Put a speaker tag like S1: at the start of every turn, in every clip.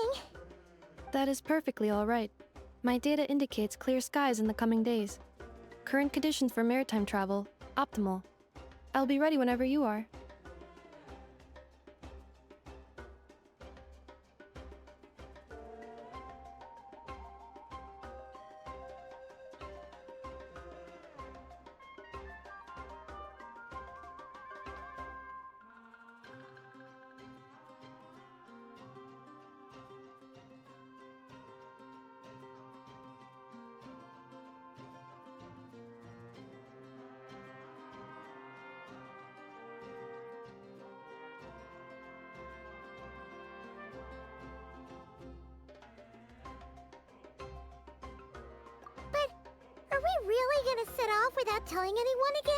S1: thing.
S2: That is perfectly all right. My data indicates clear skies in the coming days. Current conditions for maritime travel, optimal. I'll be ready whenever you are.
S1: Are we really gonna set off without telling anyone again?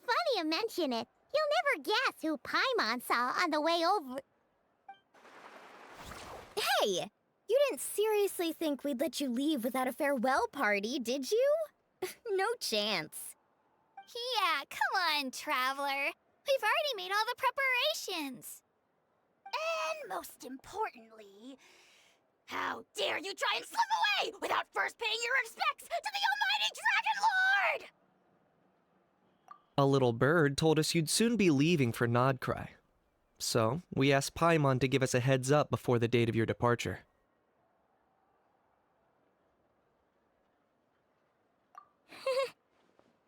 S1: Funny you mention it. You'll never guess who Paimon saw on the way over.
S3: Hey! You didn't seriously think we'd let you leave without a farewell party, did you? No chance.
S4: Yeah, come on, Traveler. We've already made all the preparations.
S5: And most importantly, how dare you try and slip away without first paying your respects to the almighty Dragon Lord!
S6: A little bird told us you'd soon be leaving for Nod-craya. So, we asked Paimon to give us a heads up before the date of your departure.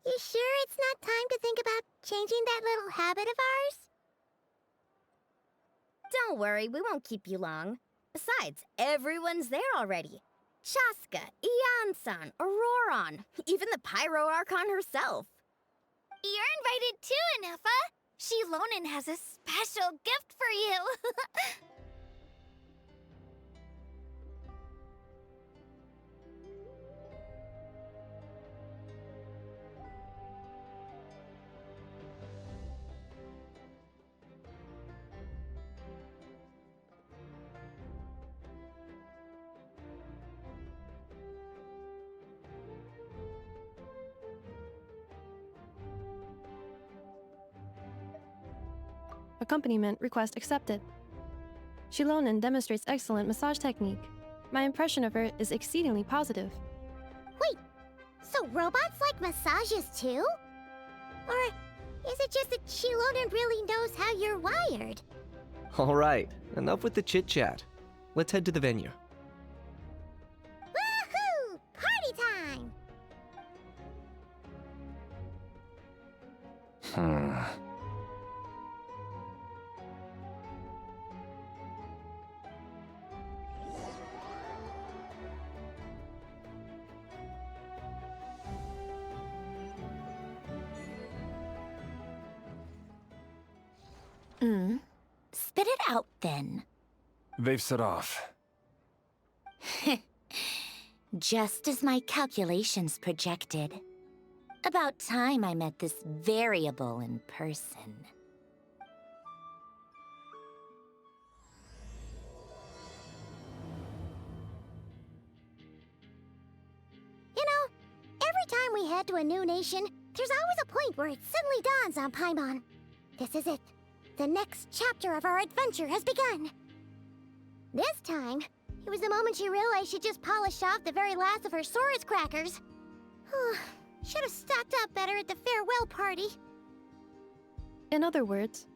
S1: You sure it's not time to think about changing that little habit of ours?
S3: Don't worry, we won't keep you long. Besides, everyone's there already. Chaska, Ian-san, Auroron, even the Pyro Archon herself.
S4: You're invited too, Anefa. Shilonen has a special gift for you.
S2: Accompaniment request accepted. Shilonen demonstrates excellent massage technique. My impression of her is exceedingly positive.
S1: Wait, so robots like massages too? Or is it just that Shilonen really knows how you're wired?
S6: Alright, enough with the chit-chat. Let's head to the venue.
S1: Woohoo! Party time!
S5: Spit it out, then.
S7: They've set off.
S5: Just as my calculations projected. About time I met this variable in person.
S1: You know, every time we head to a new nation, there's always a point where it suddenly dawns on Paimon. This is it. The next chapter of our adventure has begun. This time, it was the moment she realized she just polished off the very last of her Saurus crackers. Should have stocked up better at the farewell party.
S2: In other words,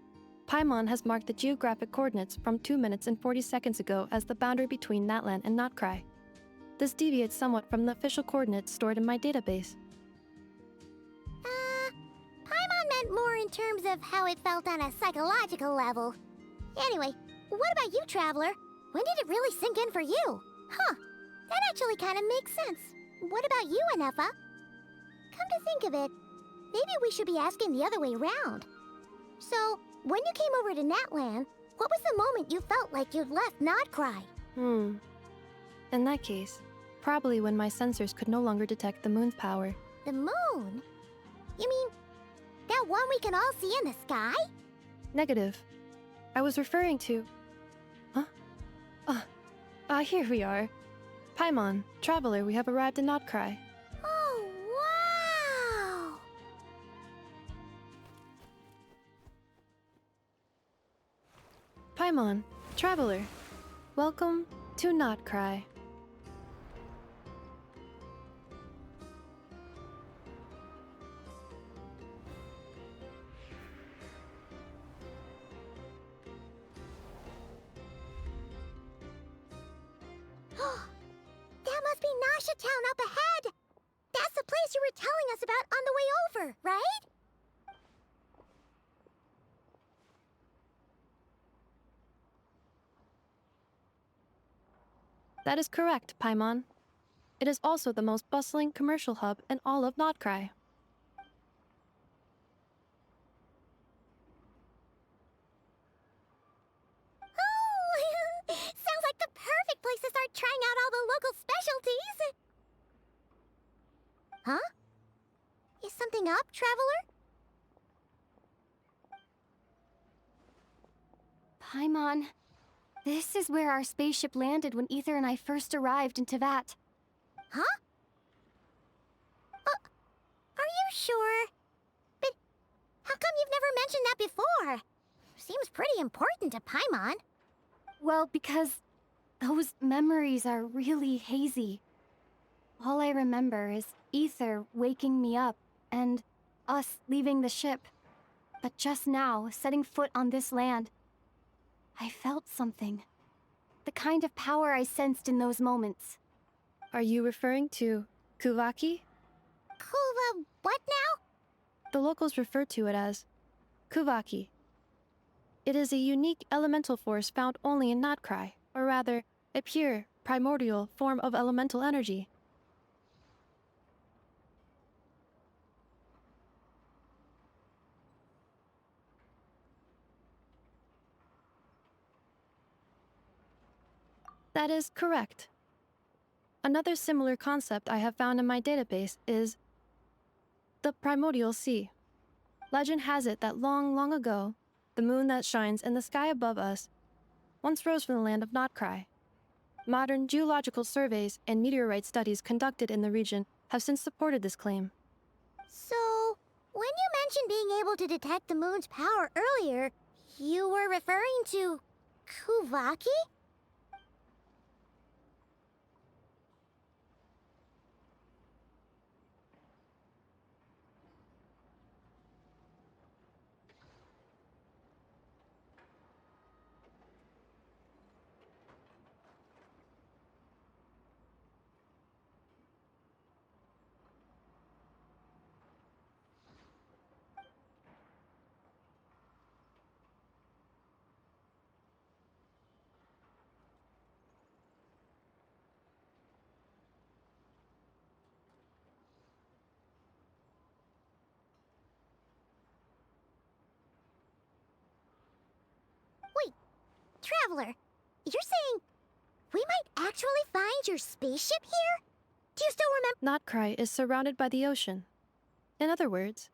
S2: Paimon has marked the geographic coordinates from 2 minutes and 40 seconds ago as the boundary between Natlan and Nod-craya. This deviates somewhat from the official coordinates stored in my database.
S1: Paimon meant more in terms of how it felt on a psychological level. Anyway, what about you, Traveler? When did it really sink in for you? Huh, that actually kind of makes sense. What about you, Anefa? Come to think of it, maybe we should be asking the other way around. So, when you came over to Natlan, what was the moment you felt like you'd left Nod-craya?
S2: In that case, probably when my sensors could no longer detect the moon's power.
S1: The moon? You mean, that one we can all see in the sky?
S2: Negative. I was referring to... Huh? Here we are. Paimon, traveler, we have arrived in Nod-craya.
S1: Oh, wow!
S2: Paimon, traveler, welcome to Nod-craya.
S1: That must be Nasha Town up ahead! That's the place you were telling us about on the way over, right?
S2: That is correct, Paimon. It is also the most bustling commercial hub in all of Nod-craya.
S1: Oh! Sounds like the perfect place to start trying out all the local specialties! Huh? Is something up, traveler?
S8: Paimon, this is where our spaceship landed when Ether and I first arrived in Tevat.
S1: Huh? Are you sure? But how come you've never mentioned that before? Seems pretty important to Paimon.
S8: Well, because those memories are really hazy. All I remember is Ether waking me up and us leaving the ship. But just now, setting foot on this land, I felt something. The kind of power I sensed in those moments.
S2: Are you referring to Kuvaki?
S1: What now?
S2: The locals refer to it as Kuvaki. It is a unique elemental force found only in Nod-craya, or rather, a pure, primordial form of elemental energy. That is correct. Another similar concept I have found in my database is the primordial sea. Legend has it that long, long ago, the moon that shines in the sky above us once rose from the land of Nod-craya. Modern geological surveys and meteorite studies conducted in the region have since supported this claim.
S1: So, when you mentioned being able to detect the moon's power earlier, you were referring to Kuvaki? Wait, Traveler, you're saying we might actually find your spaceship here? Do you still remember?
S2: Nod-craya is surrounded by the ocean. In other words,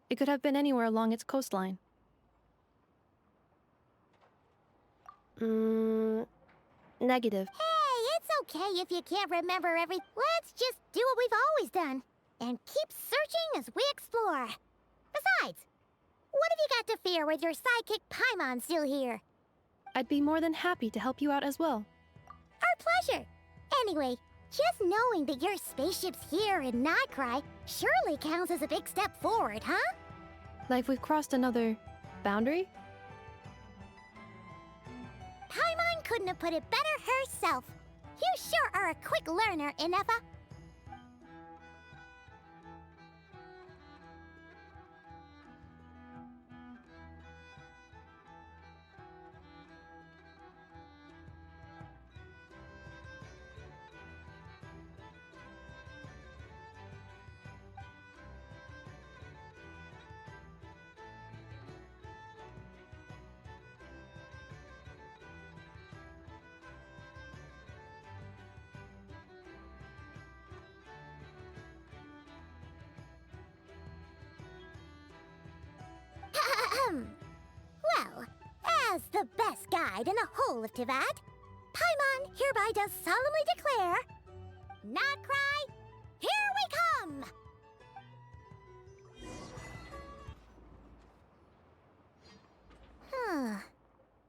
S2: it could have been anywhere along its coastline. Negative.
S1: Hey, it's okay if you can't remember everything. Let's just do what we've always done and keep searching as we explore. Besides, what have you got to fear with your sidekick Paimon still here?
S2: I'd be more than happy to help you out as well.
S1: Our pleasure. Anyway, just knowing that your spaceship's here in Nod-craya surely counts as a big step forward, huh?
S2: Like we've crossed another boundary?
S1: Paimon couldn't have put it better herself. You sure are a quick learner, Inefa. Well, As the best guide in the whole of Tivat, Paimon hereby does solemnly declare, Nod-craya, here we come!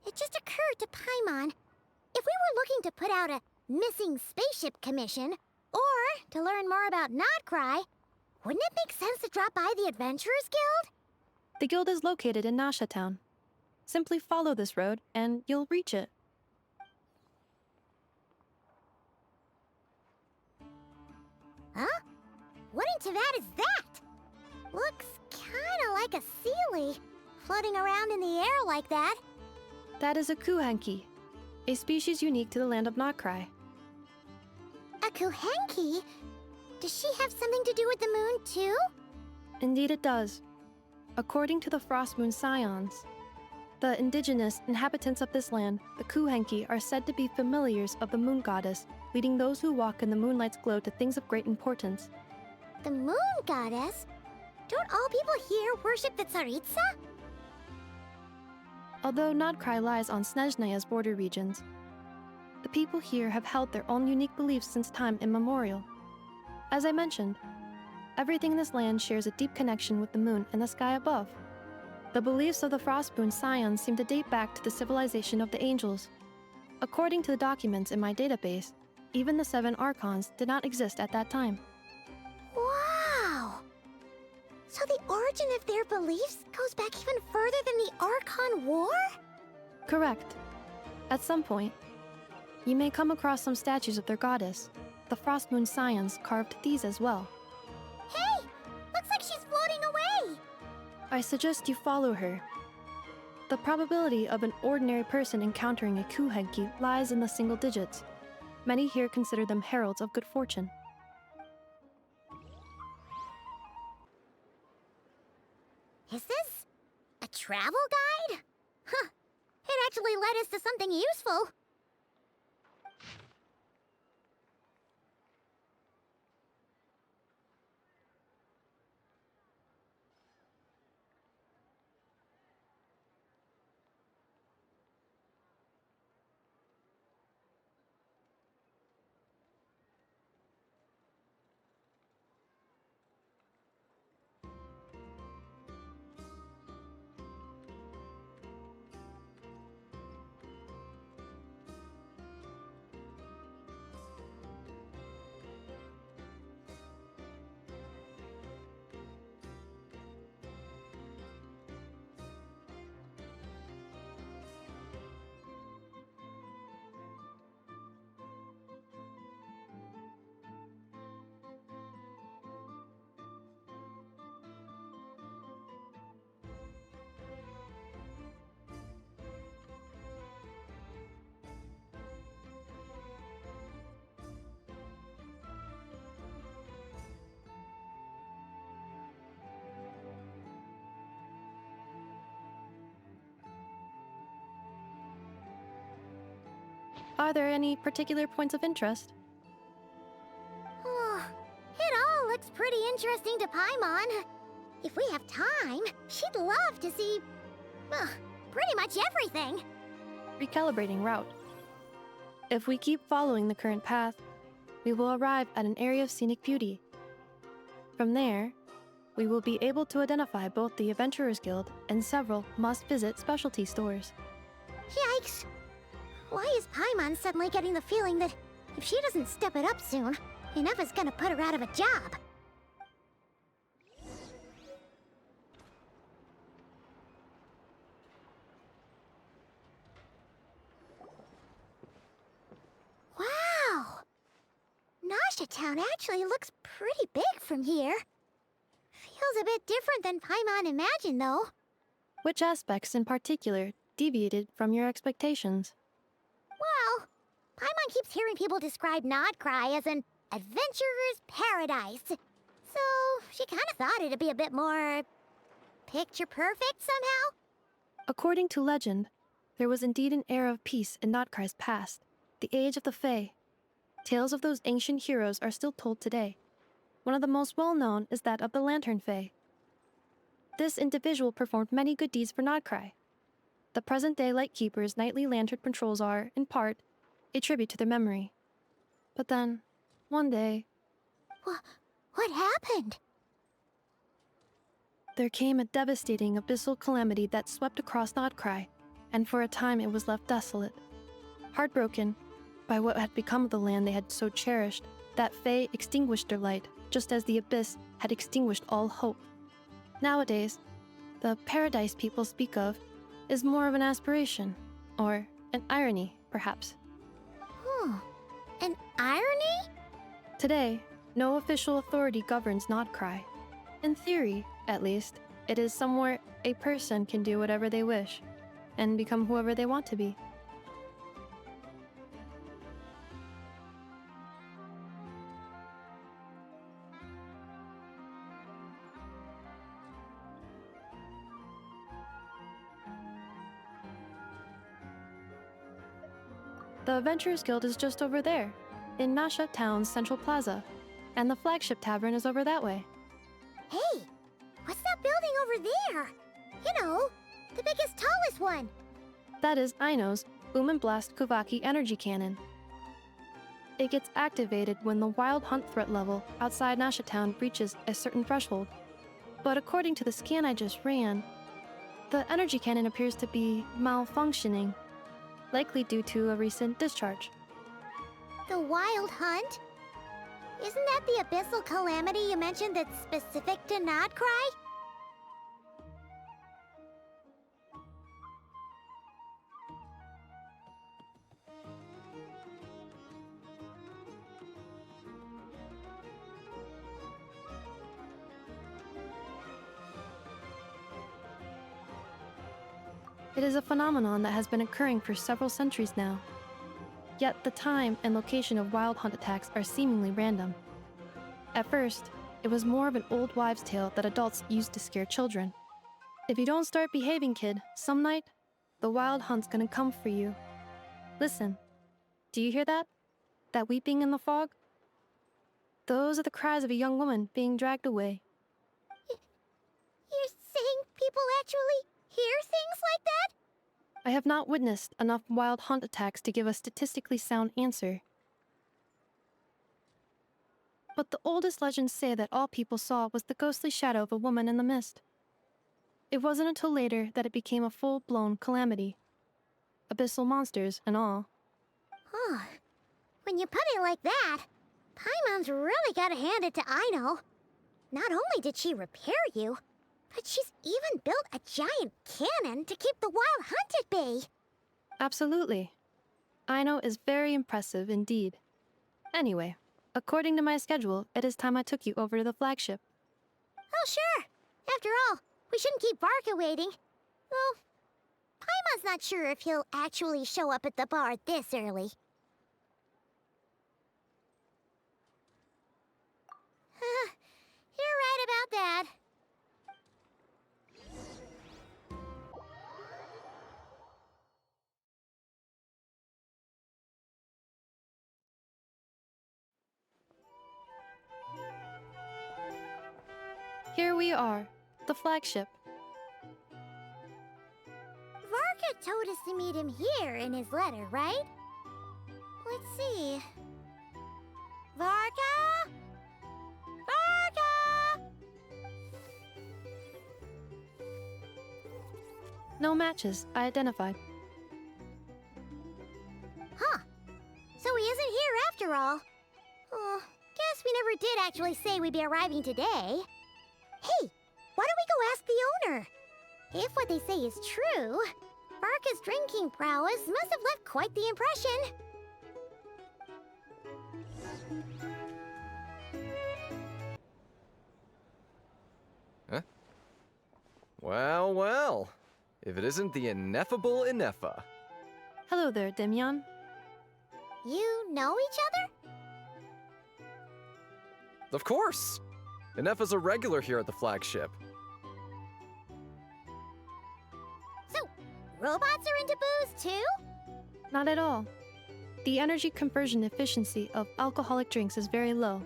S1: It just occurred to Paimon, if we were looking to put out a missing spaceship commission, or to learn more about Nod-craya, wouldn't it make sense to drop by the Adventurers Guild?
S2: The guild is located in Nasha Town. Simply follow this road, and you'll reach it.
S1: Huh? What in Tivat is that? Looks kinda like a sealy, floating around in the air like that.
S2: That is a kuhenki, a species unique to the land of Nod-craya.
S1: A kuhenki? Does she have something to do with the moon, too?
S2: Indeed it does. According to the Frost Moon Scions, the indigenous inhabitants of this land, the kuhenki, are said to be familiars of the moon goddess, leading those who walk in the moonlight's glow to things of great importance.
S1: The moon goddess? Don't all people here worship the Tsaritsa?
S2: Although Nod-craya lies on Snezhnaya's border regions, the people here have held their own unique beliefs since time immemorial. As I mentioned, everything in this land shares a deep connection with the moon and the sky above. The beliefs of the Frostmoon Scions seem to date back to the civilization of the angels. According to the documents in my database, even the 7 Archons did not exist at that time.
S1: Wow! So the origin of their beliefs goes back even further than the Archon War?
S2: Correct. At some point, you may come across some statues of their goddess. The Frostmoon Scions carved these as well.
S1: Hey! Looks like she's floating away!
S2: I suggest you follow her. The probability of an ordinary person encountering a kuhenki lies in the single digits. Many here consider them heralds of good fortune.
S1: Is this a travel guide? Huh. It actually led us to something useful.
S2: Are there any particular points of interest?
S1: Oh, it all looks pretty interesting to Paimon. If we have time, she'd love to see, pretty much everything.
S2: Recalibrating route. If we keep following the current path, we will arrive at an area of scenic beauty. From there, we will be able to identify both the Adventurers Guild and several must-visit specialty stores.
S1: Yikes! Why is Paimon suddenly getting the feeling that if she doesn't step it up soon, Ineffa's gonna put her out of a job? Wow! Nasha Town actually looks pretty big from here. Feels a bit different than Paimon imagined, though.
S2: Which aspects in particular deviated from your expectations?
S1: Well, Paimon keeps hearing people describe Nod-craya as an adventurer's paradise. So she kind of thought it'd be a bit more picture-perfect somehow.
S2: According to legend, there was indeed an era of peace in Nod-craya's past, the age of the Fae. Tales of those ancient heroes are still told today. One of the most well-known is that of the Lantern Fae. This individual performed many good deeds for Nod-craya. The present-day Lightkeeper's nightly lantern patrols are, in part, a tribute to their memory. But then, one day,
S1: What happened?
S2: there came a devastating abyssal calamity that swept across Nod-craya, and for a time it was left desolate. Heartbroken by what had become of the land they had so cherished, that Fae extinguished their light, just as the abyss had extinguished all hope. Nowadays, the paradise people speak of is more of an aspiration, or an irony, perhaps.
S1: An irony?
S2: Today, no official authority governs Nod-craya. In theory, at least, it is somewhere a person can do whatever they wish, and become whoever they want to be. The Adventurers Guild is just over there, in Nasha Town's central plaza, and the flagship tavern is over that way.
S1: Hey, what's that building over there? You know, the biggest, tallest one.
S2: That is Aino's Boom and Blast Kuvaki energy cannon. It gets activated when the wild hunt threat level outside Nasha Town reaches a certain threshold. But according to the scan I just ran, the energy cannon appears to be malfunctioning, likely due to a recent discharge.
S1: The wild hunt? Isn't that the abyssal calamity you mentioned that's specific to Nod-craya?
S2: It is a phenomenon that has been occurring for several centuries now. Yet the time and location of wild hunt attacks are seemingly random. At first, it was more of an old wives' tale that adults used to scare children. If you don't start behaving, kid, some night, the wild hunt's gonna come for you. Listen, do you hear that? That weeping in the fog? Those are the cries of a young woman being dragged away.
S1: You're saying people actually hear things like that?
S2: I have not witnessed enough wild hunt attacks to give a statistically sound answer. But the oldest legends say that all people saw was the ghostly shadow of a woman in the mist. It wasn't until later that it became a full-blown calamity. Abyssal monsters and all.
S1: Oh, when you put it like that, Paimon's really gotta hand it to Aino. Not only did she repair you, but she's even built a giant cannon to keep the wild hunt at bay.
S2: Absolutely. Aino is very impressive indeed. Anyway, according to my schedule, it is time I took you over to the flagship.
S1: Oh, sure. After all, we shouldn't keep Barca waiting. Well, Paimon's not sure if he'll actually show up at the bar this early. You're right about that.
S2: Here we are, the flagship.
S1: Varka told us to meet him here in his letter, right? Let's see. Varka? Varka!
S2: No matches, I identified.
S1: Huh. So he isn't here after all. Oh, guess we never did actually say we'd be arriving today. Hey, why don't we go ask the owner? If what they say is true, Barca's drinking prowess must have left quite the impression.
S7: Huh? Well, well. If it isn't the ineffable Ineffa.
S2: Hello there, Demyon.
S1: You know each other?
S7: Of course! Ineffa's a regular here at the flagship.
S1: So, robots are into booze too?
S2: Not at all. The energy conversion efficiency of alcoholic drinks is very low,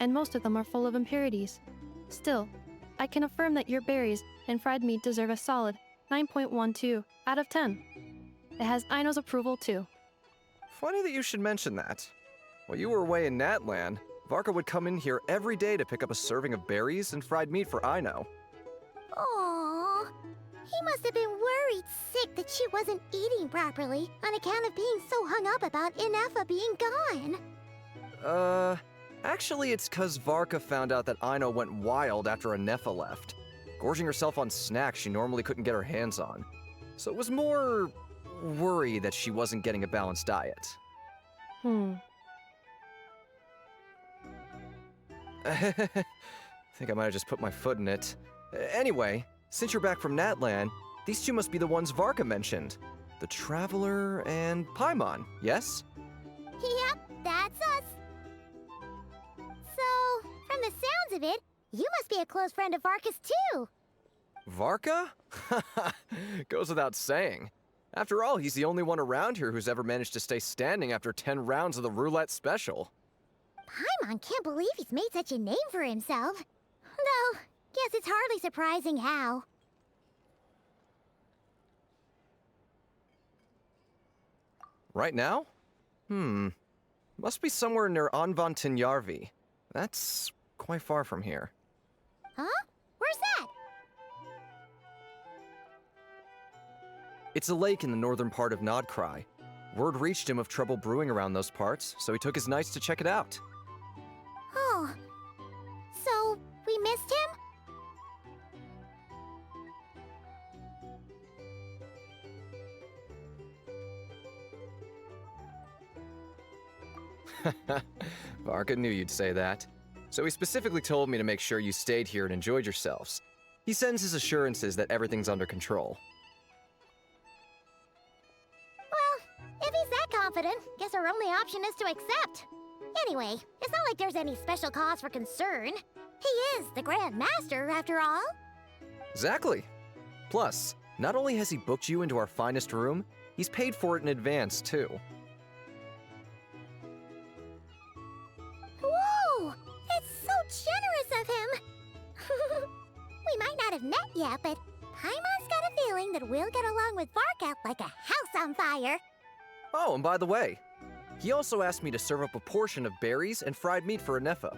S2: and most of them are full of impurities. Still, I can affirm that your berries and fried meat deserve a solid 9.12 out of 10. It has Aino's approval too.
S7: Funny that you should mention that. While you were away in Natlan, Varka would come in here every day to pick up a serving of berries and fried meat for Aino.
S1: Aww. He must have been worried sick that she wasn't eating properly on account of being so hung up about Inefa being gone.
S7: Actually it's 'cause Varka found out that Aino went wild after Anefa left, gorging herself on snacks she normally couldn't get her hands on. So it was more worry that she wasn't getting a balanced diet. I think I might have just put my foot in it. Anyway, since you're back from Natlan, these two must be the ones Varka mentioned. The Traveler and Paimon, yes?
S1: Yep, that's us. So, from the sounds of it, you must be a close friend of Varka's too.
S7: Varka? Goes without saying. After all, he's the only one around here who's ever managed to stay standing after 10 rounds of the roulette special.
S1: Paimon can't believe he's made such a name for himself. Though, guess it's hardly surprising how.
S7: Right now? Must be somewhere near Anvantinyarvi. That's quite far from here.
S1: Huh? Where's that?
S7: It's a lake in the northern part of Nod-craya. Word reached him of trouble brewing around those parts, so he took his knights to check it out.
S1: Oh. So, we missed him?
S7: Varka knew you'd say that. So he specifically told me to make sure you stayed here and enjoyed yourselves. He sends his assurances that everything's under control.
S1: Well, if he's that confident, guess our only option is to accept. Anyway, it's not like there's any special cause for concern. He is the Grand Master, after all.
S7: Exactly. Plus, not only has he booked you into our finest room, he's paid for it in advance, too.
S1: Whoa! It's so generous of him! We might not have met yet, but Paimon's got a feeling that we'll get along with Varka like a house on fire.
S7: Oh, and by the way, he also asked me to serve up a portion of berries and fried meat for Anefa.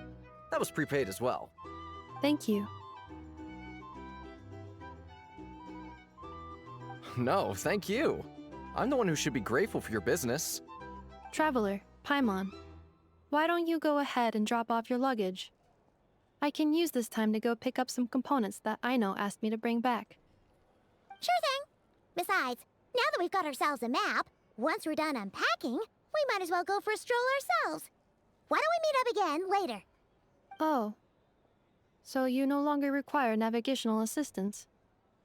S7: That was prepaid as well.
S2: Thank you.
S7: No, thank you. I'm the one who should be grateful for your business.
S2: Traveler, Paimon, why don't you go ahead and drop off your luggage? I can use this time to go pick up some components that Aino asked me to bring back.
S1: Sure thing. Besides, now that we've got ourselves a map, once we're done unpacking, we might as well go for a stroll ourselves. Why don't we meet up again later?
S2: Oh. So you no longer require navigational assistance?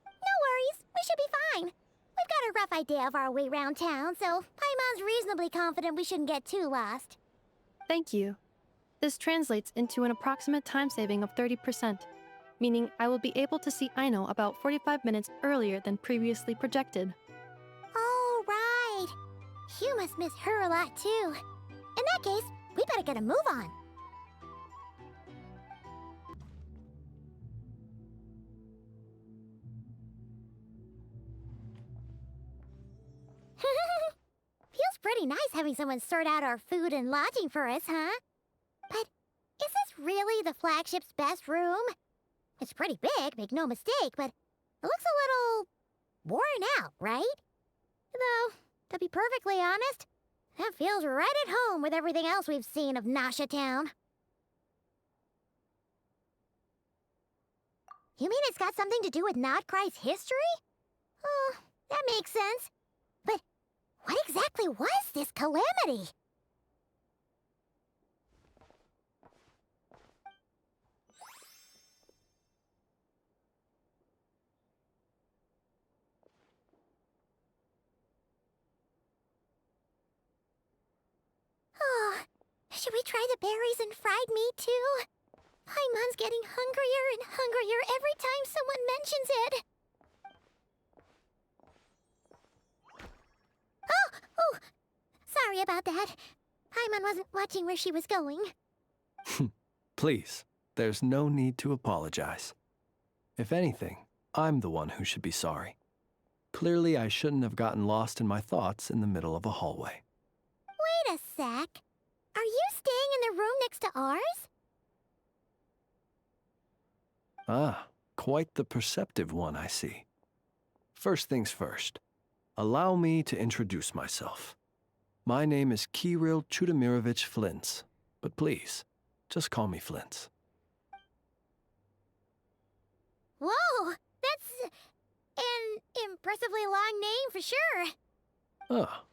S1: No worries, we should be fine. We've got a rough idea of our way around town, so Paimon's reasonably confident we shouldn't get too lost.
S2: Thank you. This translates into an approximate time saving of 30%, meaning I will be able to see Aino about 45 minutes earlier than previously projected.
S1: Oh, right. You must miss her a lot, too. In that case, we better get a move on. Feels pretty nice having someone sort out our food and lodging for us, huh? But is this really the flagship's best room? It's pretty big, make no mistake, but it looks a little worn out, right? Though, to be perfectly honest, that feels right at home with everything else we've seen of Nasha Town. You mean it's got something to do with Nod-craya's history? Oh, that makes sense. But what exactly was this calamity? Oh, should we try the berries and fried meat too? Paimon's getting hungrier and hungrier every time someone mentions it. Oh, sorry about that. Paimon wasn't watching where she was going.
S9: Please, there's no need to apologize. If anything, I'm the one who should be sorry. Clearly, I shouldn't have gotten lost in my thoughts in the middle of a hallway.
S1: Wait a sec. Are you staying in the room next to ours?
S9: Ah, quite the perceptive one, I see. First things first, allow me to introduce myself. My name is Kirill Chudamirovich Flintz, but please, just call me Flintz.
S1: Whoa, that's an impressively long name for sure.
S9: Ah,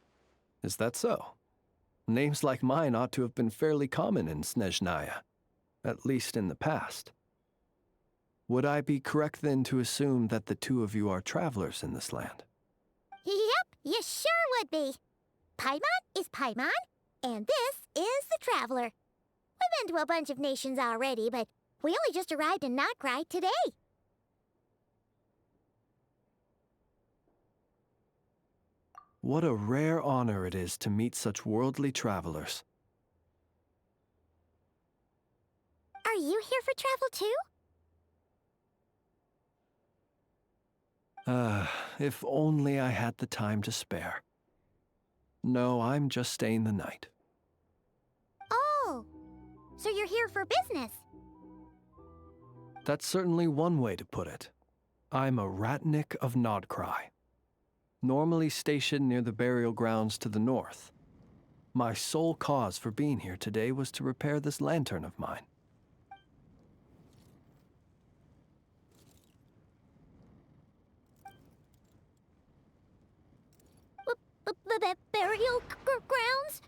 S9: is that so? Names like mine ought to have been fairly common in Snezhnaya, at least in the past. Would I be correct then to assume that the two of you are travelers in this land?
S1: Yep, you sure would be. Paimon is Paimon, and this is the Traveler. We've been to a bunch of nations already, but we only just arrived in Nod-craya today.
S9: What a rare honor it is to meet such worldly travelers.
S1: Are you here for travel too?
S9: If only I had the time to spare. No, I'm just staying the night.
S1: Oh, so you're here for business?
S9: That's certainly one way to put it. I'm a ratnik of Nod-craya, normally stationed near the burial grounds to the north. My sole cause for being here today was to repair this lantern of mine.
S1: Burial grounds?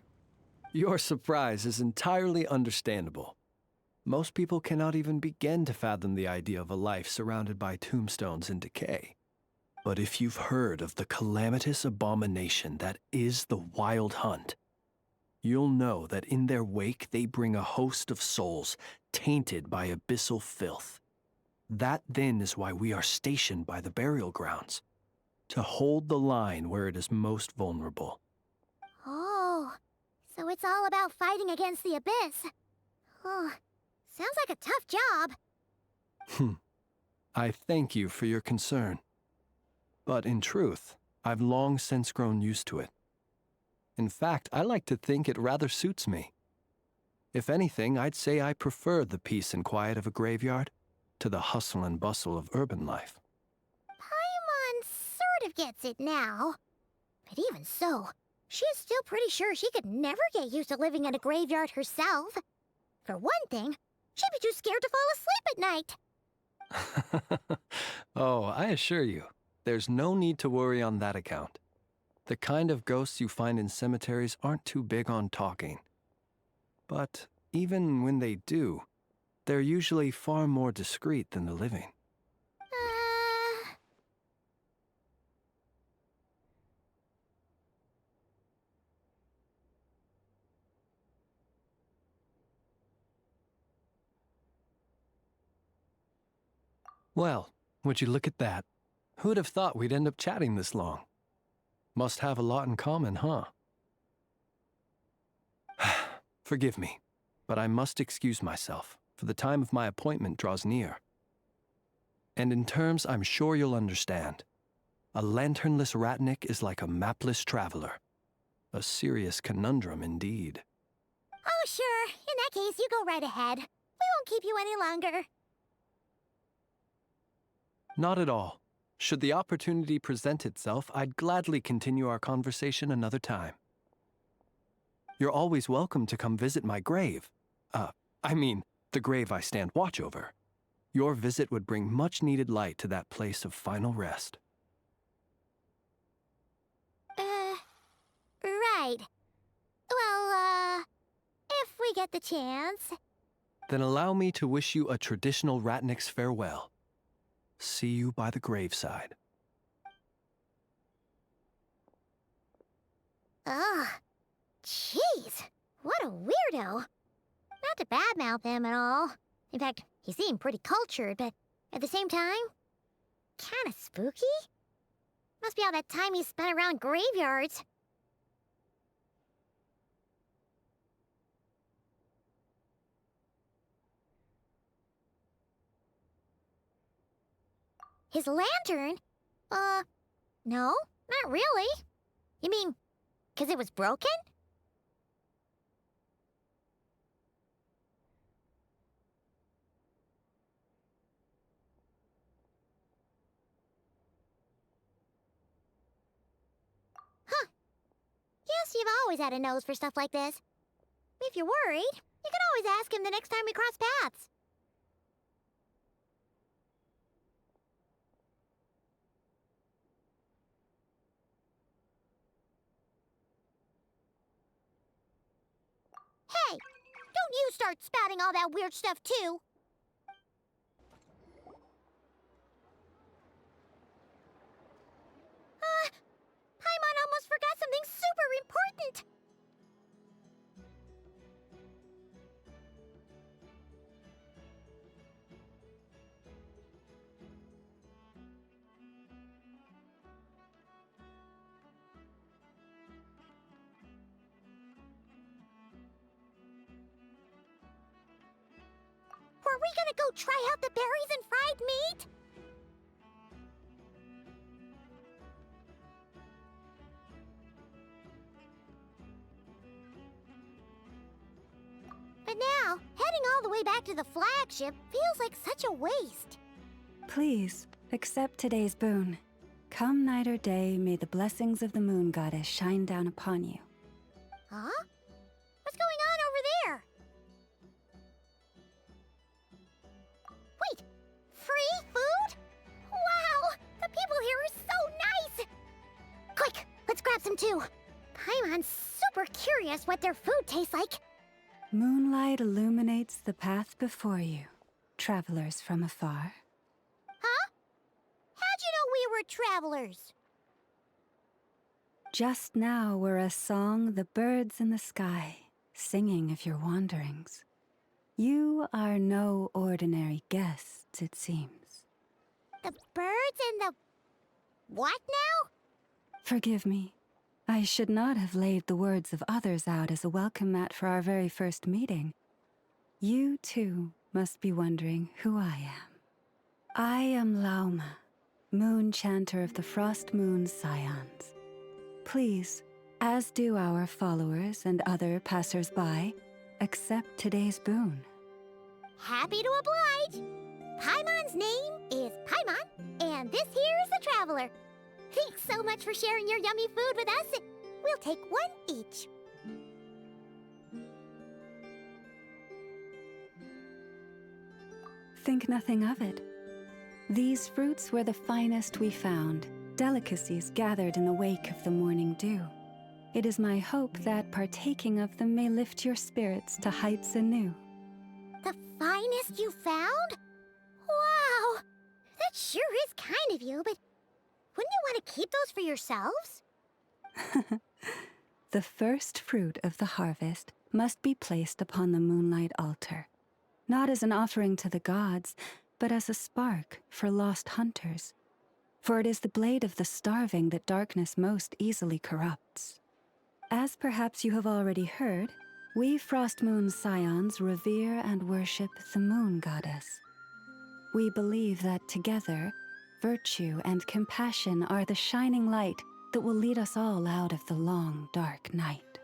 S9: Your surprise is entirely understandable. Most people cannot even begin to fathom the idea of a life surrounded by tombstones and decay. But if you've heard of the calamitous abomination that is the Wild Hunt, you'll know that in their wake they bring a host of souls tainted by abyssal filth. That then is why we are stationed by the burial grounds, to hold the line where it is most vulnerable.
S1: Oh, so it's all about fighting against the abyss. Oh, sounds like a tough job.
S9: I thank you for your concern. But in truth, I've long since grown used to it. In fact, I like to think it rather suits me. If anything, I'd say I prefer the peace and quiet of a graveyard to the hustle and bustle of urban life.
S1: Paimon sort of gets it now. But even so, she's still pretty sure she could never get used to living in a graveyard herself. For one thing, she'd be too scared to fall asleep at night.
S9: Oh, I assure you, there's no need to worry on that account. The kind of ghosts you find in cemeteries aren't too big on talking. But even when they do, they're usually far more discreet than the living. Well, would you look at that? Who'd have thought we'd end up chatting this long? Must have a lot in common, huh? Forgive me, but I must excuse myself, for the time of my appointment draws near. And in terms I'm sure you'll understand, a lanternless ratnik is like a mapless traveler. A serious conundrum indeed.
S1: Oh, sure. In that case, you go right ahead. We won't keep you any longer.
S9: Not at all. Should the opportunity present itself, I'd gladly continue our conversation another time. You're always welcome to come visit my grave. I mean, the grave I stand watch over. Your visit would bring much-needed light to that place of final rest.
S1: Right. Well, if we get the chance.
S9: Then allow me to wish you a traditional ratnik's farewell. See you by the graveside.
S1: Ugh. Jeez. What a weirdo. Not to badmouth him at all. In fact, he seemed pretty cultured, but at the same time, kinda spooky? Must be all that time he spent around graveyards. His lantern? No, not really. You mean, 'cause it was broken? Huh. Yes, you've always had a nose for stuff like this. If you're worried, you can always ask him the next time we cross paths. Hey, don't you start spouting all that weird stuff too. Paimon almost forgot something super important. Were we gonna go try out the berries and fried meat? But now, heading all the way back to the flagship feels like such a waste.
S10: Please, accept today's boon. Come night or day, may the blessings of the moon goddess shine down upon you.
S1: Huh? What's going on over there? Wait, free food? Wow, the people here are so nice! Quick, let's grab some too. Paimon's super curious what their food tastes like.
S10: Moonlight illuminates the path before you, travelers from afar.
S1: Huh? How'd you know we were travelers?
S10: Just now were a song the birds in the sky, singing of your wanderings. You are no ordinary guests, it seems.
S1: The birds and the... what now?
S10: Forgive me. I should not have laid the words of others out as a welcome mat for our very first meeting. You, too, must be wondering who I am. I am Lauma, moon chanter of the Frost Moon's scions. Please, as do our followers and other passers-by, accept today's boon.
S1: Happy to oblige. Paimon's name is Paimon, and this here is the traveler. Thanks so much for sharing your yummy food with us. We'll take one each.
S10: Think nothing of it. These fruits were the finest we found, delicacies gathered in the wake of the morning dew. It is my hope that partaking of them may lift your spirits to heights anew.
S1: The finest you found? Wow! That sure is kind of you, but wouldn't you want to keep those for yourselves?
S10: The first fruit of the harvest must be placed upon the moonlight altar, not as an offering to the gods, but as a spark for lost hunters. For it is the blade of the starving that darkness most easily corrupts. As perhaps you have already heard, we Frost Moon scions revere and worship the moon goddess. We believe that together, virtue and compassion are the shining light that will lead us all out of the long, dark night.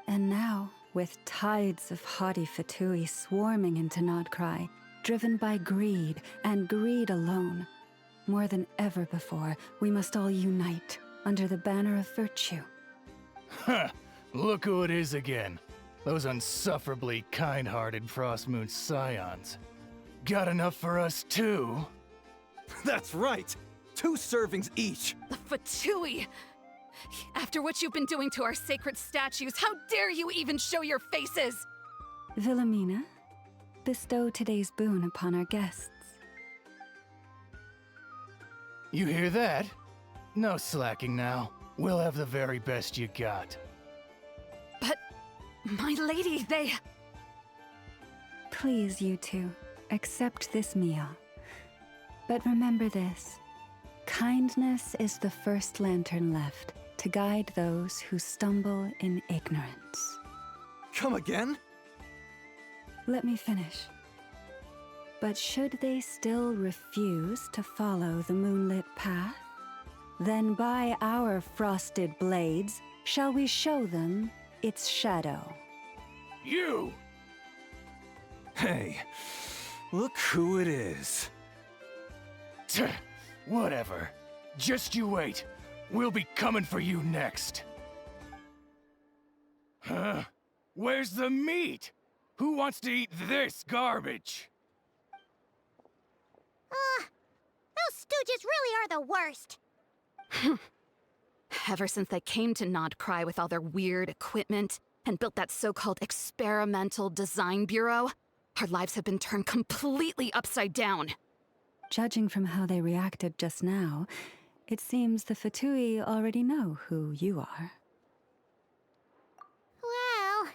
S10: And now, with tides of haughty Fatui swarming into Nod-craya, driven by greed, and greed alone, more than ever before, we must all unite under the banner of virtue.
S11: Huh, look who it is again. Those unsufferably kind-hearted Frost Moon scions. Got enough for us too?
S12: That's right! 2 servings each!
S13: The Fatui! After what you've been doing to our sacred statues, how dare you even show your faces!
S10: Wilhelmina, bestow today's boon upon our guests.
S11: You hear that? No slacking now. We'll have the very best you got.
S13: But, my lady, they...
S10: Please, you two, accept this meal. But remember this. Kindness is the first lantern left to guide those who stumble in ignorance.
S12: Come again?
S10: Let me finish. But should they still refuse to follow the moonlit path, Then by our frosted blades shall we show them its shadow.
S11: You!
S12: Hey, look who it is.
S11: Tch, whatever. Just you wait. We'll be coming for you next. Huh? Where's the meat? Who wants to eat this garbage?
S1: Those stooges really are the worst.
S13: Ever since they came to Nod-craya with all their weird equipment and built that so-called experimental design bureau, our lives have been turned completely upside down.
S10: Judging from how they reacted just now, it seems the Fatui already know who you are.
S1: Well,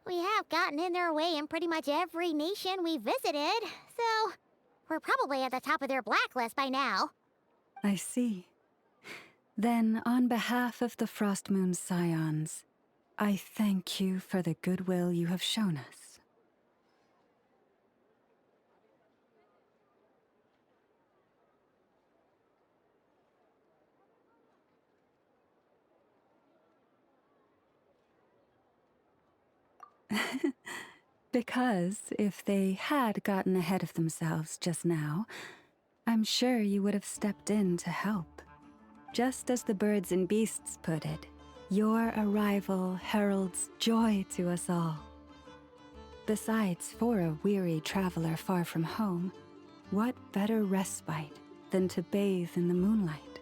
S1: we have gotten in their way in pretty much every nation we visited, so we're probably at the top of their blacklist by now.
S10: I see. Then, on behalf of the Frost Moon Scions, I thank you for the goodwill you have shown us. Because if they had gotten ahead of themselves just now, I'm sure you would have stepped in to help. Just as the birds and beasts put it, your arrival heralds joy to us all. Besides, for a weary traveler far from home, what better respite than to bathe in the moonlight?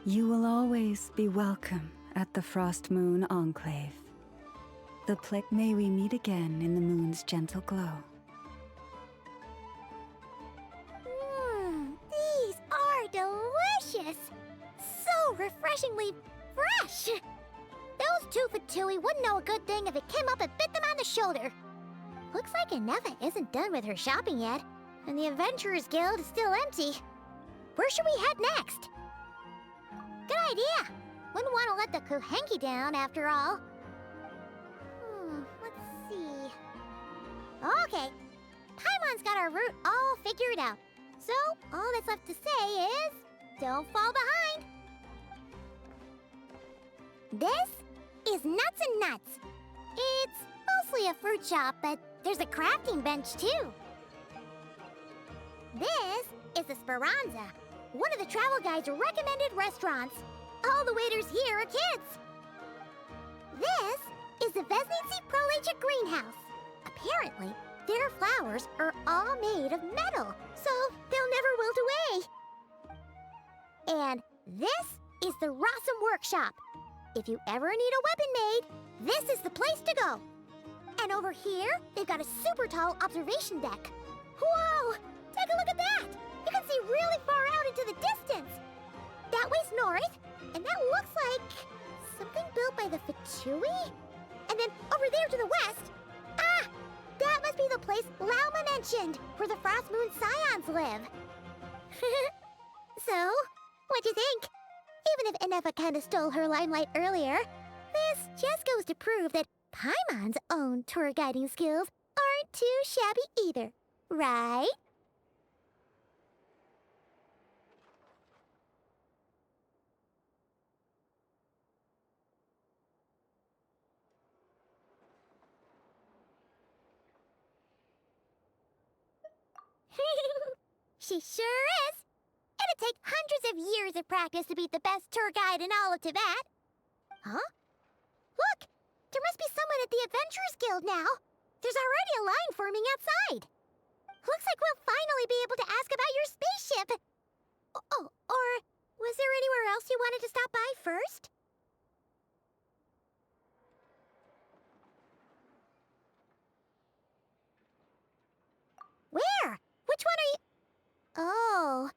S10: You will always be welcome at the Frost Moon Enclave. May we meet again in the moon's gentle glow.
S1: These are delicious! So refreshingly fresh! Those two Fatui wouldn't know a good thing if it came up and bit them on the shoulder. Looks like Anefa isn't done with her shopping yet, and the Adventurers Guild is still empty. Where should we head next? Good idea! Wouldn't want to let the Kuhenki down, after all. Let's see... Okay, Paimon's got our route all figured out. So, all that's left to say is... don't fall behind! This is Nuts and Nuts. It's mostly a fruit shop, but there's a crafting bench, too. This is the Speranza, one of the travel guide's recommended restaurants. All the waiters here are kids. This is the Vesnici Prolegia greenhouse. Apparently, their flowers are all made of metal, so they'll never wilt away. And this is the Rossum Workshop. If you ever need a weapon made, this is the place to go. And over here, they've got a super tall observation deck. Whoa! Take a look at that! You can see really far out into the distance. That way's north, and that looks like something built by the Fatui? And then over there to the west, that must be the place Lauma mentioned, where the Frost Moon Scions live. So, what'd you think? Even if Anefa kinda stole her limelight earlier, this just goes to prove that Paimon's own tour guiding skills aren't too shabby either, right? She sure is! It'd take hundreds of years of practice to beat the best tour guide in all of Tibet. Huh? Look! There must be someone at the Adventurers Guild now. There's already a line forming outside. Looks like we'll finally be able to ask about your spaceship. Oh, or was there anywhere else you wanted to stop by first? Where? Which one are you... Oh,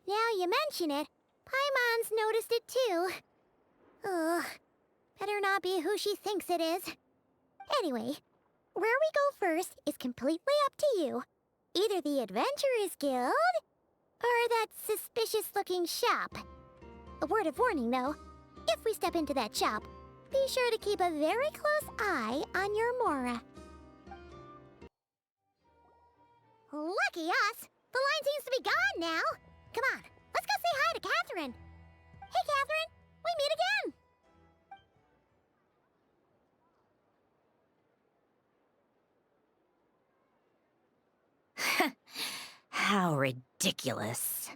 S1: now you mention it, Paimon's noticed it too. Ugh, better not be who she thinks it is. Anyway, where we go first is completely up to you. Either the Adventurers Guild, or that suspicious-looking shop. A word of warning, though. If we step into that shop, be sure to keep a very close eye on your Mora. Lucky us! The line seems to be gone now. Come on, let's go say hi to Catherine. Hey, Catherine! We meet again!
S3: How ridiculous.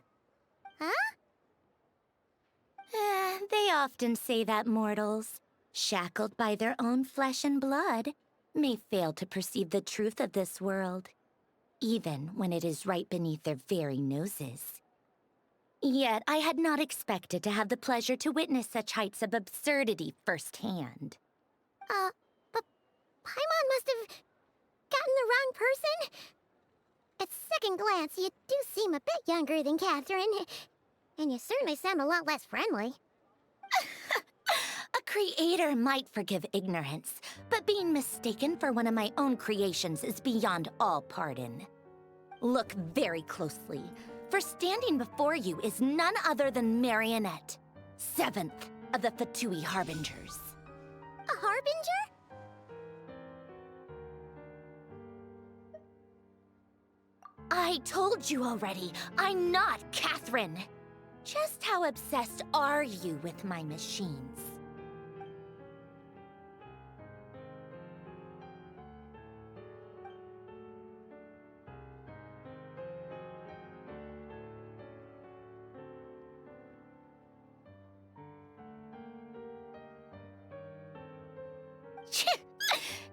S1: Huh?
S3: They often say that mortals, shackled by their own flesh and blood, may fail to perceive the truth of this world, even when it is right beneath their very noses. Yet I had not expected to have the pleasure to witness such heights of absurdity firsthand.
S1: But Paimon must have gotten the wrong person? At second glance, you do seem a bit younger than Catherine. And you certainly sound a lot less friendly.
S3: A creator might forgive ignorance, but being mistaken for one of my own creations is beyond all pardon. Look very closely, for standing before you is none other than Marionette, 7th of the Fatui Harbingers.
S1: A harbinger?
S3: I told you already, I'm not Catherine. Just how obsessed are you with my machines?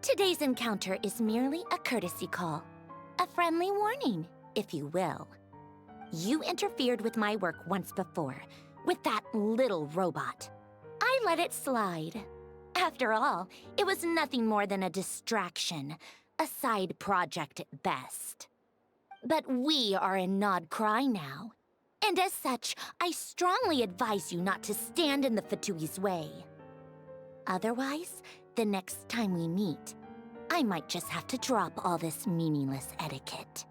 S3: Today's encounter is merely a courtesy call. A friendly warning, if you will. You interfered with my work once before, with that little robot. I let it slide. After all, it was nothing more than a distraction, a side project at best. But we are in Nod-craya now, and as such, I strongly advise you not to stand in the Fatui's way. Otherwise, the next time we meet, I might just have to drop all this meaningless etiquette.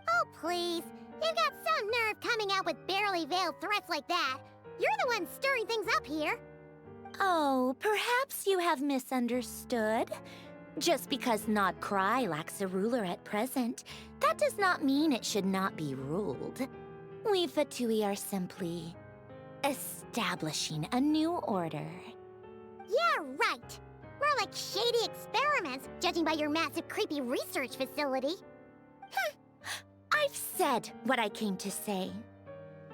S1: Oh, please. You've got some nerve coming out with barely veiled threats like that. You're the one stirring things up here.
S3: Oh, perhaps you have misunderstood. Just because Nod-craya lacks a ruler at present, that does not mean it should not be ruled. We Fatui are simply establishing a new order.
S1: Yeah, right. More like shady experiments, judging by your massive, creepy research facility.
S3: I've said what I came to say.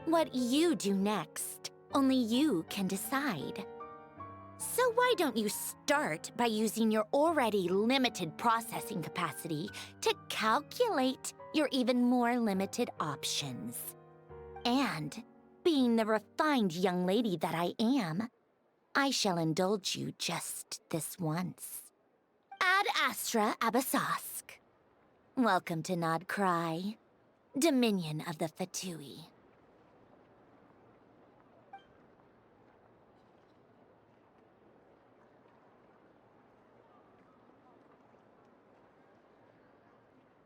S3: What you do next, only you can decide. So why don't you start by using your already limited processing capacity to calculate your even more limited options? And, being the refined young lady that I am, I shall indulge you just this once. Ad Astra Abyssosque. Welcome to Nod-craya, Dominion of the Fatui.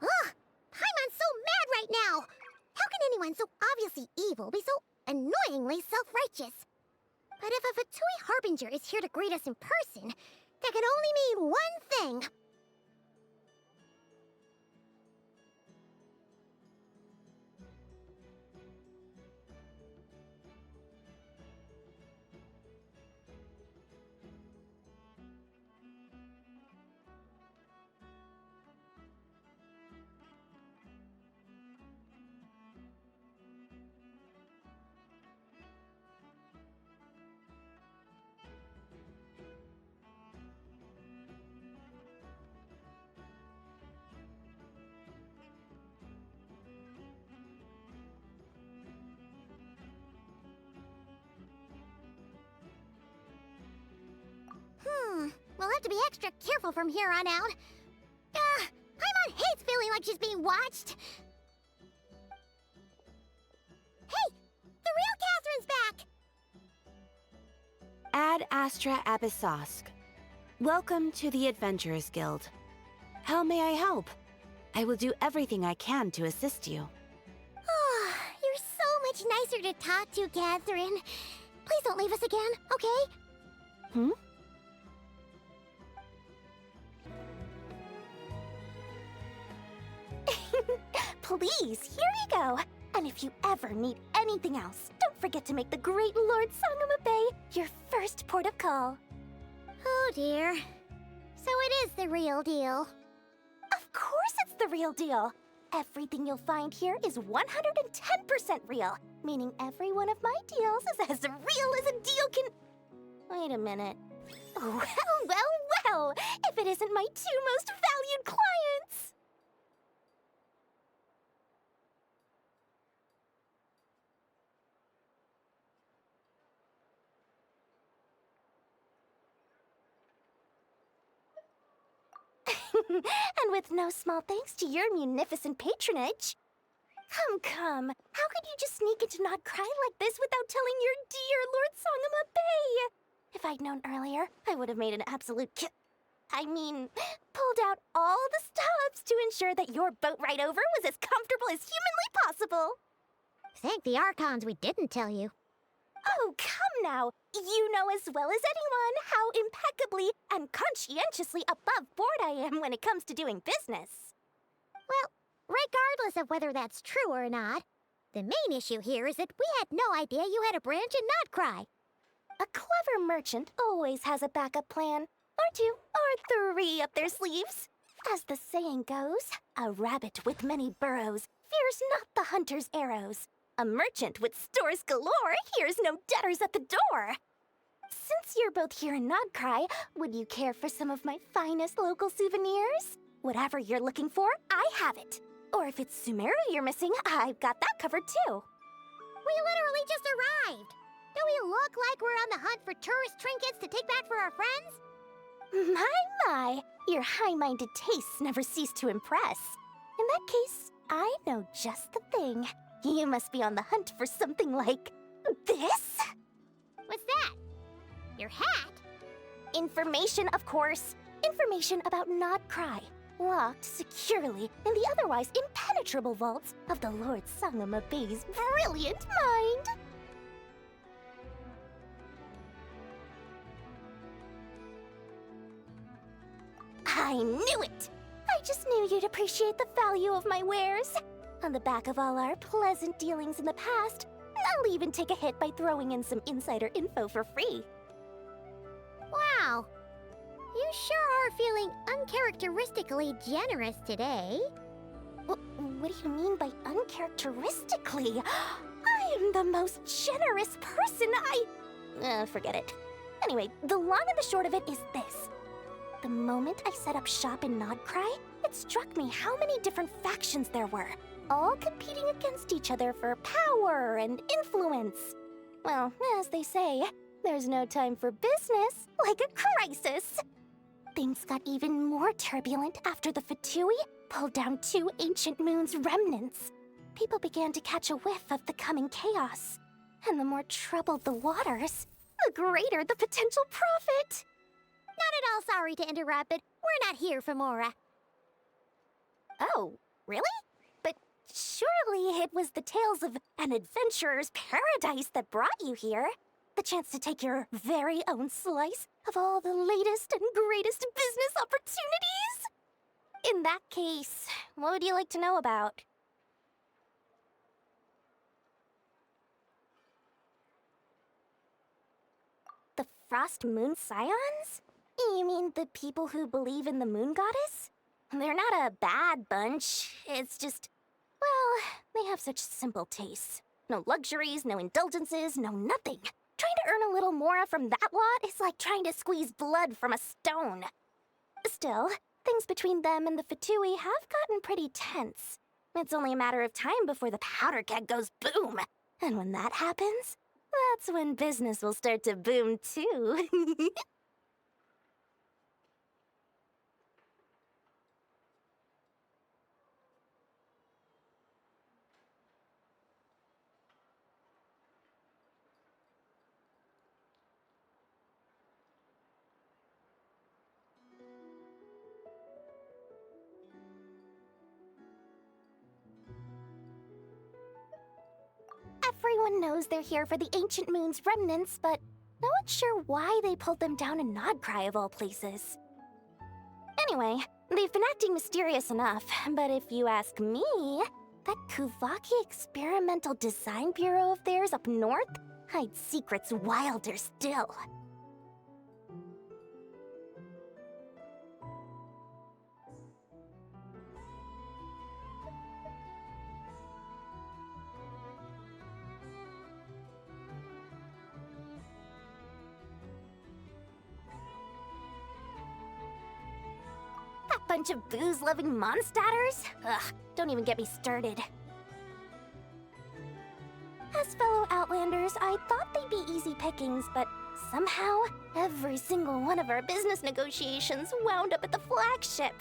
S1: Ugh! Paimon's so mad right now! How can anyone so obviously evil be so annoyingly self-righteous? But if a Fatui Harbinger is here to greet us in person, that can only mean one thing. We'll have to be extra careful from here on out. Paimon hates feeling like she's being watched. Hey! The real Catherine's back!
S14: Ad Astra Abyssosque. Welcome to the Adventurers Guild. How may I help? I will do everything I can to assist you.
S1: Oh, you're so much nicer to talk to, Catherine. Please don't leave us again, okay?
S14: Hmm?
S1: Please, here you go. And if you ever need anything else, don't
S5: don't forget to make the great Lord Sangama Bay your first port of call.
S1: Oh dear. So it is the real deal.
S5: Of course it's the real deal. Everything you'll find here is 110% real, meaning every one of my deals is as real as a deal can... Wait a minute. Well, well, well, if it isn't my two most valued clients! And with no small thanks to your munificent patronage. Come, how could you just sneak into Nod-craya like this without telling your dear Lord Sangama Bay? If I'd known earlier, I would have made an absolute pulled out all the stops to ensure that your boat ride over was as comfortable as humanly possible.
S1: Thank the Archons we didn't tell you.
S5: Oh, come now. You know as well as anyone how impeccably and conscientiously above board I am when it comes to doing business.
S1: Well, regardless of whether that's true or not, the main issue here is that we had no idea you had a branch in Nod-craya.
S5: A clever merchant always has a backup plan, or two, or three up their sleeves. As the saying goes, a rabbit with many burrows fears not the hunter's arrows. A merchant with stores galore hears no debtors at the door. Since you're both here in Nod-craya, would you care for some of my finest local souvenirs? Whatever you're looking for, I have it. Or if it's Sumeru you're missing, I've got that covered too.
S1: We literally just arrived. Do we look like we're on the hunt for tourist trinkets to take back for our friends?
S5: My, your high-minded tastes never cease to impress. In that case, I know just the thing. You must be on the hunt for something like this?
S1: What's that? Your hat?
S5: Information, of course. Information about Nod-craya, locked securely in the otherwise impenetrable vaults of the Lord Sangama Bay's brilliant mind. I knew it! I just knew you'd appreciate the value of my wares. On the back of all our pleasant dealings in the past, I'll even take a hit by throwing in some insider info for free.
S1: Wow. You sure are feeling uncharacteristically generous today.
S5: What do you mean by uncharacteristically? I am the most generous person forget it. Anyway, the long and the short of it is this. The moment I set up shop in Nod-craya, it struck me how many different factions there were, all competing against each other for power and influence. Well, as they say, there's no time for business like a crisis. Things got even more turbulent after the Fatui pulled down 2 ancient moon's remnants. People began to catch a whiff of the coming chaos. And the more troubled the waters, the greater the potential profit.
S1: Not at all sorry to interrupt, but we're not here for Mora.
S5: Oh, really? But surely it was the tales of an adventurer's paradise that brought you here. The chance to take your very own slice of all the latest and greatest business opportunities? In that case, what would you like to know about? The Frost Moon Scions? You mean the people who believe in the moon goddess? They're not a bad bunch. It's just, well, they have such simple tastes. No luxuries, no indulgences, no nothing. Trying to earn a little more from that lot is like trying to squeeze blood from a stone. Still, things between them and the Fatui have gotten pretty tense. It's only a matter of time before the powder keg goes boom. And when that happens, that's when business will start to boom too. Everyone knows they're here for the ancient moon's remnants, but no one's sure why they pulled them down in Nod-craya of all places. Anyway, they've been acting mysterious enough, but if you ask me, That Kuvaki Experimental Design Bureau of theirs up north hides secrets wilder still. That bunch of booze-loving monsters? Ugh, don't even get me started. As fellow Outlanders, I thought they'd be easy pickings, but somehow, every single one of our business negotiations wound up at the flagship.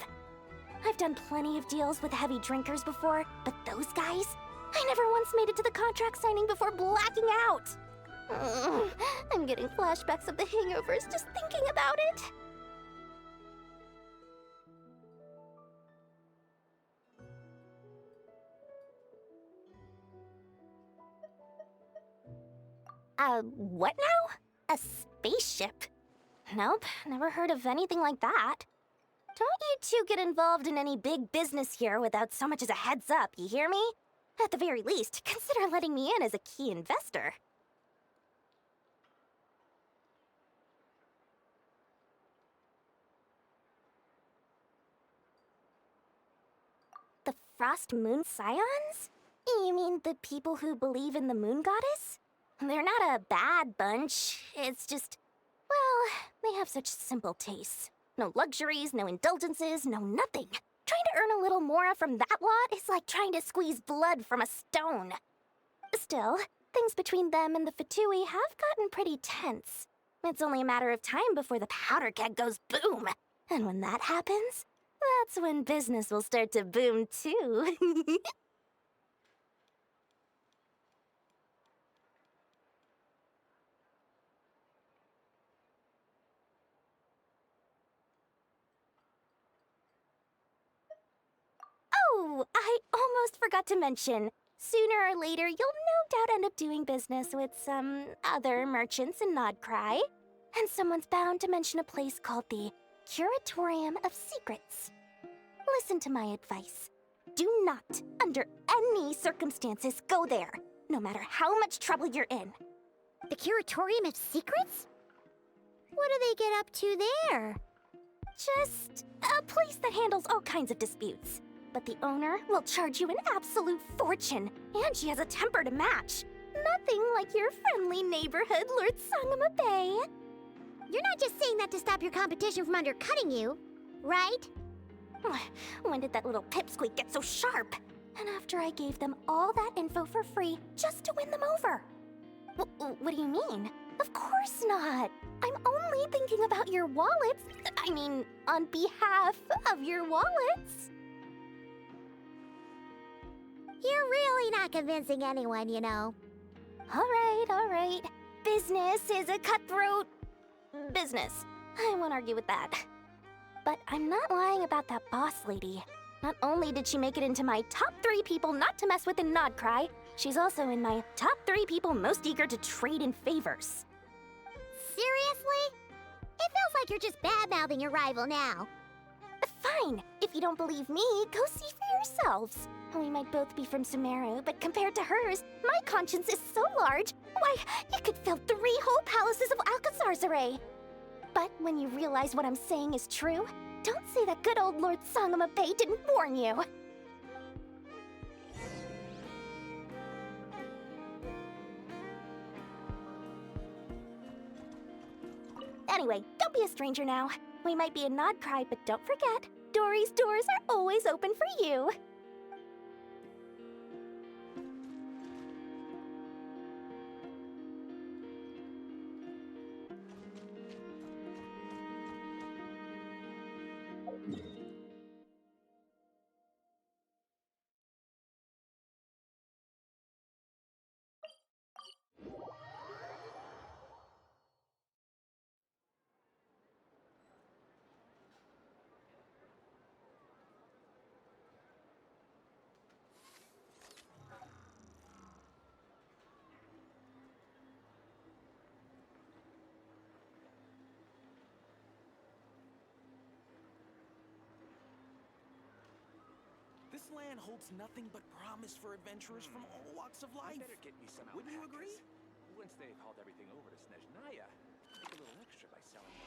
S5: I've done plenty of deals with heavy drinkers before, but those guys? I never once made it to the contract signing before blacking out. I'm getting flashbacks of the hangovers just thinking about it. What now? A spaceship? Nope, never heard of anything like that. Don't you two get involved in any big business here without so much as a heads up, you hear me? At the very least, consider letting me in as a key investor. The Frost Moon Scions? You mean the people who believe in the moon goddess? They're not a bad bunch, it's just, well, they have such simple tastes. No luxuries, no indulgences, no nothing. Trying to earn a little more from that lot is like trying to squeeze blood from a stone. Still, things between them and the Fatui have gotten pretty tense. It's only a matter of time before the powder keg goes boom. And when that happens, that's when business will start to boom too. Oh, I almost forgot to mention. Sooner or later, you'll no doubt end up doing business with some other merchants in Nod-craya. And someone's bound to mention a place called the Curatorium of Secrets. Listen to my advice. Do not, under any circumstances, go there, no matter how much trouble you're in.
S1: The Curatorium of Secrets? What do they get up to there?
S5: Just a place that handles all kinds of disputes. But the owner will charge you an absolute fortune, and she has a temper to match. Nothing like your friendly neighborhood Lord Sangama Bay.
S1: You're not just saying that to stop your competition from undercutting you, right?
S5: When did that little pipsqueak get so sharp? And after I gave them all that info for free just to win them over. What do you mean? Of course not. I'm only thinking about your wallets. I mean, on behalf of your wallets.
S1: You're really not convincing anyone, you know.
S5: All right. Business is a cutthroat business. I won't argue with that. But I'm not lying about that boss lady. Not only did she make it into my top 3 people not to mess with in Nod-craya, she's also in my top 3 people most eager to trade in favors.
S1: Seriously? It feels like you're just bad-mouthing your rival now.
S5: Fine. If you don't believe me, go see for yourselves. We might both be from Sumeru, but compared to hers, my conscience is so large, why, you could fill 3 whole palaces of Alcazar's array. But when you realize what I'm saying is true, don't say that good old Lord Sangama Bay didn't warn you. Anyway, don't be a stranger now. We might be in Nod-craya, but don't forget, Dory's doors are always open for you.
S15: This land holds nothing but promise for adventurers from all walks of life.
S12: Better get me some.
S15: Wouldn't you agree?
S12: Once they've hauled everything over to Snezhnaya, make a little extra by selling them.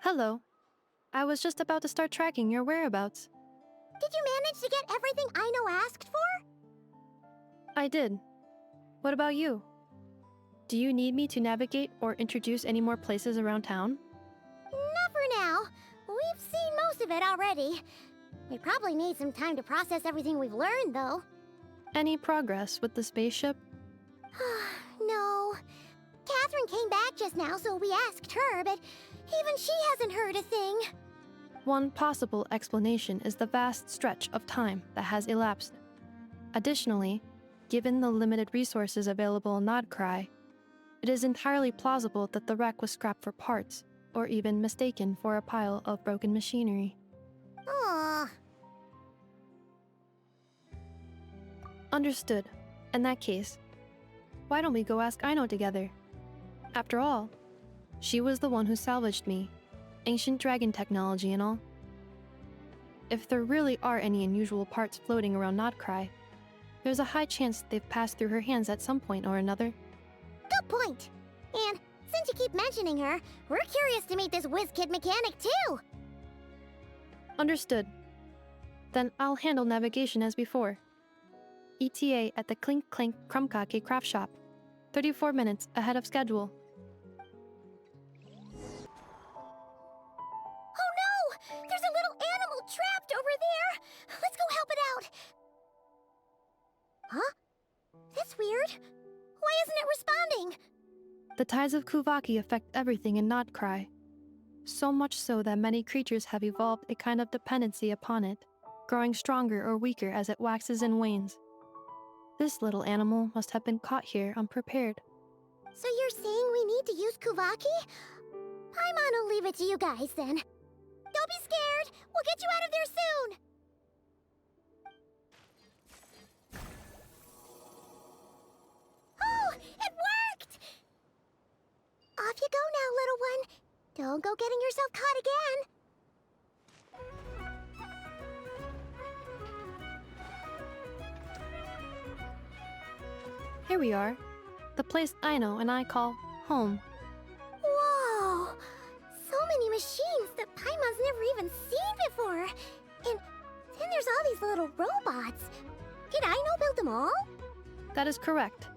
S2: Hello. I was just about to start tracking your whereabouts.
S1: Did you manage to get everything Aino asked for?
S2: I did. What about you? Do you need me to navigate or introduce any more places around town?
S1: Not for now. We've seen most of it already. We probably need some time to process everything we've learned, though.
S2: Any progress with the spaceship?
S1: No. Catherine came back just now, so we asked her, but even she hasn't heard a thing.
S2: One possible explanation is the vast stretch of time that has elapsed. Additionally, given the limited resources available in Nod-craya, it is entirely plausible that the wreck was scrapped for parts, or even mistaken for a pile of broken machinery.
S1: Aww.
S2: Understood. In that case, why don't we go ask Aino together? After all, she was the one who salvaged me, ancient dragon technology and all. If there really are any unusual parts floating around Nod-craya, there's a high chance they've passed through her hands at some point or another.
S1: Good point. And since you keep mentioning her, we're curious to meet this whiz-kid mechanic too.
S2: Understood. Then I'll handle navigation as before. ETA at the Clink Clank Krumkake craft shop, 34 minutes ahead of schedule.
S1: Oh no! There's a little animal trapped over there! Let's go help it out! Huh? That's weird. Why isn't it responding?
S2: The tides of Kuvaki affect everything in Nod-craya, so much so that many creatures have evolved a kind of dependency upon it, growing stronger or weaker as it waxes and wanes. This little animal must have been caught here unprepared.
S1: So you're saying we need to use Kuvaki? Paimon will leave it to you guys then. Don't be scared! We'll get you out of there soon! Oh, it worked! Off you go now, little one. Don't go getting yourself caught again.
S2: Here we are, the place Aino and I call home.
S1: Whoa! So many machines that Paimon's never even seen before. And then there's all these little robots. Did Aino build them all?
S2: That is correct.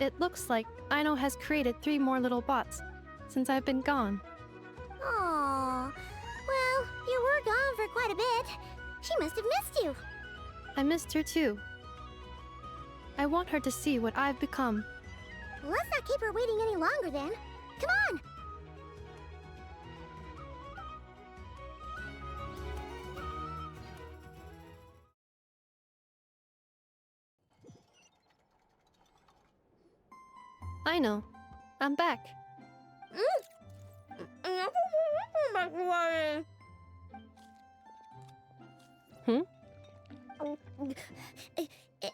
S2: It looks like Aino has created 3 more little bots since I've been gone.
S1: Aww. Well, you were gone for quite a bit. She must have missed you.
S2: I missed her too. I want her to see what I've become.
S1: Let's not keep her waiting any longer then. Come on!
S2: Aino, I'm back.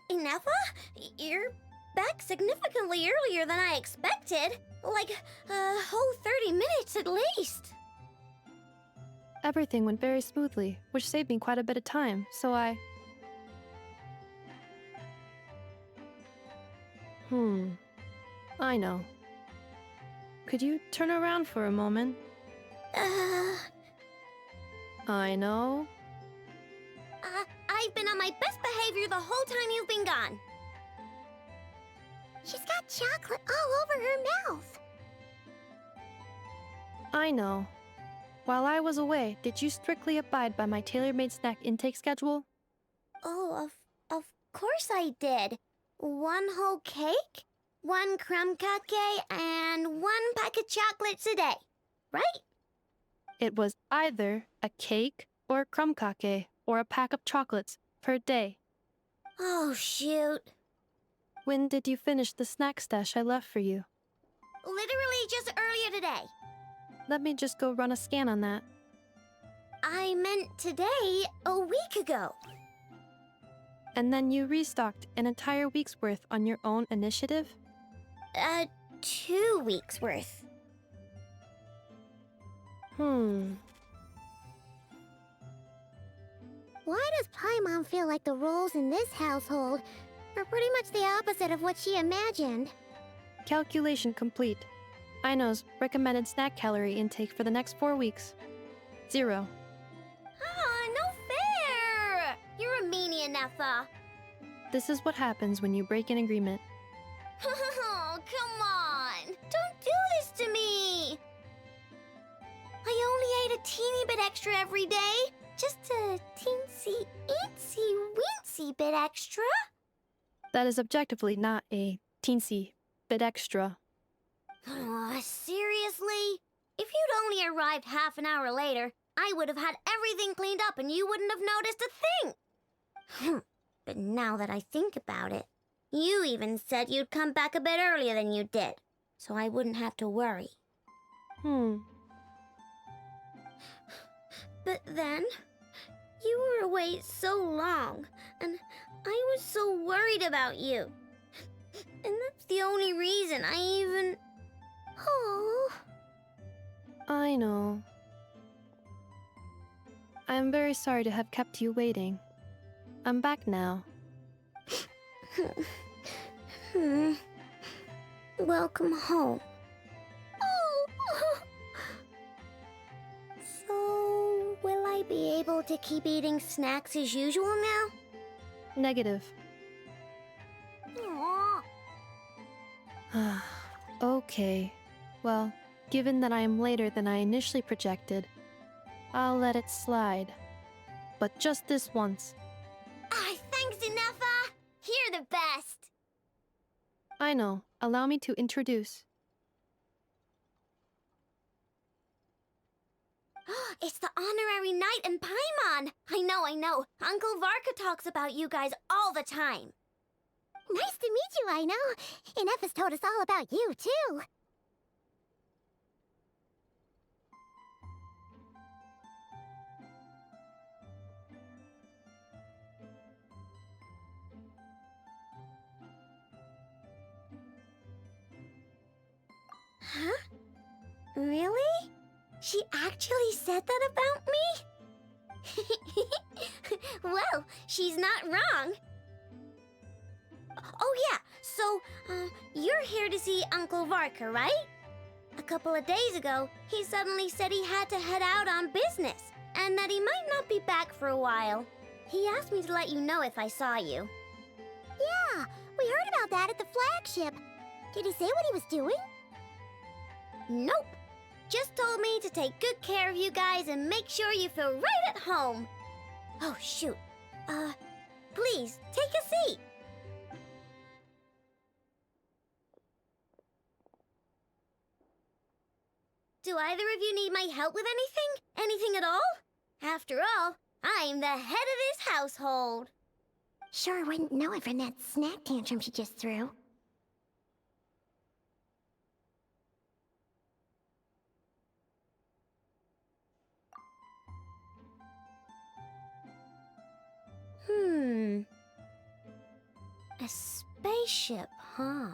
S5: Ineffa? You're back significantly earlier than I expected. Like, a whole 30 minutes at least.
S2: Everything went very smoothly, which saved me quite a bit of time, so I... Aino. Could you turn around for a moment? Aino?
S5: I've been on my best behavior the whole time you've been gone.
S1: She's got chocolate all over her mouth.
S2: Aino. While I was away, did you strictly abide by my tailor-made snack intake schedule?
S5: Oh, of course I did. 1 whole cake, 1 crumb cake, and 1 pack of chocolates a day, right?
S2: It was either a cake or a crumkake or a pack of chocolates per day.
S5: Oh, shoot.
S2: When did you finish the snack stash I left for you?
S1: Literally just earlier today.
S2: Let me just go run a scan on that.
S1: I meant today, a week ago.
S2: And then you restocked an entire week's worth on your own initiative?
S1: 2 weeks worth.
S2: Hmm.
S1: Why does Paimon feel like the roles in this household are pretty much the opposite of what she imagined?
S2: Calculation complete. Aino's recommended snack calorie intake for the next 4 weeks. 0.
S1: No fair! You're a meanie, Nefa.
S2: This is what happens when you break an agreement.
S1: Oh, come on! Don't do this to me! I only ate a teeny bit extra every day. Just a teensy, weensy bit extra.
S2: That is objectively not a teensy bit extra.
S1: Oh, seriously? If you'd only arrived half an hour later, I would have had everything cleaned up and you wouldn't have noticed a thing. But now that I think about it, you even said you'd come back a bit earlier than you did, so I wouldn't have to worry. But then, you were away so long, and I was so worried about you. And that's the only reason I even... Oh.
S2: I know. I am very sorry to have kept you waiting. I'm back now.
S1: Welcome home. Oh. So, will I be able to keep eating snacks as usual now?
S2: Negative.
S1: Aww.
S2: Okay. Well, given that I am later than I initially projected, I'll let it slide. But just this once.
S1: Thanks, Nefa! You're the best!
S2: I know. Allow me to introduce.
S1: It's the honorary knight and Paimon! I know. Uncle Varka talks about you guys all the time. Nice to meet you, I know. And Nefa's told us all about you, too. Huh? Really? She actually said that about me? Well, she's not wrong. Oh yeah, so, you're here to see Uncle Varka, right? A couple of days ago, he suddenly said he had to head out on business, and that he might not be back for a while. He asked me to let you know if I saw you. Yeah, we heard about that at the flagship. Did he say what he was doing? Nope. Just told me to take good care of you guys and make sure you feel right at home. Oh, shoot. Please, take a seat. Do either of you need my help with anything? Anything at all? After all, I'm the head of this household. Sure wouldn't know it from that snack tantrum she just threw. A spaceship, huh?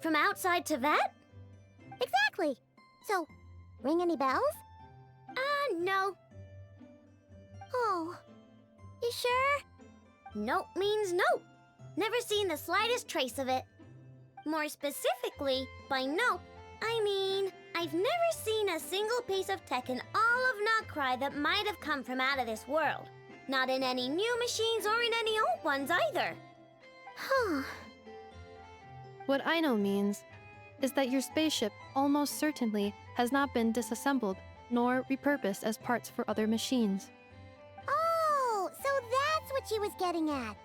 S1: From outside to that? Exactly. So, ring any bells? No. Oh, you sure? Nope means nope. Never seen the slightest trace of it. More specifically, by nope, I mean, I've never seen a single piece of tech in all of Nod-craya that might have come from out of this world. Not in any new machines or in any old ones either. Huh.
S2: What Aino means is that your spaceship almost certainly has not been disassembled nor repurposed as parts for other machines.
S1: Oh, so that's what she was getting at.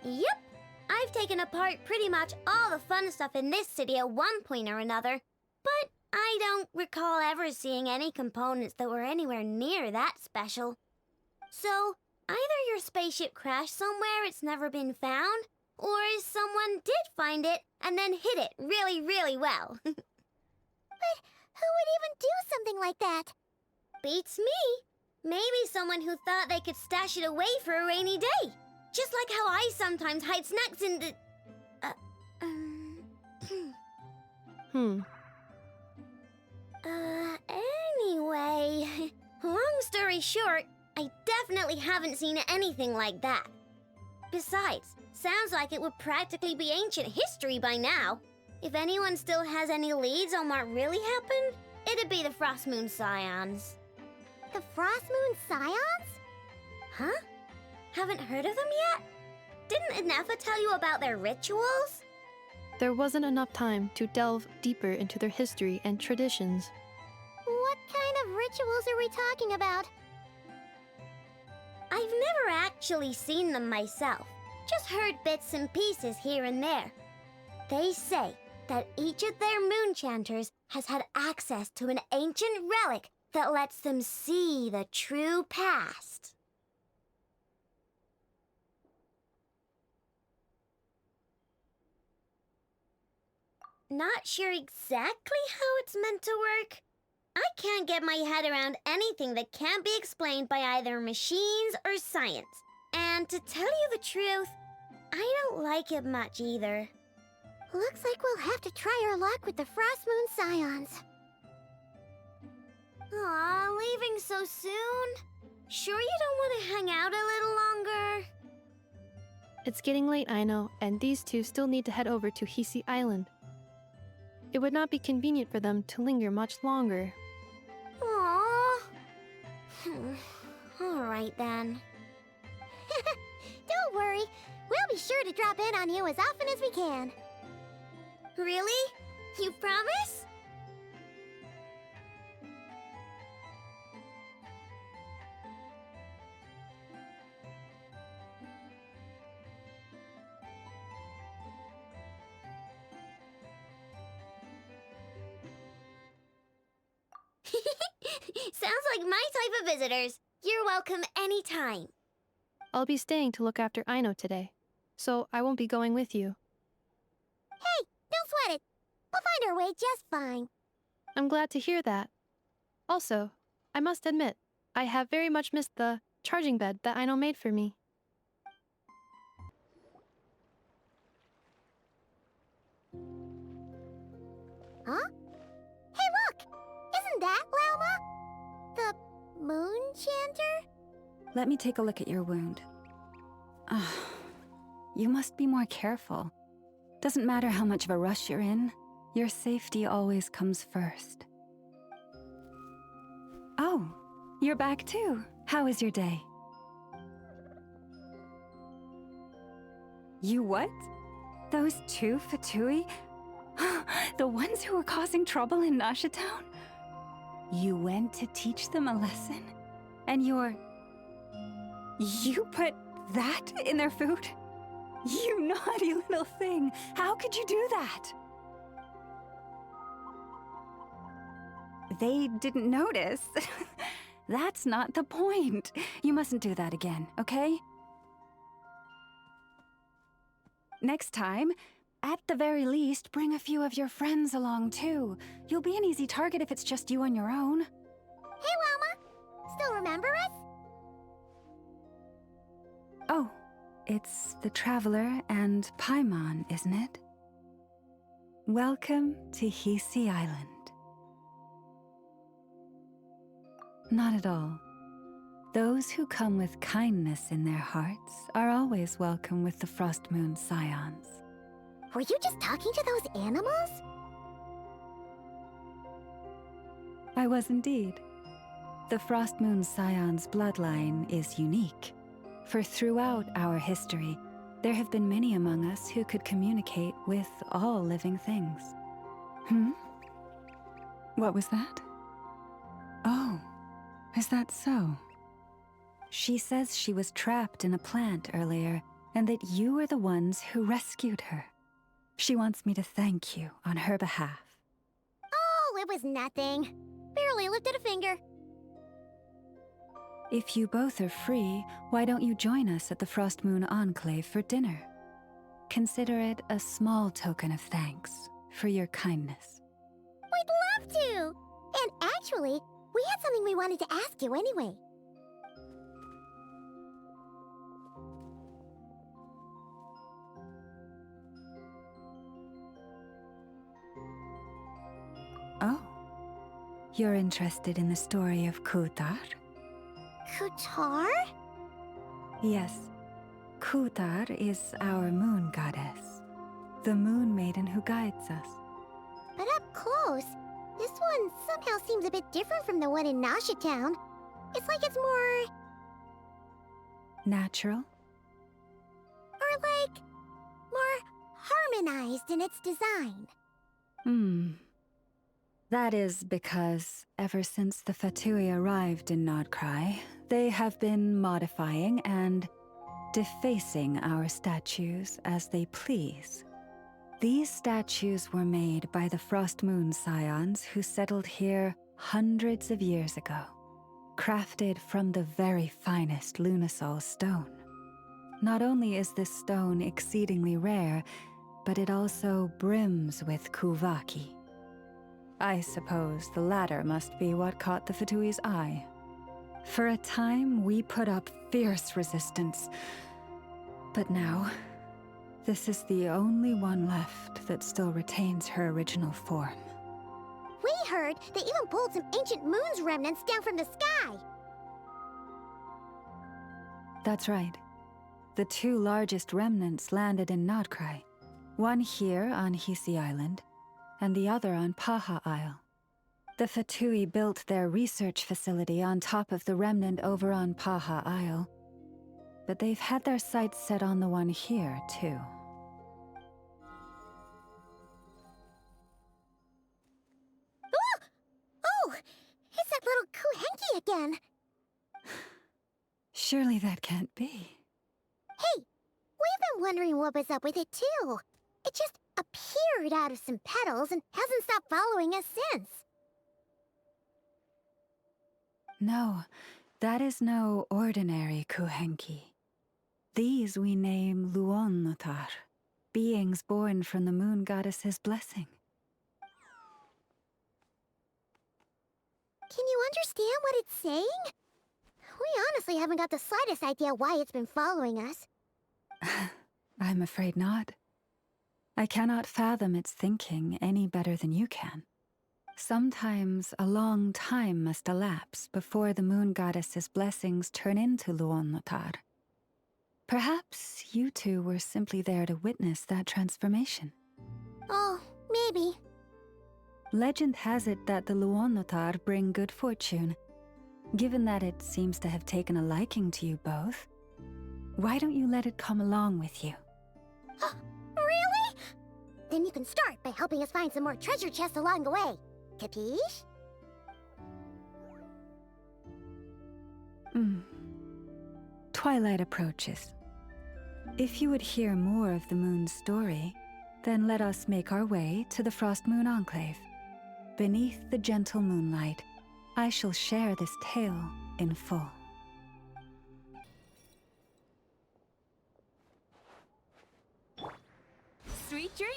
S1: Yep. I've taken apart pretty much all the fun stuff in this city at one point or another, but I don't recall ever seeing any components that were anywhere near that special. So, either your spaceship crashed somewhere it's never been found, Or someone did find it and then hid it really, really well. But who would even do something like that? Beats me. Maybe someone who thought they could stash it away for a rainy day. Just like how I sometimes hide snacks in the... Anyway, long story short, I definitely haven't seen anything like that. Besides, sounds like it would practically be ancient history by now. If anyone still has any leads on what really happened, it'd be the Frost Moon Scions. The Frost Moon Scions? Huh? Haven't heard of them yet? Didn't Inefa tell you about their rituals?
S2: There wasn't enough time to delve deeper into their history and traditions.
S1: What kind of rituals are we talking about? I've never actually seen them myself, just heard bits and pieces here and there. They say that each of their moon chanters has had access to an ancient relic that lets them see the true past. Not sure exactly how it's meant to work. I can't get my head around anything that can't be explained by either machines or science. And to tell you the truth, I don't like it much either. Looks like we'll have to try our luck with the Frost Moon Scions. Aw, leaving so soon? Sure you don't want to hang out a little longer?
S2: It's getting late, I know, and these two still need to head over to Hisi Island. It would not be convenient for them to linger much longer.
S1: Aww. Alright then. Don't worry. We'll be sure to drop in on you as often as we can. Really? You promise? Sounds like my type of visitors. You're welcome anytime.
S2: I'll be staying to look after Aino today, so I won't be going with you.
S1: Hey, don't sweat it. We'll find our way just fine.
S2: I'm glad to hear that. Also, I must admit, I have very much missed the charging bed that Aino made for me.
S1: Huh? Hey, look! Isn't that Lauma? The moon chanter?
S10: Let me take a look at your wound. You must be more careful. Doesn't matter how much of a rush you're in, your safety always comes first. Oh, you're back too. How was your day? You what? Those two Fatui? The ones who were causing trouble in Nasha Town? You went to teach them a lesson? And you put that in their food? You naughty little thing! How could you do that? They didn't notice. That's not the point. You mustn't do that again, okay? Next time, at the very least, bring a few of your friends along too. You'll be an easy target if it's just you on your own.
S1: Hey, Lauma! Still remember us?
S10: Oh, it's the Traveler and Paimon, isn't it? Welcome to Hisi Island. Not at all. Those who come with kindness in their hearts are always welcome with the Frost Moon Scions.
S1: Were you just talking to those animals?
S10: I was indeed. The Frost Moon Scion's bloodline is unique, for throughout our history, there have been many among us who could communicate with all living things. What was that? Oh, is that so? She says she was trapped in a plant earlier, and that you were the ones who rescued her. She wants me to thank you on her behalf.
S1: Oh, it was nothing. Barely lifted a finger.
S10: If you both are free, why don't you join us at the Frost Moon Enclave for dinner? Consider it a small token of thanks for your kindness.
S1: We'd love to! And actually, we had something we wanted to ask you anyway.
S10: Oh. You're interested in the story of Kutar?
S1: Kutar?
S10: Yes. Kutar is our moon goddess, the moon maiden who guides us.
S1: But up close, this one somehow seems a bit different from the one in Nasha Town. It's like it's more...
S10: Natural?
S1: or like... more harmonized in its design.
S10: That is because ever since the Fatui arrived in Nod-craya, they have been modifying and defacing our statues as they please. These statues were made by the Frost Moon Scions who settled here hundreds of years ago, crafted from the very finest lunasol stone. Not only is this stone exceedingly rare, but it also brims with kuvaki. I suppose the latter must be what caught the Fatui's eye. For a time, we put up fierce resistance. But now, this is the only one left that still retains her original form.
S1: We heard they even pulled some ancient moon's remnants down from the sky.
S10: That's right. The two largest remnants landed in Nod-craya. One here on Hisi Island, and the other on Paha Isle. The Fatui built their research facility on top of the remnant over on Paha Isle, but they've had their sights set on the one here, too.
S1: Oh! It's that little Kuhenki again!
S10: Surely that can't be.
S1: Hey! We've been wondering what was up with it, too. It just appeared out of some petals and hasn't stopped following us since.
S10: No, that is no ordinary Kuhenki. These we name Luonnotar, beings born from the moon goddess's blessing.
S1: Can you understand what it's saying? We honestly haven't got the slightest idea why it's been following us.
S10: I'm afraid not. I cannot fathom its thinking any better than you can. Sometimes a long time must elapse before the moon goddess's blessings turn into Luonnotar. Perhaps you two were simply there to witness that transformation.
S1: Oh, maybe.
S10: Legend has it that the Luonnotar bring good fortune. Given that it seems to have taken a liking to you both, why don't you let it come along with you?
S1: Really? Then you can start by helping us find some more treasure chests along the way. Capiche?
S10: Twilight approaches. If you would hear more of the moon's story, then let us make our way to the Frost Moon Enclave. Beneath the gentle moonlight, I shall share this tale in full.
S14: Sweet dreams!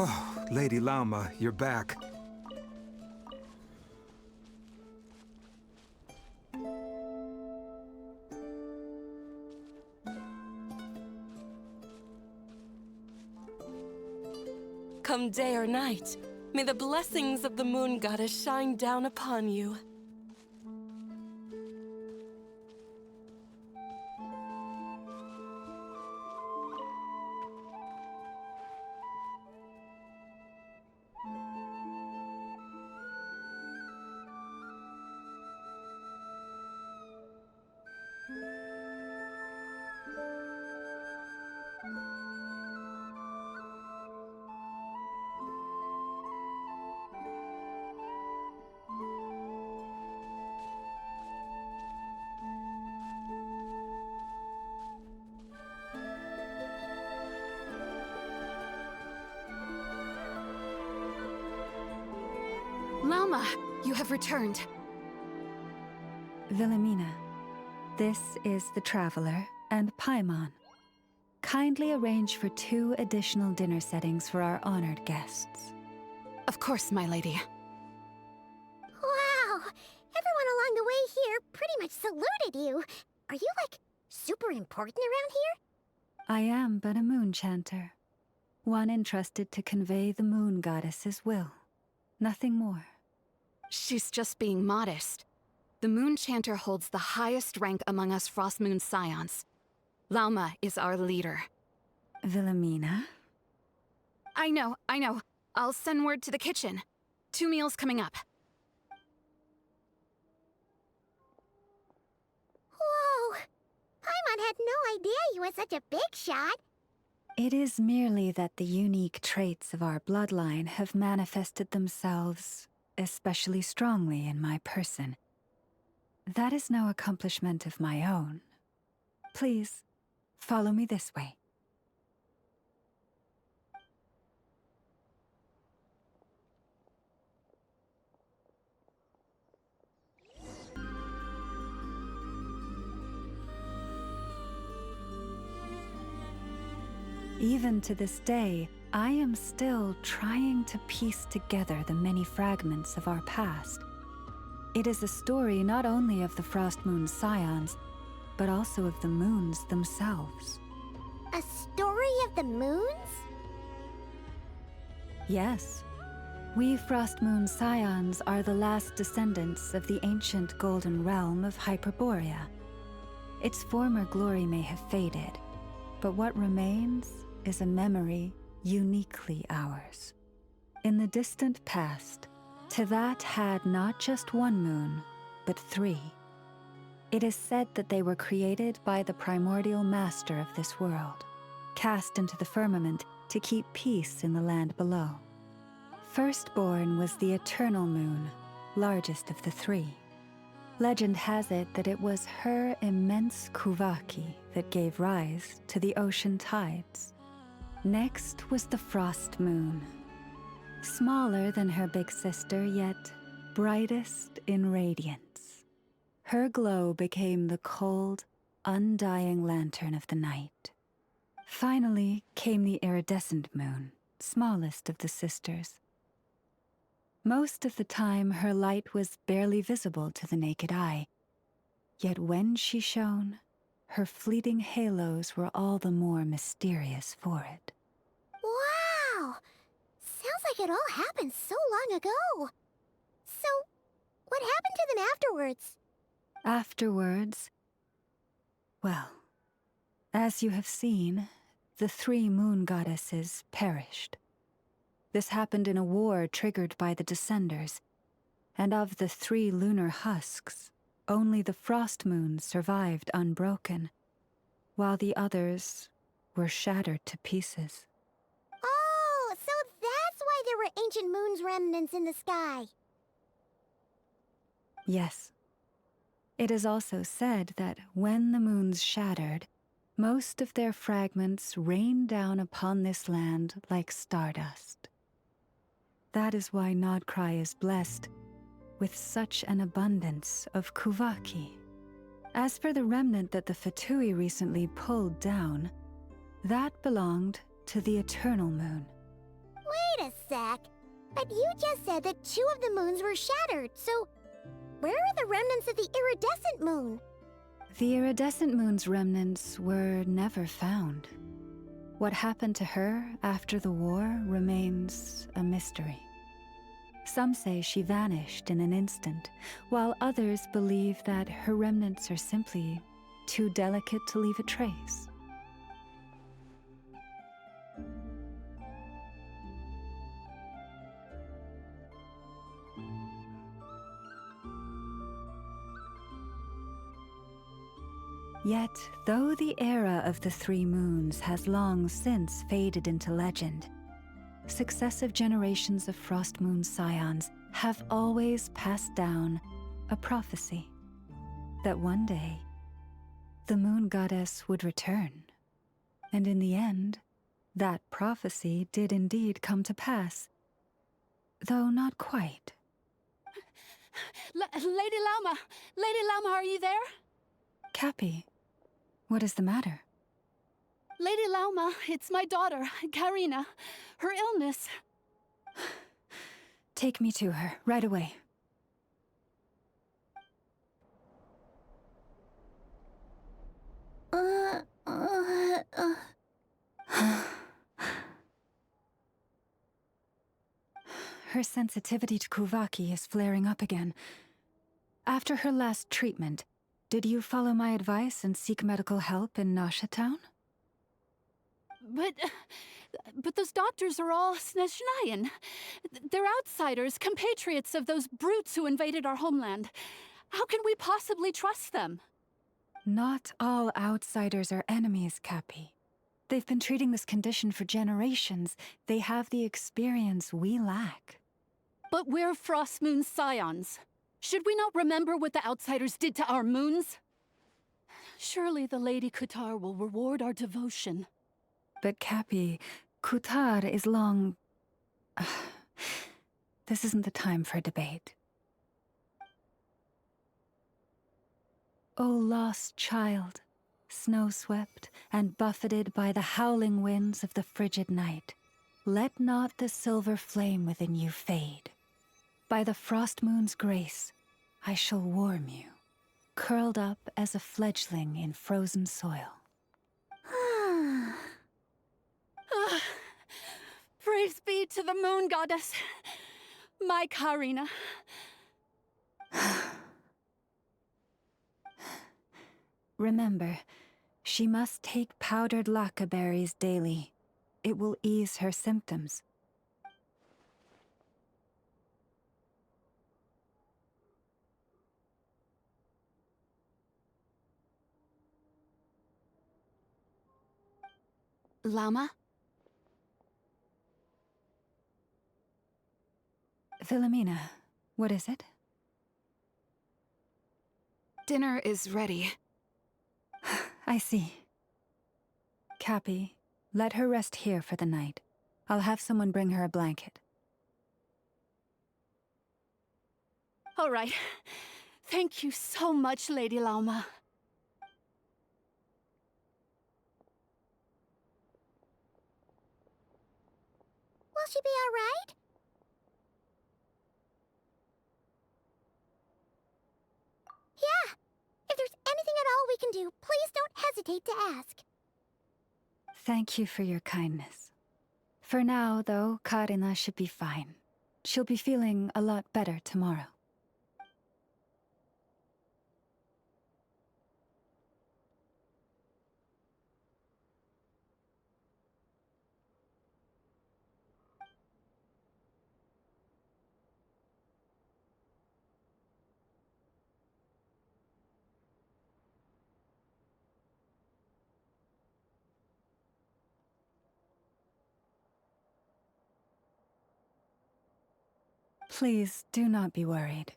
S16: Oh, Lady Lama, you're back.
S17: Come day or night, may the blessings of the moon goddess shine down upon you.
S13: Lauma, you have returned.
S10: Wilhelmina, this is the Traveler and Paimon. Kindly arrange for 2 additional dinner settings for our honored guests.
S13: Of course, my lady.
S1: Wow! Everyone along the way here pretty much saluted you. Are you, like, super important around here?
S10: I am but a moon chanter, one entrusted to convey the moon goddess's will. Nothing more.
S13: She's just being modest. The Moon Chanter holds the highest rank among us Frost Moon Scions. Lauma is our leader.
S10: Wilhelmina?
S13: I know. I'll send word to the kitchen. 2 meals coming up.
S1: Whoa! Paimon had no idea you were such a big shot.
S10: It is merely that the unique traits of our bloodline have manifested themselves especially strongly in my person. That is no accomplishment of my own. Please, follow me this way. Even to this day, I am still trying to piece together the many fragments of our past. It is a story not only of the Frost Moon Scions, but also of the moons themselves.
S1: A story of the moons?
S10: Yes. We Frost Moon Scions are the last descendants of the ancient golden realm of Hyperborea. Its former glory may have faded, but what remains is a memory uniquely ours. In the distant past, Tevat had not just one moon, but 3. It is said that they were created by the primordial master of this world, cast into the firmament to keep peace in the land below. Firstborn was the eternal moon, largest of the 3. Legend has it that it was her immense kuvaki that gave rise to the ocean tides. Next was the frost moon, smaller than her big sister, yet brightest in radiance. Her glow became the cold, undying lantern of the night. Finally came the iridescent moon, smallest of the sisters. Most of the time, her light was barely visible to the naked eye. Yet when she shone, her fleeting halos were all the more mysterious for it.
S1: Wow! Sounds like it all happened so long ago. So, what happened to them afterwards?
S10: Afterwards, well, as you have seen, the 3 moon goddesses perished. This happened in a war triggered by the Descenders, and of the 3 lunar husks, only the frost moon survived unbroken, while the others were shattered to pieces.
S1: Oh, so that's why there were ancient moon's remnants in the sky.
S10: Yes. It is also said that when the moons shattered, most of their fragments rained down upon this land like stardust. That is why Nod-craya is blessed with such an abundance of kuvaki. As for the remnant that the Fatui recently pulled down, that belonged to the eternal moon.
S1: Wait a sec. But you just said that 2 of the moons were shattered, so where are the remnants of the iridescent moon?
S10: The iridescent moon's remnants were never found. What happened to her after the war remains a mystery. Some say she vanished in an instant, while others believe that her remnants are simply too delicate to leave a trace. Yet, though the era of the 3 moons has long since faded into legend, successive generations of Frost Moon Scions have always passed down a prophecy that one day the moon goddess would return. And in the end, that prophecy did indeed come to pass, though not quite.
S18: Lady Lauma! Lady Lauma, are you there?
S10: Cappy, what is the matter?
S18: Lady Lauma, it's my daughter, Karina. Her illness.
S10: Take me to her, right away. Her sensitivity to Kuvaki is flaring up again. After her last treatment, did you follow my advice and seek medical help in Nasha Town?
S18: But those doctors are all Snezhnayan. They're outsiders, compatriots of those brutes who invaded our homeland. How can we possibly trust them?
S10: Not all outsiders are enemies, Cappy. They've been treating this condition for generations. They have the experience we lack.
S18: But we're Frost Moon Scions. Should we not remember what the outsiders did to our moons? Surely the Lady Kutar will reward our devotion.
S10: But Cappy, Kutar is long... This isn't the time for debate. O lost child, snow-swept and buffeted by the howling winds of the frigid night, let not the silver flame within you fade. By the frost moon's grace, I shall warm you, curled up as a fledgling in frozen soil.
S18: Praise be to the moon goddess, my Karina.
S10: Remember, she must take powdered laka berries daily. It will ease her symptoms.
S13: Llama?
S10: Philomena, what is it?
S13: Dinner is ready.
S10: I see. Cappy, let her rest here for the night. I'll have someone bring her a blanket.
S18: All right. Thank you so much, Lady Lauma.
S1: Will she be all right? Yeah. If there's anything at all we can do, please don't hesitate to ask.
S10: Thank you for your kindness. For now, though, Karina should be fine. She'll be feeling a lot better tomorrow. Please, do not be worried.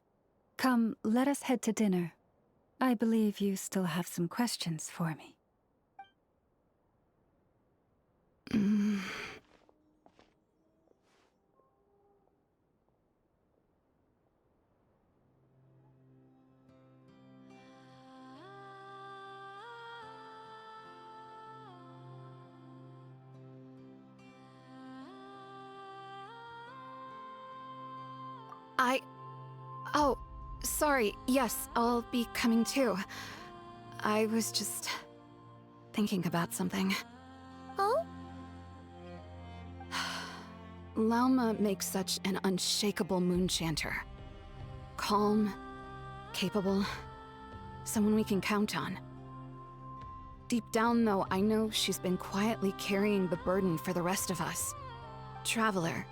S10: Come, let us head to dinner. I believe you still have some questions for me.
S13: Oh, sorry. Yes, I'll be coming too. I was just thinking about something.
S1: Oh?
S13: Lauma makes such an unshakable moon chanter. Calm, capable, someone we can count on. Deep down, though, I know she's been quietly carrying the burden for the rest of us. Traveler,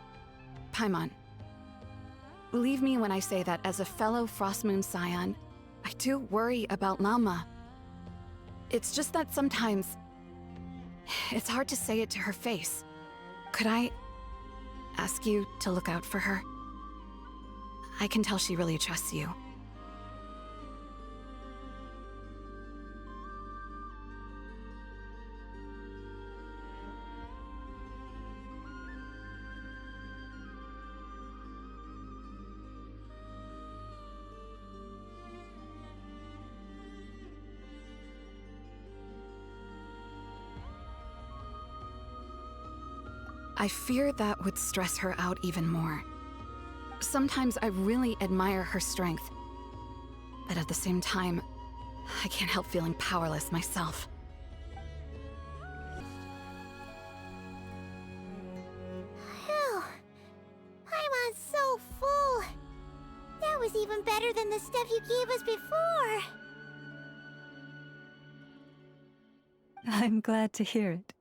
S13: Paimon. Believe me when I say that as a fellow Frost Moon Scion, I do worry about Lauma. It's just that sometimes it's hard to say it to her face. Could I ask you to look out for her? I can tell she really trusts you. I fear that would stress her out even more. Sometimes I really admire her strength, but at the same time, I can't help feeling powerless myself.
S1: Phew. I'm so full. That was even better than the stuff you gave us before.
S10: I'm glad to hear it.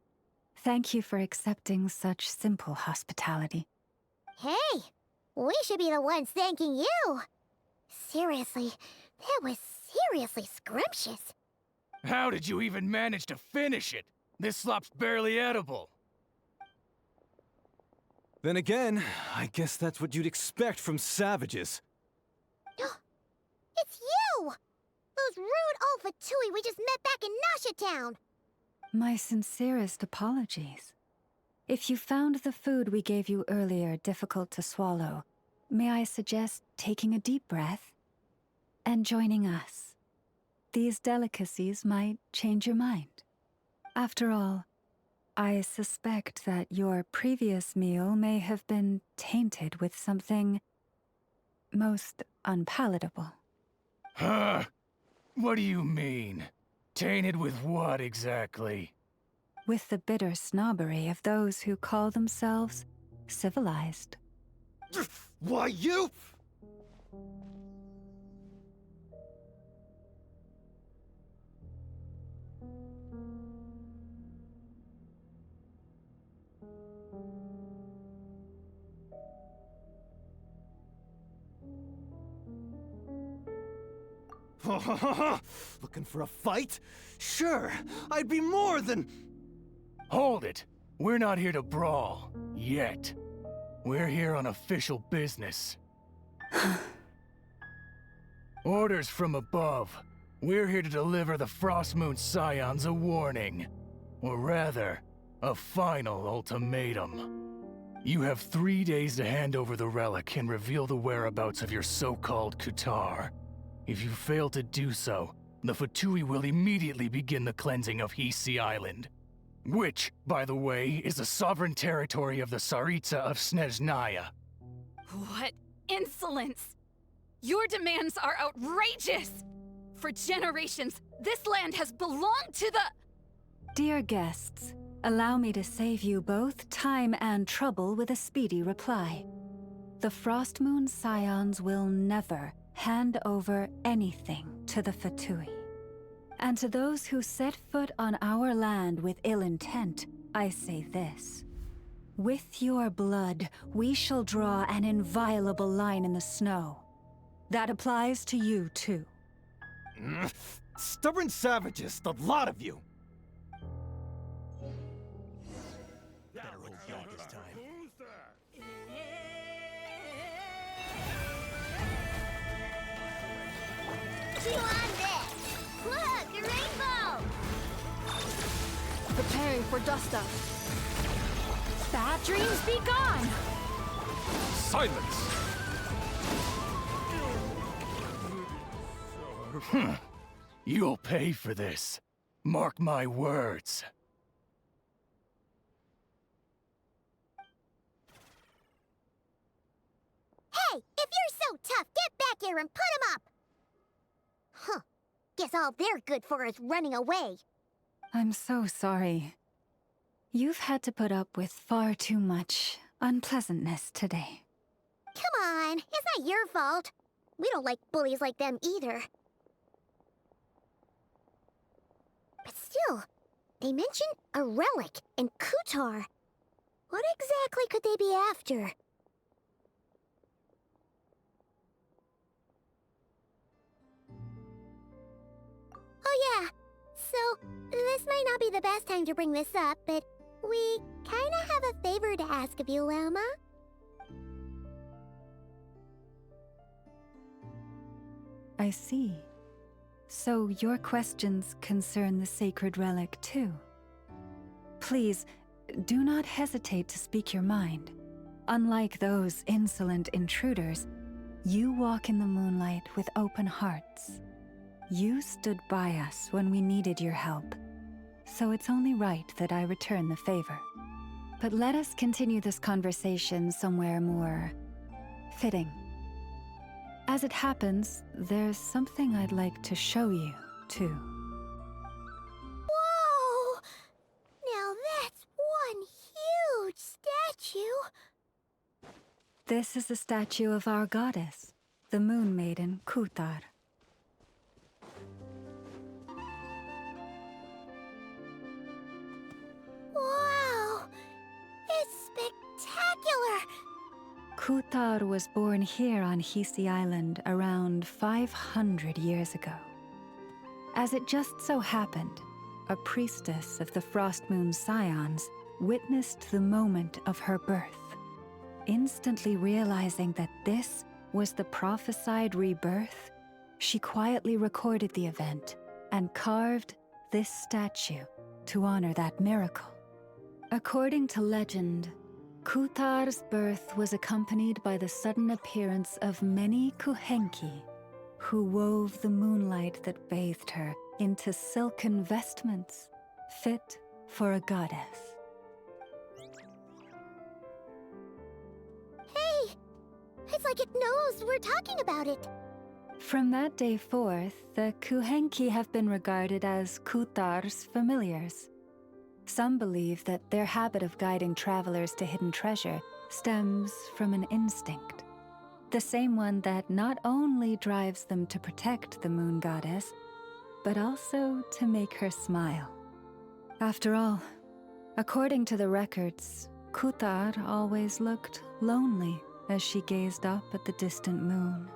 S10: Thank you for accepting such simple hospitality.
S1: Hey, we should be the ones thanking you. Seriously, that was seriously scrumptious.
S11: How did you even manage to finish it? This slop's barely edible.
S19: Then again, I guess that's what you'd expect from savages.
S1: It's you! Those rude Alpha-Tui we just met back in Nasha Town!
S10: My sincerest apologies. If you found the food we gave you earlier difficult to swallow, may I suggest taking a deep breath and joining us? These delicacies might change your mind. After all, I suspect that your previous meal may have been tainted with something most unpalatable.
S11: Huh? What do you mean? Tainted with what exactly?
S10: With the bitter snobbery of those who call themselves civilized.
S19: Why, you... Looking for a fight? Sure, I'd be more than...
S11: Hold it! We're not here to brawl. Yet. We're here on official business. Orders from above. We're here to deliver the Frostmoon Scions a warning. Or rather, a final ultimatum. You have 3 days to hand over the relic and reveal the whereabouts of your so-called Kutar. If you fail to do so, the Fatui will immediately begin the cleansing of Hisi Island. Which, by the way, is the sovereign territory of the Tsaritsa of Snezhnaya.
S18: What insolence! Your demands are outrageous! For generations, this land has belonged to the...
S10: Dear guests, allow me to save you both time and trouble with a speedy reply. The Frostmoon Scions will never hand over anything to the Fatui. And to those who set foot on our land with ill intent, I say this. With your blood, we shall draw an inviolable line in the snow. That applies to you, too.
S19: Stubborn savages, the lot of you!
S15: Better hold back this time.
S1: Chew on this! Look, a rainbow!
S18: Preparing for dust-up. Bad dreams be gone!
S11: Silence! You'll pay for this. Mark my words.
S1: Hey, if you're so tough, get back here and put him up! Huh. Guess all they're good for is running away.
S10: I'm so sorry. You've had to put up with far too much unpleasantness today.
S1: Come on, it's not your fault. We don't like bullies like them either. But still, they mentioned a relic and Kutar. What exactly could they be after? Oh yeah, so this might not be the best time to bring this up, but we kinda have a favor to ask of you, Lama.
S10: I see. So your questions concern the sacred relic too. Please, do not hesitate to speak your mind. Unlike those insolent intruders, you walk in the moonlight with open hearts. You stood by us when we needed your help, so it's only right that I return the favor. But let us continue this conversation somewhere more fitting. As it happens, there's something I'd like to show you, too.
S1: Whoa! Now that's one huge statue.
S10: This is a statue of our goddess, the moon maiden Kutar.
S1: Wow! It's spectacular!
S10: Kutar was born here on Hisi Island around 500 years ago. As it just so happened, a priestess of the Frost Moon Scions witnessed the moment of her birth. Instantly realizing that this was the prophesied rebirth, she quietly recorded the event and carved this statue to honor that miracle. According to legend, Kutar's birth was accompanied by the sudden appearance of many kuhenki, who wove the moonlight that bathed her into silken vestments fit for a goddess.
S1: Hey! It's like it knows we're talking about it.
S10: From that day forth, the kuhenki have been regarded as Kutar's familiars. Some believe that their habit of guiding travelers to hidden treasure stems from an instinct. The same one that not only drives them to protect the moon goddess, but also to make her smile. After all, according to the records, Kutar always looked lonely as she gazed up at the distant moon.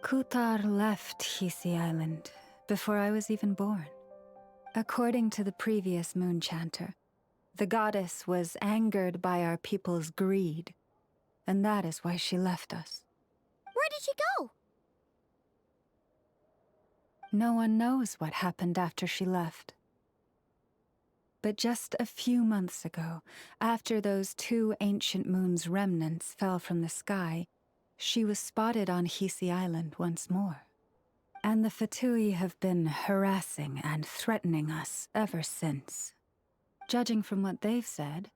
S10: Kutar left Hisi Island before I was even born. According to the previous moon chanter, the goddess was angered by our people's greed, and that is why she left us.
S1: Where did she go?
S10: No one knows what happened after she left. But just a few months ago, after those 2 ancient moon's remnants fell from the sky, she was spotted on Hisi Island once more. And the Fatui have been harassing and threatening us ever since. Judging from what they've said,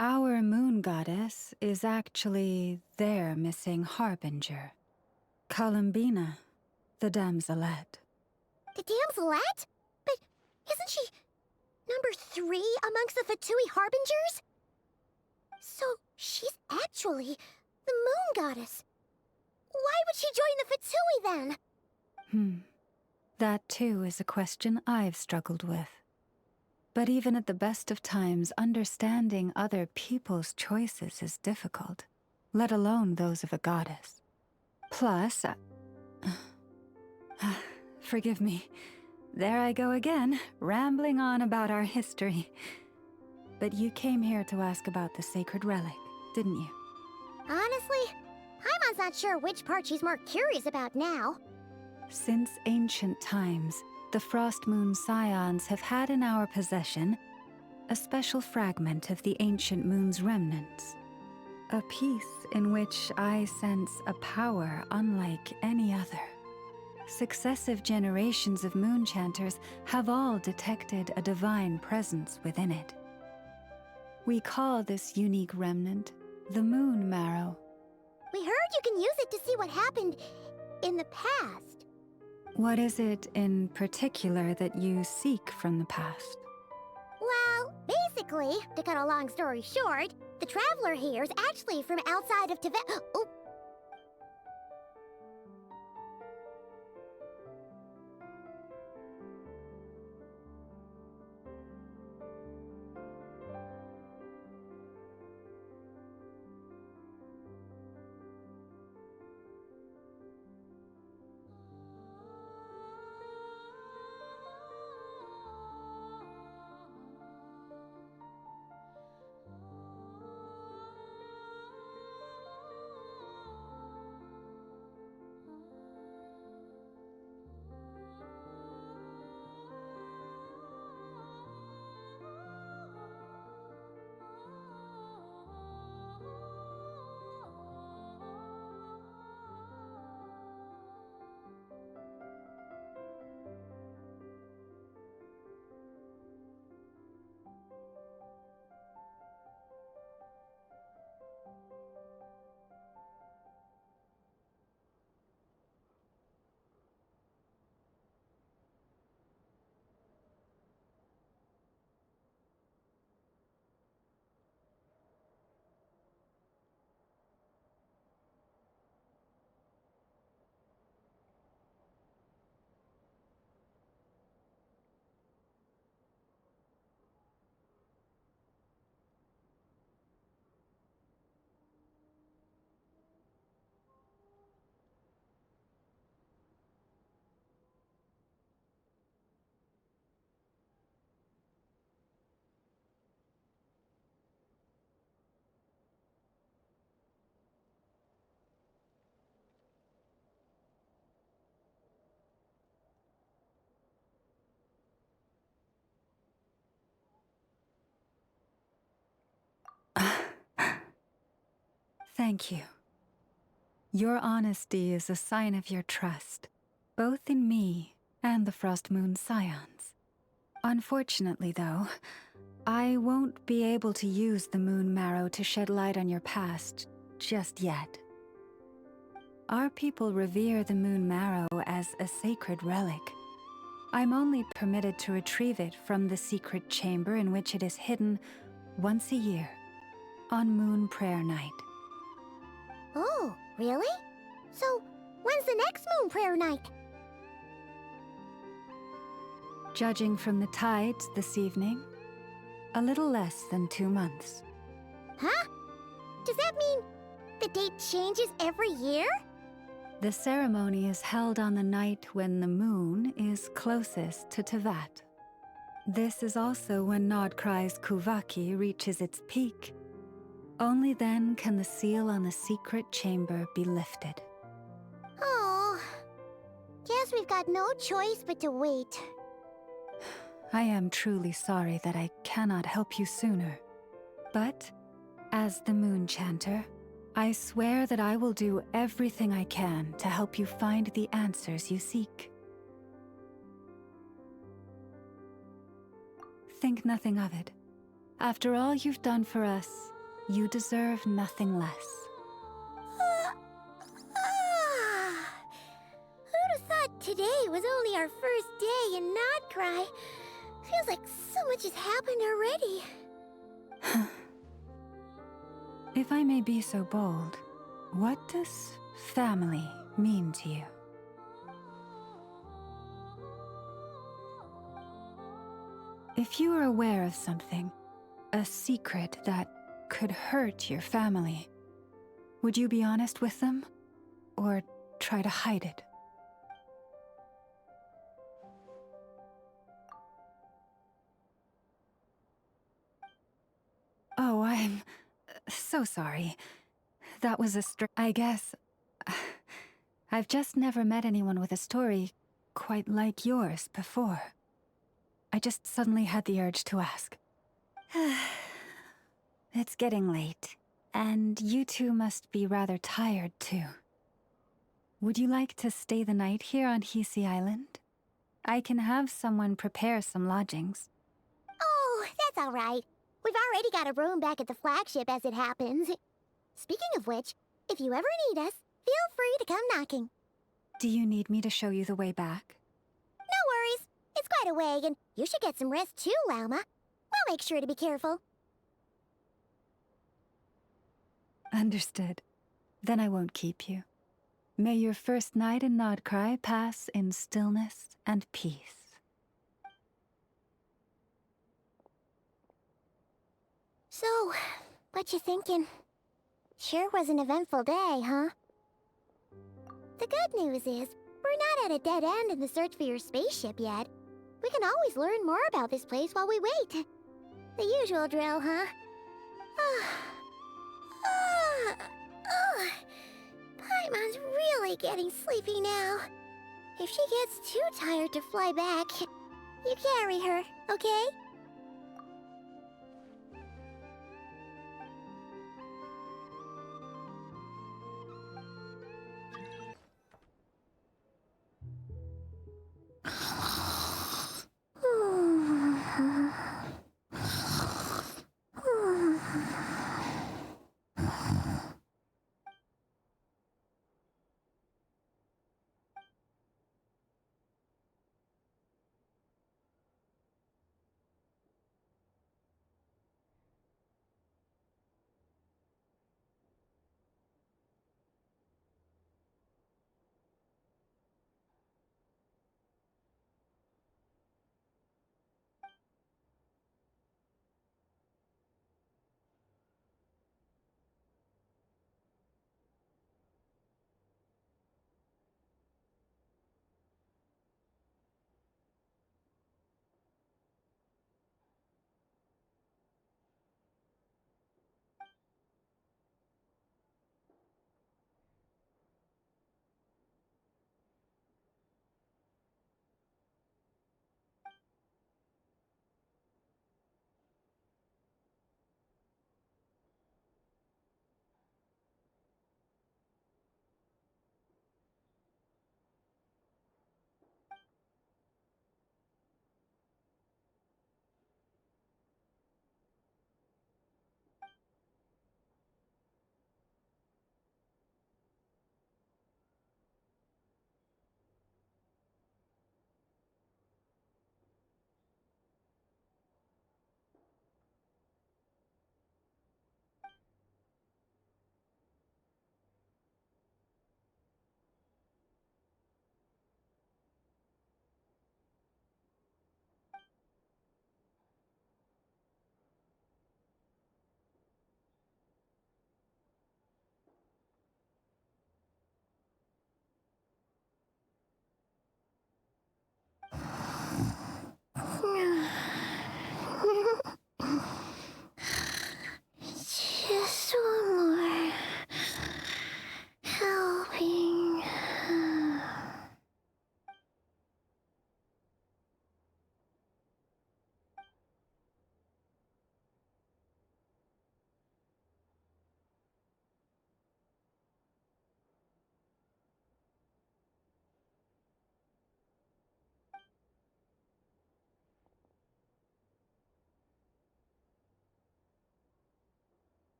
S10: our moon goddess is actually their missing harbinger, Columbina, the damselette.
S1: The damselette? But isn't she number 3 amongst the Fatui harbingers? So she's actually the moon goddess. Why would she join the Fatui then?
S10: That too is a question I've struggled with. But even at the best of times, understanding other people's choices is difficult, let alone those of a goddess. Plus, forgive me, there I go again, rambling on about our history. But you came here to ask about the sacred relic, didn't you?
S1: Honestly, Paimon's not sure which part she's more curious about now.
S10: Since ancient times, the Frost Moon Scions have had in our possession a special fragment of the ancient moon's remnants. A piece in which I sense a power unlike any other. Successive generations of moon chanters have all detected a divine presence within it. We call this unique remnant the Moon Marrow.
S1: We heard you can use it to see what happened in the past.
S10: What is it in particular that you seek from the past?
S1: Well, basically, to cut a long story short, the traveler here is actually from outside of Tibet. Oh.
S10: Thank you. Your honesty is a sign of your trust, both in me and the Frost Moon Scions. Unfortunately, though, I won't be able to use the Moon Marrow to shed light on your past just yet. Our people revere the Moon Marrow as a sacred relic. I'm only permitted to retrieve it from the secret chamber in which it is hidden once a year, on Moon Prayer Night.
S1: Oh, really? So, when's the next Moon Prayer Night?
S10: Judging from the tides this evening, a little less than 2 months.
S1: Huh? Does that mean the date changes every year?
S10: The ceremony is held on the night when the moon is closest to Tevat. This is also when Nod-crai's Kuvaki reaches its peak. Only then can the seal on the secret chamber be lifted.
S1: Oh, guess we've got no choice but to wait.
S10: I am truly sorry that I cannot help you sooner. But, as the Moon Chanter, I swear that I will do everything I can to help you find the answers you seek. Think nothing of it. After all you've done for us, you deserve nothing less.
S1: Who'd have thought today was only our first day in Nod-crai? Feels like so much has happened already.
S10: If I may be so bold, what does family mean to you? If you are aware of something, a secret that could hurt your family, would you be honest with them, or try to hide it? Oh, I'm so sorry. That was I guess I've just never met anyone with a story quite like yours before. I just suddenly had the urge to ask. It's getting late, and you two must be rather tired too. Would you like to stay the night here on Hisi Island? I can have someone prepare some lodgings.
S1: Oh, that's all right. We've already got a room back at the flagship as it happens. Speaking of which, if you ever need us, feel free to come knocking.
S10: Do you need me to show you the way back?
S1: No worries. It's quite a way, and you should get some rest too, Lauma. We'll make sure to be careful.
S10: Understood. Then I won't keep you. May your first night in Nod-crai pass in stillness and peace.
S1: So, what you thinking? Sure was an eventful day, huh? The good news is, we're not at a dead end in the search for your spaceship yet. We can always learn more about this place while we wait. The usual drill, huh? Paimon's really getting sleepy now. If she gets too tired to fly back, you carry her, okay?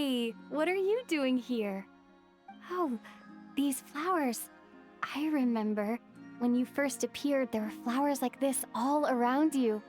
S8: Hey, what are you doing here? Oh, these flowers. I remember. When you first appeared, there were flowers like this all around you.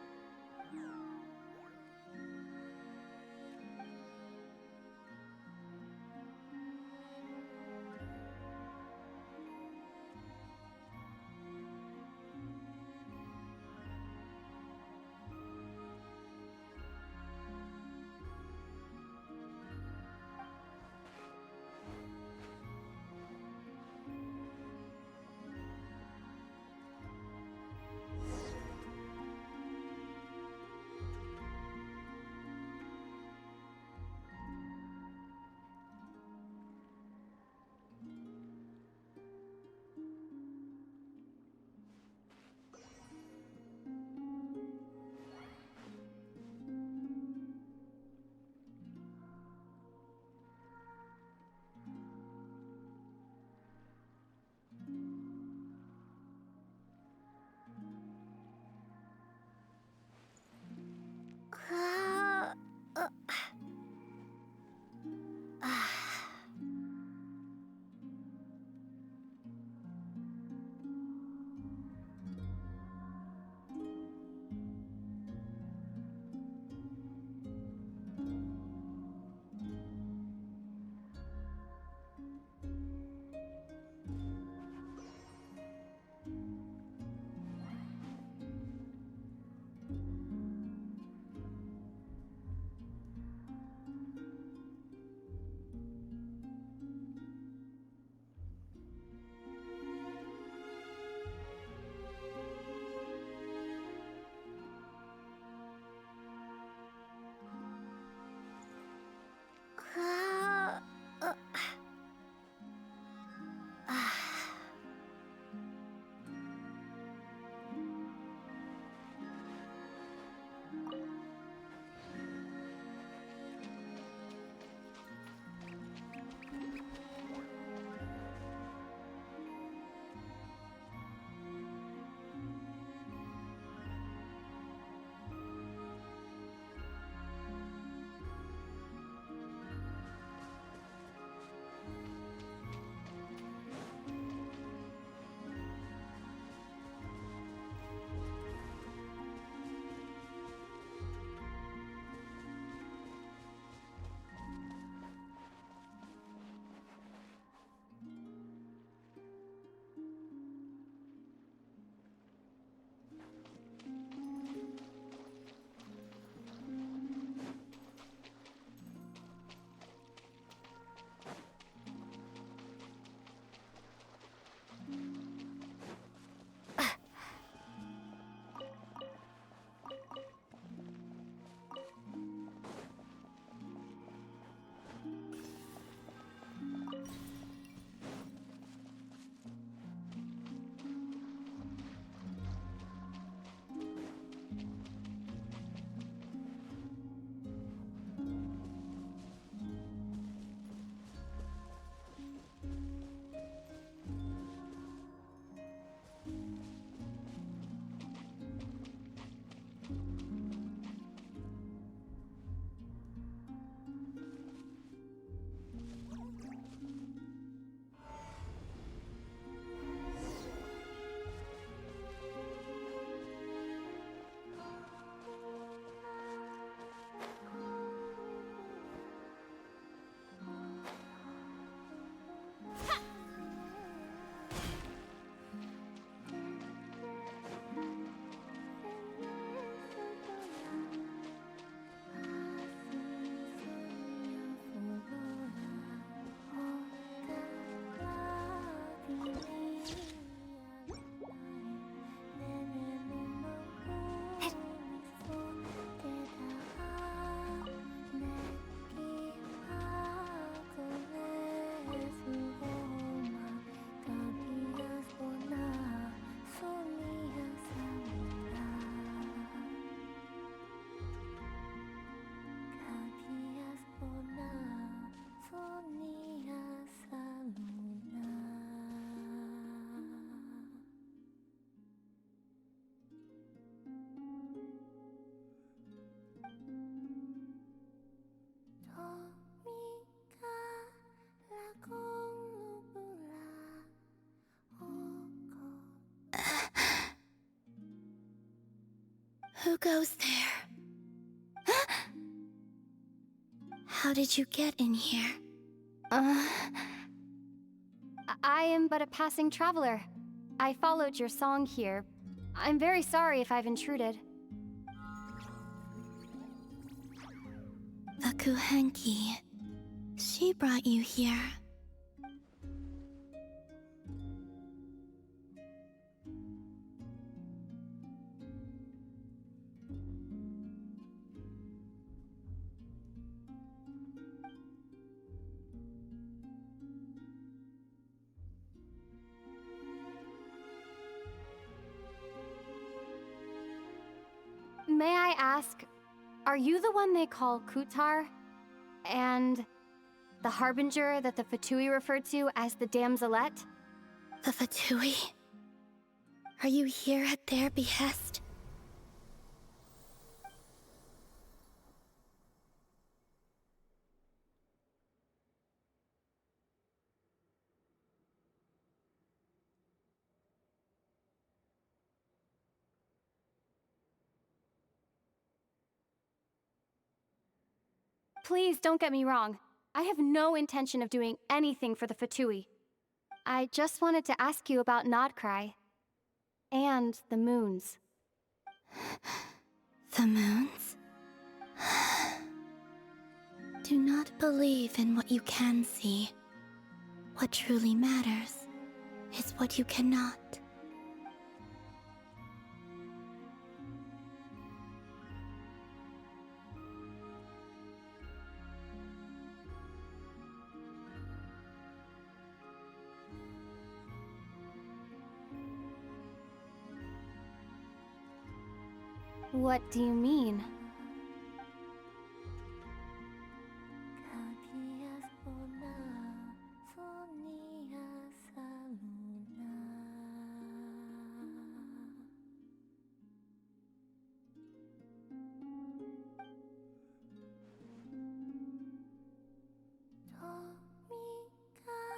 S5: Who goes there? How did you get in here?
S8: I am but a passing traveler. I followed your song here. I'm very sorry if I've intruded.
S5: The Kuhenki. She brought you here.
S8: May I ask, are you the one they call Kutar? And the harbinger that the Fatui referred to as the Damselette?
S5: The Fatui? Are you here at their behest?
S8: Please don't get me wrong. I have no intention of doing anything for the Fatui. I just wanted to ask you about Nod-craya. And the moons.
S5: The moons? Do not believe in what you can see. What truly matters is what you cannot.
S8: What do you mean?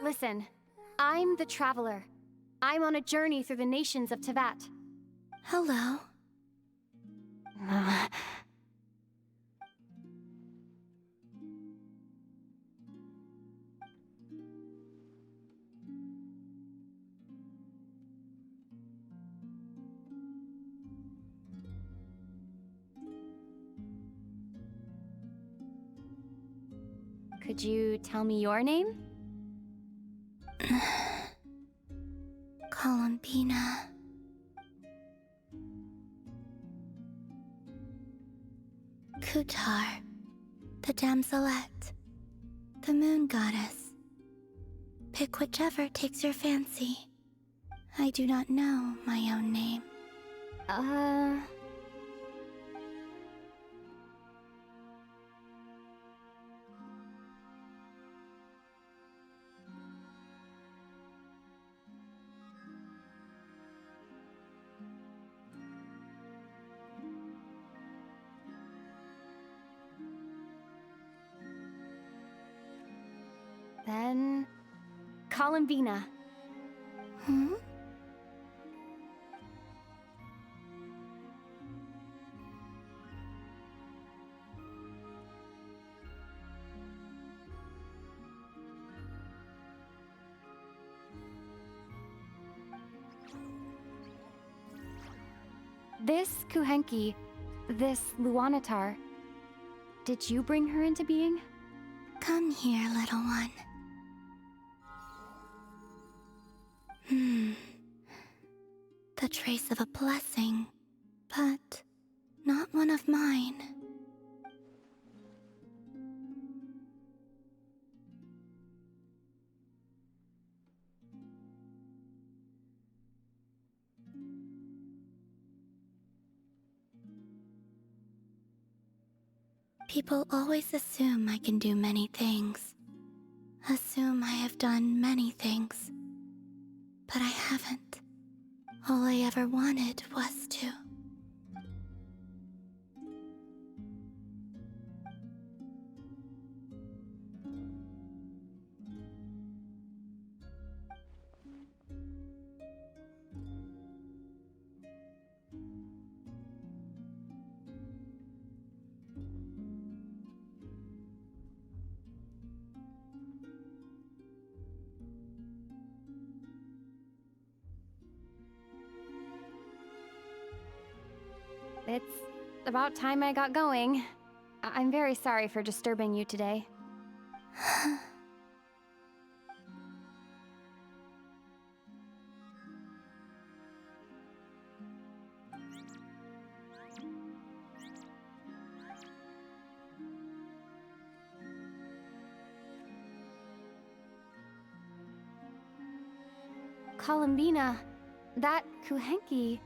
S8: Listen, I'm the Traveler. I'm on a journey through the nations of Teyvat.
S5: Hello.
S8: Could you tell me your name?
S5: Columbina. Kutar, the Damselette, the moon goddess. Pick whichever takes your fancy. I do not know my own name.
S8: Then... Columbina.
S5: Hmm?
S8: This Kuhenki, this Luanatar, did you bring her into being?
S5: Come here, little one. The trace of a blessing, but not one of mine. People always assume I can do many things. Assume I have done many things. But I haven't. All I ever wanted was to.
S8: It's about time I got going. I'm very sorry for disturbing you today. Columbina, that Kuhenki.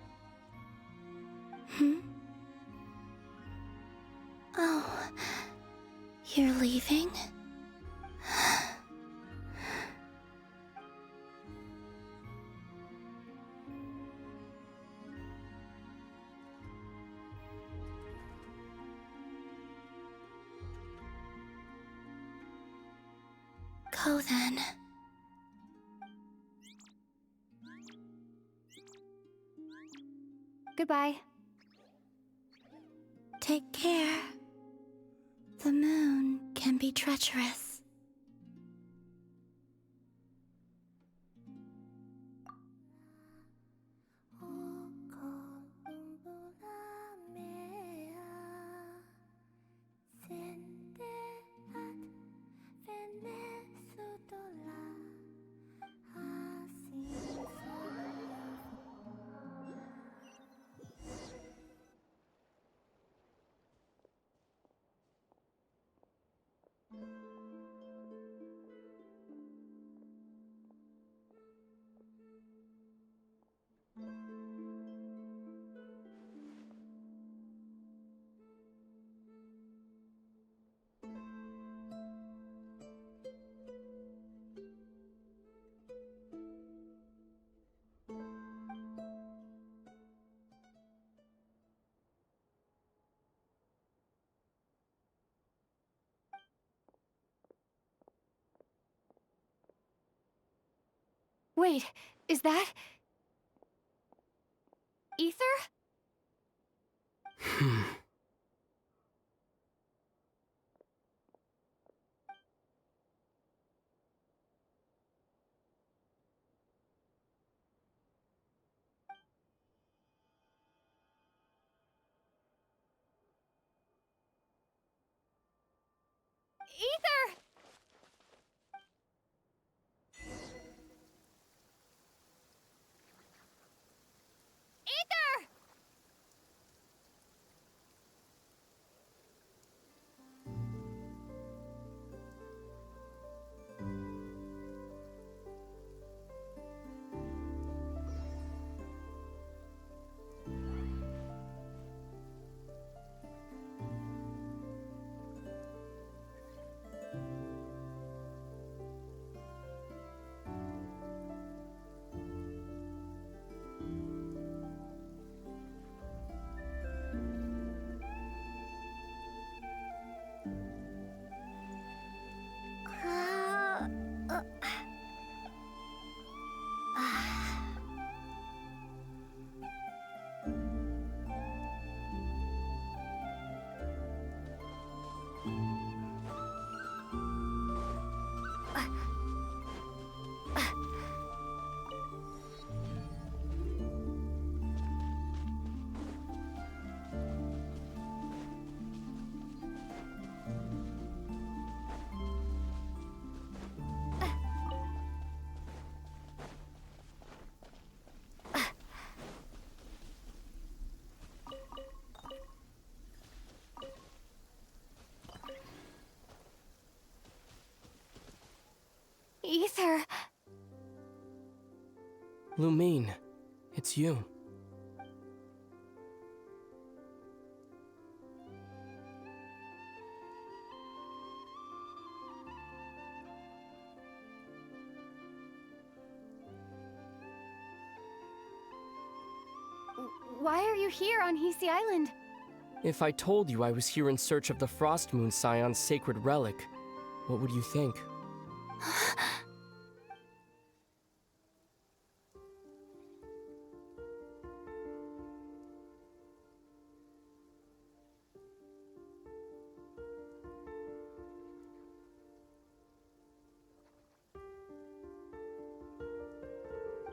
S5: Oh, you're leaving? Go then.
S8: Goodbye.
S5: Take care. The moon can be treacherous.
S8: Wait, is that... Ether? Ether! Ether! Ether!
S20: Lumine, it's you.
S8: Why are you here on Hisi Island?
S20: If I told you I was here in search of the Frost Moon Scion's sacred relic, what would you think?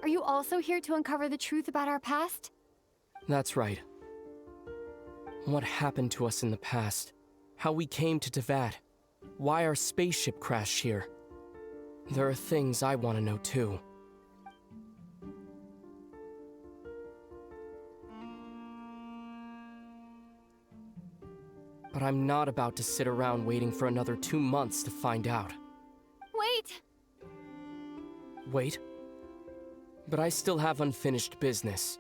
S8: Are you also here to uncover the truth about our past?
S20: That's right. What happened to us in the past? How we came to Tevat? Why our spaceship crashed here? There are things I want to know too. But I'm not about to sit around waiting for another 2 months to find out.
S18: Wait!
S20: Wait? But I still have unfinished business.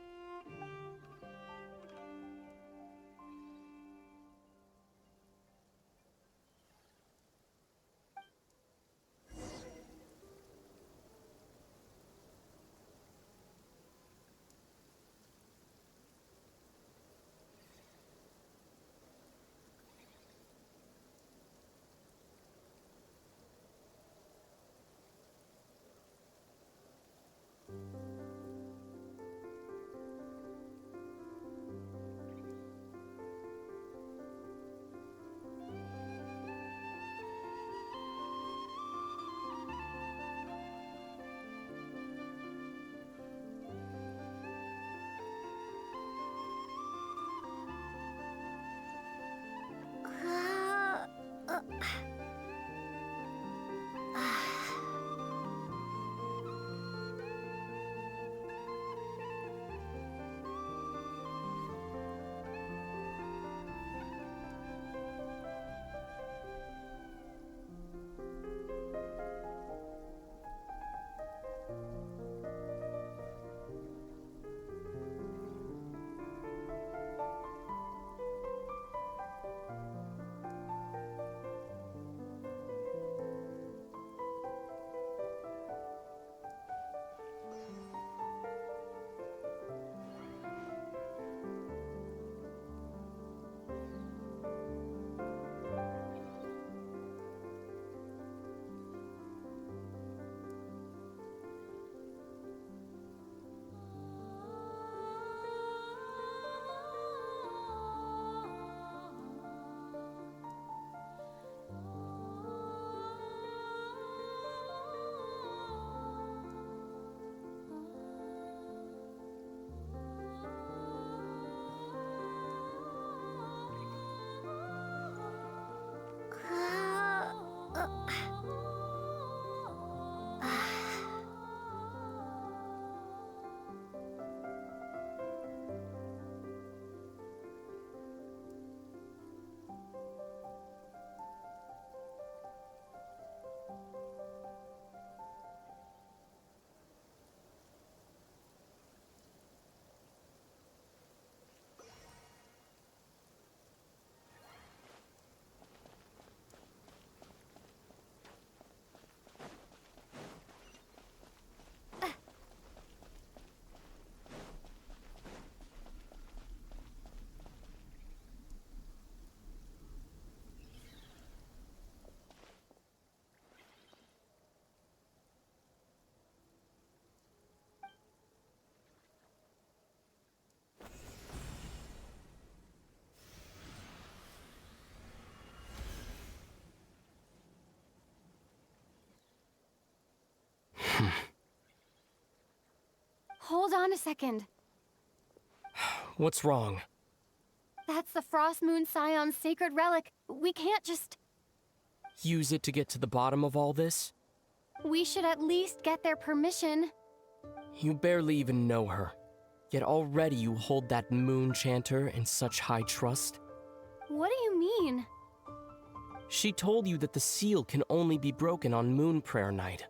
S8: Hold on a second.
S20: What's wrong?
S8: That's the Frost Moon Scion's sacred relic. We can't just...
S20: Use it to get to the bottom of all this?
S8: We should at least get their permission.
S20: You barely even know her. Yet already you hold that moon chanter in such high trust.
S8: What do you mean?
S20: She told you that the seal can only be broken on Moon Prayer Night,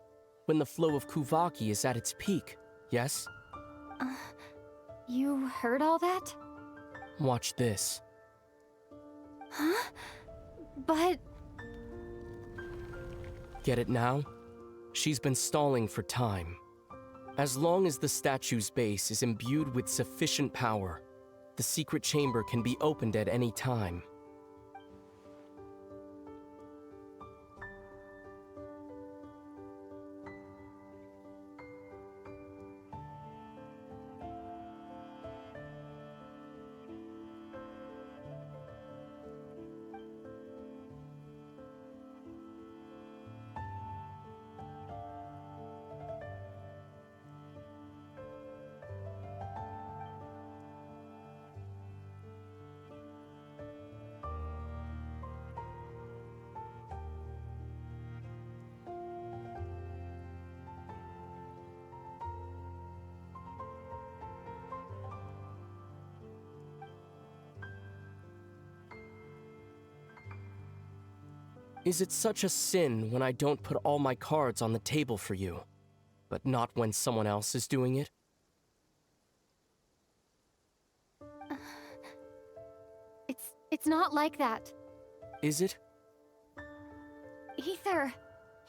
S20: when the flow of Kuvaki is at its peak, yes?
S8: You heard all that?
S20: Watch this.
S8: Huh? But...
S20: Get it now? She's been stalling for time. As long as the statue's base is imbued with sufficient power, the secret chamber can be opened at any time. Is it such a sin when I don't put all my cards on the table for you, but not when someone else is doing it?
S8: It's not like that.
S20: Is it?
S8: Ether,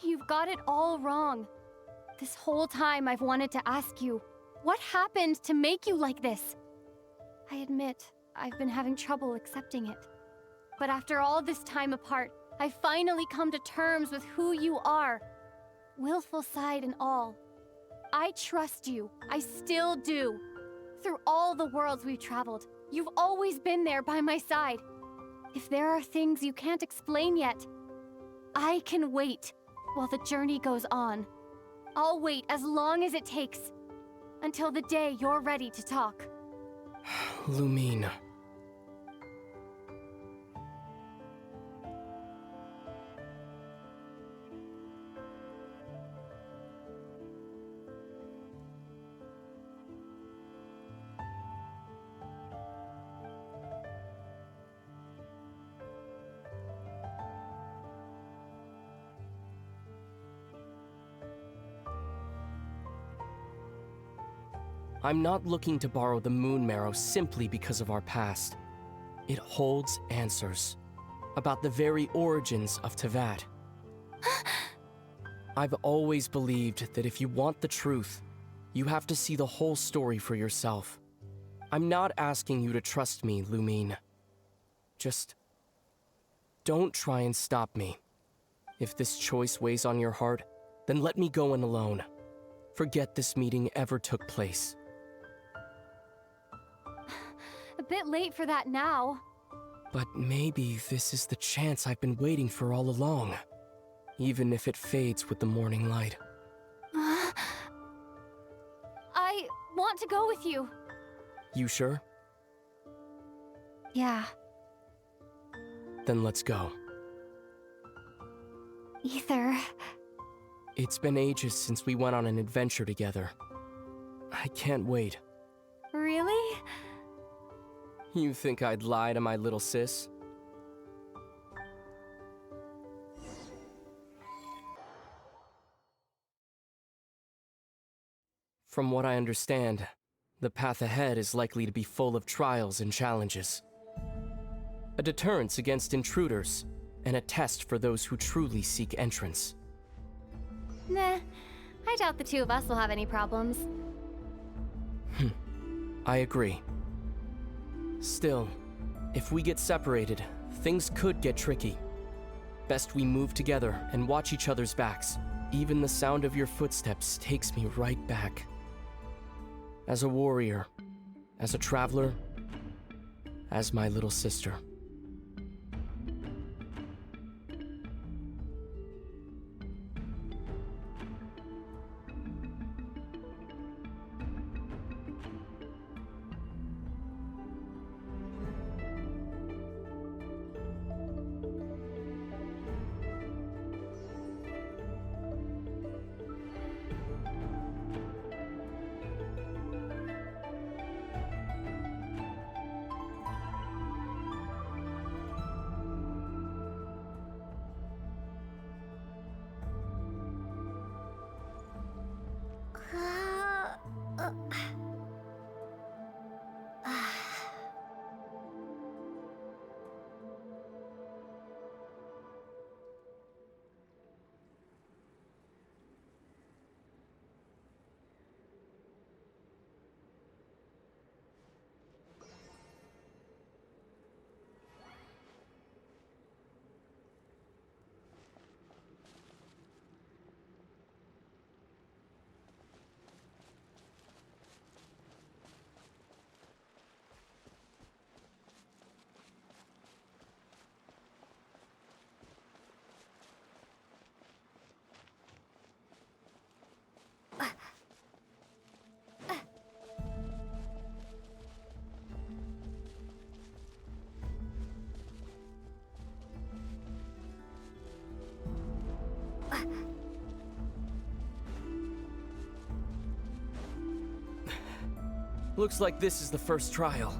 S8: you've got it all wrong. This whole time I've wanted to ask you, what happened to make you like this? I admit, I've been having trouble accepting it. But after all this time apart, I've finally come to terms with who you are. Willful side and all. I trust you. I still do. Through all the worlds we've traveled, you've always been there by my side. If there are things you can't explain yet, I can wait while the journey goes on. I'll wait as long as it takes, until the day you're ready to talk.
S20: Lumine. I'm not looking to borrow the moon marrow simply because of our past. It holds answers about the very origins of Tevat. I've always believed that if you want the truth, you have to see the whole story for yourself. I'm not asking you to trust me, Lumine. Just don't try and stop me. If this choice weighs on your heart, then let me go in alone. Forget this meeting ever took place.
S8: A bit late for that now.
S20: But maybe this is the chance I've been waiting for all along. Even if it fades with the morning light.
S8: I want to go with you.
S20: You sure?
S8: Yeah.
S20: Then let's go.
S8: Ether.
S20: It's been ages since we went on an adventure together. I can't wait.
S8: Really?
S20: You think I'd lie to my little sis? From what I understand, the path ahead is likely to be full of trials and challenges. A deterrence against intruders, and a test for those who truly seek entrance.
S8: Nah, I doubt the two of us will have any problems.
S20: I agree. Still, if we get separated, things could get tricky. Best we move together and watch each other's backs. Even the sound of your footsteps takes me right back. As a warrior, as a traveler, as my little sister. Looks like this is the first trial.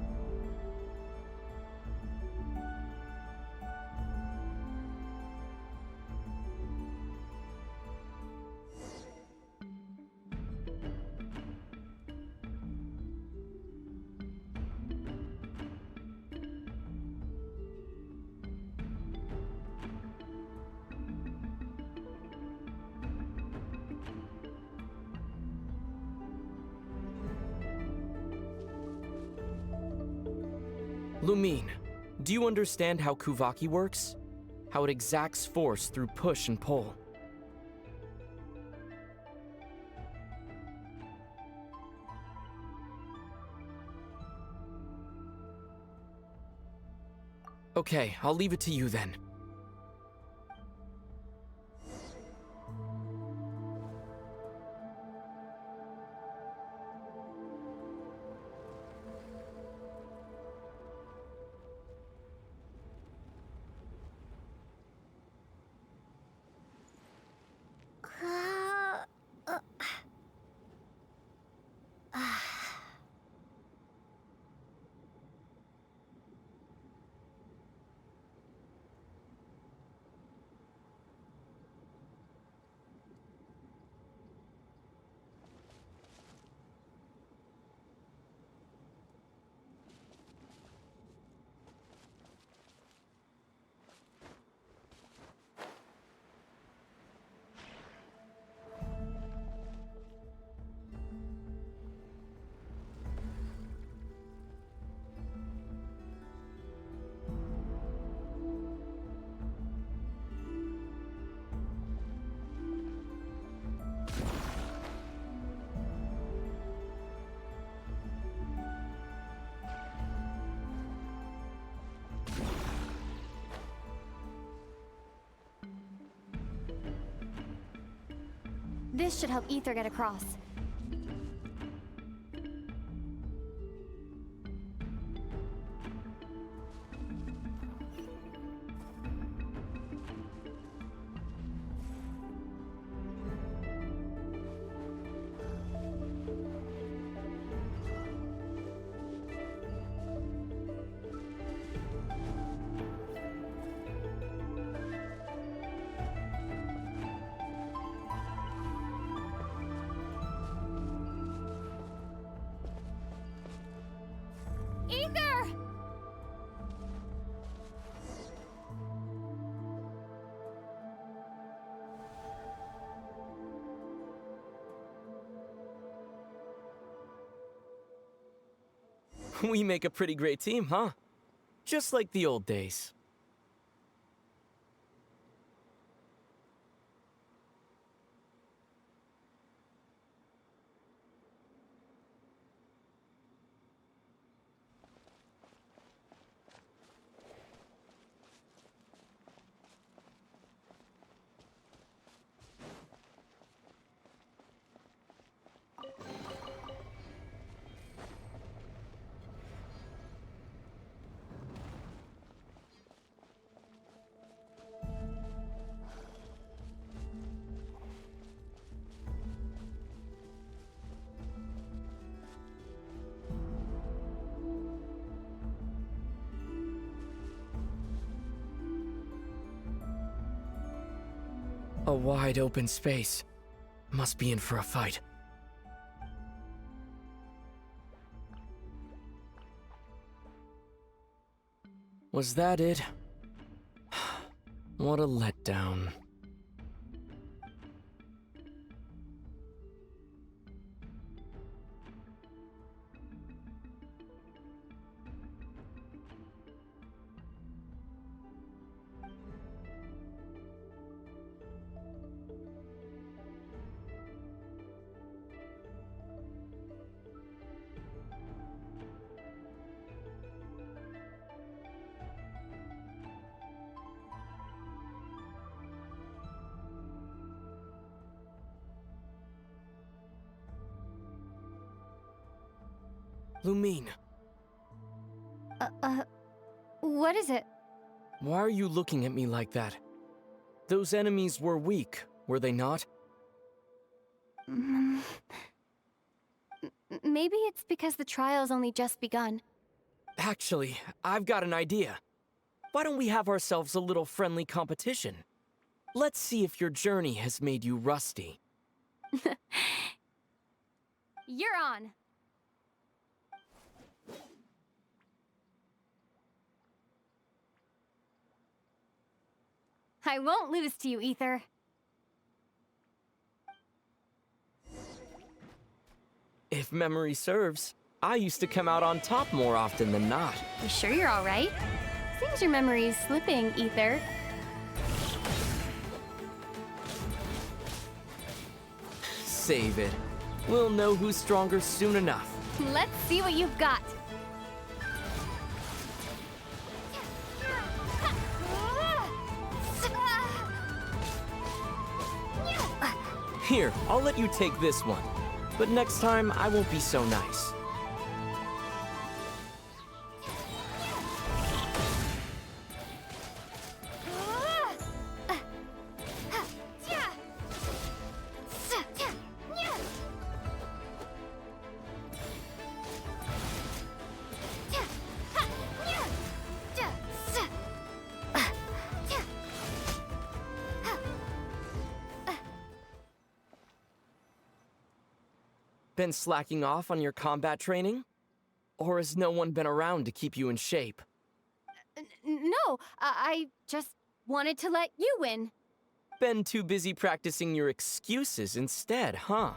S20: Lumine, do you understand how Kuvaki works? How it exacts force through push and pull? Okay, I'll leave it to you then.
S8: This should help Ether get across.
S18: Ether!
S20: We make a pretty great team, huh? Just like the old days. A wide open space. Must be in for a fight. Was that it? What a letdown. Lumine,
S8: What is it?
S20: why are you looking at me like that? Those enemies were weak, were they not?
S8: Maybe it's because the trial's only just begun.
S20: Actually, I've got an idea. Why don't we have ourselves a little friendly competition? Let's see if your journey has made you rusty.
S8: You're on. I won't lose to you, Ether.
S20: If memory serves, I used to come out on top more often than not.
S2: You sure you're all right? Seems your memory's slipping, Ether.
S20: Save it. We'll know who's stronger soon enough.
S2: Let's see what you've got.
S20: Here, I'll let you take this one. But next time, I won't be so nice. Been slacking off on your combat training? Or has no one been around to keep you in shape?
S2: No, I just wanted to let you win.
S20: Been too busy practicing your excuses instead, huh?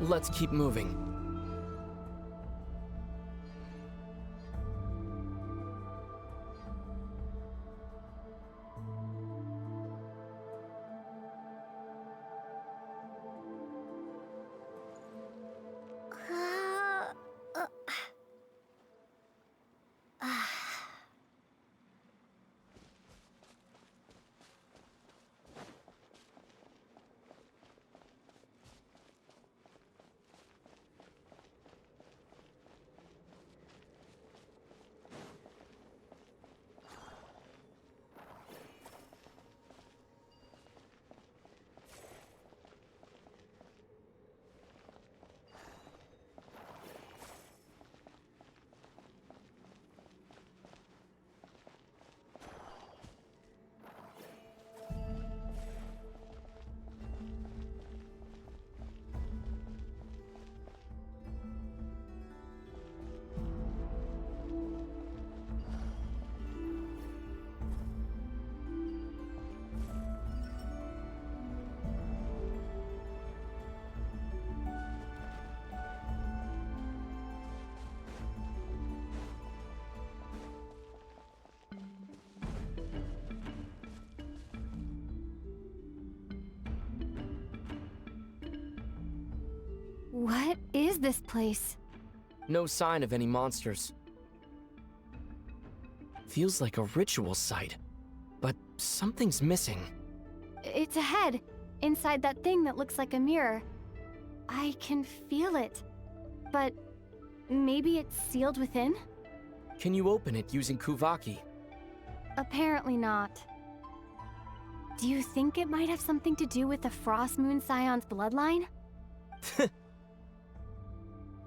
S20: Let's keep moving.
S2: What is this place?
S20: No sign of any monsters. Feels like a ritual site, but something's missing.
S2: It's ahead, inside that thing that looks like a mirror. I can feel it, but maybe it's sealed within?
S20: Can you open it using Kuvaki?
S2: Apparently not. Do you think it might have something to do with the Frost Moon Scion's bloodline?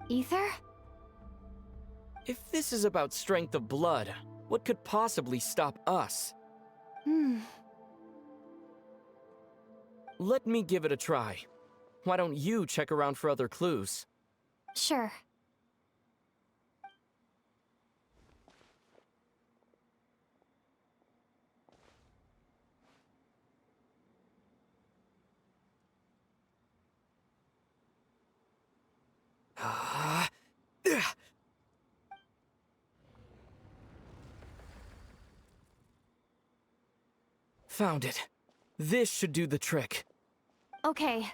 S2: Ether?
S20: If this is about strength of blood, what could possibly stop us? Let me give it a try. Why don't you check around for other clues?
S2: Sure.
S20: Found it. This should do the trick.
S2: Okay.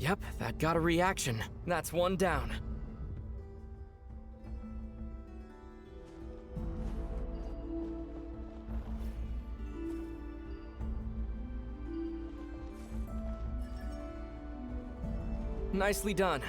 S20: Yep, that got a reaction. That's one down. Nicely done.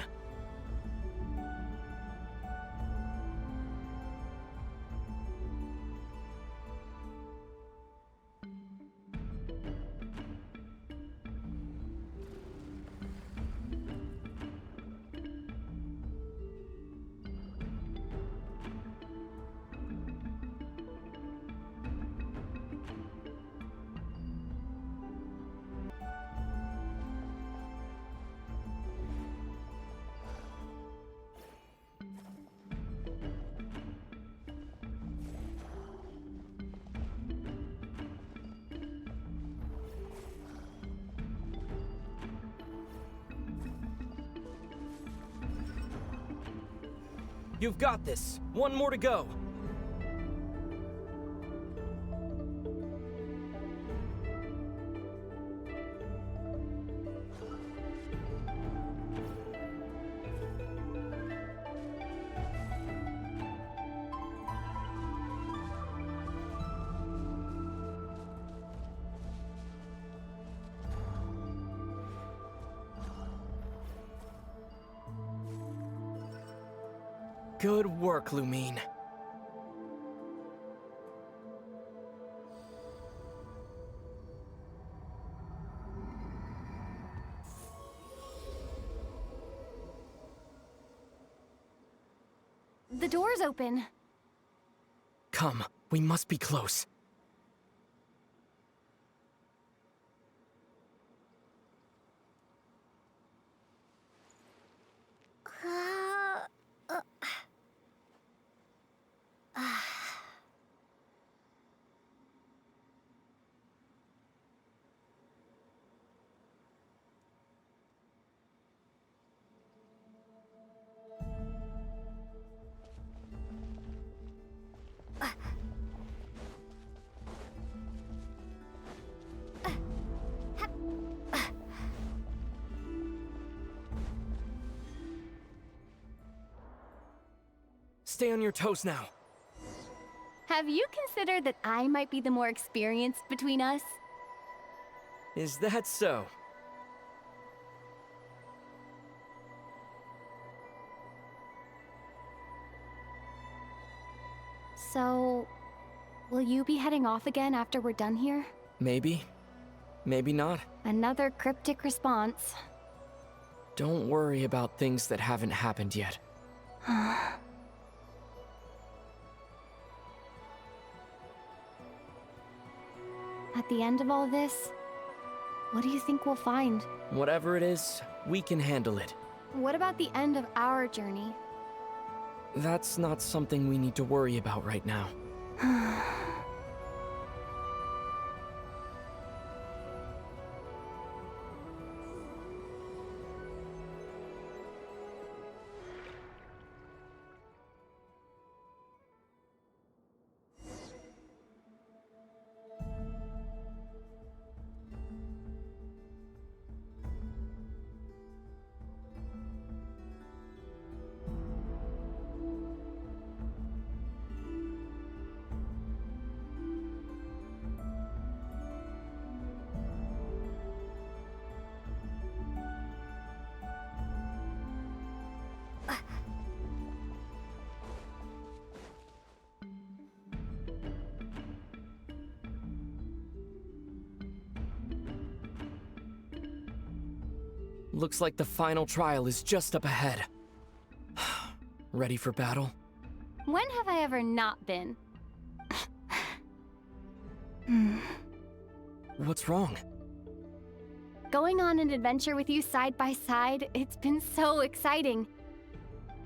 S20: You've got this. One more to go. Good work, Lumine.
S8: The door's open.
S20: Come, we must be close. Stay on your toes now.
S8: Have you considered that I might be the more experienced between us?
S20: Is that so?
S8: So, will you be heading off again after we're done here?
S20: Maybe. Maybe not.
S8: Another cryptic response.
S20: Don't worry about things that haven't happened yet.
S8: At the end of all this, what do you think we'll find?
S20: Whatever it is, we can handle it.
S8: What about the end of our journey?
S20: That's not something we need to worry about right now. Looks like the final trial is just up ahead. Ready for battle?
S8: When have I ever not been?
S20: What's wrong?
S8: Going on an adventure with you side by side, it's been so exciting.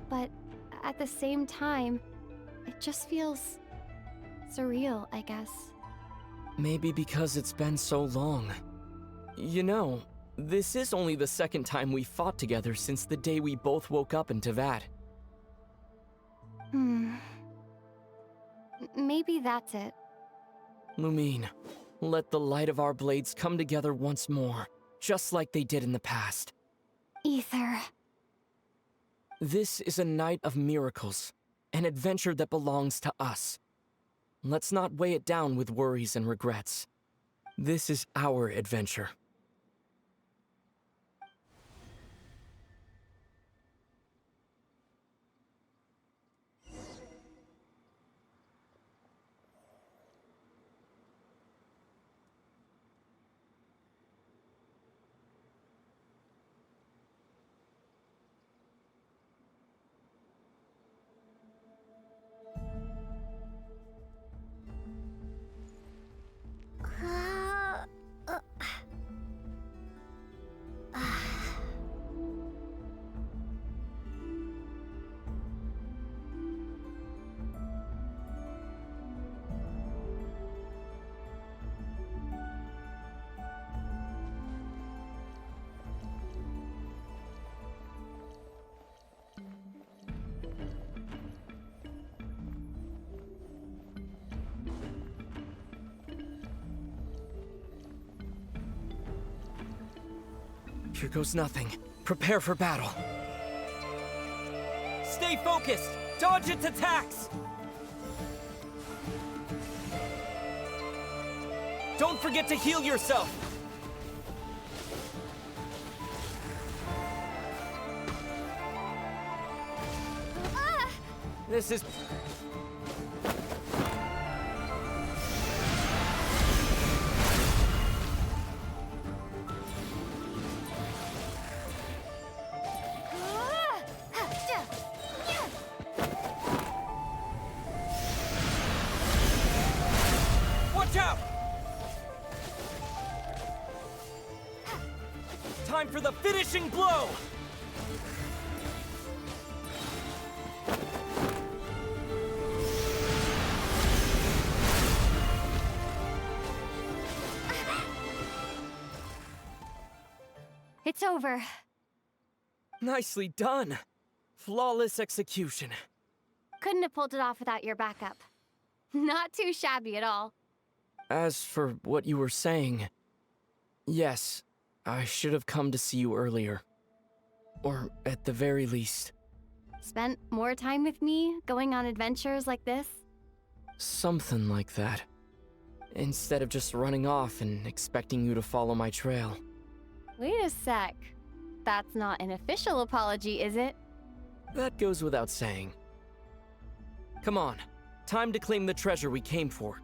S8: But at the same time, it just feels surreal, I guess.
S20: Maybe because it's been so long. You know, this is only the second time we fought together since the day we both woke up in Tevat.
S8: Maybe that's it.
S20: Lumine, let the light of our blades come together once more, just like they did in the past.
S8: Ether.
S20: This is a night of miracles, an adventure that belongs to us. Let's not weigh it down with worries and regrets. This is our adventure. Here goes nothing. Prepare for battle. Stay focused! Dodge its attacks! Don't forget to heal yourself! This is... Time for the finishing blow!
S8: It's over.
S20: Nicely done. Flawless execution.
S8: Couldn't have pulled it off without your backup. Not too shabby at all.
S20: As for what you were saying, yes, I should have come to see you earlier. Or at the very least.
S8: Spent more time with me, going on adventures like this?
S20: Something like that. Instead of just running off and expecting you to follow my trail.
S8: Wait a sec. That's not an official apology, is it?
S20: That goes without saying. Come on, time to claim the treasure we came for.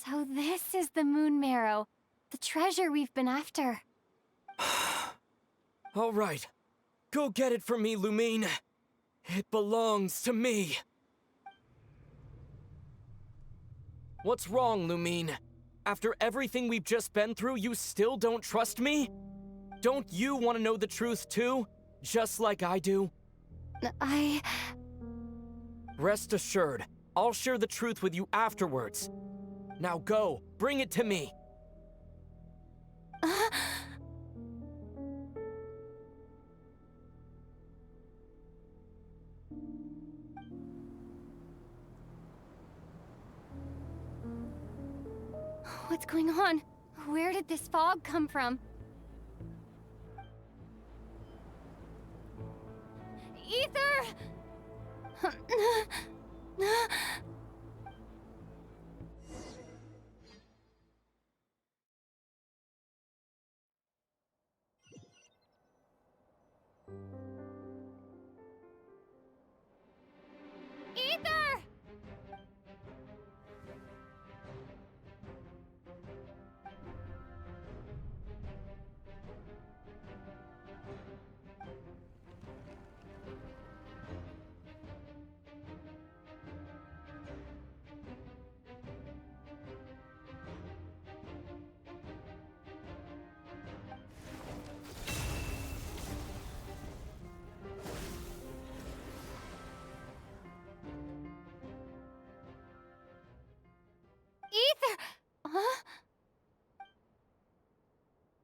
S8: So this is the moon marrow, the treasure we've been after.
S20: All right, go get it for me, Lumine. It belongs to me. What's wrong, Lumine? After everything we've just been through, you still don't trust me? Don't you want to know the truth too? Just like I do?
S8: I...
S20: Rest assured, I'll share the truth with you afterwards. Now go, bring it to me!
S8: What's going on? Where did this fog come from? Ether! Ether! Ether! Huh?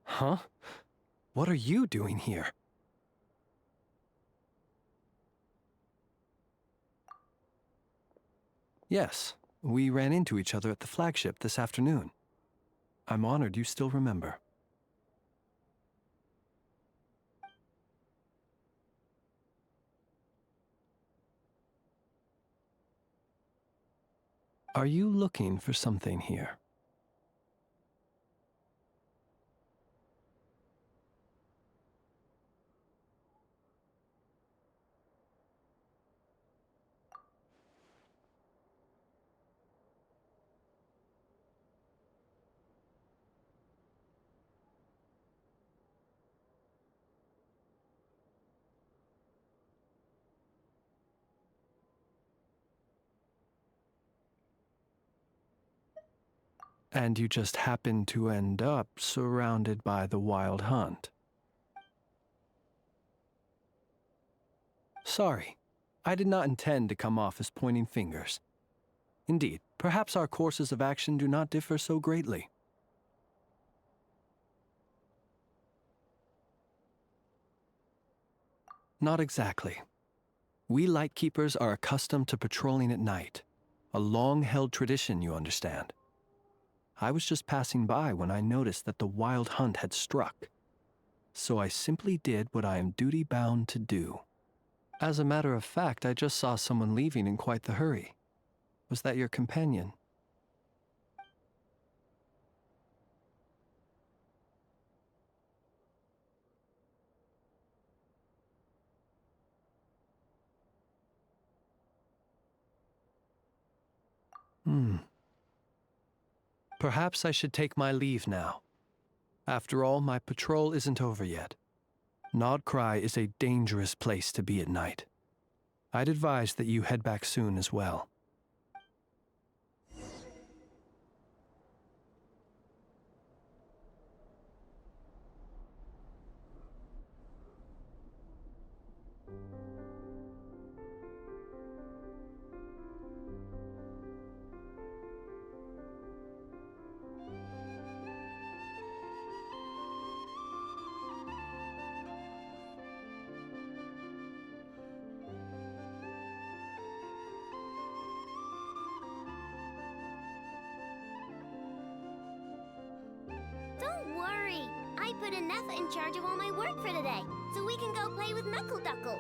S9: Huh? What are you doing here? Yes, we ran into each other at the flagship this afternoon. I'm honored you still remember. Are you looking for something here? And you just happened to end up surrounded by the wild hunt. Sorry, I did not intend to come off as pointing fingers. Indeed, perhaps our courses of action do not differ so greatly. Not exactly. We Lightkeepers are accustomed to patrolling at night. A long-held tradition, you understand. I was just passing by when I noticed that the wild hunt had struck. So I simply did what I am duty-bound to do. As a matter of fact, I just saw someone leaving in quite the hurry. Was that your companion? Perhaps I should take my leave now. After all, my patrol isn't over yet. Nod-craya is a dangerous place to be at night. I'd advise that you head back soon as well.
S1: Don't worry. I put Anefa in charge of all my work for today, so we can go play with Knuckle Duckle.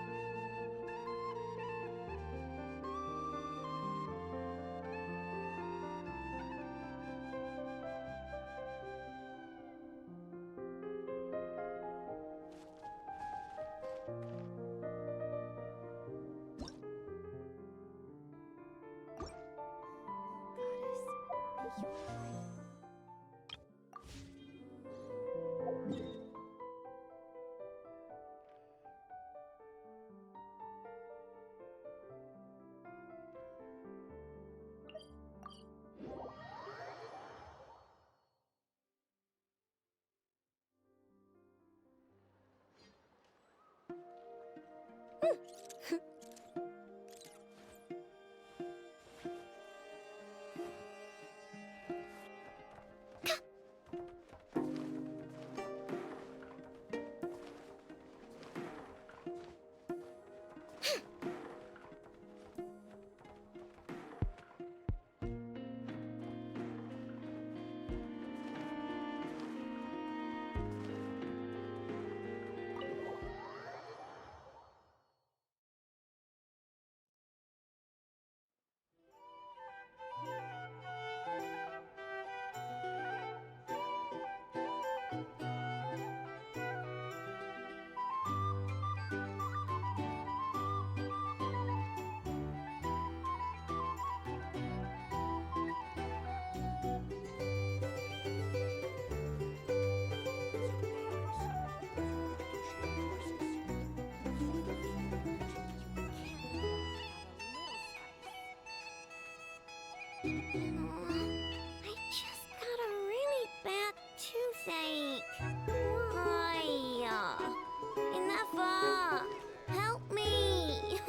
S1: I just got a really bad toothache. Why? Enough! Help me!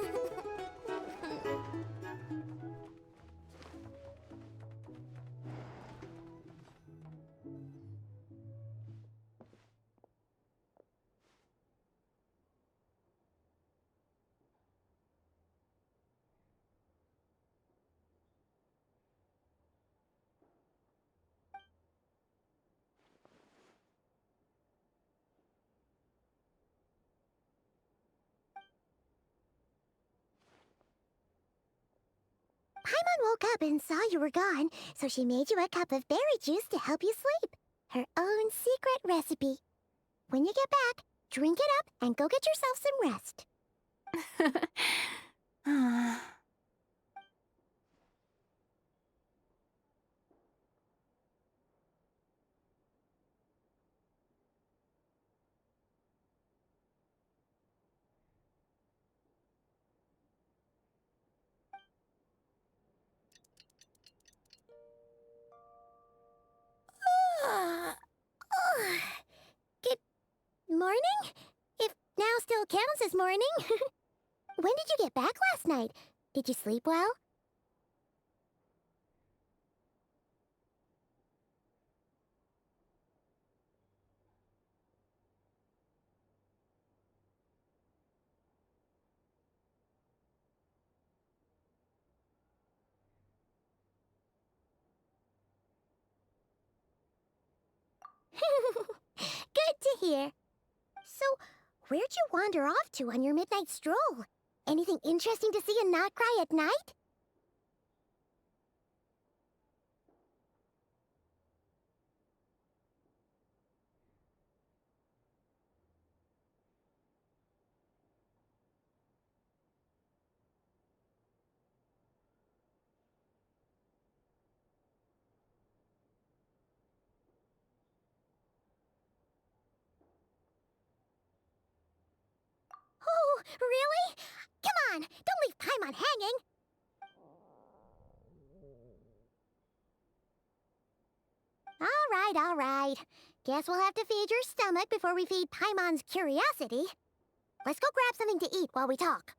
S1: Paimon woke up and saw you were gone, so she made you a cup of berry juice to help you sleep. Her own secret recipe. When you get back, drink it up and go get yourself some rest. Good morning? If now still counts as morning. When did you get back last night? Did you sleep well? Good to hear. So, where'd you wander off to on your midnight stroll? Anything interesting to see in Nod-craya at night? Oh, really? Come on, don't leave Paimon hanging! All right. Guess we'll have to feed your stomach before we feed Paimon's curiosity. Let's go grab something to eat while we talk.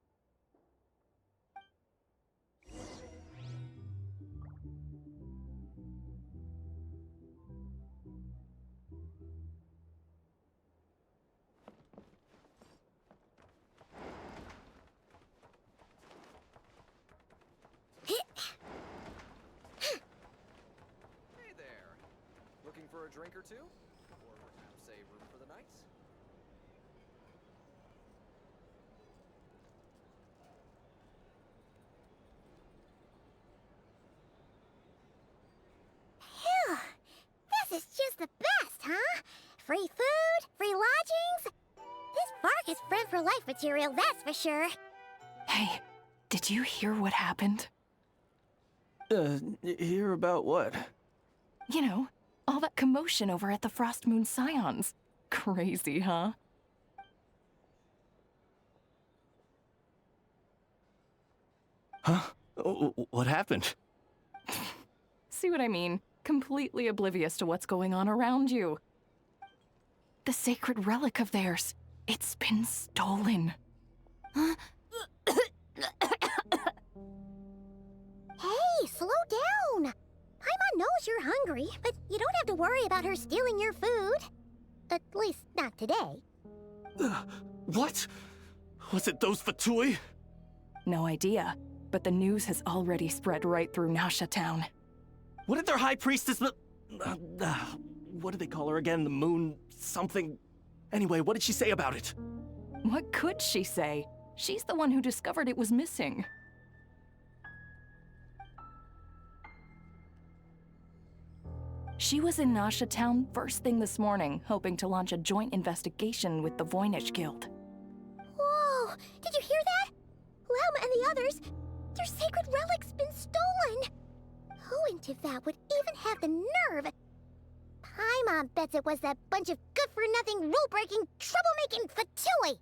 S7: Hey there. Looking for a drink or two? Or perhaps a room for the night?
S1: Phew! This is just the best, huh? Free food, free lodgings. This park is friend for life material, that's for sure.
S21: Hey, did you hear what happened?
S20: Hear about what?
S21: You know, all that commotion over at the Frost Moon Scions. Crazy, huh?
S20: Huh? What happened?
S21: See what I mean? Completely oblivious to what's going on around you. The sacred relic of theirs. It's been stolen.
S1: Hey, slow down! Paimon knows you're hungry, but you don't have to worry about her stealing your food. At least, not today.
S20: What? Was it those Fatui?
S21: No idea, but the news has already spread right through Nasha town.
S20: What did their high priestess... what do they call her again? The moon... something... Anyway, what did she say about it?
S21: What could she say? She's the one who discovered it was missing. She was in Nasha town first thing this morning, hoping to launch a joint investigation with the Voynich Guild.
S1: Whoa! Did you hear that? Lauma and the others, their sacred relic's been stolen! Who in Tivat would even have the nerve? Paimon bets it was that bunch of good-for-nothing, rule-breaking, troublemaking Fatui!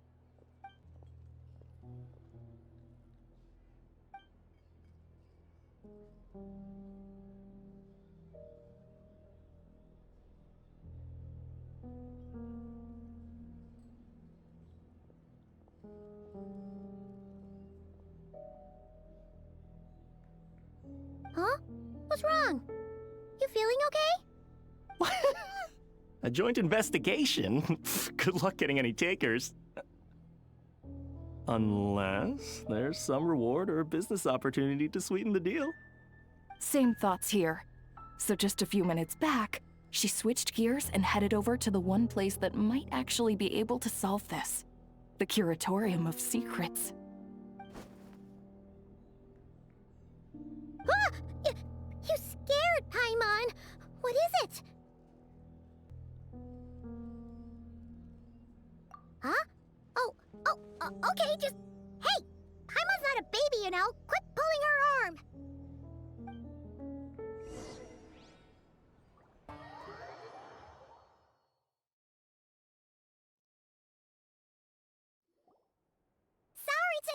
S1: Huh? What's wrong? You feeling okay?
S4: A joint investigation? Good luck getting any takers. Unless there's some reward or business opportunity to sweeten the deal.
S21: Same thoughts here. So just a few minutes back, she switched gears and headed over to the one place that might actually be able to solve this. The Curatorium of Secrets.
S1: Ah! You scared, Paimon! What is it? Huh? Okay, just... Hey! Paimon's not a baby, you know! Quit pulling her arm! Sorry to...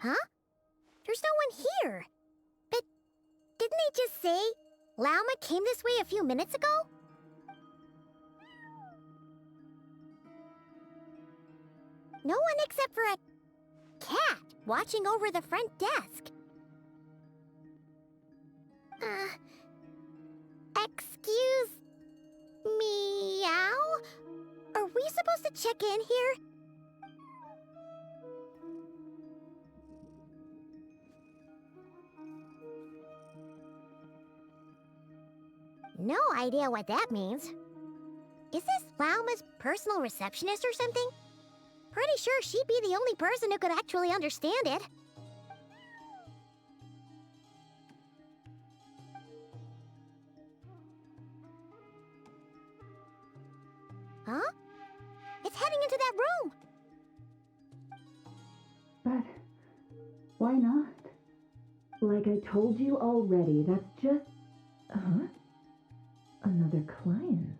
S1: Huh? There's no one here. But didn't they just say Lauma came this way a few minutes ago? No one except for a cat watching over the front desk. Excuse... meow? Are we supposed to check in here? No idea what that means. Is this Lauma's personal receptionist or something? Pretty sure she'd be the only person who could actually understand it. Huh? It's heading into that room!
S10: But why not? Like I told you already, that's just... Huh? Another client.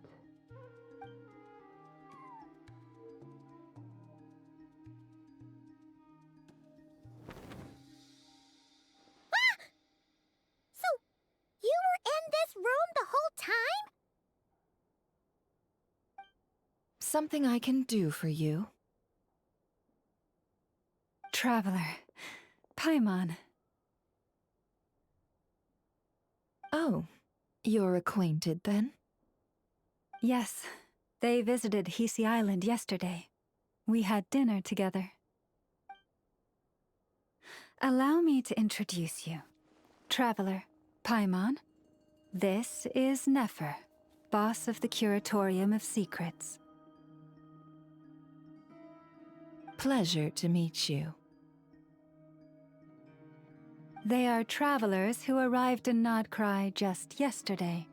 S1: Ah! So, you were in this room the whole time?
S22: Something I can do for you?
S10: Traveler. Paimon.
S22: Oh, you're acquainted then?
S10: Yes, they visited Hisi Island yesterday. We had dinner together. Allow me to introduce you. Traveler, Paimon. This is Nefer, boss of the Curatorium of Secrets.
S22: Pleasure to meet you.
S10: They are travelers who arrived in Nod-craya just yesterday.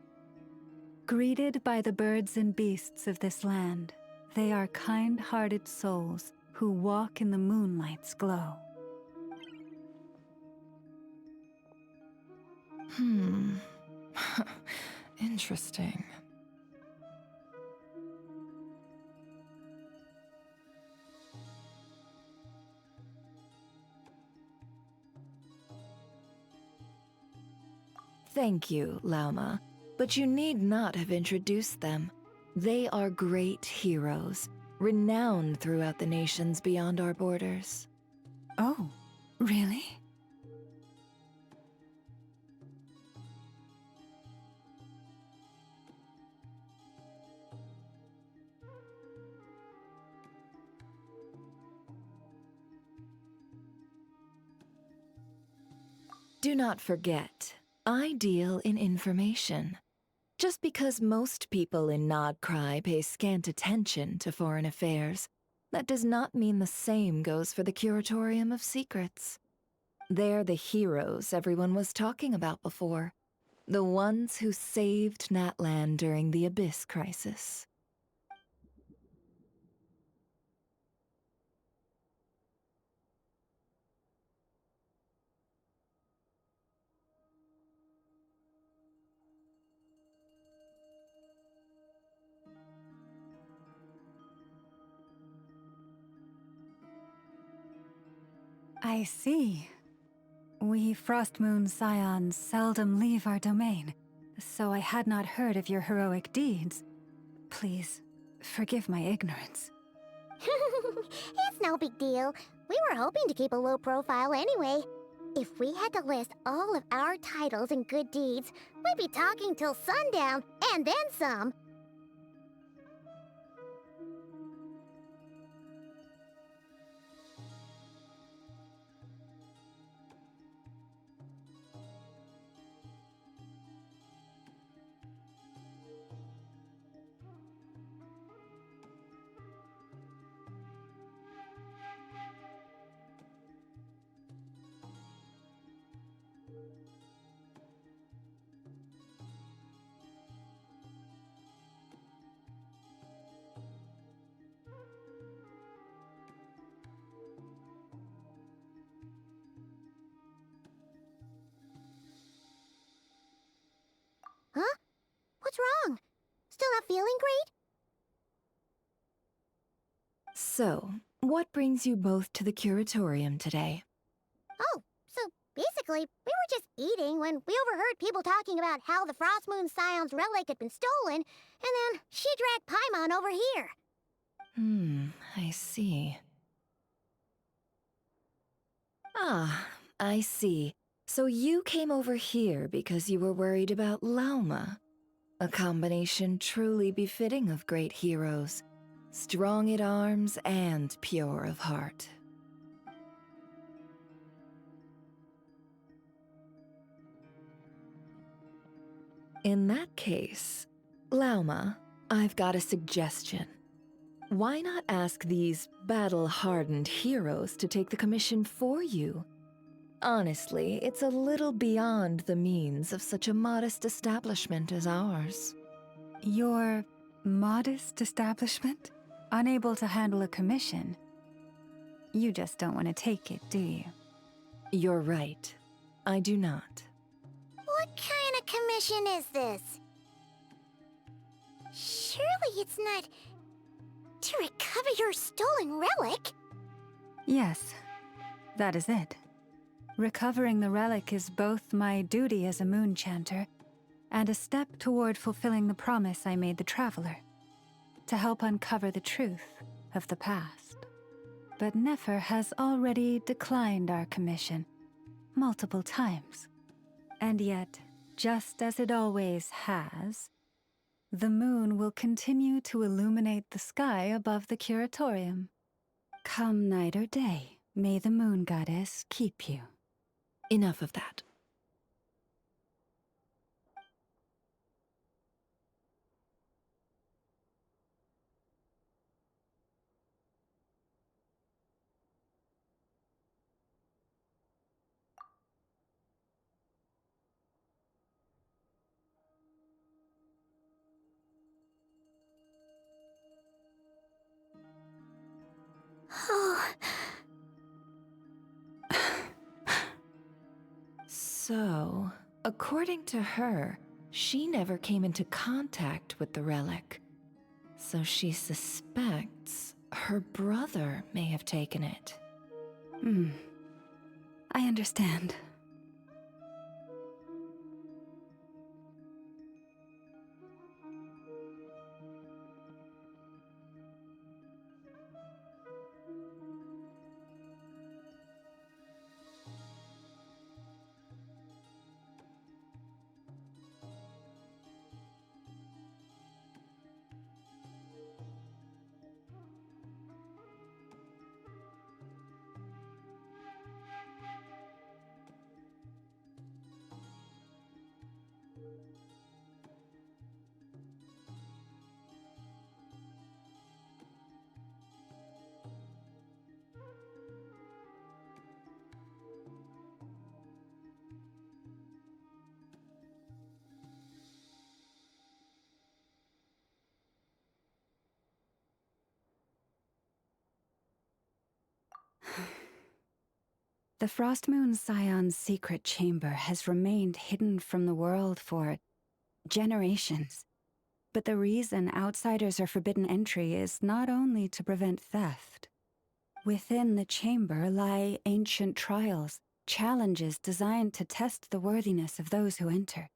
S10: Greeted by the birds and beasts of this land, they are kind-hearted souls who walk in the moonlight's glow.
S22: Interesting. Thank you, Lauma, but you need not have introduced them. They are great heroes, renowned throughout the nations beyond our borders.
S10: Oh, really?
S22: Do not forget, I deal in information. Just because most people in Nod-craya pay scant attention to foreign affairs, that does not mean the same goes for the Curatorium of Secrets. They're the heroes everyone was talking about before. The ones who saved Natlan during the Abyss crisis.
S10: I see. We Frost Moon Scions seldom leave our domain, so I had not heard of your heroic deeds. Please, forgive my ignorance.
S1: It's no big deal. We were hoping to keep a low profile anyway. If we had to list all of our titles and good deeds, we'd be talking till sundown, and then some. Huh? What's wrong? Still not feeling great?
S22: So, what brings you both to the curatorium today?
S1: Oh, so basically, we were just eating when we overheard people talking about how the Frost Moon Scion's relic had been stolen, and then she dragged Paimon over here.
S22: I see. Ah, I see. So you came over here because you were worried about Lauma. A combination truly befitting of great heroes. Strong at arms and pure of heart. In that case, Lauma, I've got a suggestion. Why not ask these battle-hardened heroes to take the commission for you? Honestly, it's a little beyond the means of such a modest establishment as ours.
S10: Your modest establishment? Unable to handle a commission? You just don't want to take it, do you?
S22: You're right. I do not.
S1: What kind of commission is this? Surely it's not to recover your stolen relic?
S10: Yes, that is it. Recovering the relic is both my duty as a moon chanter and a step toward fulfilling the promise I made the traveler, to help uncover the truth of the past. But Nefer has already declined our commission multiple times. And yet, just as it always has, the moon will continue to illuminate the sky above the curatorium. Come night or day, may the moon goddess keep you.
S22: Enough of that. So, according to her, she never came into contact with the relic. So she suspects her brother may have taken it.
S10: I understand. The Frost Moon Scion's secret chamber has remained hidden from the world for generations. But the reason outsiders are forbidden entry is not only to prevent theft. Within the chamber lie ancient trials challenges designed to test the worthiness of those who enter.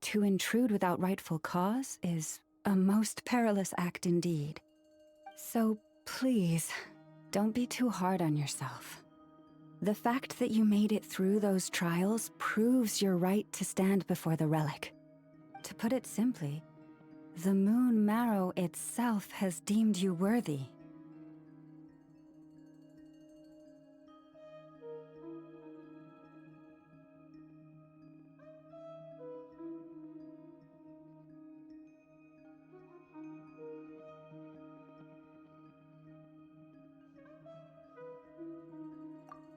S10: To intrude without rightful cause is a most perilous act indeed. So please, don't be too hard on yourself. The fact that you made it through those trials proves your right to stand before the relic. To put it simply, the moon marrow itself has deemed you worthy.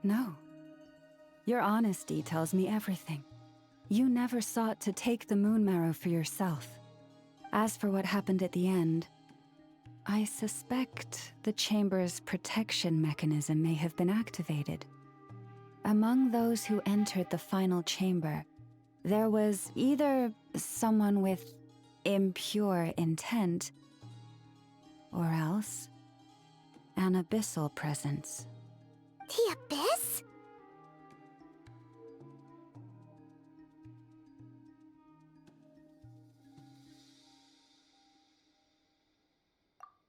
S10: No. Your honesty tells me everything. You never sought to take the moon marrow for yourself. As for what happened at the end, I suspect the chamber's protection mechanism may have been activated. Among those who entered the final chamber, there was either someone with impure intent, or else an abyssal presence.
S1: The abyss?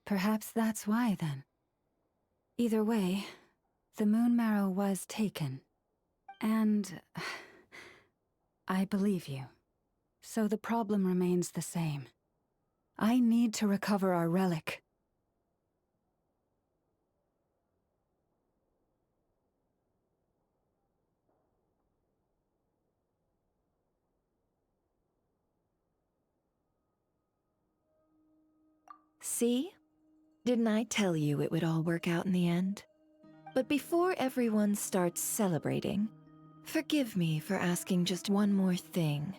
S10: Perhaps that's why, then. Either way, the moon marrow was taken. And I believe you. So the problem remains the same. I need to recover our relic.
S22: See? Didn't I tell you it would all work out in the end? But before everyone starts celebrating, forgive me for asking just one more thing.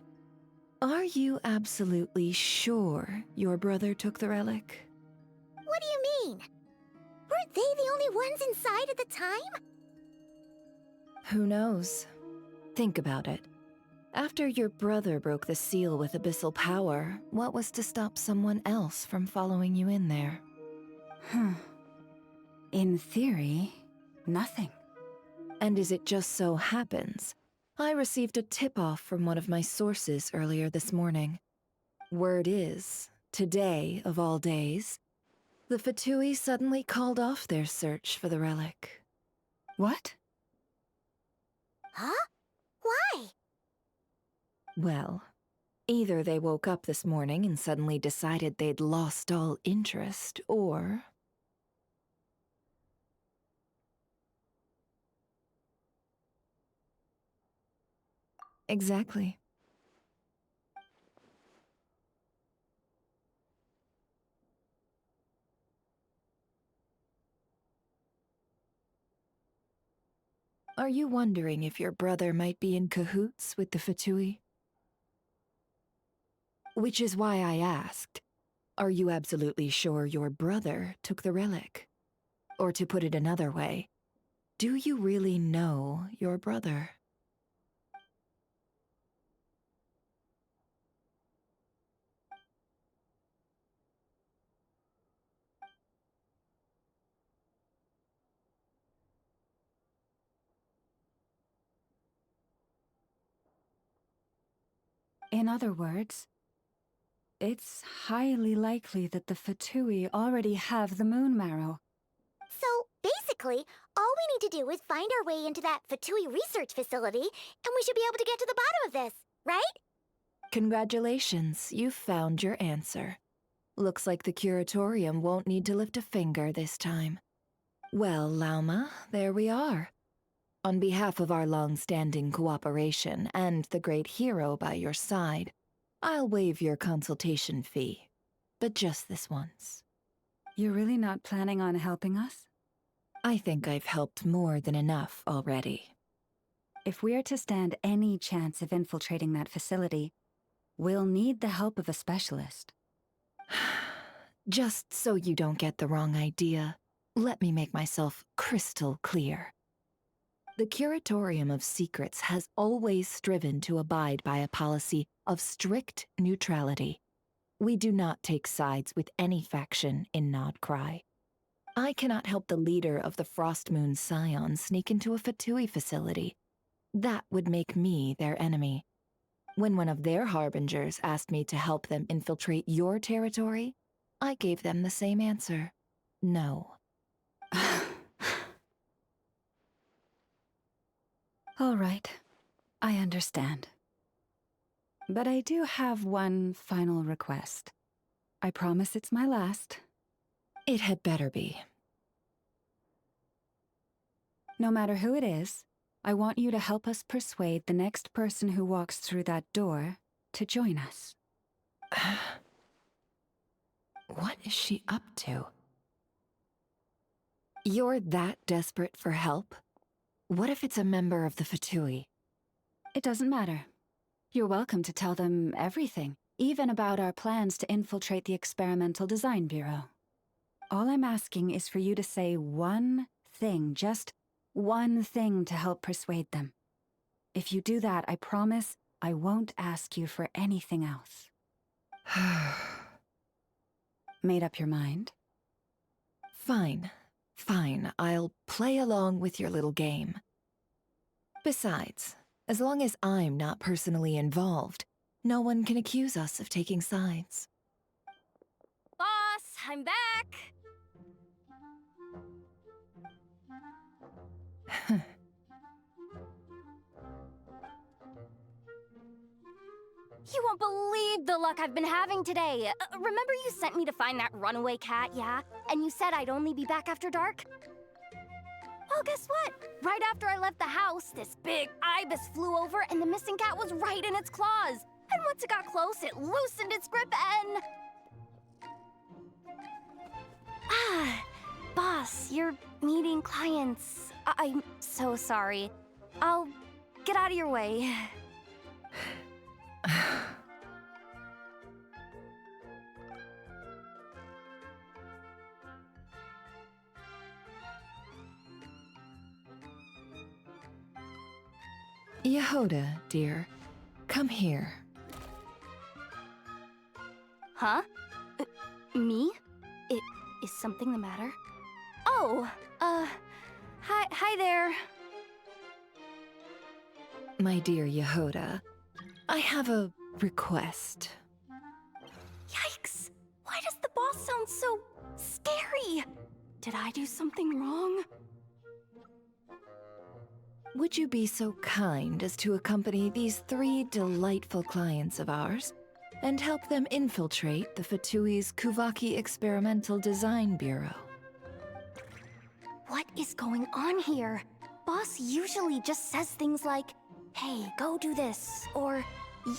S22: Are you absolutely sure your brother took the relic?
S1: What do you mean? Weren't they the only ones inside at the time?
S22: Who knows? Think about it. After your brother broke the seal with abyssal power, what was to stop someone else from following you in there?
S10: In theory, nothing.
S22: And as it just so happens, I received a tip-off from one of my sources earlier this morning. Word is, today of all days, the Fatui suddenly called off their search for the relic.
S10: What?
S1: Huh? Why?
S22: Well, either they woke up this morning and suddenly decided they'd lost all interest, or... Exactly. Are you wondering if your brother might be in cahoots with the Fatui? Which is why I asked, are you absolutely sure your brother took the relic? Or to put it another way, do you really know your brother?
S10: In other words, it's highly likely that the Fatui already have the moon marrow.
S1: So, basically, all we need to do is find our way into that Fatui research facility, and we should be able to get to the bottom of this, right?
S22: Congratulations, you've found your answer. Looks like the curatorium won't need to lift a finger this time. Well, Lauma, there we are. On behalf of our long-standing cooperation and the great hero by your side, I'll waive your consultation fee, but just this once.
S10: You're really not planning on helping us?
S22: I think I've helped more than enough already.
S10: If we're to stand any chance of infiltrating that facility, we'll need the help of a specialist.
S22: Just so you don't get the wrong idea, let me make myself crystal clear. The Curatorium of Secrets has always striven to abide by a policy of strict neutrality. We do not take sides with any faction in Nod-craya. I cannot help the leader of the Frost Moon Scions sneak into a Fatui facility. That would make me their enemy. When one of their harbingers asked me to help them infiltrate your territory, I gave them the same answer. No.
S10: All right, I understand. But I do have one final request. I promise it's my last.
S22: It had better be.
S10: No matter who it is, I want you to help us persuade the next person who walks through that door to join us.
S22: What is she up to? You're that desperate for help? What if it's a member of the Fatui?
S10: It doesn't matter. You're welcome to tell them everything, even about our plans to infiltrate the Experimental Design Bureau. All I'm asking is for you to say one thing, just one thing to help persuade them. If you do that, I promise I won't ask you for anything else. Made up your mind?
S22: Fine. Fine, I'll play along with your little game. Besides, as long as I'm not personally involved, no one can accuse us of taking sides.
S5: Boss, I'm back! You won't believe the luck I've been having today. Remember you sent me to find that runaway cat, yeah? And you said I'd only be back after dark? Well, guess what? Right after I left the house, this big ibis flew over and the missing cat was right in its claws. And once it got close, it loosened its grip and... Boss, you're meeting clients. I'm so sorry. I'll get out of your way.
S22: Yehoda, dear, come here.
S5: Huh? Me? Is something the matter? Oh, hi there.
S22: My dear Yehoda, I have a request.
S5: Yikes! Why does the boss sound so scary? Did I do something wrong?
S22: Would you be so kind as to accompany these 3 delightful clients of ours and help them infiltrate the Fatui's Kuvaki Experimental Design Bureau?
S5: What is going on here? Boss usually just says things like, hey, go do this, or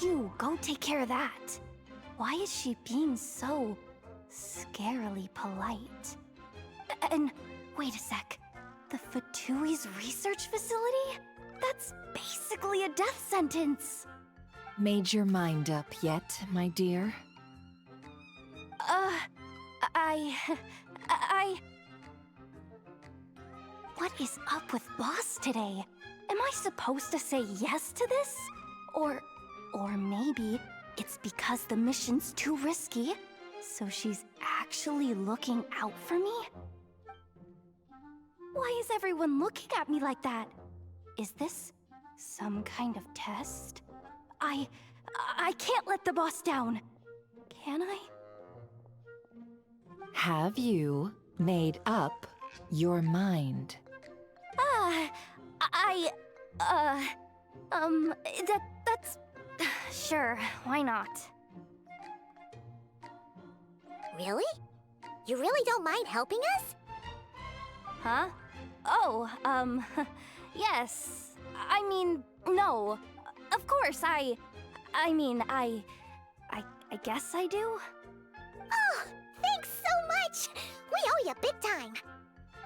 S5: you, go take care of that. Why is she being so scarily polite? And wait a sec. The Fatui's research facility? That's basically a death sentence.
S22: Made your mind up yet, my dear?
S5: What is up with Boss today? Am I supposed to say yes to this? Or maybe it's because the mission's too risky, so she's actually looking out for me? Why is everyone looking at me like that? Is this some kind of test? I can't let the boss down. Can I?
S22: Have you made up your mind?
S5: That's... Sure, why not?
S1: Really? You really don't mind helping us?
S5: Huh? Oh, yes. I mean, no. Of course, I guess I do.
S1: Oh, thanks so much! We owe you big time!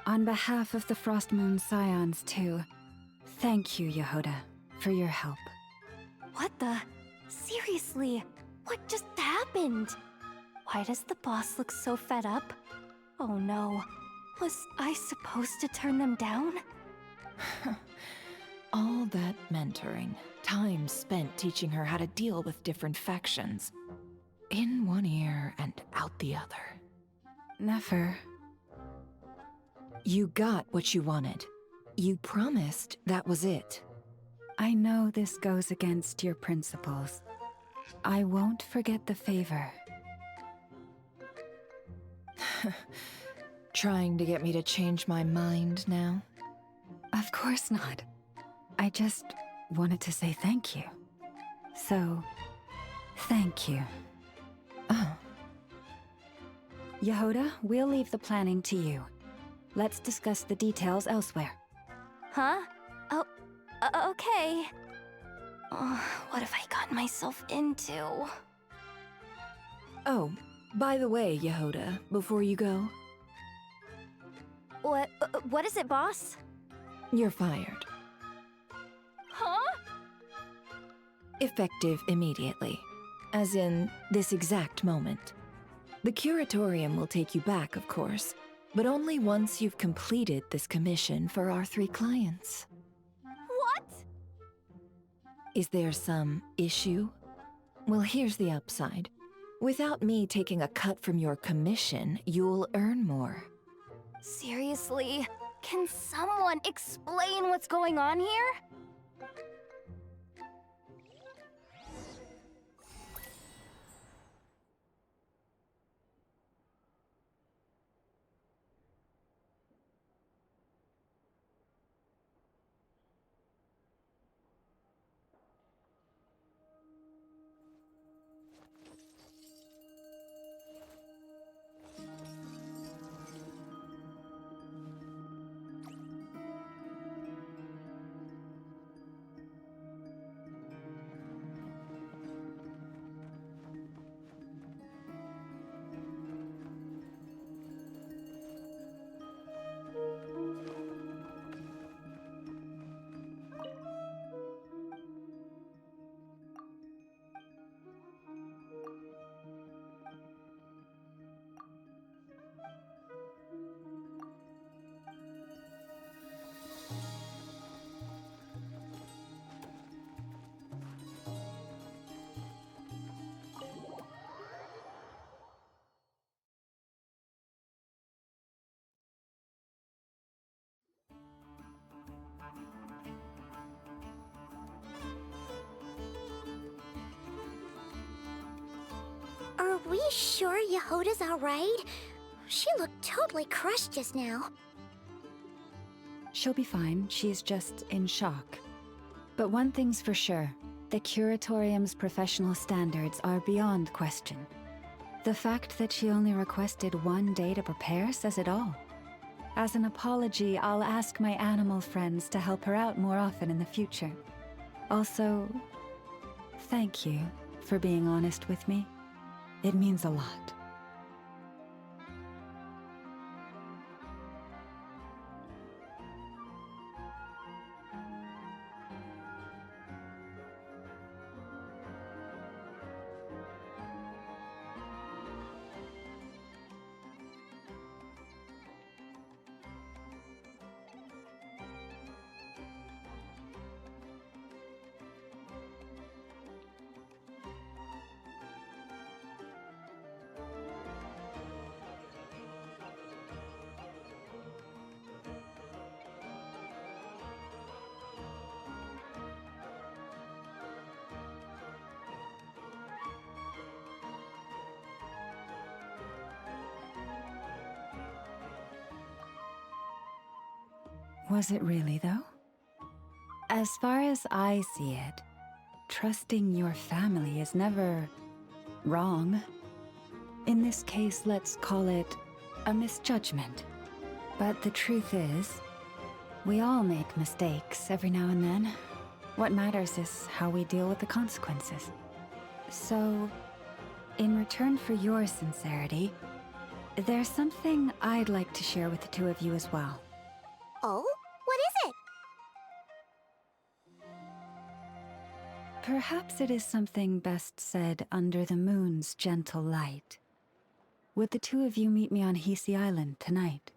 S10: On behalf of the Frost Moon Scions, too, thank you, Yehoda, for your help.
S5: What the? Seriously, what just happened? Why does the boss look so fed up? Oh no, was I supposed to turn them down?
S22: All that mentoring, time spent teaching her how to deal with different factions. In one ear and out the other.
S10: Never.
S22: You got what you wanted. You promised that was it.
S10: I know this goes against your principles. I won't forget the favor.
S22: Trying to get me to change my mind now?
S10: Of course not. I just wanted to say thank you. So, thank you.
S22: Oh.
S10: Yehoda, we'll leave the planning to you. Let's discuss the details elsewhere.
S5: Huh? Oh, okay. Oh, what have I gotten myself into?
S22: Oh, by the way, Yehoda, before you go,
S5: What is it, boss?
S22: you're fired.
S5: Huh?
S22: Effective immediately. As in, this exact moment. The curatorium will take you back, of course, but only once you've completed this commission for our 3 clients.
S5: What?
S22: Is there some issue? Well, here's the upside. Without me taking a cut from your commission, you'll earn more.
S5: Seriously? Can someone explain what's going on here? Are we sure Yehoda's alright? She looked totally crushed just now.
S10: She'll be fine. She's just in shock. But one thing's for sure. The curatorium's professional standards are beyond question. The fact that she only requested 1 day to prepare says it all. As an apology, I'll ask my animal friends to help her out more often in the future. Also, thank you for being honest with me. It means a lot. Was it really, though? As far as I see it, trusting your family is never wrong. In this case, let's call it a misjudgment. But the truth is, we all make mistakes every now and then. What matters is how we deal with the consequences. So, in return for your sincerity, there's something I'd like to share with the 2 of you as well.
S5: Oh? What is it?
S10: Perhaps it is something best said under the moon's gentle light. Would the 2 of you meet me on Hisi Island tonight?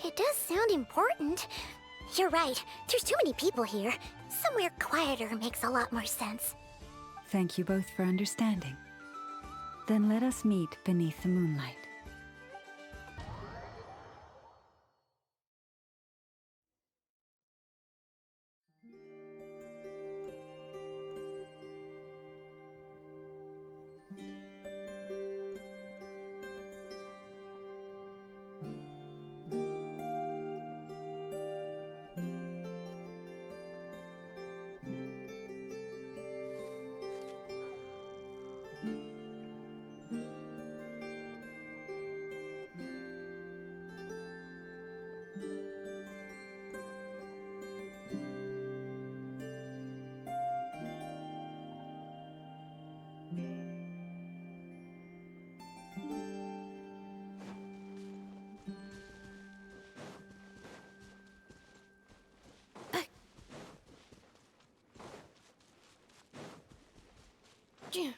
S1: It does sound important. You're right. There's too many people here. Somewhere quieter makes a lot more sense.
S10: Thank you both for understanding. Then let us meet beneath the moonlight.
S17: Yeah.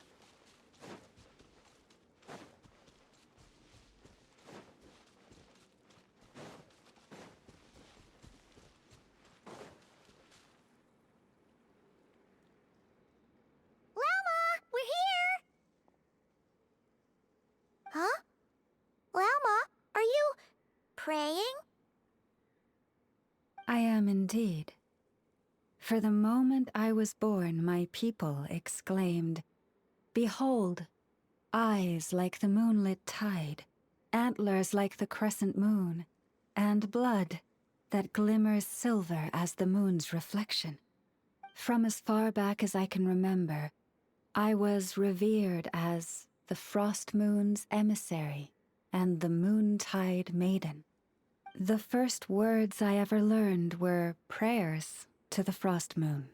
S1: We're here! Huh? Llama, are you praying?
S10: I am indeed. For the moment I was born, my people exclaimed, "Behold, eyes like the moonlit tide, antlers like the crescent moon, and blood that glimmers silver as the moon's reflection." From as far back as I can remember, I was revered as the frost moon's emissary and the moontide maiden. The first words I ever learned were prayers to the frost moon.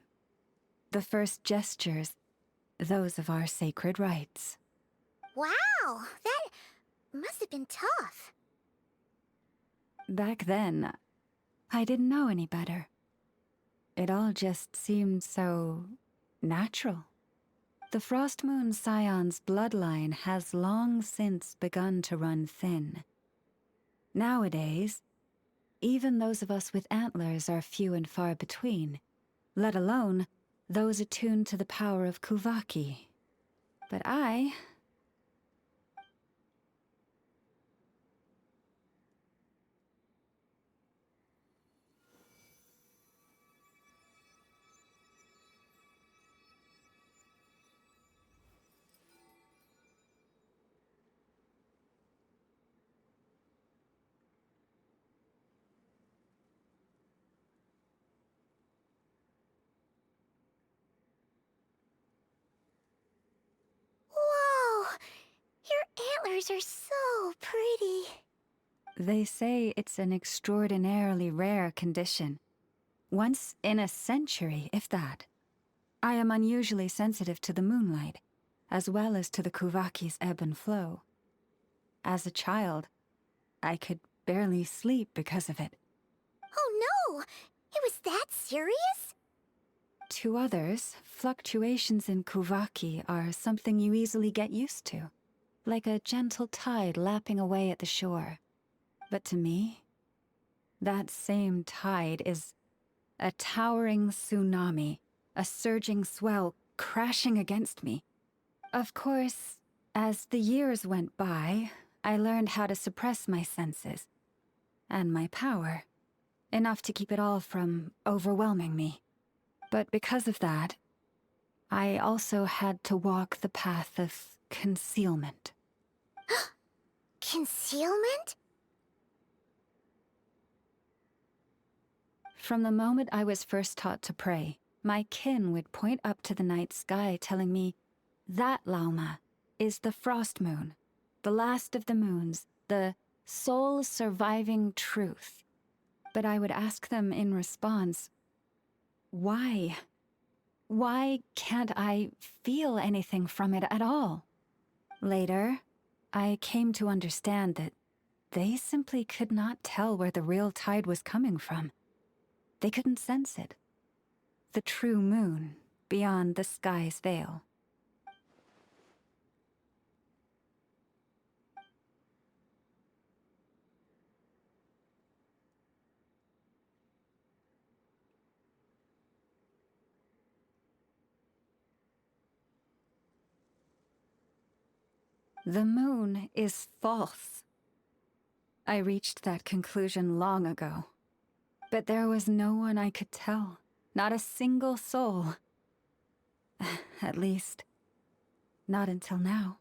S10: The first gestures, those of our sacred rites.
S1: Wow, that must have been tough.
S10: Back then, I didn't know any better. It all just seemed so natural. The Frost Moon Scion's bloodline has long since begun to run thin. Nowadays, even those of us with antlers are few and far between, let alone those attuned to the power of Kuvaki. But I...
S1: Whoa! Your antlers are so pretty.
S10: They say it's an extraordinarily rare condition. Once in a century, if that. I am unusually sensitive to the moonlight, as well as to the Kuvaki's ebb and flow. As a child, I could barely sleep because of it.
S1: Oh no! It was that serious?
S10: To others, fluctuations in Kuvaki are something you easily get used to, like a gentle tide lapping away at the shore. But to me, that same tide is a towering tsunami, a surging swell crashing against me. Of course, as the years went by, I learned how to suppress my senses and my power, enough to keep it all from overwhelming me. But because of that, I also had to walk the path of concealment.
S1: Concealment?
S10: From the moment I was first taught to pray, my kin would point up to the night sky telling me, "That, Lauma, is the frost moon, the last of the moons, the sole surviving truth." But I would ask them in response, why? Why can't I feel anything from it at all? Later, I came to understand that they simply could not tell where the real tide was coming from. They couldn't sense it. The true moon beyond the sky's veil. The moon is false. I reached that conclusion long ago. But there was no one I could tell. Not a single soul. At least, not until now.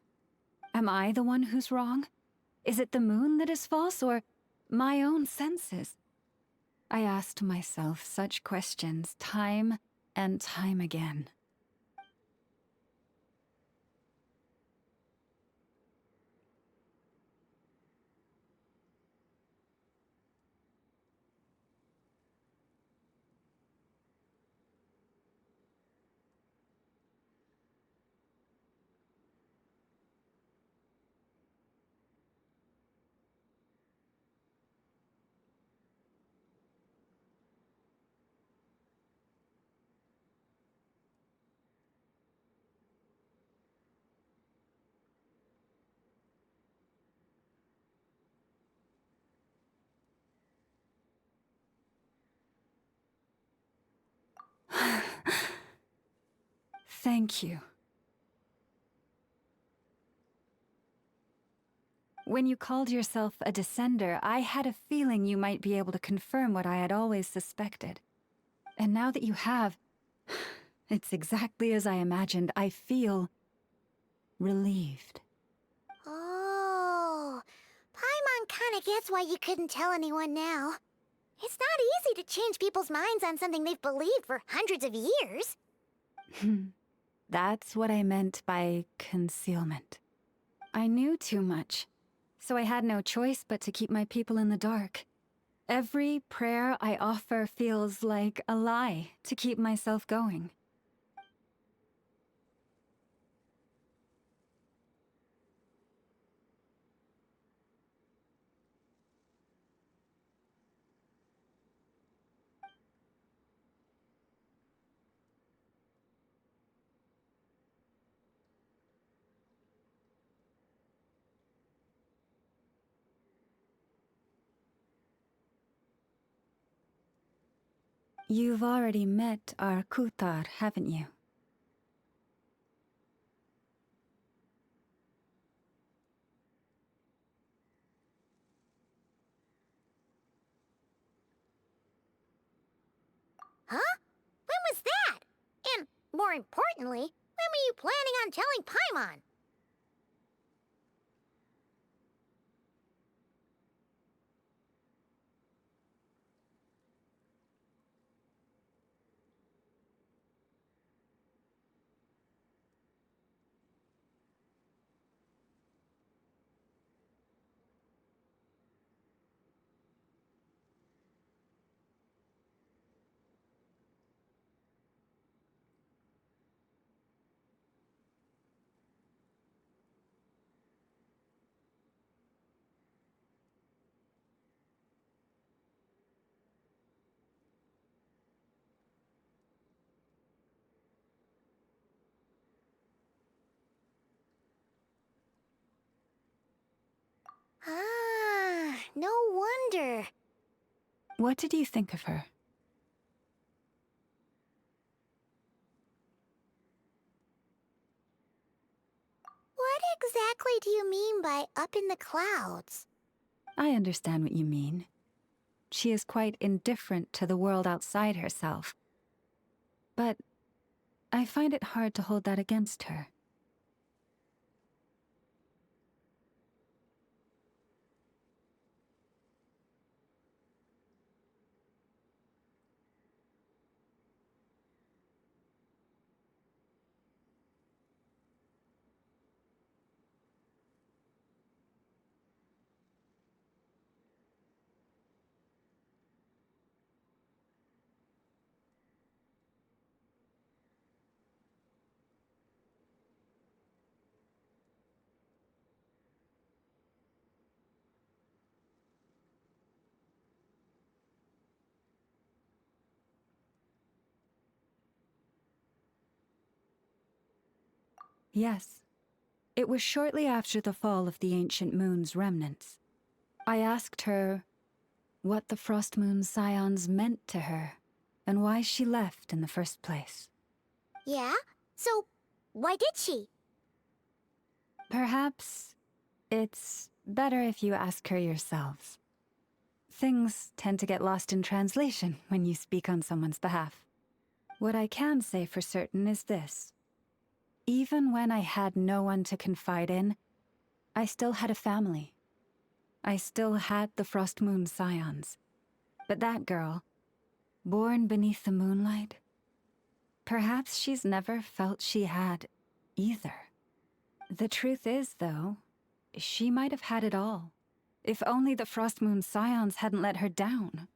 S10: Am I the one who's wrong? Is it the moon that is false, or my own senses? I asked myself such questions time and time again. Thank you. When you called yourself a descender, I had a feeling you might be able to confirm what I had always suspected. And now that you have, it's exactly as I imagined. I feel relieved.
S1: Oh, Paimon kinda gets why you couldn't tell anyone now. It's not easy to change people's minds on something they've believed for hundreds of years.
S10: That's what I meant by concealment. I knew too much, so I had no choice but to keep my people in the dark. Every prayer I offer feels like a lie to keep myself going. You've already met our Kutar, haven't you?
S1: Huh? When was that? And, more importantly, when were you planning on telling Paimon? Ah, no wonder.
S10: What did you think of her?
S1: What exactly do you mean by up in the clouds?
S10: I understand what you mean. She is quite indifferent to the world outside herself. But I find it hard to hold that against her. Yes. It was shortly after the fall of the ancient moon's remnants. I asked her what the Frost Moon's scions meant to her, and why she left in the first place.
S1: Yeah? So, why did she?
S10: Perhaps It's better if you ask her yourselves. Things tend to get lost in translation when you speak on someone's behalf. What I can say for certain is this. Even when I had no one to confide in, I still had a family. I still had the Frost Moon Scions. But that girl, born beneath the moonlight, perhaps she's never felt she had either. The truth is, though, she might have had it all, if only the Frost Moon Scions hadn't let her down.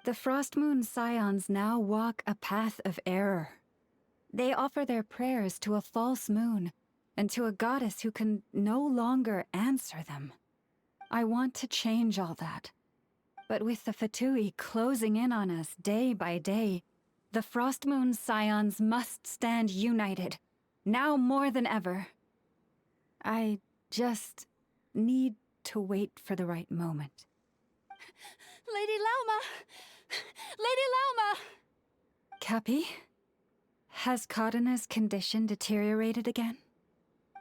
S10: The Frost Moon Scions now walk a path of error. They offer their prayers to a false moon, and to a goddess who can no longer answer them. I want to change all that. But with the Fatui closing in on us day by day, the Frost Moon Scions must stand united, now more than ever. I just need to wait for the right moment.
S18: Lady Lauma! Lady Lauma!
S10: Cappy? Has Cardina's condition deteriorated again?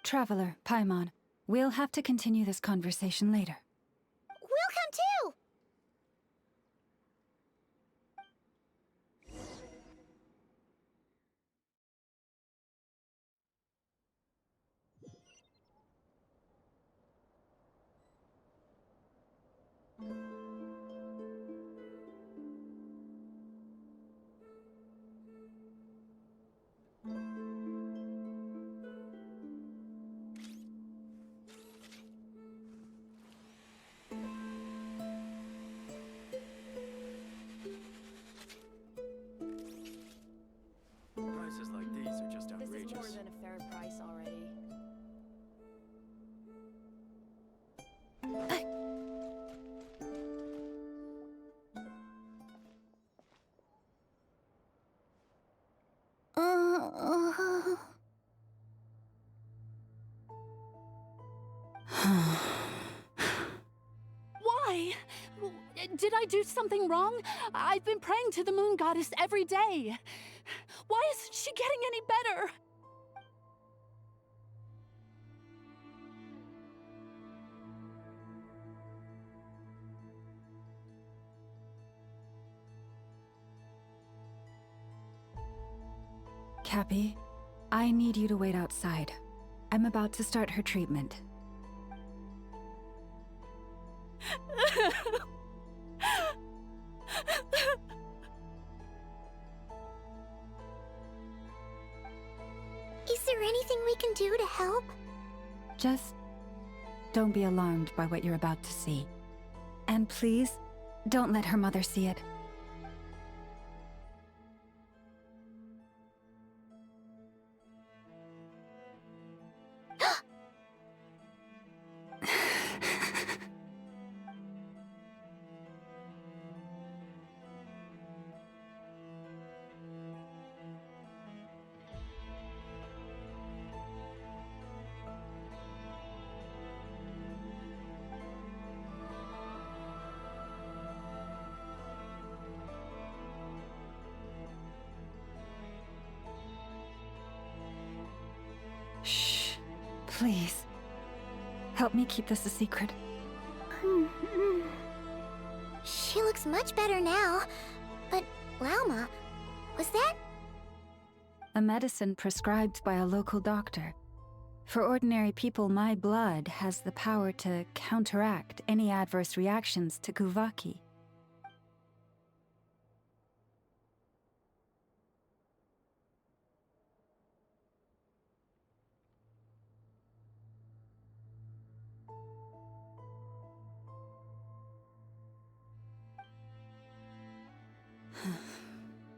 S10: Traveler, Paimon, we'll have to continue this conversation later.
S1: We'll come too!
S12: Prices like these are just outrageous.
S2: This is more than a fair price already.
S18: Why? Did I do something wrong? I've been praying to the moon goddess every day. Why isn't she getting any better?
S10: Cappy, I need you to wait outside. I'm about to start her treatment.
S1: Is there anything we can do to help?
S10: Just don't be alarmed by what you're about to see. And please, don't let her mother see it. Shh. Please. Help me keep this a secret.
S1: She looks much better now. But, Lauma, was that?
S10: A medicine prescribed by a local doctor. For ordinary people, my blood has the power to counteract any adverse reactions to Kuvaki.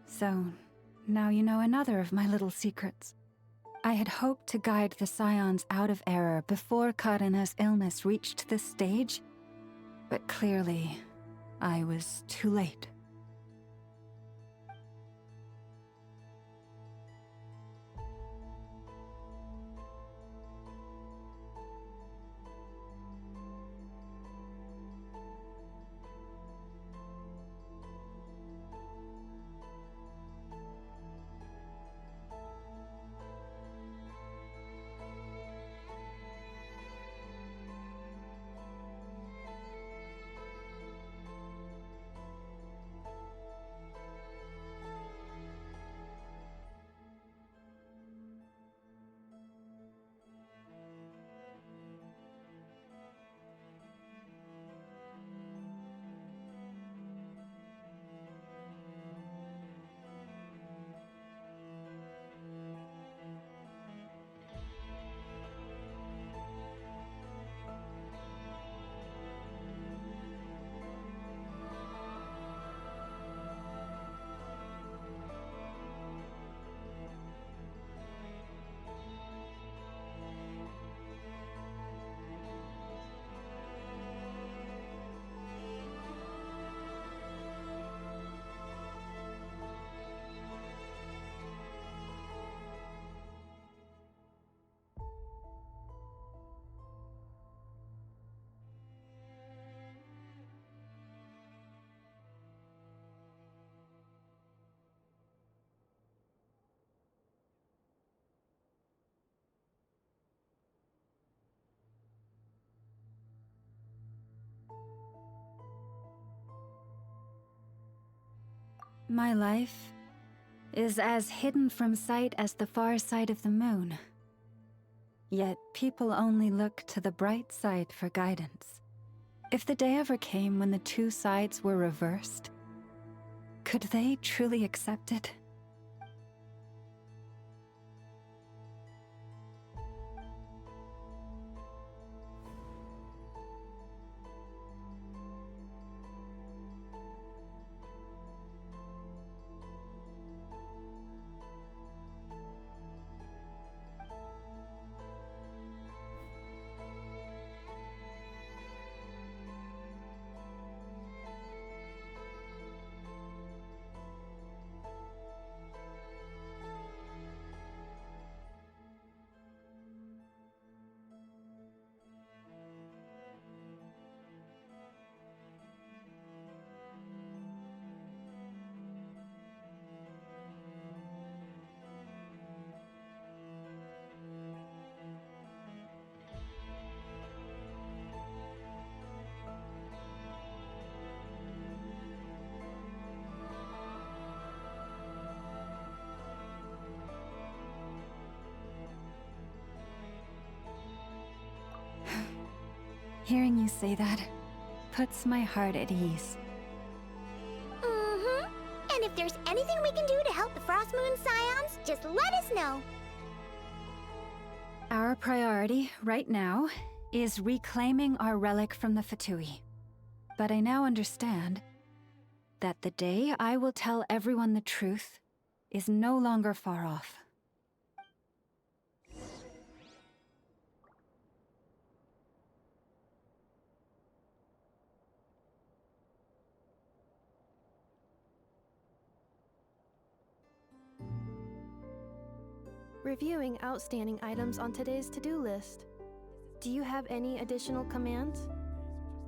S10: So, now you know another of my little secrets. I had hoped to guide the Scions out of error before Karina's illness reached this stage, but clearly, I was too late. My life is as hidden from sight as the far side of the moon. Yet people only look to the bright side for guidance. If the day ever came when the two sides were reversed, could they truly accept it? Hearing you say that puts my heart at ease.
S1: Mm-hmm. And if there's anything we can do to help the Frost Moon Scions, just let us know.
S10: Our priority right now is reclaiming our relic from the Fatui. But I now understand that the day I will tell everyone the truth is no longer far off.
S2: Reviewing outstanding items on today's to-do list. Do you have any additional commands?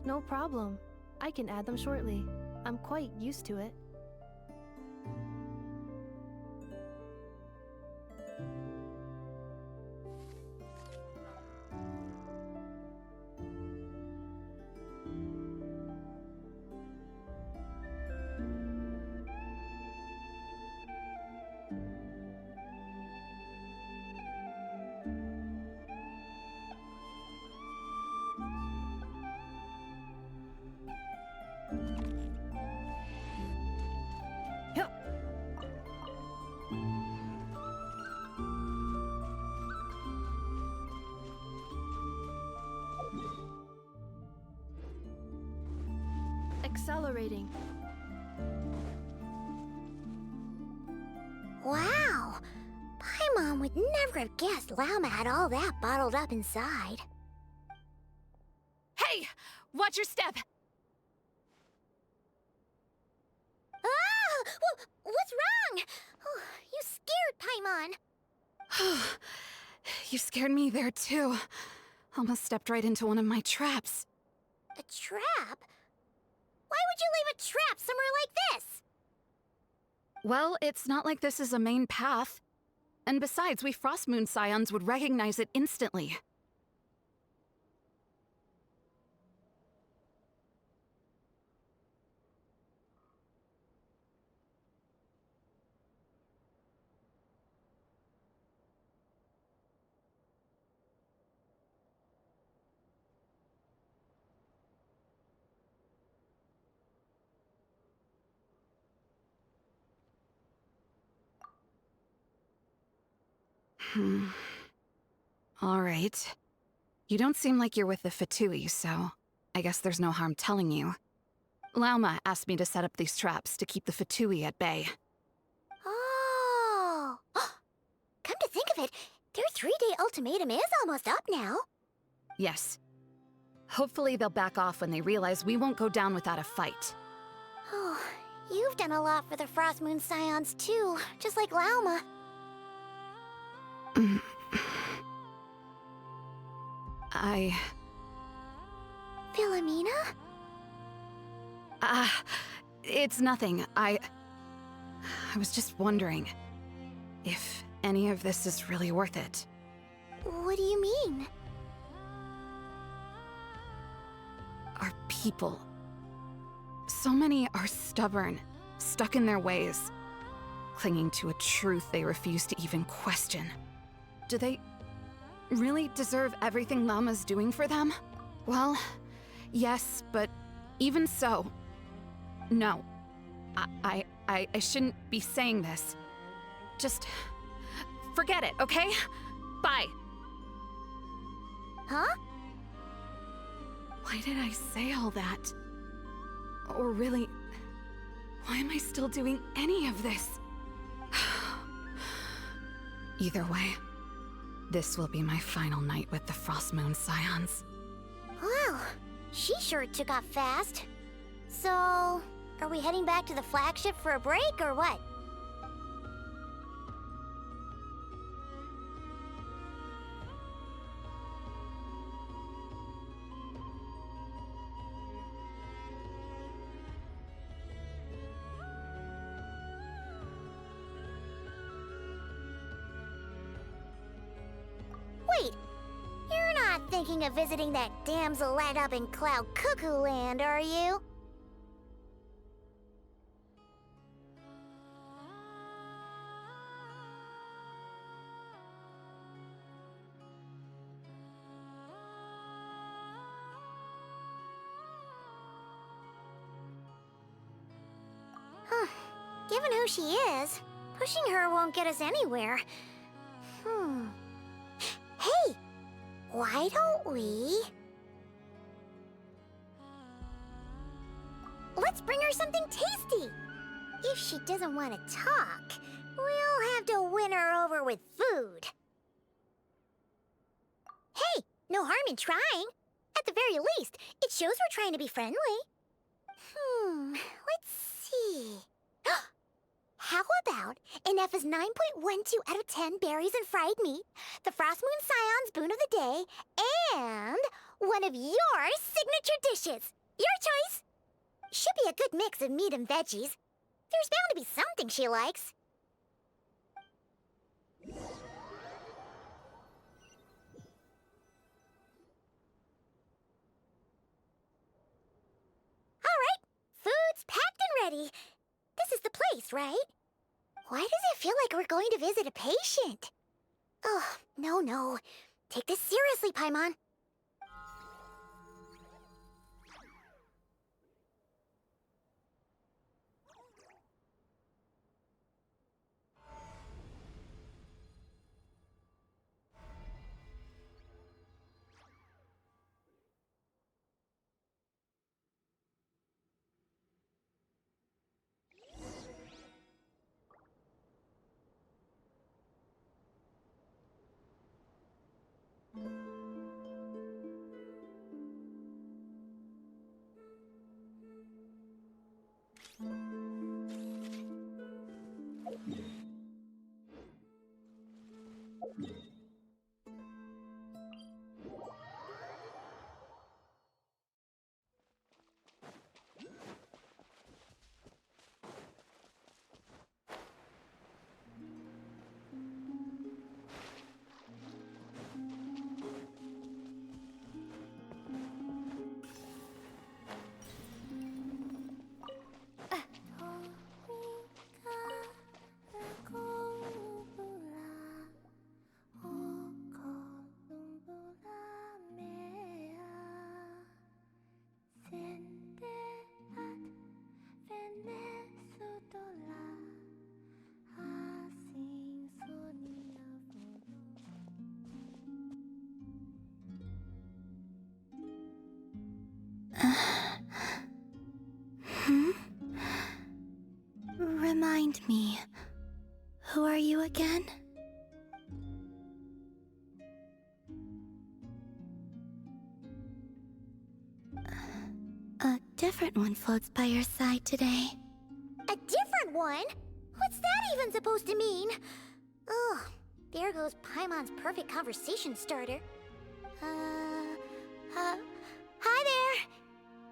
S2: No problem. I can add them shortly. I'm quite used to it. Accelerating.
S1: Wow! Paimon would never have guessed Lauma had all that bottled up inside.
S13: Hey! Watch your step!
S1: Ah! What's wrong? Oh, you scared Paimon.
S13: You scared me there too. Almost stepped right into one of my traps.
S1: A trap? Why would you leave a trap somewhere like this?
S13: Well, it's not like this is a main path. And besides, we Frost Moon Scions would recognize it instantly. All right. You don't seem like you're with the Fatui, so I guess there's no harm telling you. Lauma asked me to set up these traps to keep the Fatui at bay.
S1: Oh! Come to think of it, their 3-day ultimatum is almost up now.
S13: Yes. Hopefully they'll back off when they realize we won't go down without a fight.
S1: Oh, you've done a lot for the Frost Moon Scions too, just like Lauma. Philomena?
S13: It's nothing. I was just wondering if any of this is really worth it.
S1: What do you mean?
S13: Our people. So many are stubborn stuck in their ways, clinging to a truth they refuse to even question. Do they really deserve everything Llama's doing for them? Well, yes, but even so, no. I shouldn't be saying this. Just forget it, okay? Bye.
S1: Huh?
S13: Why did I say all that? Or really, why am I still doing any of this? Either way, this will be my final night with the Frost Moon Scions.
S1: Wow, she sure took off fast. So, are we heading back to the flagship for a break or what? Wait, you're not thinking of visiting that damsel led up in Cloud Cuckoo Land, are you? Huh. Given who she is, pushing her won't get us anywhere. Hey! Why don't we... Let's bring her something tasty! If she doesn't want to talk, we'll have to win her over with food. Hey! No harm in trying. At the very least, it shows we're trying to be friendly. Let's see... How about an F is 9.12 out of 10 berries and fried meat, the Frost Moon Scion's boon of the day, and one of your signature dishes? Your choice! Should be a good mix of meat and veggies. There's bound to be something she likes. All right, food's packed and ready. This is the place, right? Why does it feel like we're going to visit a patient? Oh, no. Take this seriously, Paimon. Remind me, who are you again? A different one floats by your side today. A different one? What's that even supposed to mean? Ugh, there goes Paimon's perfect conversation starter. Hi there!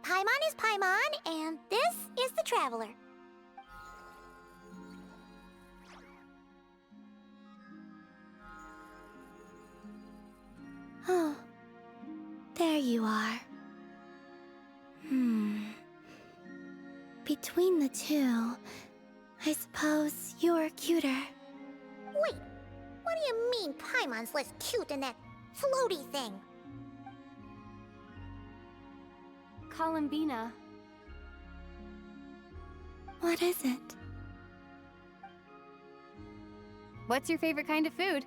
S1: Paimon is Paimon, and this is the Traveler. Oh, there you are. between the two, I suppose you're cuter. Wait, what do you mean Paimon's less cute than that floaty thing?
S8: Columbina.
S1: What is it?
S8: What's your favorite kind of food?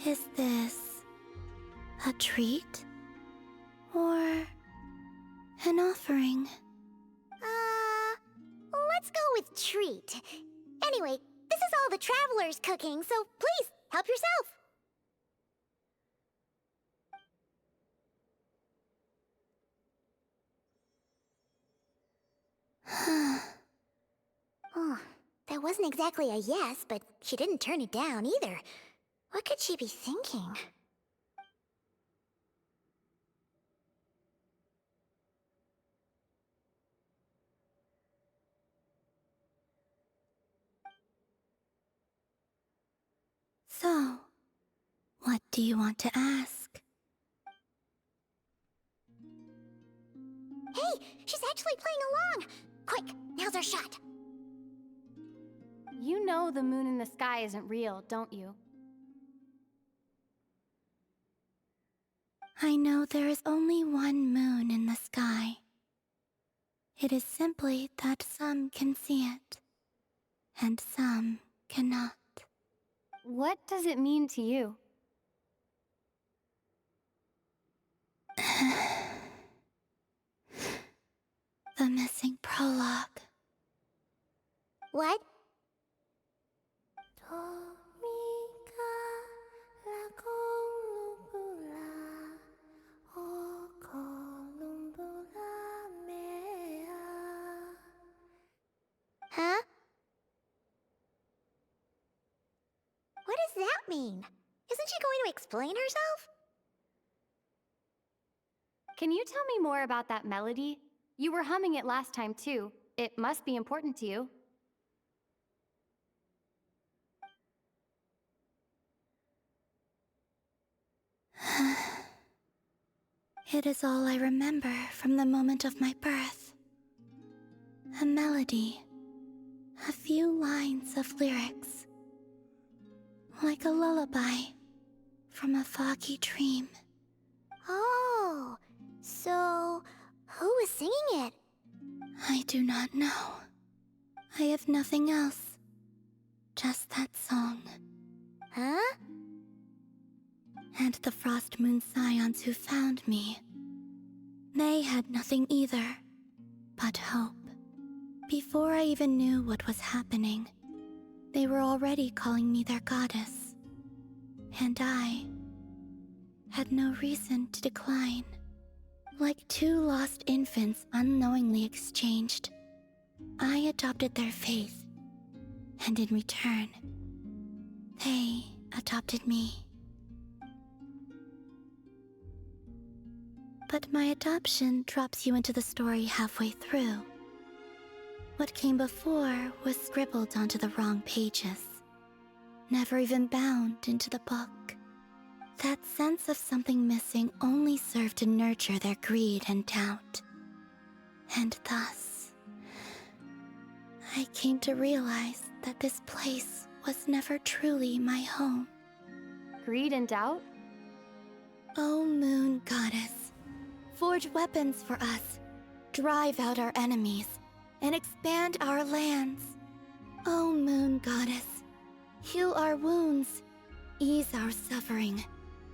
S1: Is this a treat? Or an offering? Let's go with treat. Anyway, this is all the traveler's cooking, so please, help yourself. Oh, that wasn't exactly a yes, but she didn't turn it down either. What could she be thinking? So, what do you want to ask? Hey, she's actually playing along! Quick, now's our shot!
S8: You know the moon in the sky isn't real, don't you?
S1: I know there is only one moon in the sky. It is simply that some can see it, and some cannot.
S8: What does it mean to you?
S1: The missing prologue. What? Huh? What does that mean? Isn't she going to explain herself?
S8: Can you tell me more about that melody? You were humming it last time too. It must be important to you.
S1: It is all I remember from the moment of my birth. A melody. A few lines of lyrics. Like a lullaby from a foggy dream. Oh, so who was singing it? I do not know. I have nothing else. Just that song. Huh? And the Frost Moon Scions who found me. They had nothing either, but hope. Before I even knew what was happening, they were already calling me their goddess. And I had no reason to decline. Like two lost infants unknowingly exchanged, I adopted their faith. And in return, they adopted me. But my adoption drops you into the story halfway through. What came before was scribbled onto the wrong pages, never even bound into the book. That sense of something missing only served to nurture their greed and doubt. And thus, I came to realize that this place was never truly my home.
S8: Greed and doubt?
S1: O Moon Goddess, forge weapons for us, drive out our enemies, and expand our lands. O Moon Goddess, heal our wounds, ease our suffering,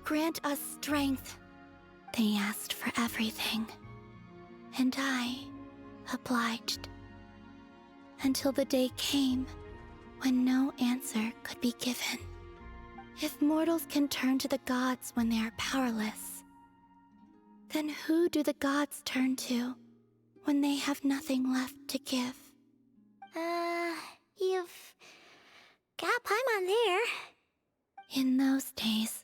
S1: grant us strength. They asked for everything, and I obliged. Until the day came when no answer could be given. If mortals can turn to the gods when they are powerless, then who do the gods turn to when they have nothing left to give? You've got Paimon there. In those days,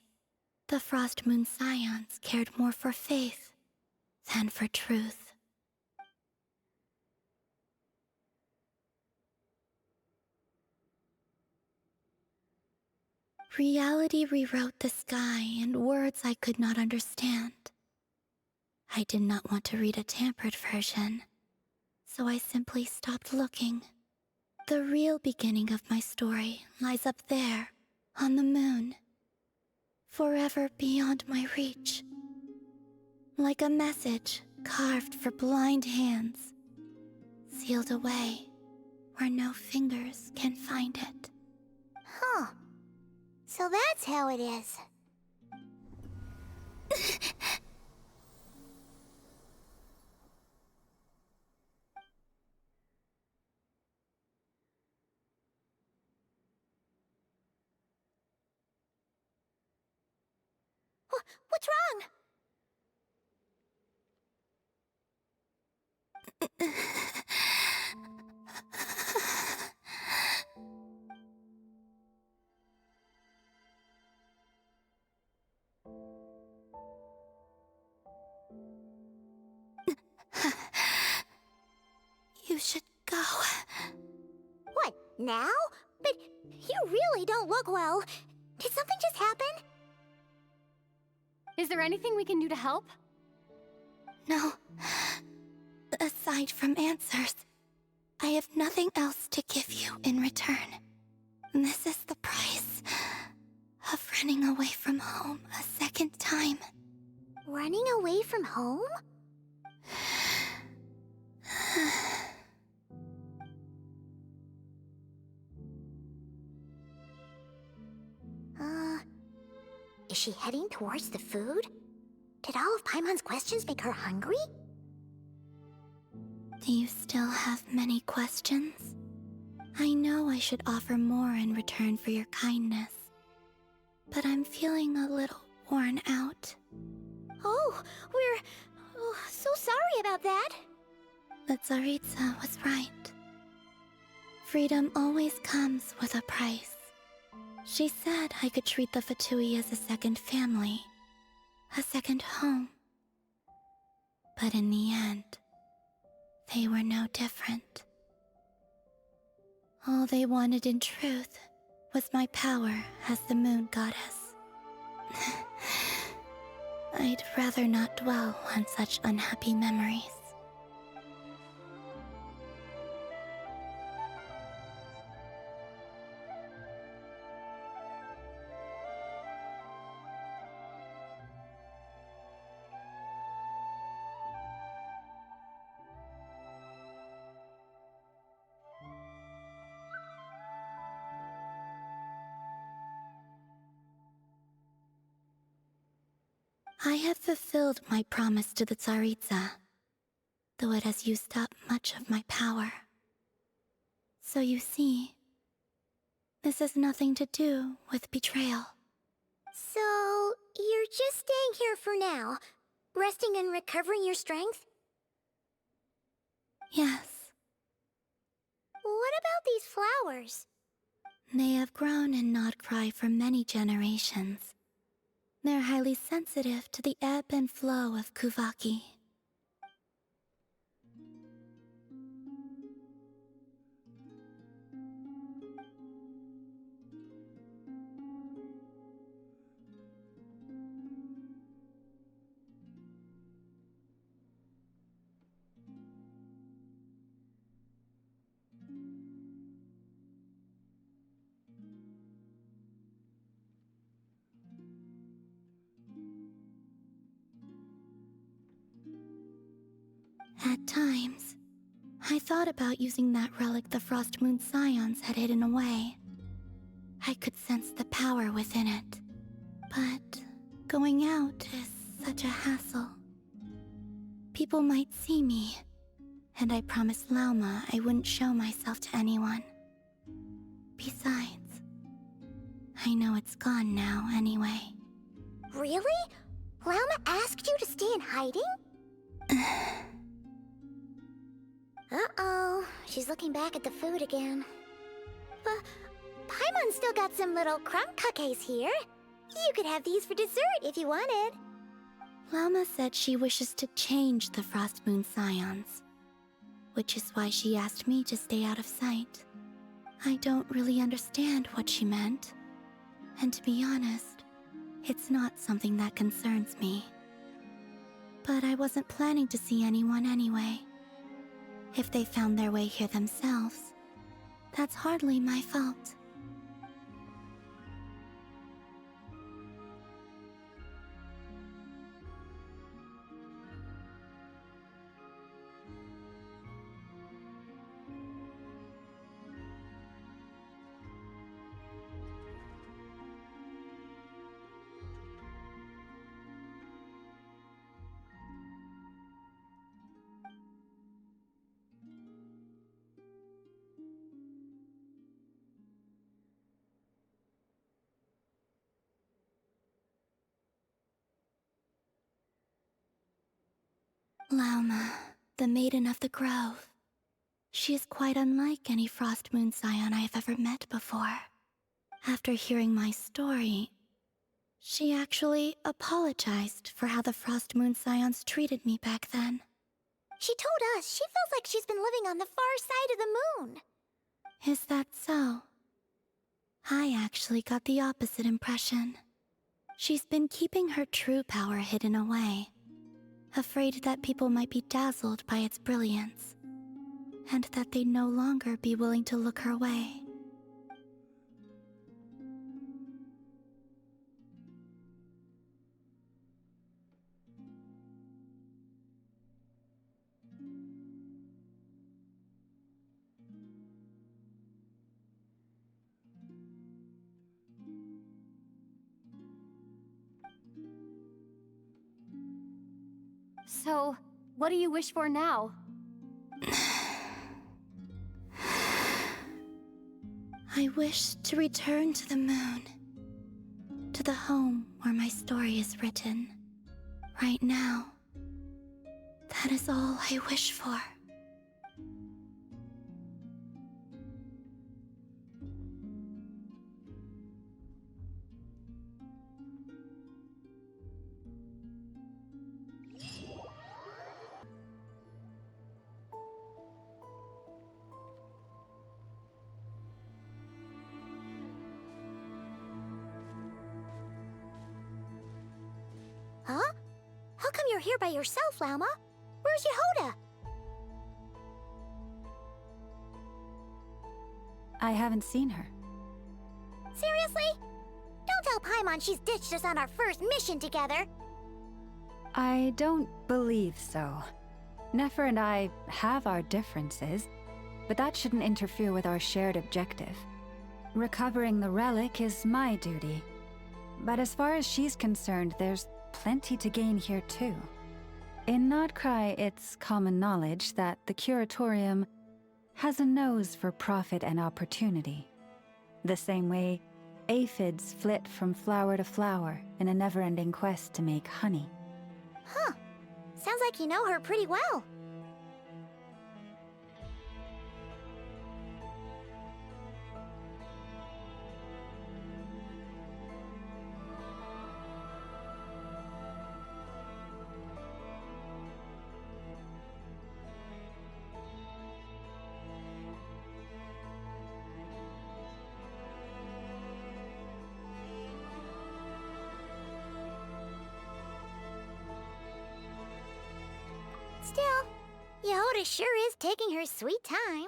S1: the Frost Moon Scions cared more for faith than for truth. Reality rewrote the sky in words I could not understand.
S3: I did not want to read a tampered version, so I simply stopped looking. The real beginning of my story lies up there, on the moon, forever beyond my reach. Like a message carved for blind hands, sealed away where no fingers can find it.
S1: Huh. So that's how it is. What's wrong?
S3: You should go.
S1: What, now? But you really don't look well. Did something just happen?
S8: Is there anything we can do to help?
S3: No. Aside from answers, I have nothing else to give you in return. This is the price of running away from home a second time.
S1: Running away from home? Is she heading towards the food? Did all of Paimon's questions make her hungry?
S3: Do you still have many questions? I know I should offer more in return for your kindness, but I'm feeling a little worn out.
S1: Oh, we're so sorry about that.
S3: The Tsaritsa was right. Freedom always comes with a price. She said I could treat the Fatui as a second family, a second home. But in the end, they were no different. All they wanted in truth was my power as the moon goddess. I'd rather not dwell on such unhappy memories. I have fulfilled my promise to the Tsaritsa, though it has used up much of my power. So you see, this has nothing to do with betrayal.
S1: So, you're just staying here for now, resting and recovering your strength?
S3: Yes.
S1: What about these flowers?
S3: They have grown in Nod-craya for many generations. They're highly sensitive to the ebb and flow of Kuvaki. At times, I thought about using that relic the Frost Moon Scions had hidden away. I could sense the power within it. But going out is such a hassle. People might see me, and I promised Lauma I wouldn't show myself to anyone. Besides, I know it's gone now anyway.
S1: Really? Lauma asked you to stay in hiding? Uh-oh, she's looking back at the food again. But Paimon's still got some little crumb cookies here. You could have these for dessert if you wanted.
S3: Lauma said she wishes to change the Frost Moon Scions, which is why she asked me to stay out of sight. I don't really understand what she meant, and to be honest, it's not something that concerns me. But I wasn't planning to see anyone anyway. If they found their way here themselves, that's hardly my fault. Lauma, the Maiden of the Grove. She is quite unlike any Frost Moon Scion I have ever met before. After hearing my story, she actually apologized for how the Frost Moon Scions treated me back then.
S1: She told us she feels like she's been living on the far side of the moon.
S3: Is that so? I actually got the opposite impression. She's been keeping her true power hidden away, afraid that people might be dazzled by its brilliance, and that they'd no longer be willing to look her way.
S8: So, what do you wish for now?
S3: I wish to return to the moon, to the home where my story is written. Right now, that is all I wish for.
S1: Huh? How come you're here by yourself, Lauma? Where's Yehoda?
S10: I haven't seen her.
S1: Seriously? Don't tell Paimon she's ditched us on our first mission together.
S10: I don't believe so. Nefer and I have our differences, but that shouldn't interfere with our shared objective. Recovering the relic is my duty. But as far as she's concerned, there's plenty to gain here too. In Nod-craya, it's common knowledge that the Curatorium has a nose for profit and opportunity. The same way aphids flit from flower to flower in a never-ending quest to make honey.
S1: Huh. Sounds like you know her pretty well. Still, Yehoda sure is taking her sweet time.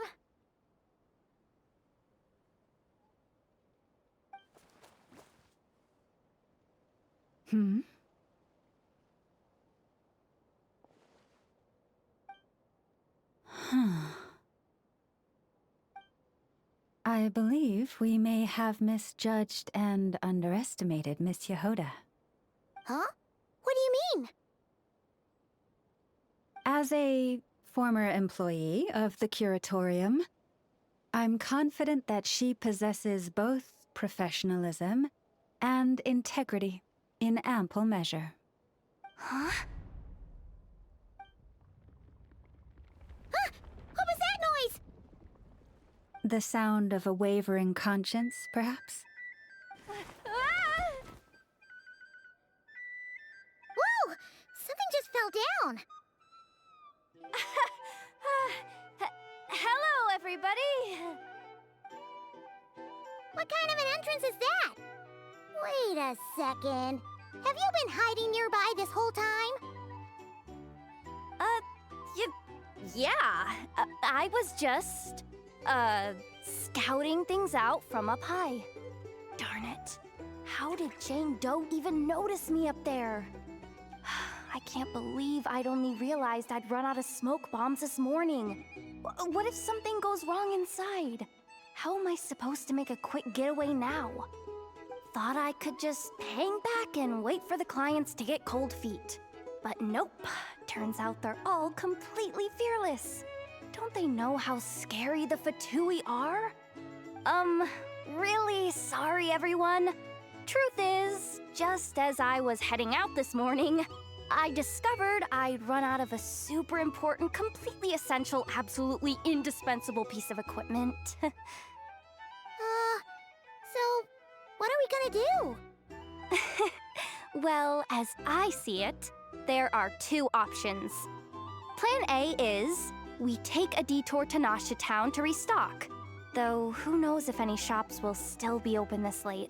S10: I believe we may have misjudged and underestimated Miss Yehoda.
S1: Huh? What do you mean?
S10: As a former employee of the Curatorium, I'm confident that she possesses both professionalism and integrity in ample measure.
S1: Huh? Ah! What was that noise?
S10: The sound of a wavering conscience, perhaps?
S1: Whoa! Something just fell down.
S8: Hello, everybody!
S1: What kind of an entrance is that? Wait a second. Have you been hiding nearby this whole time?
S6: Yeah, I was just, scouting things out from up high. Darn it. How did Jane Doe even notice me up there? I can't believe I'd only realized I'd run out of smoke bombs this morning. What if something goes wrong inside? How am I supposed to make a quick getaway now? Thought I could just hang back and wait for the clients to get cold feet. But nope, turns out they're all completely fearless. Don't they know how scary the Fatui are? Really sorry everyone. Truth is, just as I was heading out this morning, I discovered I'd run out of a super important, completely essential, absolutely indispensable piece of equipment.
S1: So, what are we gonna do?
S6: Well, as I see it, there are two options. Plan A is we take a detour to Nasha Town to restock, though who knows if any shops will still be open this late.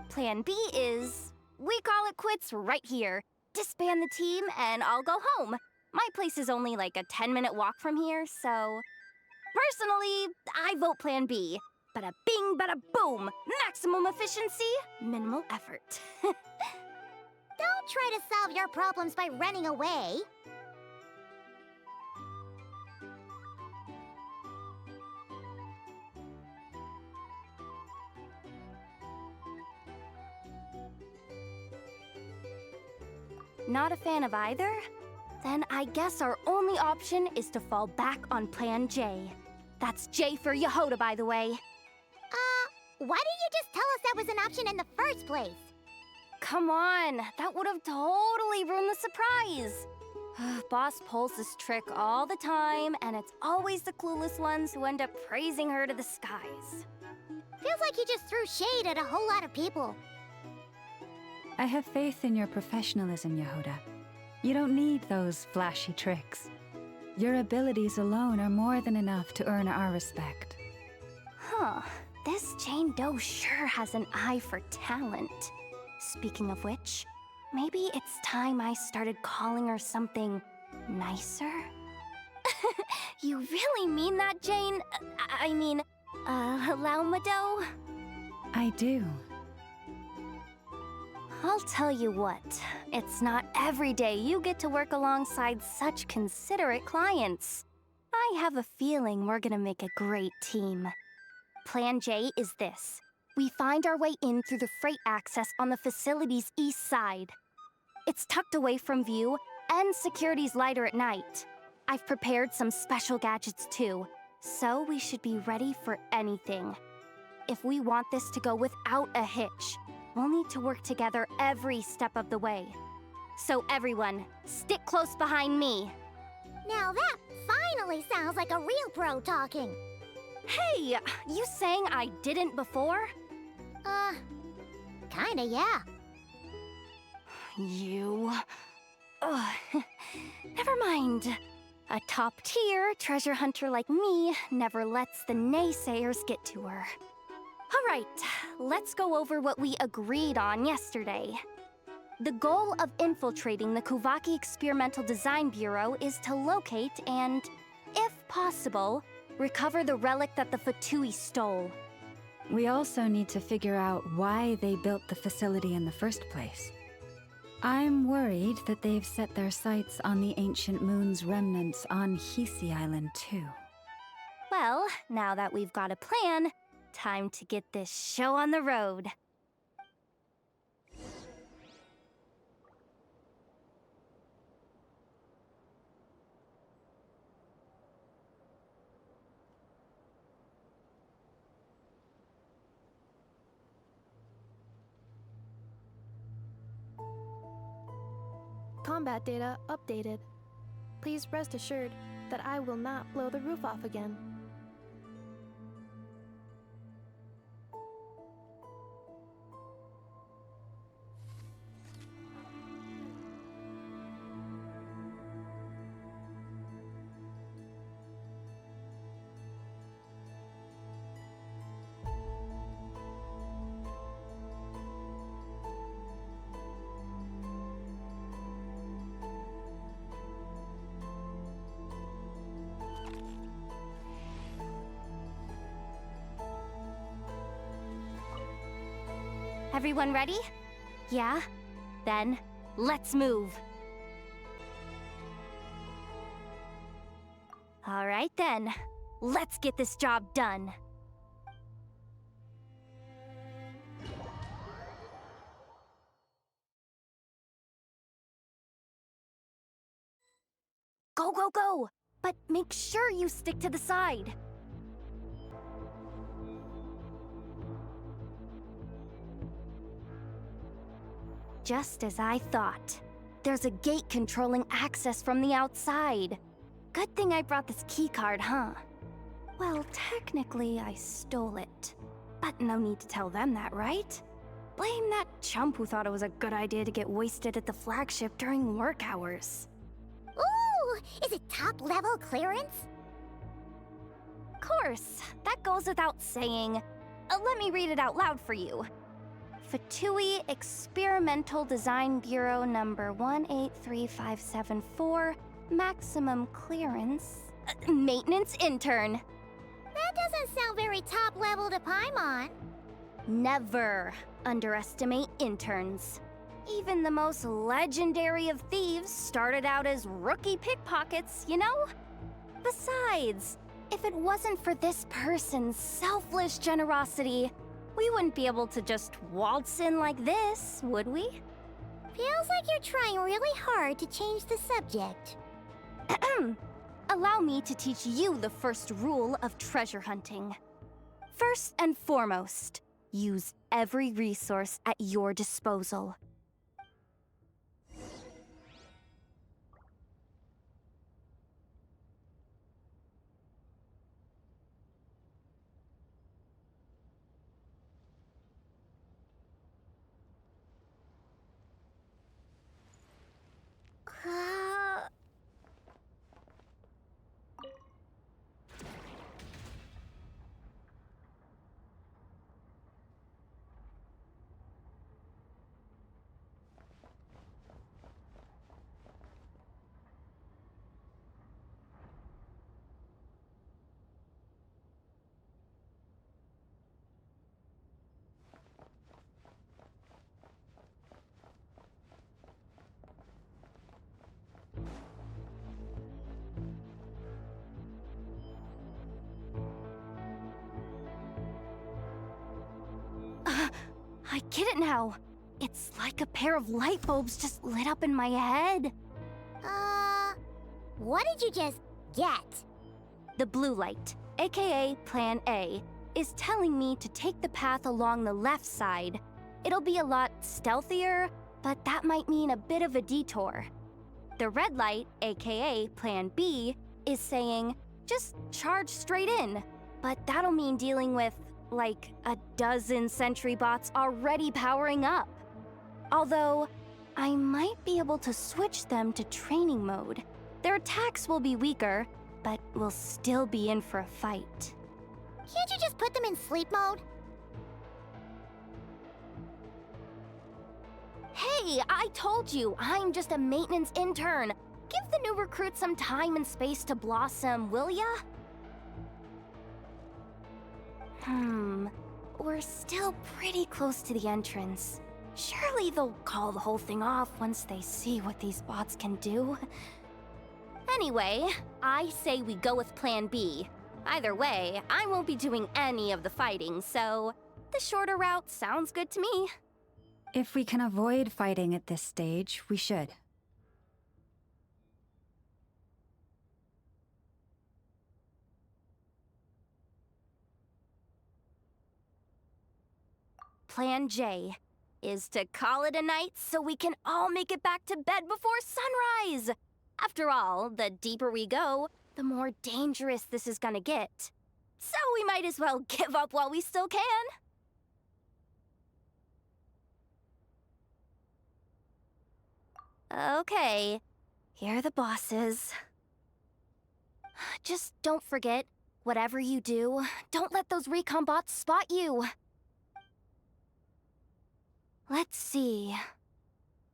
S6: Plan B is we call it quits right here, disband the team, and I'll go home. My place is only like a 10-minute walk from here, so... Personally, I vote Plan B. Bada bing, bada boom! Maximum efficiency, minimal effort.
S1: Don't try to solve your problems by running away.
S6: Not a fan of either? Then I guess our only option is to fall back on Plan J. That's J for Yehoda, by the way.
S1: Why didn't you just tell us that was an option in the first place?
S6: Come on, that would have totally ruined the surprise. Boss pulls this trick all the time, and it's always the clueless ones who end up praising her to the skies.
S1: Feels like you just threw shade at a whole lot of people.
S10: I have faith in your professionalism, Yehoda. You don't need those flashy tricks. Your abilities alone are more than enough to earn our respect.
S6: Huh. This Jane Doe sure has an eye for talent. Speaking of which, maybe it's time I started calling her something nicer? You really mean that, Jane? I mean, Lauma Doe?
S10: I do.
S6: I'll tell you what, it's not every day you get to work alongside such considerate clients. I have a feeling we're gonna make a great team. Plan J is this. We find our way in through the freight access on the facility's east side. It's tucked away from view, and security's lighter at night. I've prepared some special gadgets too, so we should be ready for anything. If we want this to go without a hitch, we'll need to work together every step of the way. So everyone, stick close behind me.
S1: Now that finally sounds like a real pro talking.
S6: Hey, you saying I didn't before?
S1: Kinda, yeah.
S6: You... Ugh. Never mind. A top-tier treasure hunter like me never lets the naysayers get to her. All right, let's go over what we agreed on yesterday. The goal of infiltrating the Kuvaki Experimental Design Bureau is to locate and, if possible, recover the relic that the Fatui stole.
S10: We also need to figure out why they built the facility in the first place. I'm worried that they've set their sights on the ancient moon's remnants on Hisi Island too.
S6: Well, now that we've got a plan, time to get this show on the road.
S2: Combat data updated. Please rest assured that I will not blow the roof off again.
S6: Everyone ready? Yeah? Then, let's move. Alright then, let's get this job done. Go, go, go! But make sure you stick to the side. Just as I thought. There's a gate controlling access from the outside. Good thing I brought this keycard, huh? Well, technically, I stole it. But no need to tell them that, right? Blame that chump who thought it was a good idea to get wasted at the flagship during work hours.
S1: Ooh, is it top-level clearance?
S6: Course, that goes without saying. Let me read it out loud for you. Fatui Experimental Design Bureau number 183574, maximum clearance, maintenance intern.
S1: That doesn't sound very top-level to Paimon.
S6: Never underestimate interns. Even the most legendary of thieves started out as rookie pickpockets, you know? Besides, if it wasn't for this person's selfless generosity, we wouldn't be able to just waltz in like this, would we?
S1: Feels like you're trying really hard to change the subject.
S6: Allow me to teach you the first rule of treasure hunting. First and foremost, use every resource at your disposal. I get it now. It's like a pair of light bulbs just lit up in my head.
S1: What did you just get?
S6: The blue light, aka Plan A, is telling me to take the path along the left side. It'll be a lot stealthier, but that might mean a bit of a detour. The red light, aka Plan B, is saying, just charge straight in. But that'll mean dealing with, like, a dozen sentry bots already powering up. Although, I might be able to switch them to training mode. Their attacks will be weaker, but we'll still be in for a fight.
S1: Can't you just put them in sleep mode?
S6: Hey, I told you, I'm just a maintenance intern. Give the new recruit some time and space to blossom, will ya? We're still pretty close to the entrance. Surely they'll call the whole thing off once they see what these bots can do. Anyway, I say we go with Plan B. Either way, I won't be doing any of the fighting, so the shorter route sounds good to me.
S10: If we can avoid fighting at this stage, we should.
S6: Plan J is to call it a night so we can all make it back to bed before sunrise. After all, the deeper we go, the more dangerous this is gonna get. So we might as well give up while we still can. Okay, here are the bosses. Just don't forget, whatever you do, don't let those recon bots spot you. Let's see.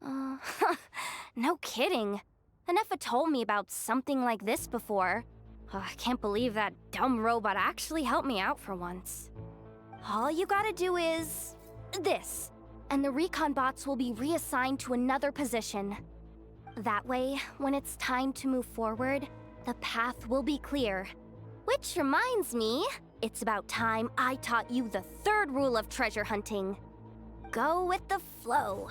S6: No kidding. Anefa told me about something like this before. I can't believe that dumb robot actually helped me out for once. All you gotta do is this. and the recon bots will be reassigned to another position. That way, when it's time to move forward, the path will be clear. Which reminds me, it's about time I taught you the third rule of treasure hunting. Go with the flow.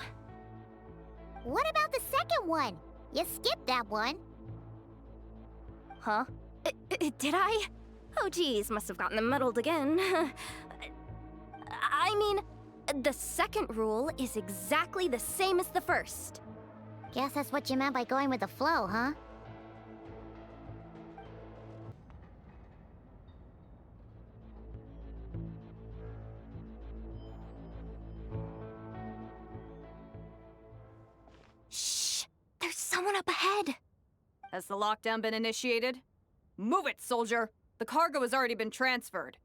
S1: What about the second one? You skipped that one.
S6: Huh? Did I? Oh geez, must have gotten them muddled again. I mean, the second rule is exactly the same as the first.
S1: Guess that's what you meant by going with the flow, huh?
S6: Shh! There's someone up ahead!
S14: Has the lockdown been initiated? Move it, soldier! The cargo has already been transferred.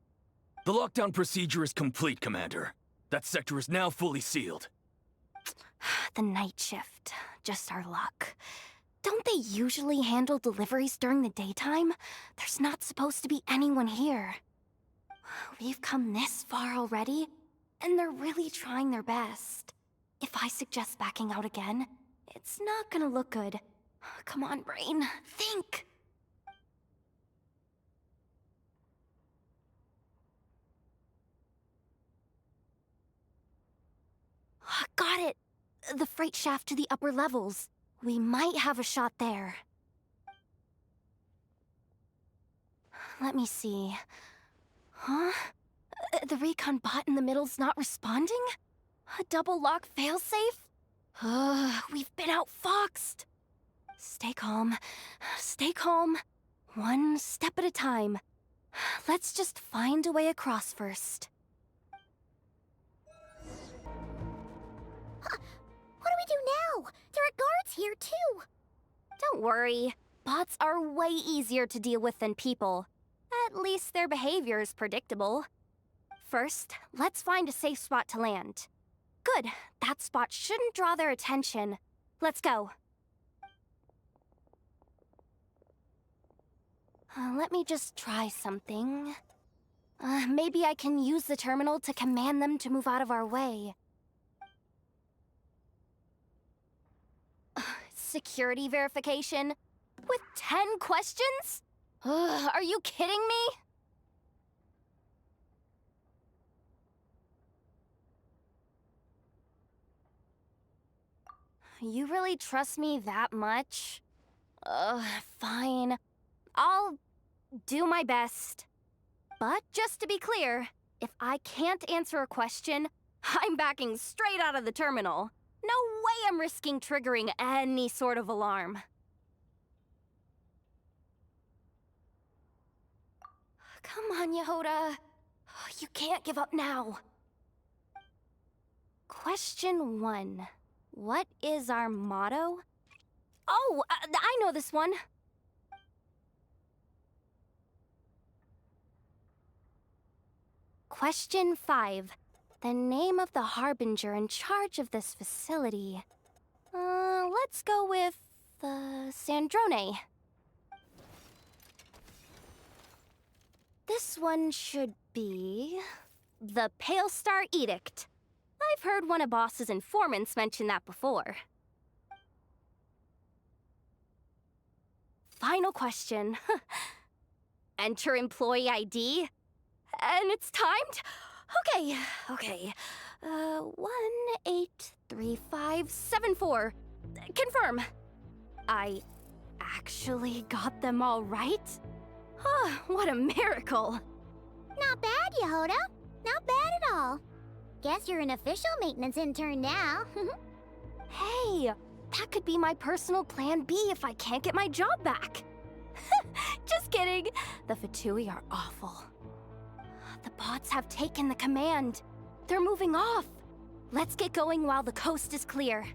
S16: The lockdown procedure is complete, Commander. That sector is now fully sealed.
S6: The night shift. Just our luck. Don't they usually handle deliveries during the daytime? There's not supposed to be anyone here. We've come this far already, and they're really trying their best. If I suggest backing out again, it's not gonna look good. Come on, brain. Think! Got it! The freight shaft to the upper levels. We might have a shot there. Let me see. Huh? The recon bot in the middle's not responding? A double lock failsafe? We've been outfoxed. Stay calm. Stay calm. One step at a time. Let's just find a way across first.
S1: What do we do now? There are guards here, too.
S6: Don't worry. Bots are way easier to deal with than people. At least their behavior is predictable. First, let's find a safe spot to land. Good. That spot shouldn't draw their attention. Let's go. Let me just try something. Maybe I can use the terminal to command them to move out of our way. Security verification? With 10 questions? Are you kidding me? You really trust me that much? Fine. I'll do my best. But just to be clear, if I can't answer a question, I'm backing straight out of the terminal. No way I'm risking triggering any sort of alarm. Come on, Yehoda. You can't give up now. Question 1. What is our motto? Oh, I know this one. Question 5. The name of the harbinger in charge of this facility. Let's go with, Sandrone. This one should be... the Pale Star Edict. I've heard one of Boss's informants mention that before. Final question. Enter employee ID. And it's timed? Okay. 183574. Confirm. I actually got them all right? What a miracle.
S1: Not bad, Yehoda. Not bad at all. Guess you're an official maintenance intern now.
S6: Hey, that could be my personal plan B if I can't get my job back. Just kidding. The Fatui are awful. The bots have taken the command. They're moving off. Let's get going while the coast is clear.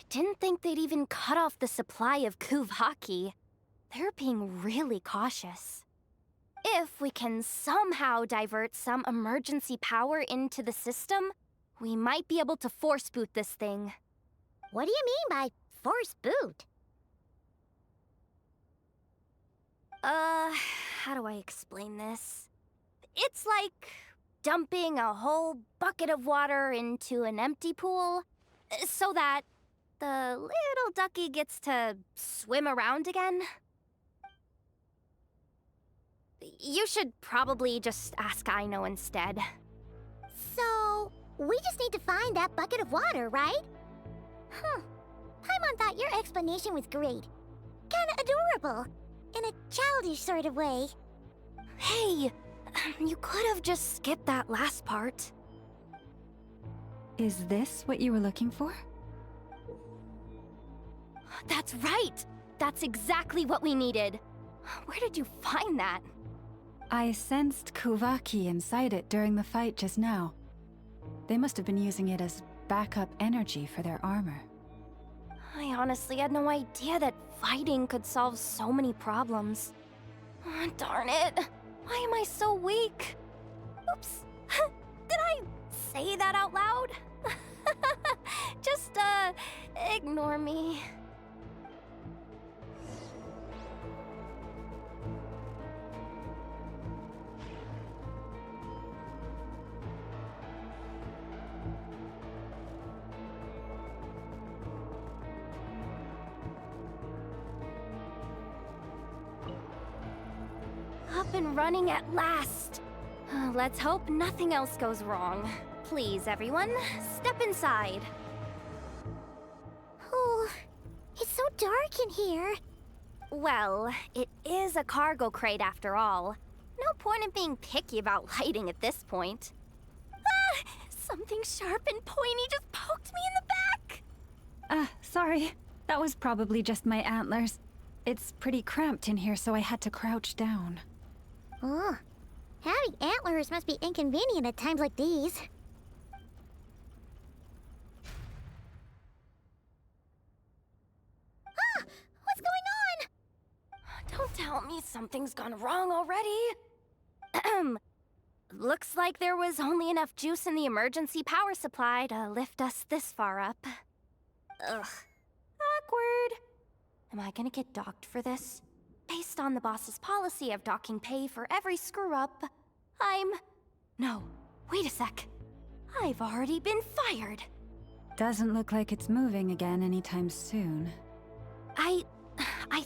S6: Didn't think they'd even cut off the supply of Kuvaki. They're being really cautious. If we can somehow divert some emergency power into the system, we might be able to force boot this thing.
S1: What do you mean by force boot?
S6: How do I explain this? It's like dumping a whole bucket of water into an empty pool, so that the little ducky gets to swim around again. You should probably just ask Aino instead.
S1: So, we just need to find that bucket of water, right? Huh. Paimon thought your explanation was great. Kinda adorable. In a childish sort of way.
S6: Hey, you could have just skipped that last part.
S10: Is this what you were looking for?
S6: That's right! That's exactly what we needed. Where did you find that?
S10: I sensed Kuvaki inside it during the fight just now. They must have been using it as backup energy for their armor.
S6: I honestly had no idea that fighting could solve so many problems. Oh, darn it. Why am I so weak? Oops. Did I say that out loud? Just, ignore me. Up and running at last. Let's hope nothing else goes wrong. Please, everyone, step inside.
S1: Oh, it's so dark in here.
S6: Well, it is a cargo crate after all. No point in being picky about lighting at this point. Ah! Something sharp and pointy just poked me in the back!
S10: Sorry. That was probably just my antlers. It's pretty cramped in here, so I had to crouch down.
S1: Oh, having antlers must be inconvenient at times like these. Ah! What's going on?
S6: Don't tell me something's gone wrong already. Looks like there was only enough juice in the emergency power supply to lift us this far up. Ugh. Awkward. Am I gonna get docked for this? Based on the boss's policy of docking pay for every screw-up, No, wait a sec. I've already been fired.
S10: Doesn't look like it's moving again anytime soon.
S6: I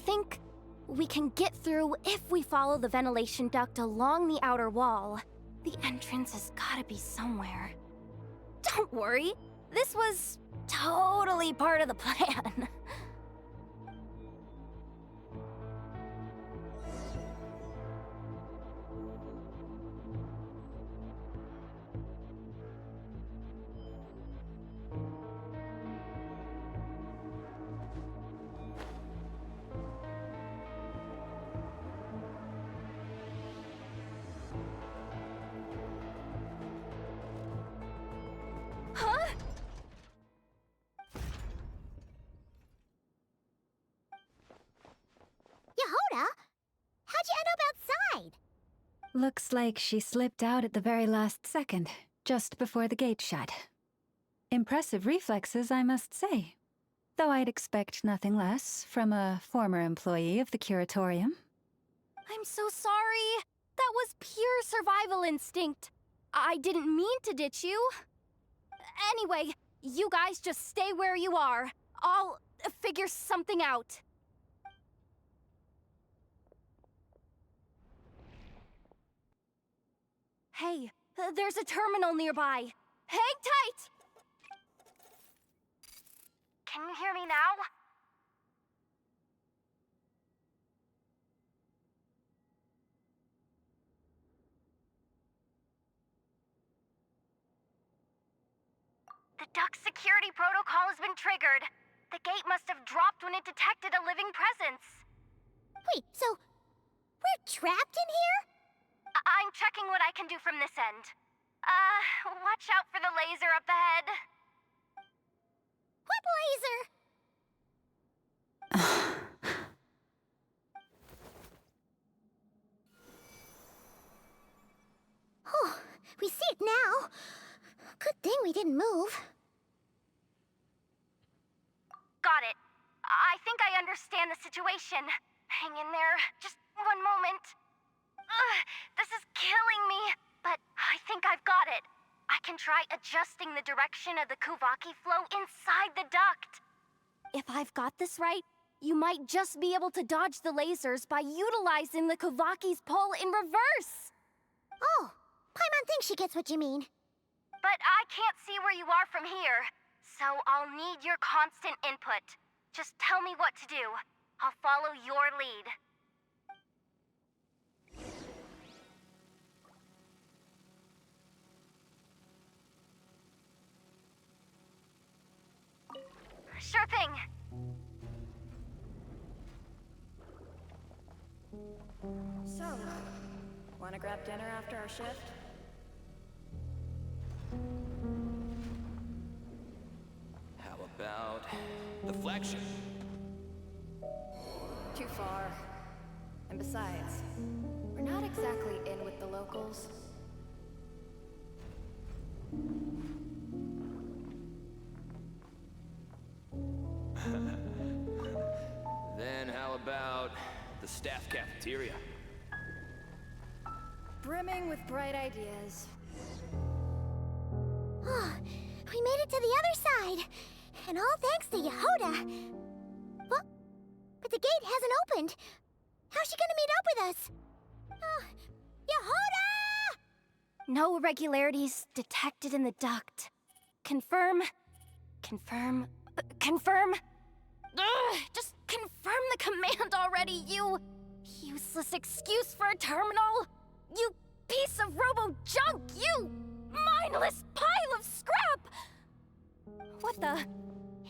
S6: think we can get through if we follow the ventilation duct along the outer wall. The entrance has gotta be somewhere. Don't worry, this was totally part of the plan.
S1: Yehoda? How'd you end up outside?
S10: Looks like she slipped out at the very last second, just before the gate shut. Impressive reflexes, I must say. Though I'd expect nothing less from a former employee of the curatorium.
S6: I'm so sorry. That was pure survival instinct. I didn't mean to ditch you. Anyway, you guys just stay where you are. I'll figure something out. Hey, there's a terminal nearby. Hang tight! Can you hear me now? The duct security protocol has been triggered. The gate must have dropped when it detected a living presence.
S1: Wait, so we're trapped in here?
S6: I'm checking what I can do from this end. Watch out for the laser up ahead.
S1: What laser? he didn't move.
S6: Got it. I think I understand the situation. Hang in there. Just one moment. This is killing me, but I think I've got it. I can try adjusting the direction of the Kuvaki flow inside the duct. If I've got this right, you might just be able to dodge the lasers by utilizing the Kuvaki's pull in reverse.
S1: Oh, Paimon thinks she gets what you mean.
S6: But I can't see where you are from here, so I'll need your constant input. Just tell me what to do. I'll follow your lead. Sure thing.
S15: So, wanna grab dinner after our shift?
S16: How about the flagship?
S15: Too far. And besides, we're not exactly in with the locals.
S16: Then how about the staff cafeteria?
S15: Brimming with bright ideas.
S1: Oh, we made it to the other side. And all thanks to Yehoda. But the gate hasn't opened. How's she gonna meet up with us? Yehoda!
S6: No irregularities detected in the duct. Confirm. Confirm. Confirm. Just confirm the command already, you useless excuse for a terminal. You piece of robo-junk, you mindless pile of scrap! What the?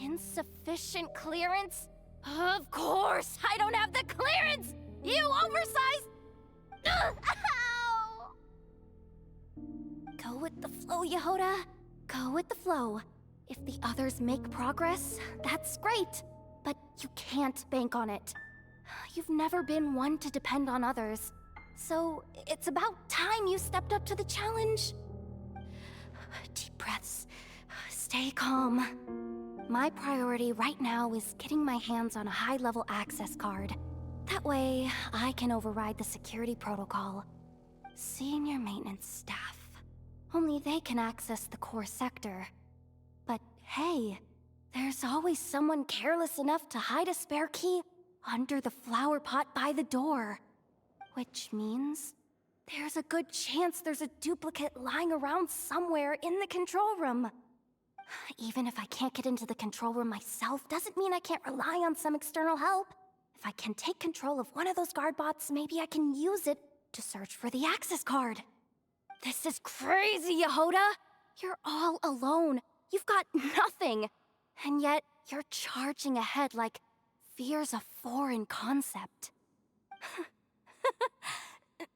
S6: Insufficient clearance? Of course, I don't have the clearance! You oversized... Ow! Go with the flow, Yehoda. Go with the flow. If the others make progress, that's great. But you can't bank on it. You've never been one to depend on others. So it's about time you stepped up to the challenge. Deep breaths. Stay calm. My priority right now is getting my hands on a high-level access card. That way, I can override the security protocol. Senior maintenance staff. Only they can access the core sector. But hey, there's always someone careless enough to hide a spare key under the flower pot by the door. Which means there's a good chance there's a duplicate lying around somewhere in the control room. Even if I can't get into the control room myself, doesn't mean I can't rely on some external help. If I can take control of one of those guard bots, maybe I can use it to search for the access card. This is crazy, Yehoda! You're all alone. You've got nothing. And yet, you're charging ahead like fear's a foreign concept.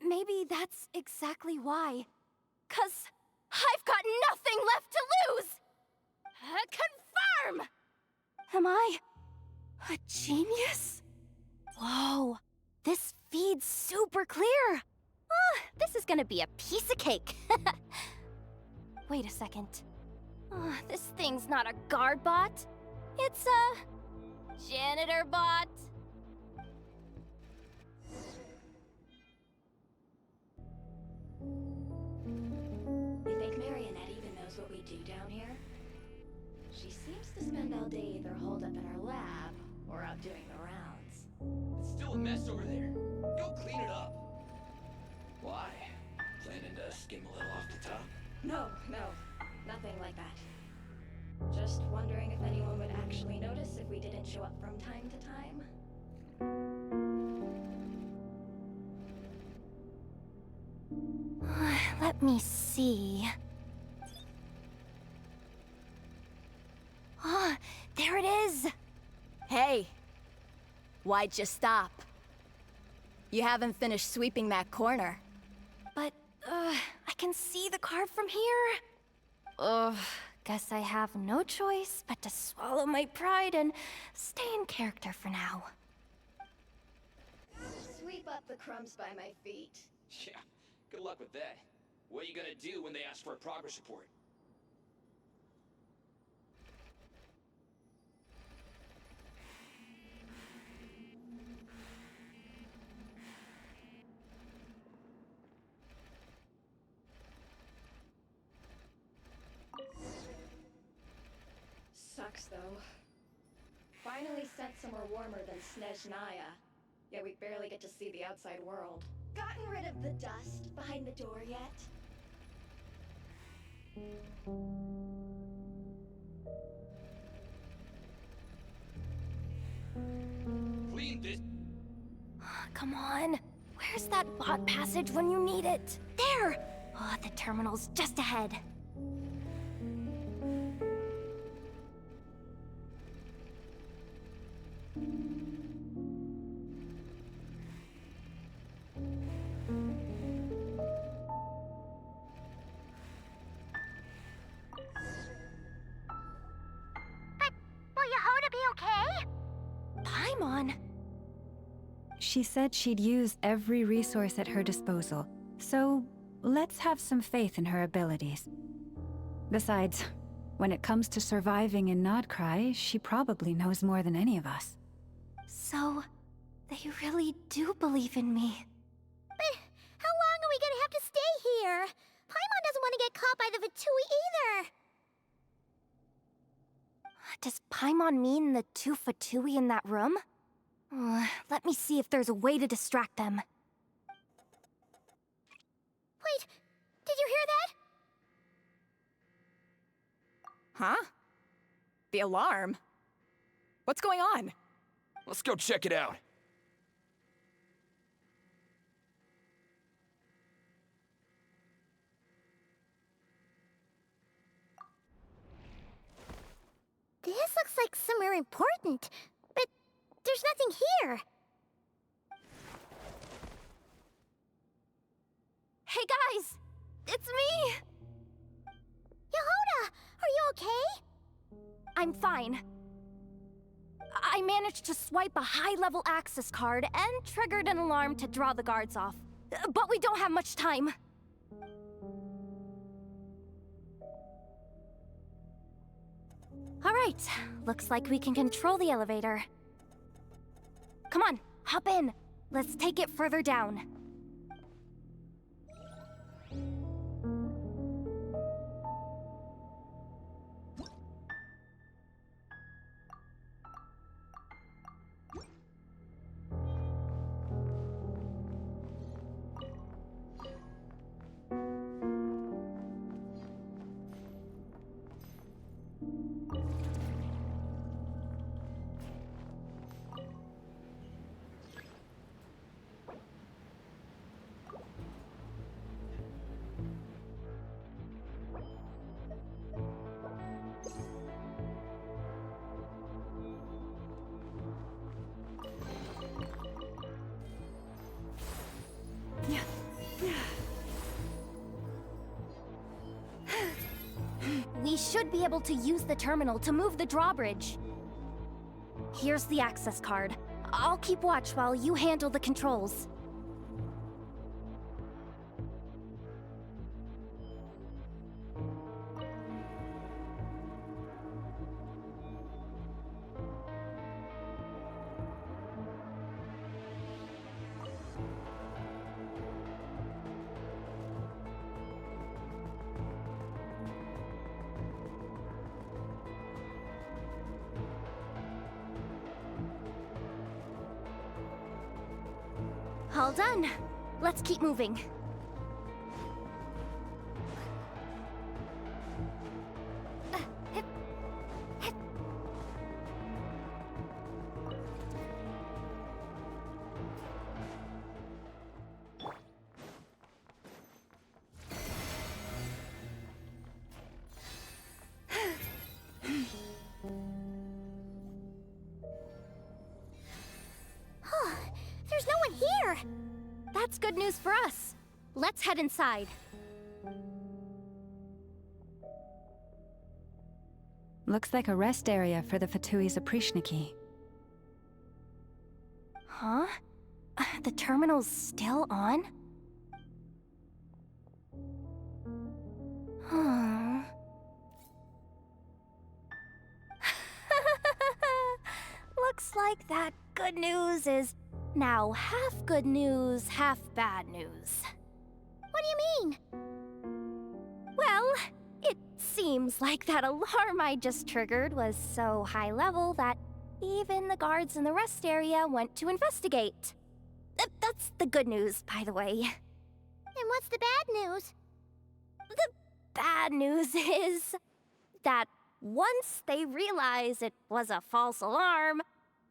S6: Maybe that's exactly why. 'Cause I've got nothing left to lose! Confirm! Am I a genius? Whoa, this feed's super clear. This is gonna be a piece of cake. Wait a second. This thing's not a guard bot. It's a janitor bot.
S15: You think Marionette even knows what we do down here? She seems to spend all day either holed up in her lab or out doing the rounds.
S16: It's still a mess over there. Go clean it up. Why? Planning to skim a little off the top?
S15: No, nothing like that. Just wondering if anyone would actually notice if we didn't show up from time to time.
S6: Let me see. There it is!
S19: Hey! Why'd you stop? You haven't finished sweeping that corner.
S6: But, I can see the card from here. Guess I have no choice but to swallow my pride and stay in character for now.
S15: Sweep up the crumbs by my feet.
S16: Yeah, good luck with that. What are you gonna do when they ask for a progress report?
S15: sucks, though. Finally sent somewhere warmer than Snezhnaya, yet we barely get to see the outside world.
S3: Gotten rid of the dust behind the door yet?
S16: Clean this.
S6: Come on. Where's that bot passage when you need it? There! Oh, the terminal's just ahead.
S1: Will Yehoda be okay?
S6: Paimon!
S10: She said she'd use every resource at her disposal, so let's have some faith in her abilities. Besides, when it comes to surviving in Nod-craya, she probably knows more than any of us.
S6: So, they really do believe in me.
S1: But how long are we gonna have to stay here? Paimon doesn't want to get caught by the Fatui either.
S6: Does Paimon mean the two Fatui in that room? Let me see if there's a way to distract them.
S1: Wait, did you hear that?
S13: Huh? The alarm? What's going on?
S12: Let's go check it out.
S1: This looks like somewhere important, but there's nothing here.
S6: Hey guys! It's me!
S1: Yehoda, are you okay?
S6: I'm fine. I managed to swipe a high-level access card and triggered an alarm to draw the guards off. But we don't have much time. All right, looks like we can control the elevator. Come on, hop in. Let's take it further down. We should be able to use the terminal to move the drawbridge. Here's the access card. I'll keep watch while you handle the controls. All done. Let's keep moving.
S1: There's no one here!
S6: That's good news for us. Let's head inside.
S10: Looks like a rest area for the Fatui's Oprishniki.
S6: Huh? The terminal's still on? Huh. Looks like that good news is now half good news, half bad news.
S1: What do you mean?
S6: Well, it seems seems like that alarm I just triggered was so high level that even the guards in the rest area went to investigate. That's the good news, by the way.
S1: And what's the bad news?
S6: The bad news is that once they realize it was a false alarm,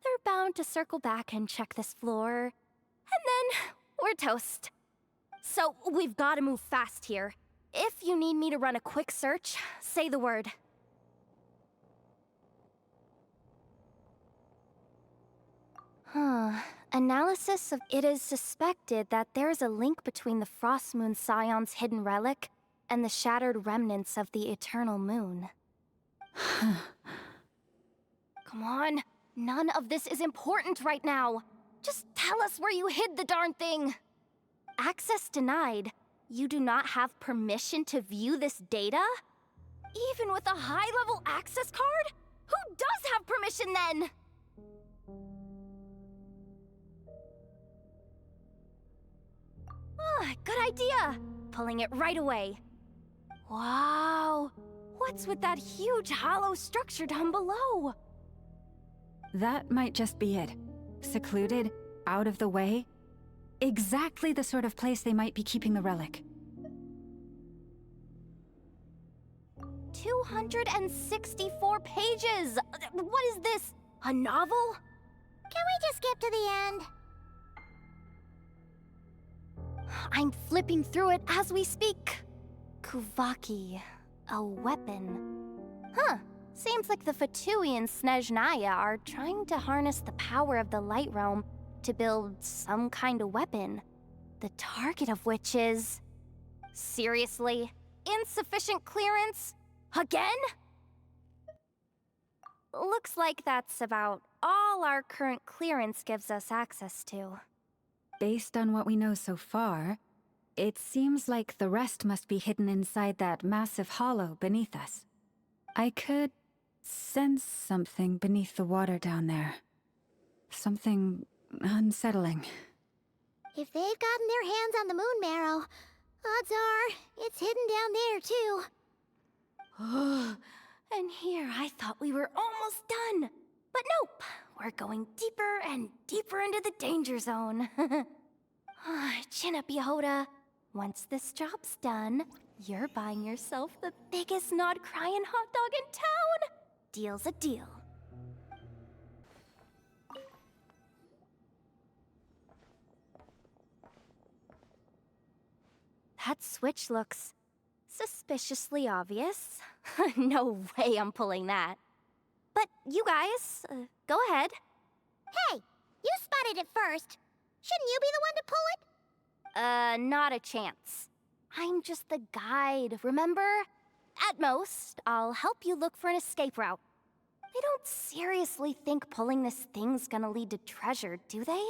S6: they're bound to circle back and check this floor. And then we're toast. So we've got to move fast here. If you need me to run a quick search, say the word. Analysis of it is suspected that there's a link between the Frost Moon Scion's hidden relic and the shattered remnants of the Eternal Moon. Come on, none of this is important right now. Just tell us where you hid the darn thing. Access denied. You do not have permission to view this data? Even with a high-level access card? Who does have permission then? Good idea. Pulling it right away. Wow. What's with that huge hollow structure down below?
S10: That might just be it. Secluded, out of the way. Exactly the sort of place they might be keeping the relic.
S6: 264 pages! What is this? A novel?
S1: Can we just skip to the end?
S6: I'm flipping through it as we speak. Kuvaki, a weapon. Huh. Seems like the Fatui and Snezhnaya are trying to harness the power of the Light Realm to build some kind of weapon. The target of which is... Seriously? Insufficient clearance? Again? Looks like that's about all our current clearance gives us access to.
S10: Based on what we know so far, it seems like the rest must be hidden inside that massive hollow beneath us. I could sense something beneath the water down there. Something unsettling.
S1: If they've gotten their hands on the moon marrow, odds are it's hidden down there too.
S6: And here I thought we were almost done. But nope, we're going deeper and deeper into the danger zone. Chin up, Yehoda. Once this job's done, you're buying yourself the biggest Nod-crying hot dog in town. Deal's a deal. That switch looks suspiciously obvious. No way I'm pulling that. But you guys, go ahead.
S1: Hey, you spotted it first. Shouldn't you be the one to pull it?
S6: Not a chance. I'm just the guide, remember? At most, I'll help you look for an escape route. They don't seriously think pulling this thing's gonna lead to treasure, do they?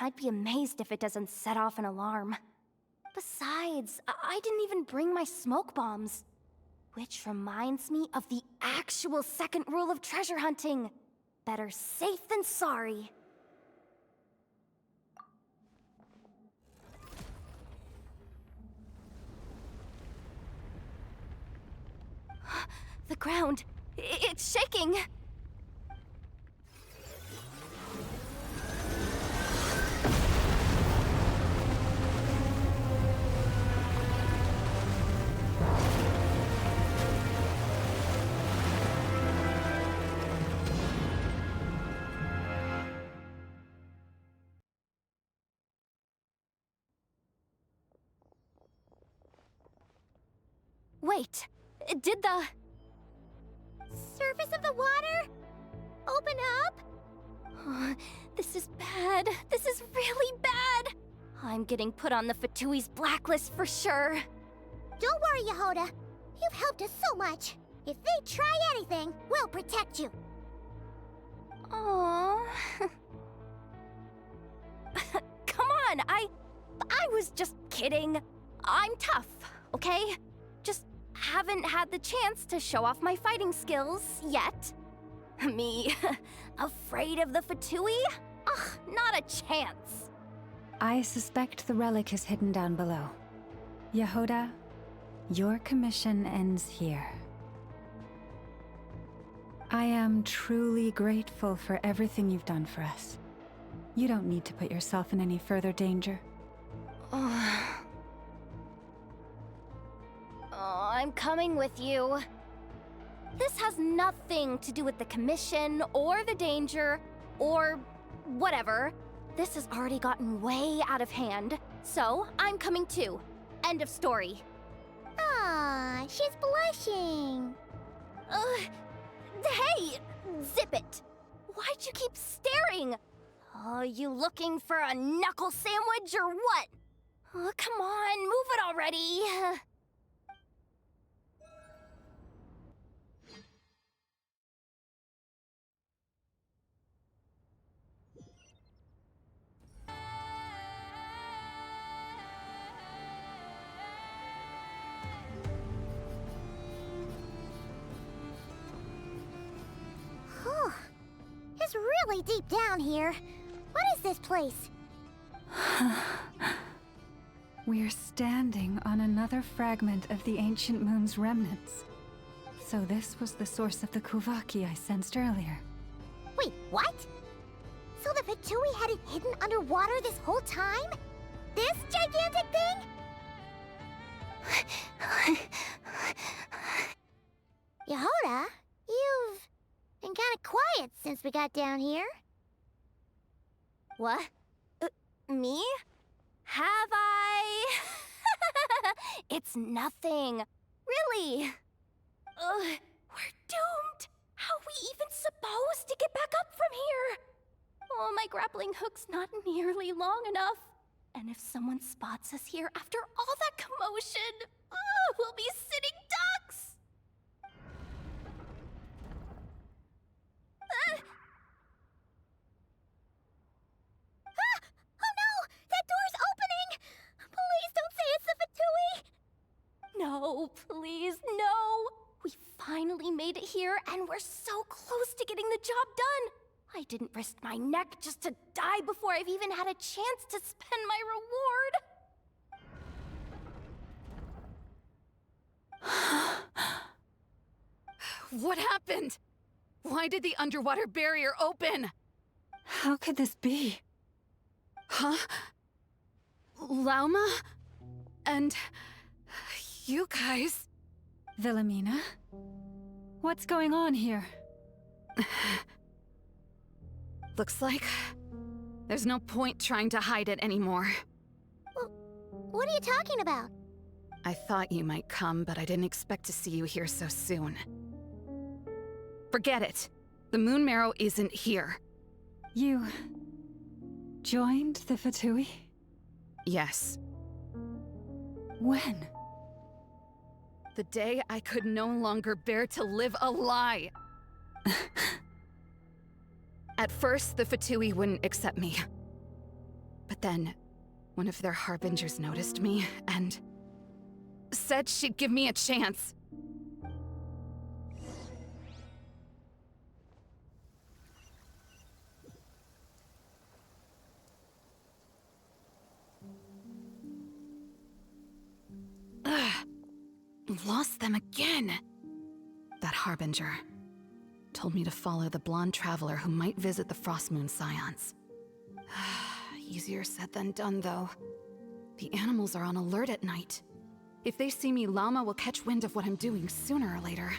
S6: I'd be amazed if it doesn't set off an alarm. Besides, I didn't even bring my smoke bombs. Which reminds me of the actual second rule of treasure hunting. Better safe than sorry. The ground, it's shaking. Wait, did the
S1: surface of the water open up?
S6: This is bad. This is really bad. I'm getting put on the Fatui's blacklist for sure.
S1: Don't worry, Yehoda. You've helped us so much. If they try anything, we'll protect you.
S6: Aww. Come on, I was just kidding. I'm tough, okay? Just haven't had the chance to show off my fighting skills yet. Me, afraid of the Fatui? Ugh, not a chance.
S10: I suspect the relic is hidden down below. Yehoda, Your commission ends here. I am truly grateful for everything you've done for us. You don't need to put yourself in any further danger.
S6: Oh, I'm coming with you. This has nothing to do with the commission, or the danger, or whatever. This has already gotten way out of hand, so I'm coming too. End of story.
S1: Aw, she's blushing.
S6: Hey! Zip it! Why'd you keep staring? Are you looking for a knuckle sandwich or what? Oh, come on, move it already!
S1: Whew. It's really deep down here. What is this place?
S10: We're standing on another fragment of the ancient moon's remnants. So this was the source of the Kuvaki I sensed earlier.
S1: Wait, what? So the Fatui had it hidden underwater this whole time? This gigantic thing? Yehoda, you've been kinda quiet since we got down here.
S6: What? Me? Have I? It's nothing. Really. We're doomed. How are we even supposed to get back up from here? Oh, my grappling hook's not nearly long enough. And if someone spots us here after all that commotion, we'll be sitting ducks.
S1: Oh no! That door's opening! Please don't say it's the Fatui!
S6: No, please, no! We finally made it here, and we're so close to getting the job done! I didn't risk my neck just to die before I've even had a chance to spend my reward!
S13: What happened? Why did the underwater barrier open?
S10: How could this be?
S13: Huh? Lauma? And... you guys...
S10: Wilhelmina? What's going on here?
S13: Looks like... there's no point trying to hide it anymore.
S1: What are you talking about?
S13: I thought you might come, but I didn't expect to see you here so soon. Forget it. The moon marrow isn't here.
S10: You... joined the Fatui?
S13: Yes.
S10: When?
S13: The day I could no longer bear to live a lie. At first, the Fatui wouldn't accept me. But then, one of their harbingers noticed me, and... said she'd give me a chance. Lost them again. That harbinger told me to follow the blonde traveler who might visit the Frostmoon Scions. Easier said than done, though. The animals are on alert at night. If they see me, Lauma will catch wind of what I'm doing sooner or later.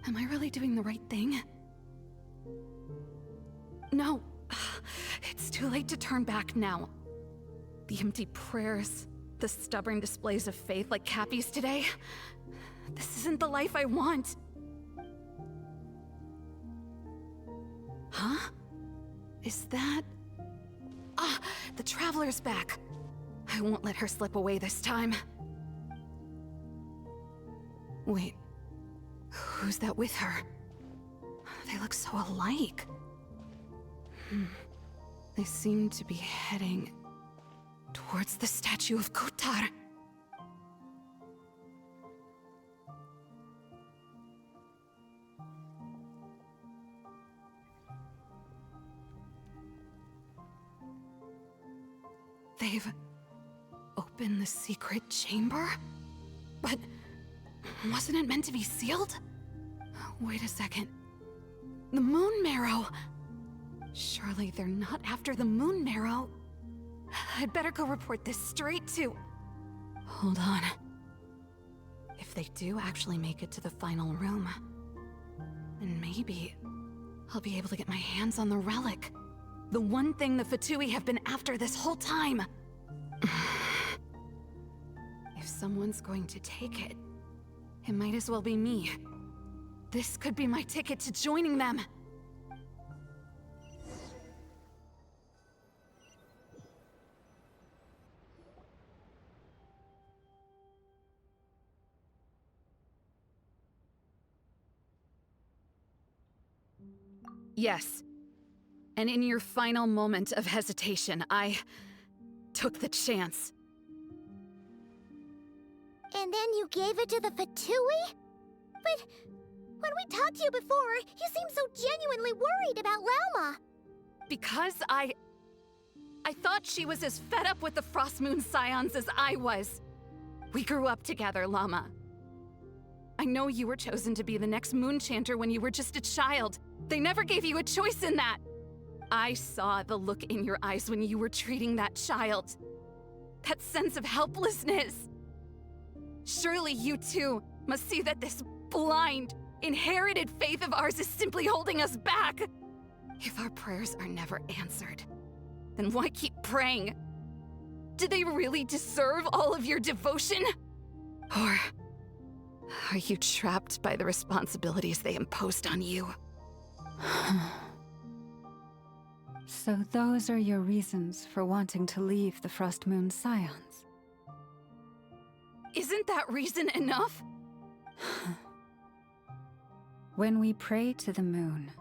S13: Am I really doing the right thing? No. It's too late to turn back now. The empty prayers, the stubborn displays of faith like Cappy's today. This isn't the life I want. Huh? Is that... Ah, the Traveler's back. I won't let her slip away this time. Wait, who's that with her? They look so alike. They seem to be heading towards the statue of Kotar. They've open the secret chamber? But wasn't it meant to be sealed? Wait a second. The moon marrow! Surely they're not after the moon marrow. I'd better go report this straight to... Hold on. If they do actually make it to the final room, then maybe I'll be able to get my hands on the relic. The one thing the Fatui have been after this whole time. If someone's going to take it, it might as well be me. This could be my ticket to joining them. Yes. And in your final moment of hesitation, I took the chance.
S1: And then you gave it to the Fatui? But when we talked to you before, you seemed so genuinely worried about Lauma.
S13: Because I thought she was as fed up with the Frost Moon Scions as I was. We grew up together, Llama. I know you were chosen to be the next Moon Chanter when you were just a child. They never gave you a choice in that. I saw the look in your eyes when you were treating that child. That sense of helplessness. Surely you too must see that this blind, inherited faith of ours is simply holding us back. If our prayers are never answered, then why keep praying? Do they really deserve all of your devotion? Or are you trapped by the responsibilities they imposed on you?
S10: So those are your reasons for wanting to leave the Frost Moon Scions?
S13: Isn't that reason enough?
S10: When we pray to the moon,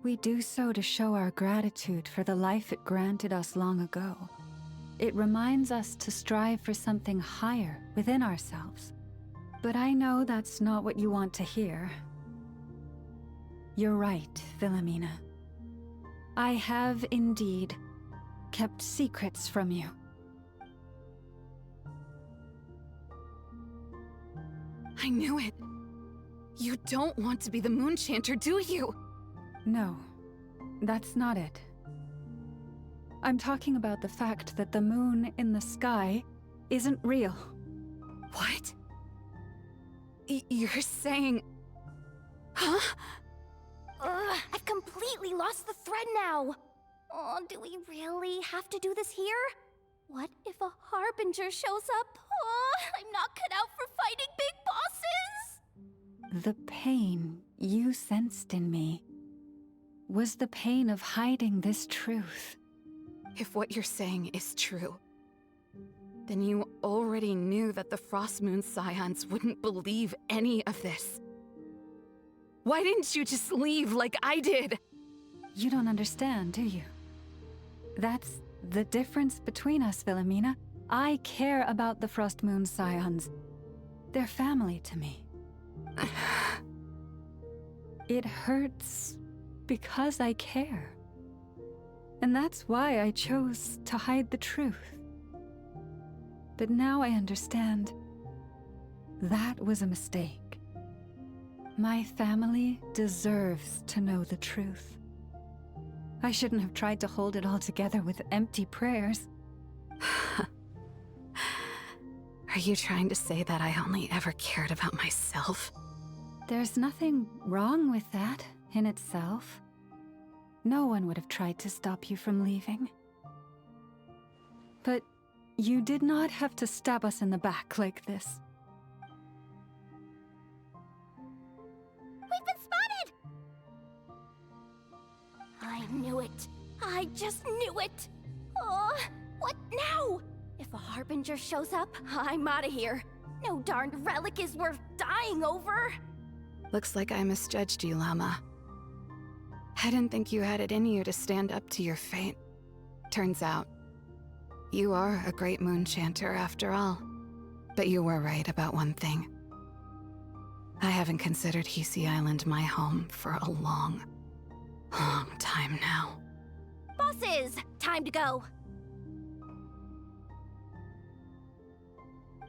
S10: we do so to show our gratitude for the life it granted us long ago. It reminds us to strive for something higher within ourselves. But I know that's not what you want to hear. You're right, Philomena. I have indeed kept secrets from you.
S13: I knew it. You don't want to be the Moon Chanter, do you?
S10: No, that's not it. I'm talking about the fact that the moon in the sky isn't real.
S13: What? You're saying... Huh?
S5: I've completely lost the thread now. Oh, do we really have to do this here? What if a Harbinger shows up? Oh, I'm not cut out for fighting big bosses!
S10: The pain you sensed in me was the pain of hiding this truth.
S13: If what you're saying is true, then you already knew that the Frost Moon Scions wouldn't believe any of this. Why didn't you just leave like I did?
S10: You don't understand, do you? That's the difference between us, Philomena. I care about the Frost Moon Scions. They're family to me. It hurts because I care. And that's why I chose to hide the truth. But now I understand that was a mistake. My family deserves to know the truth. I shouldn't have tried to hold it all together with empty prayers.
S13: Are you trying to say that I only ever cared about myself?
S10: There's nothing wrong with that in itself. No one would have tried to stop you from leaving. But you did not have to stab us in the back like this.
S5: We've been spotted! I knew it. I just knew it. Oh, what now? If a Harbinger shows up, I'm out of here. No darned relic is worth dying over.
S13: Looks like I misjudged you, Llama. I didn't think you had it in you to stand up to your fate. Turns out, you are a great Moon Chanter after all. But you were right about one thing. I haven't considered Hisi Island my home for a long, long time now.
S5: Bosses, time to go.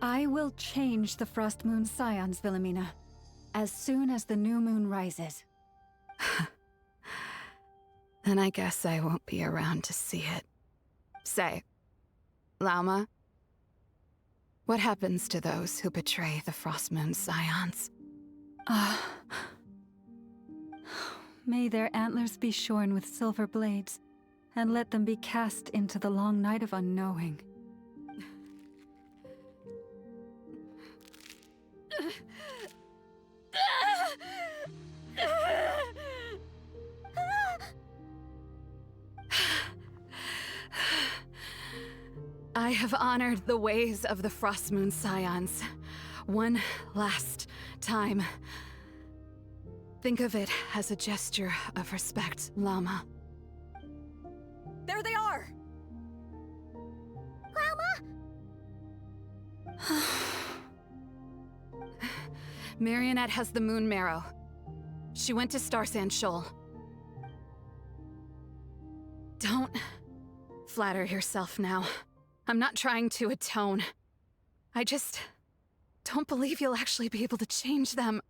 S10: I will change the Frost Moon Scions, Wilhelmina, as soon as the new moon rises.
S13: Then I guess I won't be around to see it. Say, Lauma, what happens to those who betray the Frost Moon Scions?
S10: May their antlers be shorn with silver blades, and let them be cast into the long night of unknowing.
S13: I have honored the ways of the Frost Moon Scions one last time. Think of it as a gesture of respect, Llama.
S14: There they are!
S1: Grandma?
S13: Marionette has the moon marrow. She went to Star Sand Shoal. Don't flatter yourself now. I'm not trying to atone. I just don't believe you'll actually be able to change them.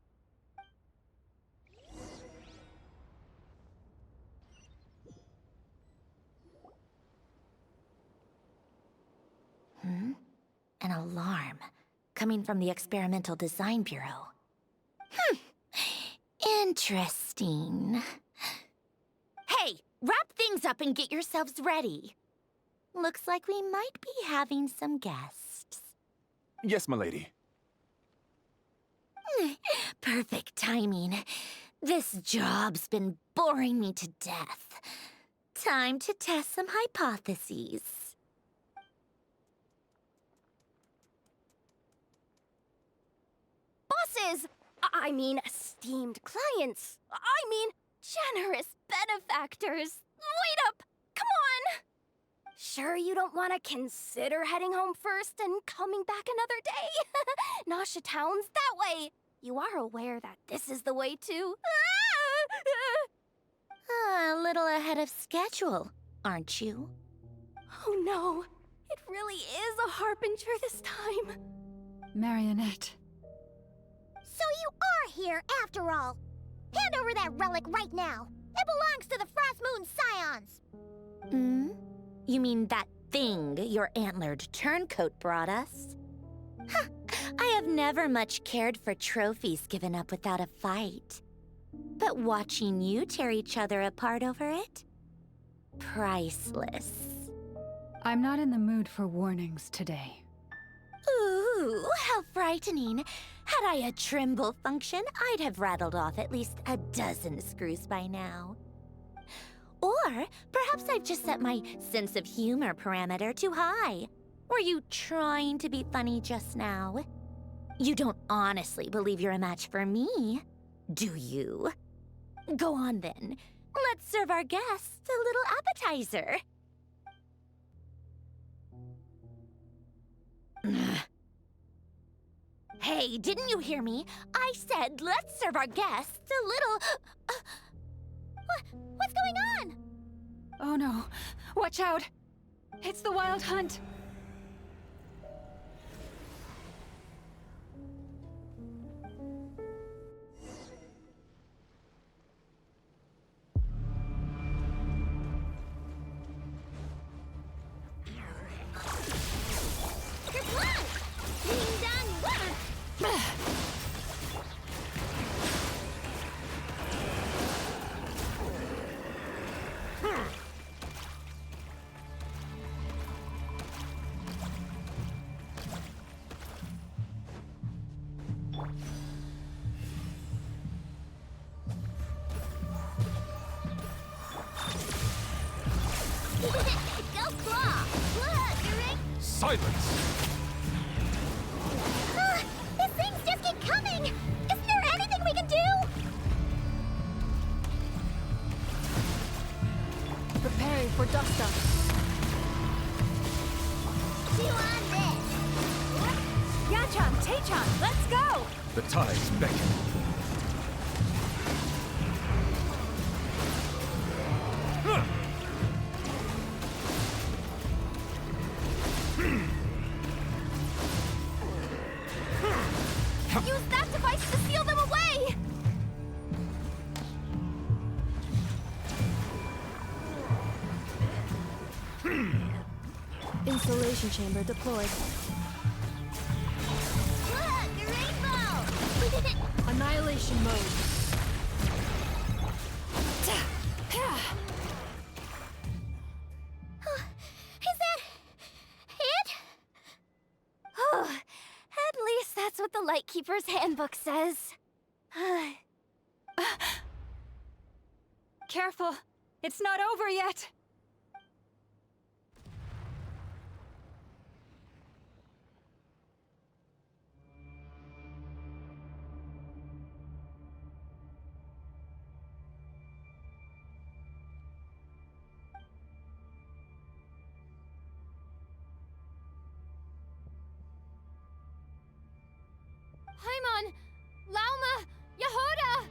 S5: An alarm coming from the Experimental Design Bureau. Interesting. Hey, wrap things up and get yourselves ready. Looks like we might be having some guests.
S12: Yes, milady.
S5: Perfect timing. This job's been boring me to death. Time to test some hypotheses.
S6: Bosses! I mean, esteemed clients. I mean, generous benefactors. Wait up! Come on! Sure you don't want to consider heading home first and coming back another day? Nasha Town's that way. You are aware that this is the way too.
S5: A little ahead of schedule, aren't you?
S6: Oh no, it really is a harbinger this time.
S10: Marionette.
S1: So you are here after all. Hand over that relic right now. It belongs to the Frost Moon Scions.
S5: You mean that thing your antlered turncoat brought us? I have never much cared for trophies given up without a fight. But watching you tear each other apart over it? Priceless.
S10: I'm not in the mood for warnings today.
S5: Ooh, how frightening. Had I a Trimble function, I'd have rattled off at least a dozen screws by now. Or perhaps I've just set my sense of humor parameter too high. Were you trying to be funny just now? You don't honestly believe you're a match for me, do you? Go on then. Let's serve our guests a little appetizer. Hey, didn't you hear me? I said let's serve our guests a little... What's going on?
S10: Oh no. Watch out! It's the Wild Hunt!
S12: Silence!
S1: These things just keep coming! Isn't there anything we can do?
S18: Prepare for dust up.
S1: Chew on this!
S14: Yachan, Taechan, let's go!
S12: The tides beckon.
S2: Constellation chamber deployed.
S1: Look, a rainbow!
S2: Annihilation mode.
S6: Is that it? Oh, at least that's what the Lightkeeper's handbook says.
S14: Careful! It's not over yet!
S8: Paimon! Lauma! Yehuda!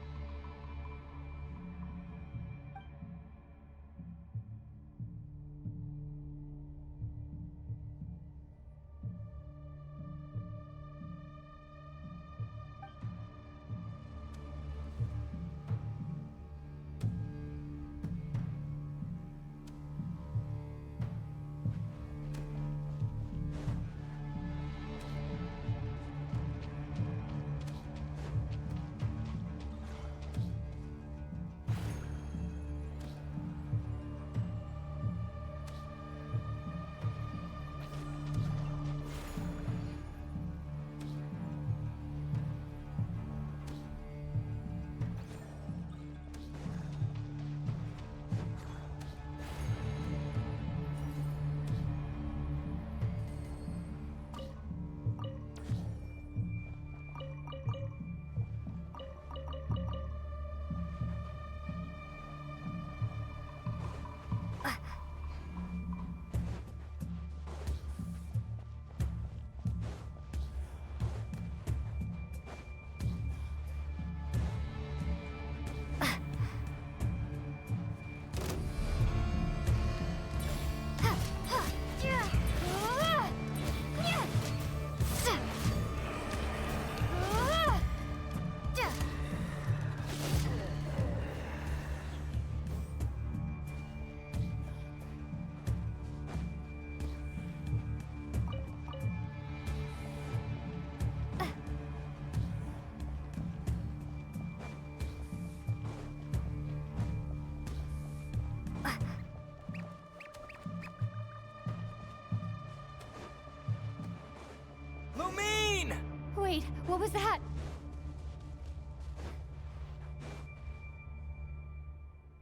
S20: Lumine!
S8: Wait, what was that?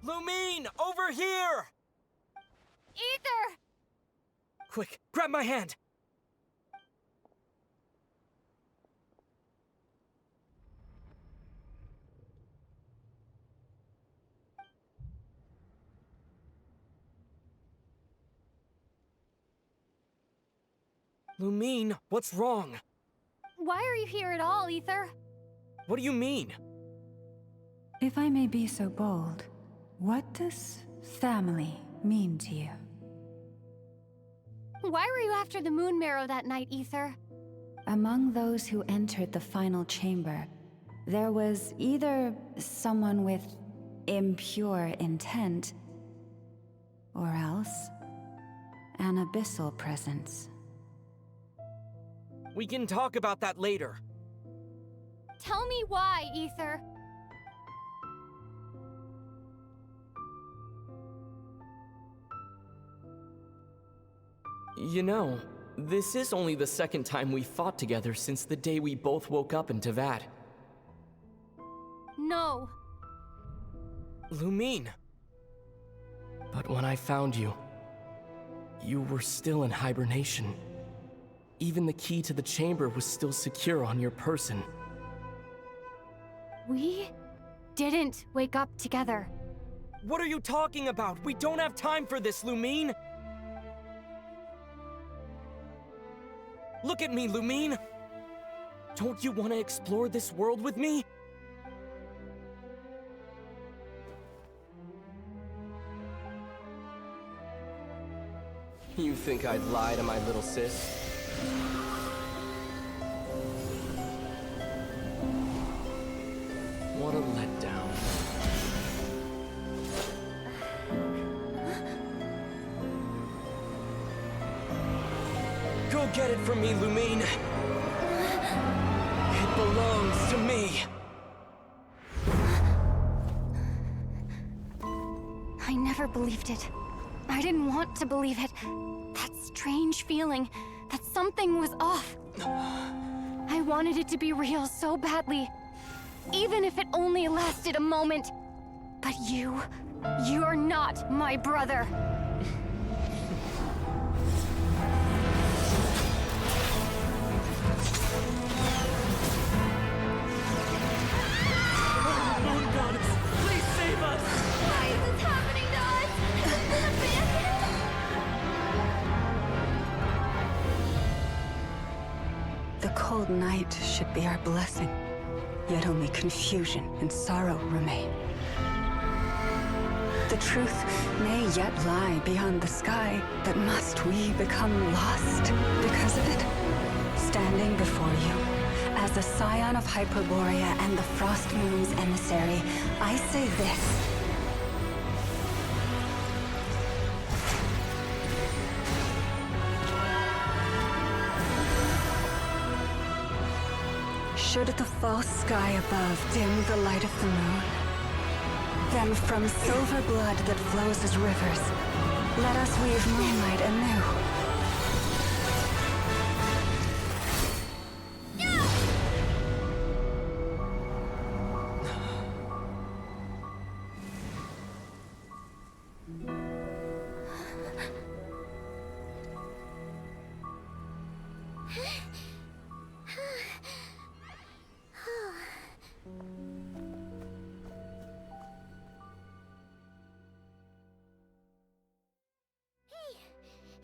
S20: Lumine, over here!
S8: Ether!
S20: Quick, grab my hand! Lumine, what's wrong?
S8: Why are you here at all, Ether?
S20: What do you mean?
S10: If I may be so bold, what does family mean to you?
S8: Why were you after the moon marrow that night, Ether?
S10: Among those who entered the final chamber, there was either someone with impure intent, or else an abyssal presence.
S20: We can talk about that later.
S8: Tell me why, Ether.
S20: You know, this is only the second time we fought together since the day we both woke up in Tavad.
S8: No.
S20: Lumine. But when I found you, you were still in hibernation. Even the key to the chamber was still secure on your person.
S8: We didn't wake up together.
S20: What are you talking about? We don't have time for this, Lumine! Look at me, Lumine! Don't you want to explore this world with me? You think I'd lie to my little sis? What a letdown. Don't get it from me, Lumine. It belongs to me.
S8: I never believed it. I didn't want to believe it. That strange feeling that something was off. I wanted it to be real so badly, even if it only lasted a moment. But you're not my brother.
S20: Moon goddess, please save us!
S1: Why is this happening to us? Has this been abandoned?
S10: The cold night should be our blessing, yet only confusion and sorrow remain. The truth may yet lie beyond the sky, but must we become lost because of it? Standing before you, as a scion of Hyperborea and the Frost Moon's emissary, I say this. Should the false sky above dim the light of the moon, then from silver blood that flows as rivers, let us weave moonlight anew.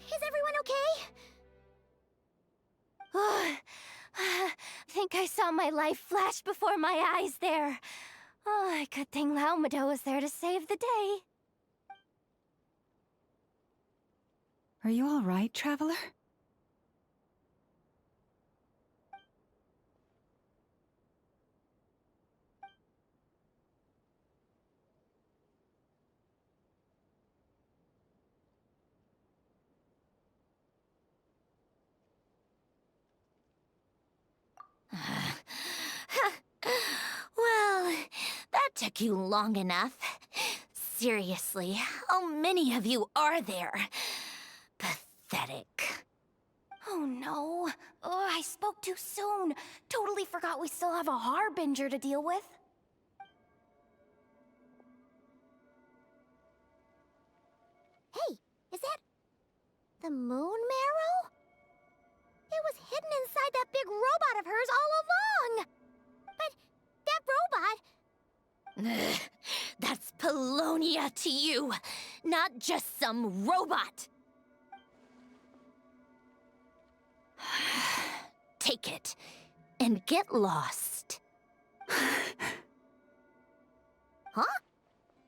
S1: Is everyone okay?
S6: I think I saw my life flash before my eyes there. Oh, good thing Laumado was there to save the day.
S10: Are you all right, traveler?
S1: Well, that took you long enough. Seriously, how many of you are there? Pathetic.
S6: Oh no. Oh, I spoke too soon. Totally forgot we still have a harbinger to deal with.
S1: Hey, is that the moon marrow? It was hidden inside that big robot of hers all along. But that robot... That's Polonia to you, not just some robot. Take it and get lost. Huh?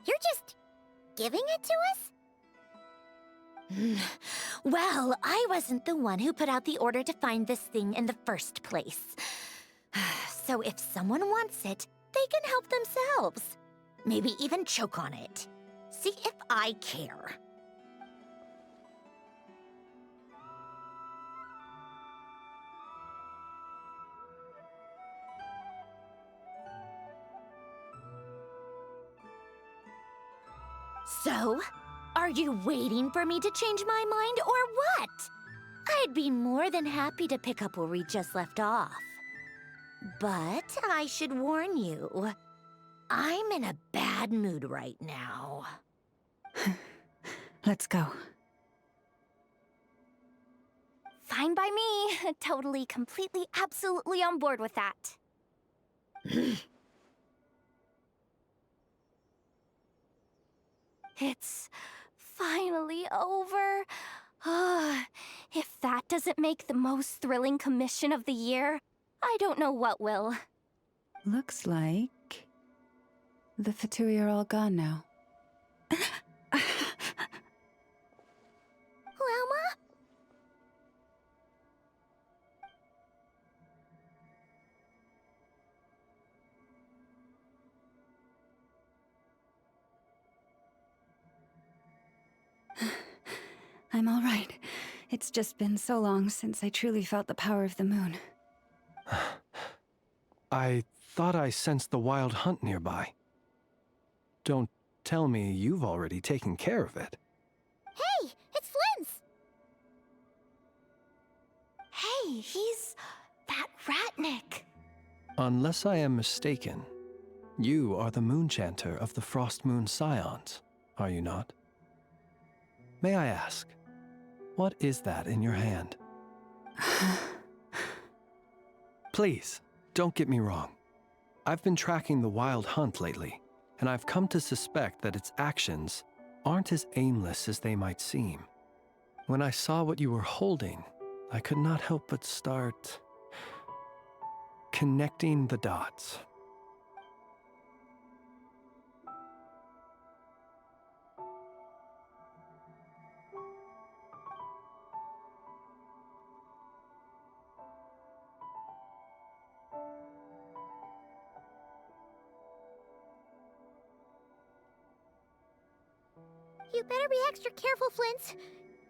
S1: You're just giving it to us? Well, I wasn't the one who put out the order to find this thing in the first place. So if someone wants it, they can help themselves. Maybe even choke on it. See if I care. So, are you waiting for me to change my mind or what? I'd be more than happy to pick up where we just left off. But I should warn you, I'm in a bad mood right now.
S10: Let's go.
S6: Fine by me. Totally, completely, absolutely on board with that. It's finally over. If that doesn't make the most thrilling commission of the year, I don't know what will.
S10: Looks like the Fatui are all gone now.
S1: Lauma?
S10: I'm all right. It's just been so long since I truly felt the power of the moon.
S9: I thought I sensed the wild hunt nearby. Don't tell me you've already taken care of it.
S1: Hey, it's Flynn's!
S5: Hey, he's that Ratnik.
S9: Unless I am mistaken, you are the Moonchanter of the Frost Moon Scions, are you not? May I ask, what is that in your hand? Please, don't get me wrong. I've been tracking the wild hunt lately, and I've come to suspect that its actions aren't as aimless as they might seem. When I saw what you were holding, I could not help but start connecting the dots.
S1: You better be extra careful, Flint.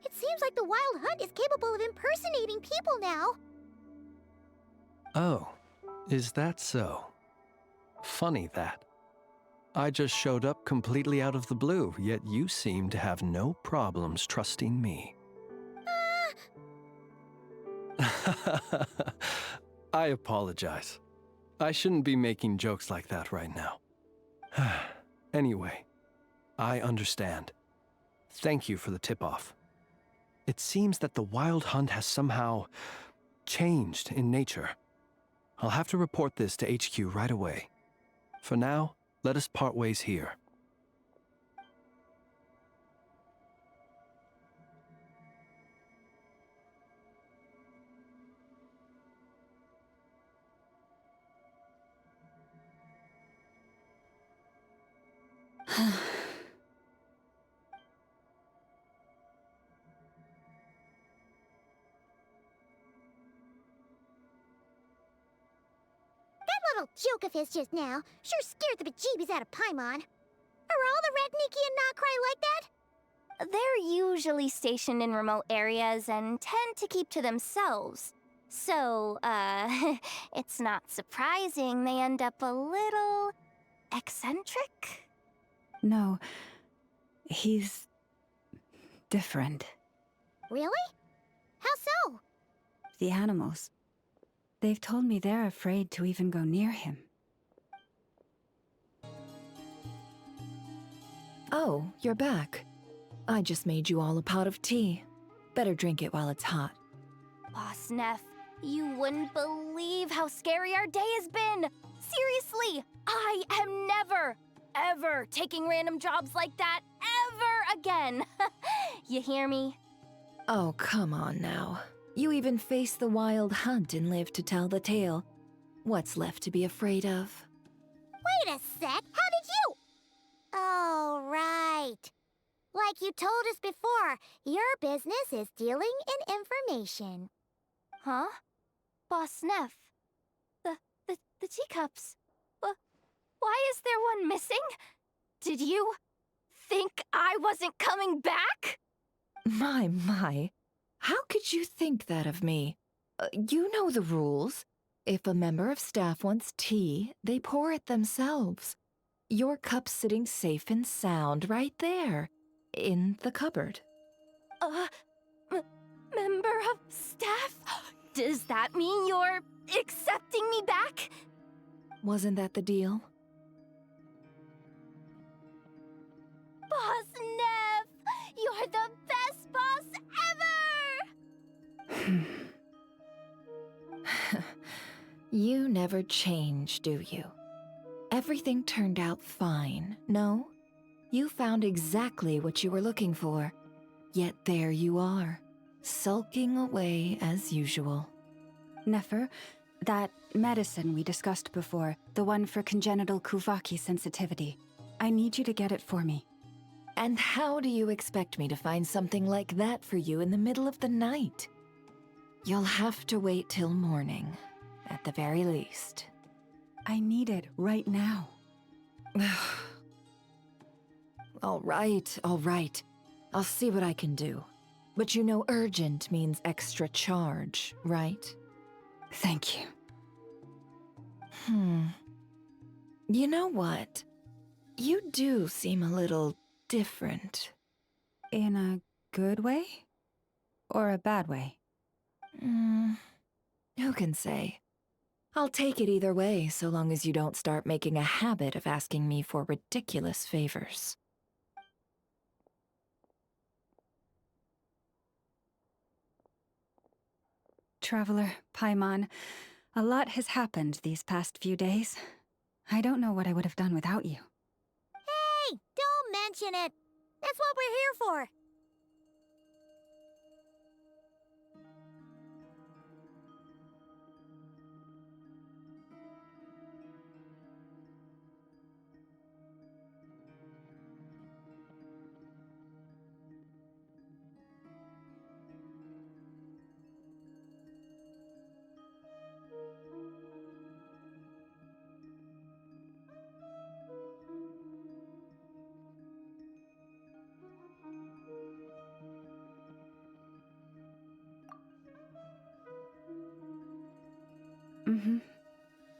S1: It seems like the Wild Hunt is capable of impersonating people now.
S9: Oh, is that so? Funny that. I just showed up completely out of the blue, yet you seem to have no problems trusting me. I apologize. I shouldn't be making jokes like that right now. Anyway, I understand. Thank you for the tip-off. It seems that the Wild Hunt has somehow changed in nature. I'll have to report this to HQ right away. For now, let us part ways here.
S1: That little joke of his just now sure scared the bejeebies out of Paimon. Are all the Redniki and Nod-craya like that?
S6: They're usually stationed in remote areas and tend to keep to themselves. So, it's not surprising they end up a little eccentric?
S10: No, he's different.
S1: Really? How so?
S10: The animals. They've told me they're afraid to even go near him.
S22: Oh, you're back. I just made you all a pot of tea. Better drink it while it's hot.
S6: Boss Neff, you wouldn't believe how scary our day has been! Seriously, I am never, ever taking random jobs like that ever again! You hear me?
S22: Oh, come on now. You even faced the wild hunt and lived to tell the tale. What's left to be afraid of?
S1: Wait a sec, how did you? Oh, right. Like you told us before, your business is dealing in information.
S6: Huh? Boss Neff, the teacups. Why is there one missing? Did you think I wasn't coming back?
S22: My. How could you think that of me? You know the rules. If a member of staff wants tea, they pour it themselves. Your cup's sitting safe and sound right there, in the cupboard.
S6: Member of staff? Does that mean you're accepting me back?
S22: Wasn't that the deal?
S6: Boss Neff! You're the best boss ever!
S22: You never change, do you? Everything turned out fine, no? You found exactly what you were looking for. Yet there you are, sulking away as usual.
S10: Nefer, that medicine we discussed before, the one for congenital Kuvaki sensitivity, I need you to get it for me.
S22: And how do you expect me to find something like that for you in the middle of the night? You'll have to wait till morning, at the very least.
S10: I need it right now.
S22: All right. I'll see what I can do. But you know urgent means extra charge, right?
S10: Thank you.
S22: You know what? You do seem a little different.
S10: In a good way? Or a bad way?
S22: Who can say? I'll take it either way, so long as you don't start making a habit of asking me for ridiculous favors.
S10: Traveler, Paimon, a lot has happened these past few days. I don't know what I would have done without you.
S1: Hey, don't mention it. That's what we're here for.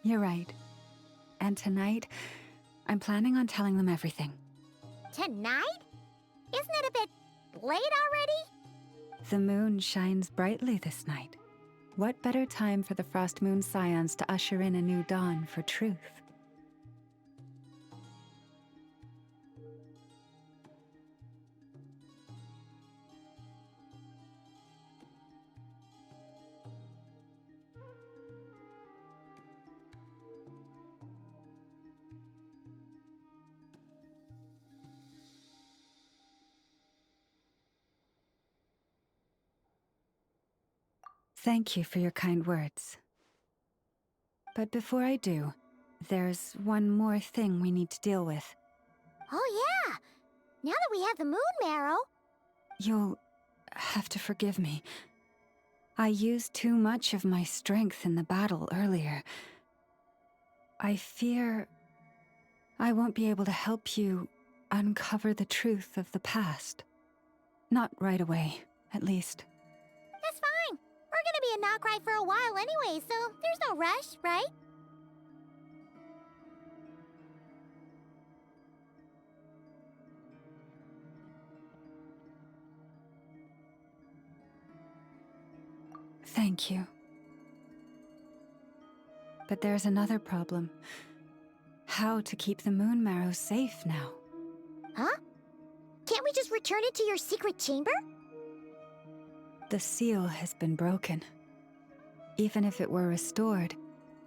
S10: You're right. And tonight, I'm planning on telling them everything.
S1: Tonight? Isn't it a bit late already?
S10: The moon shines brightly this night. What better time for the Frost Moon Scions to usher in a new dawn for truth? Thank you for your kind words. But before I do, there's one more thing we need to deal with.
S1: Oh yeah! Now that we have the moon marrow...
S10: You'll have to forgive me. I used too much of my strength in the battle earlier. I fear I won't be able to help you uncover the truth of the past. Not right away, at least.
S1: That's fine. We're gonna be in Nod-craya for a while anyway, so there's no rush, right?
S10: Thank you. But there's another problem. How to keep the moon marrow safe now?
S1: Huh? Can't we just return it to your secret chamber?
S10: The seal has been broken. Even if it were restored,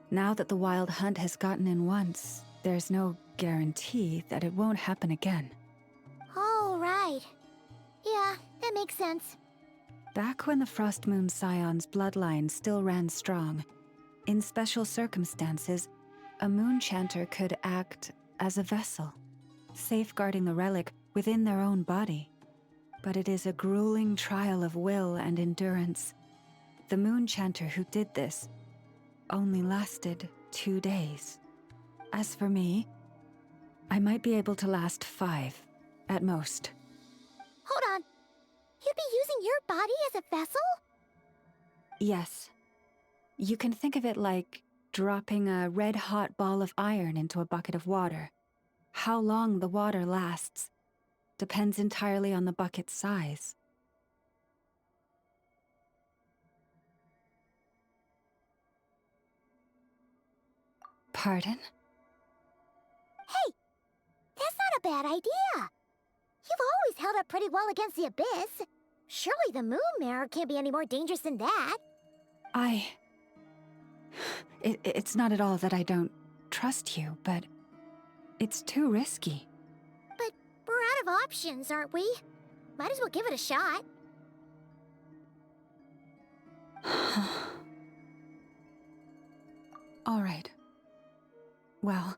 S10: now that the wild hunt has gotten in once, there's no guarantee that it won't happen again.
S1: Oh, right. Yeah, that makes sense.
S10: Back when the Frost Moon Scion's bloodline still ran strong, in special circumstances, a moon chanter could act as a vessel, safeguarding the relic within their own body. But it is a grueling trial of will and endurance. The moon chanter who did this only lasted 2 days. As for me, I might be able to last 5, at most.
S1: Hold on. You'd be using your body as a vessel?
S10: Yes. You can think of it like dropping a red-hot ball of iron into a bucket of water. How long the water lasts depends entirely on the bucket's size. Pardon?
S1: Hey! That's not a bad idea! You've always held up pretty well against the abyss. Surely the moon mirror can't be any more dangerous than that.
S10: It's not at all that I don't trust you, but it's too risky.
S1: But we're out of options, aren't we? Might as well give it a shot.
S10: All right. Well,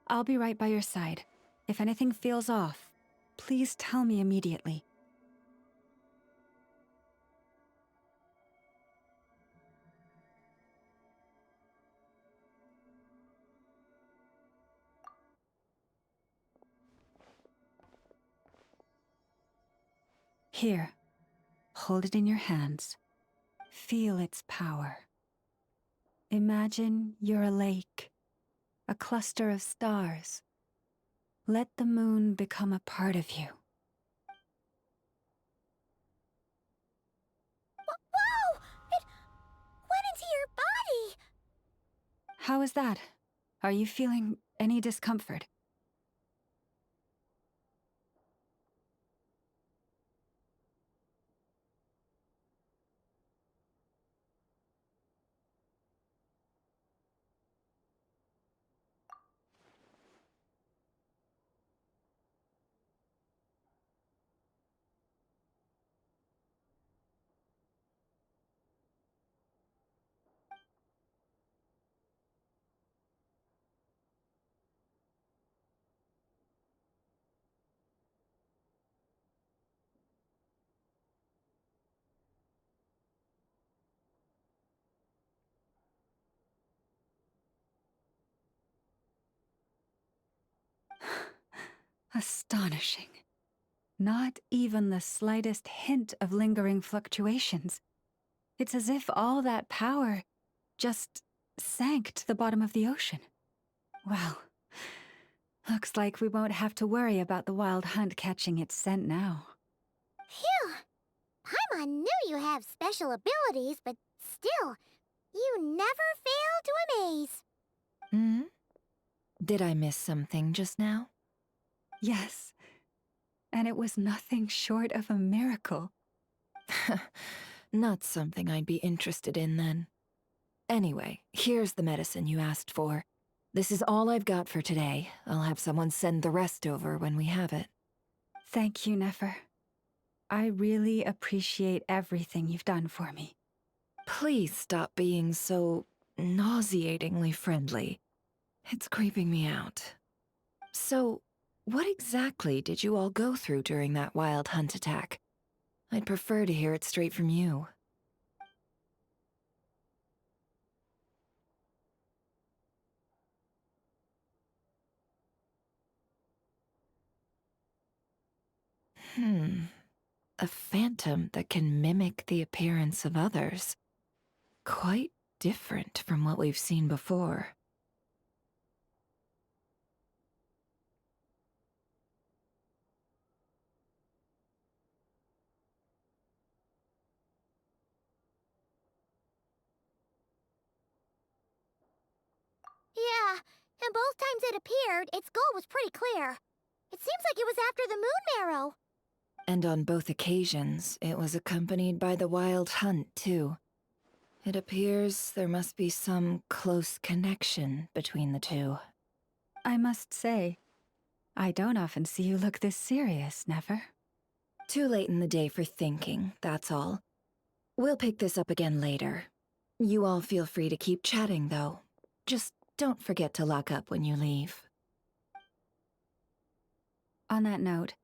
S10: I'll be right by your side. If anything feels off, please tell me immediately. Here. Hold it in your hands. Feel its power. Imagine you're a lake, a cluster of stars. Let the moon become a part of you.
S1: Whoa! It went into your body!
S10: How is that? Are you feeling any discomfort? Astonishing. Not even the slightest hint of lingering fluctuations. It's as if all that power just sank to the bottom of the ocean. Well, looks like we won't have to worry about the wild hunt catching its scent now.
S1: Phew! Paimon knew you have special abilities, but still, you never fail to amaze.
S22: Hmm? Did I miss something just now?
S10: Yes, and it was nothing short of a miracle.
S22: Not something I'd be interested in then. Anyway, here's the medicine you asked for. This is all I've got for today. I'll have someone send the rest over when we have it.
S10: Thank you, Nefer. I really appreciate everything you've done for me.
S22: Please stop being so nauseatingly friendly. It's creeping me out. So, what exactly did you all go through during that wild hunt attack? I'd prefer to hear it straight from you. A phantom that can mimic the appearance of others. Quite different from what we've seen before.
S1: Yeah, and both times it appeared, its goal was pretty clear. It seems like it was after the moon marrow.
S22: And on both occasions, it was accompanied by the wild hunt, too. It appears there must be some close connection between the two.
S10: I must say, I don't often see you look this serious, Nefer.
S22: Too late in the day for thinking, that's all. We'll pick this up again later. You all feel free to keep chatting, though. Just don't forget to lock up when you leave.
S10: On that note,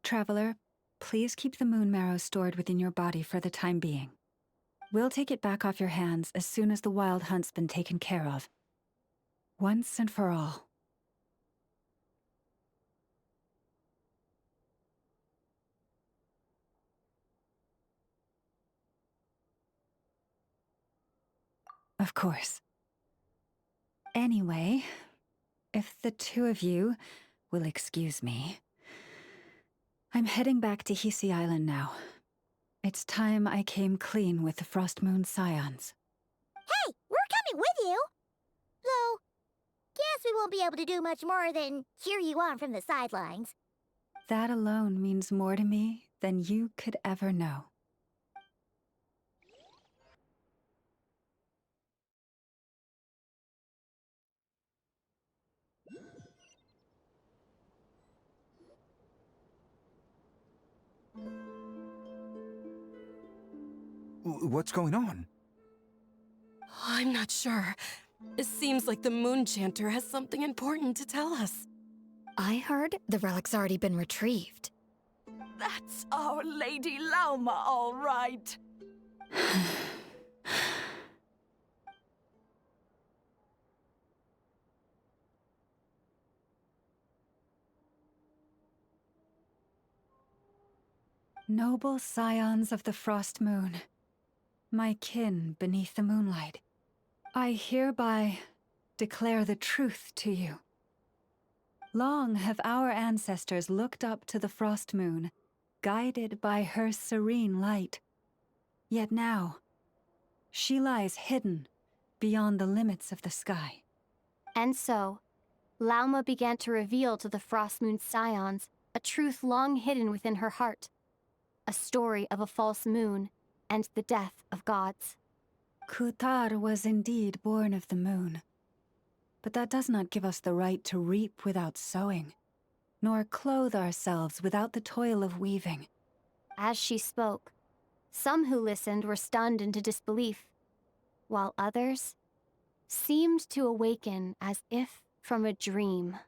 S10: Traveler, please keep the moon marrow stored within your body for the time being. We'll take it back off your hands as soon as the wild hunt's been taken care of. Once and for all. Of course. Anyway, if the two of you will excuse me, I'm heading back to Hisi Island now. It's time I came clean with the Frost Moon Scions.
S1: Hey, we're coming with you! Though, guess we won't be able to do much more than cheer you on from the sidelines.
S10: That alone means more to me than you could ever know.
S7: What's going on?
S17: I'm not sure. It seems like the Moon Chanter has something important to tell us.
S3: I heard the relic's already been retrieved.
S11: That's Our Lady Lauma, all right.
S10: Noble scions of the frost moon, my kin beneath the moonlight, I hereby declare the truth to you. Long have our ancestors looked up to the frost moon, guided by her serene light. Yet now, she lies hidden beyond the limits of the sky.
S8: And so, Lauma began to reveal to the Frost Moon Scions a truth long hidden within her heart. A story of a false moon and the death of gods.
S10: Kutar was indeed born of the moon. But that does not give us the right to reap without sowing, nor clothe ourselves without the toil of weaving.
S8: As she spoke, some who listened were stunned into disbelief, while others seemed to awaken as if from a dream.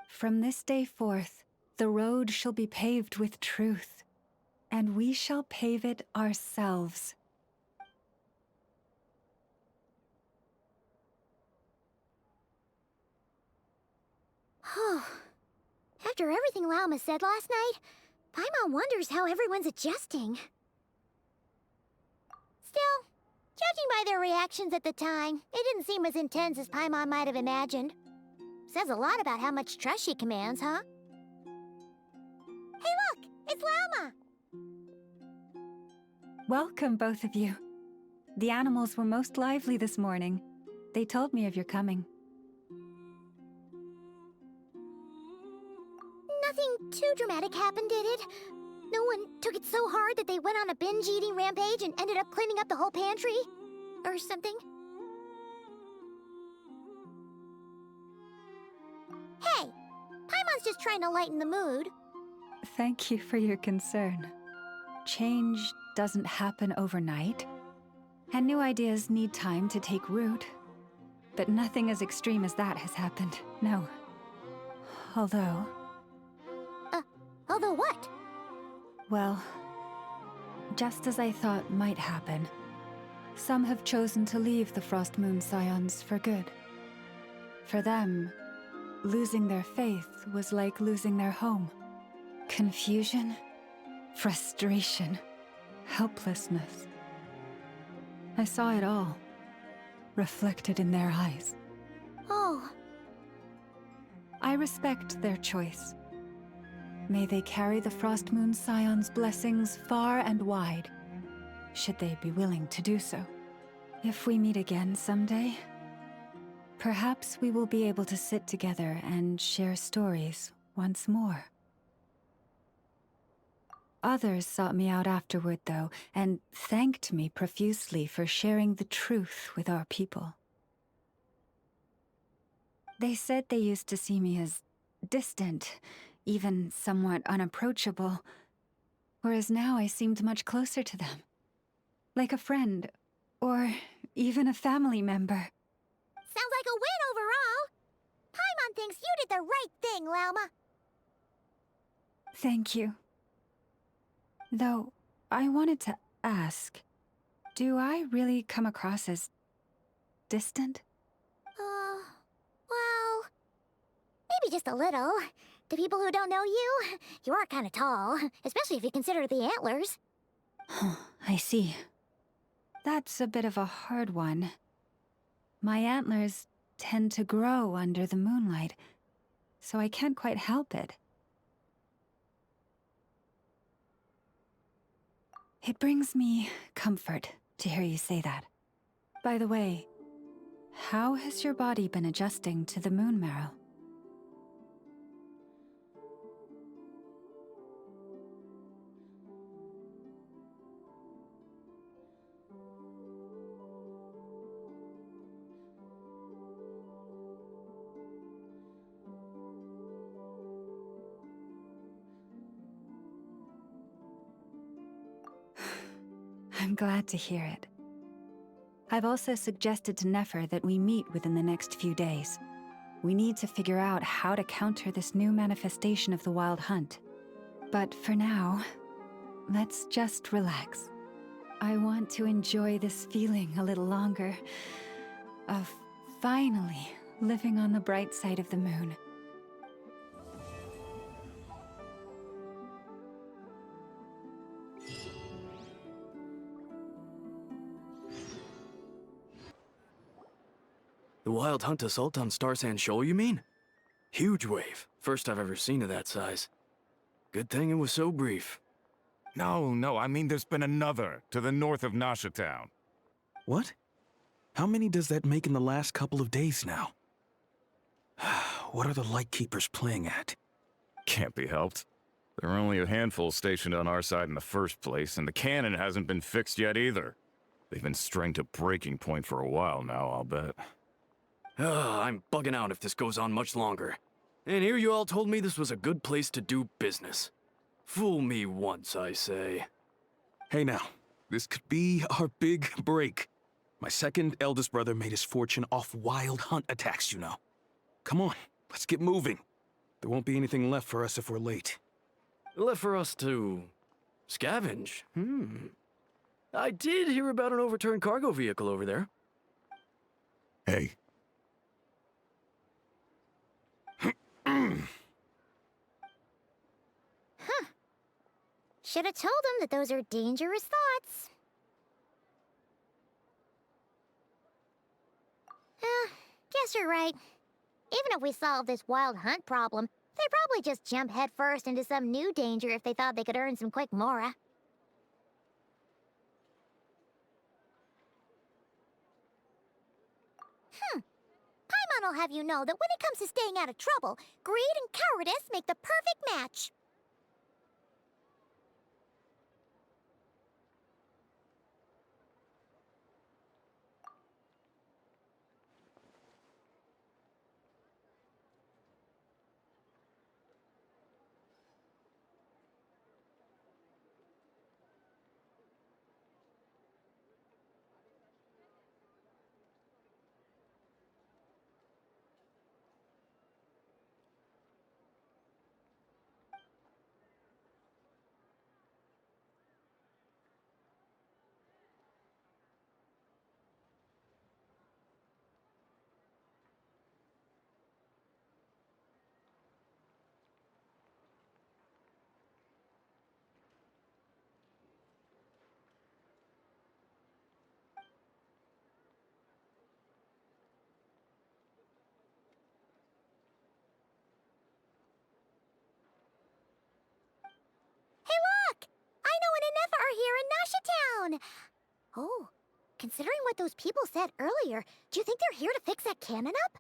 S10: From this day forth, the road shall be paved with truth, and we shall pave it ourselves.
S1: After everything Lauma said last night, Paimon wonders how everyone's adjusting. Still, judging by their reactions at the time, it didn't seem as intense as Paimon might have imagined. Says a lot about how much trust she commands, huh? Hey look! It's Lauma!
S10: Welcome, both of you. The animals were most lively this morning. They told me of your coming.
S1: Nothing too dramatic happened, did it? No one took it so hard that they went on a binge-eating rampage and ended up cleaning up the whole pantry? Or something? Hey! Paimon's just trying to lighten the mood.
S10: Thank you for your concern. Change doesn't happen overnight, and new ideas need time to take root. But nothing as extreme as that has happened, no. Although...
S1: Although what?
S10: Well, just as I thought might happen, some have chosen to leave the Frost Moon Scions for good. For them, losing their faith was like losing their home. Confusion, frustration, helplessness. I saw it all, reflected in their eyes.
S1: Oh.
S10: I respect their choice. May they carry the Frost Moon Scion's blessings far and wide, should they be willing to do so. If we meet again someday, perhaps we will be able to sit together and share stories once more. Others sought me out afterward, though, and thanked me profusely for sharing the truth with our people. They said they used to see me as distant, even somewhat unapproachable, whereas now I seemed much closer to them. Like a friend, or even a family member.
S1: Sounds like a win overall! Paimon thinks you did the right thing, Lauma.
S10: Thank you. Though, I wanted to ask, do I really come across as distant?
S1: Well, maybe just a little. To people who don't know you, you are kind of tall, especially if you consider the antlers.
S10: I see. That's a bit of a hard one. My antlers tend to grow under the moonlight, so I can't quite help it. It brings me comfort to hear you say that. By the way, how has your body been adjusting to the moon marrow? I'm glad to hear it. I've also suggested to Nefer that we meet within the next few days. We need to figure out how to counter this new manifestation of the Wild Hunt. But for now, let's just relax. I want to enjoy this feeling a little longer, of finally living on the bright side of the moon.
S4: The wild hunt assault on Star Sand Shoal, you mean? Huge wave. First I've ever seen of that size. Good thing it was so brief.
S21: No, I mean there's been another to the north of Nasha Town.
S7: What? How many does that make in the last couple of days now? What are the Lightkeepers playing at?
S21: Can't be helped. There are only a handful stationed on our side in the first place, and the cannon hasn't been fixed yet either. They've been strained to breaking point for a while now, I'll bet.
S4: I'm bugging out if this goes on much longer. And here you all told me this was a good place to do business. Fool me once, I say.
S7: Hey now, this could be our big break. My second eldest brother made his fortune off wild hunt attacks, you know. Come on, let's get moving. There won't be anything left for us if we're late.
S4: Left for us to scavenge? I did hear about an overturned cargo vehicle over there.
S7: Hey.
S1: Huh. Should have told him that those are dangerous thoughts. Guess you're right. Even if we solve this wild hunt problem, they'd probably just jump headfirst into some new danger if they thought they could earn some quick mora. Paimon will have you know that when it comes to staying out of trouble, greed and cowardice make the perfect match. Oh, considering what those people said earlier, do you think they're here to fix that cannon up?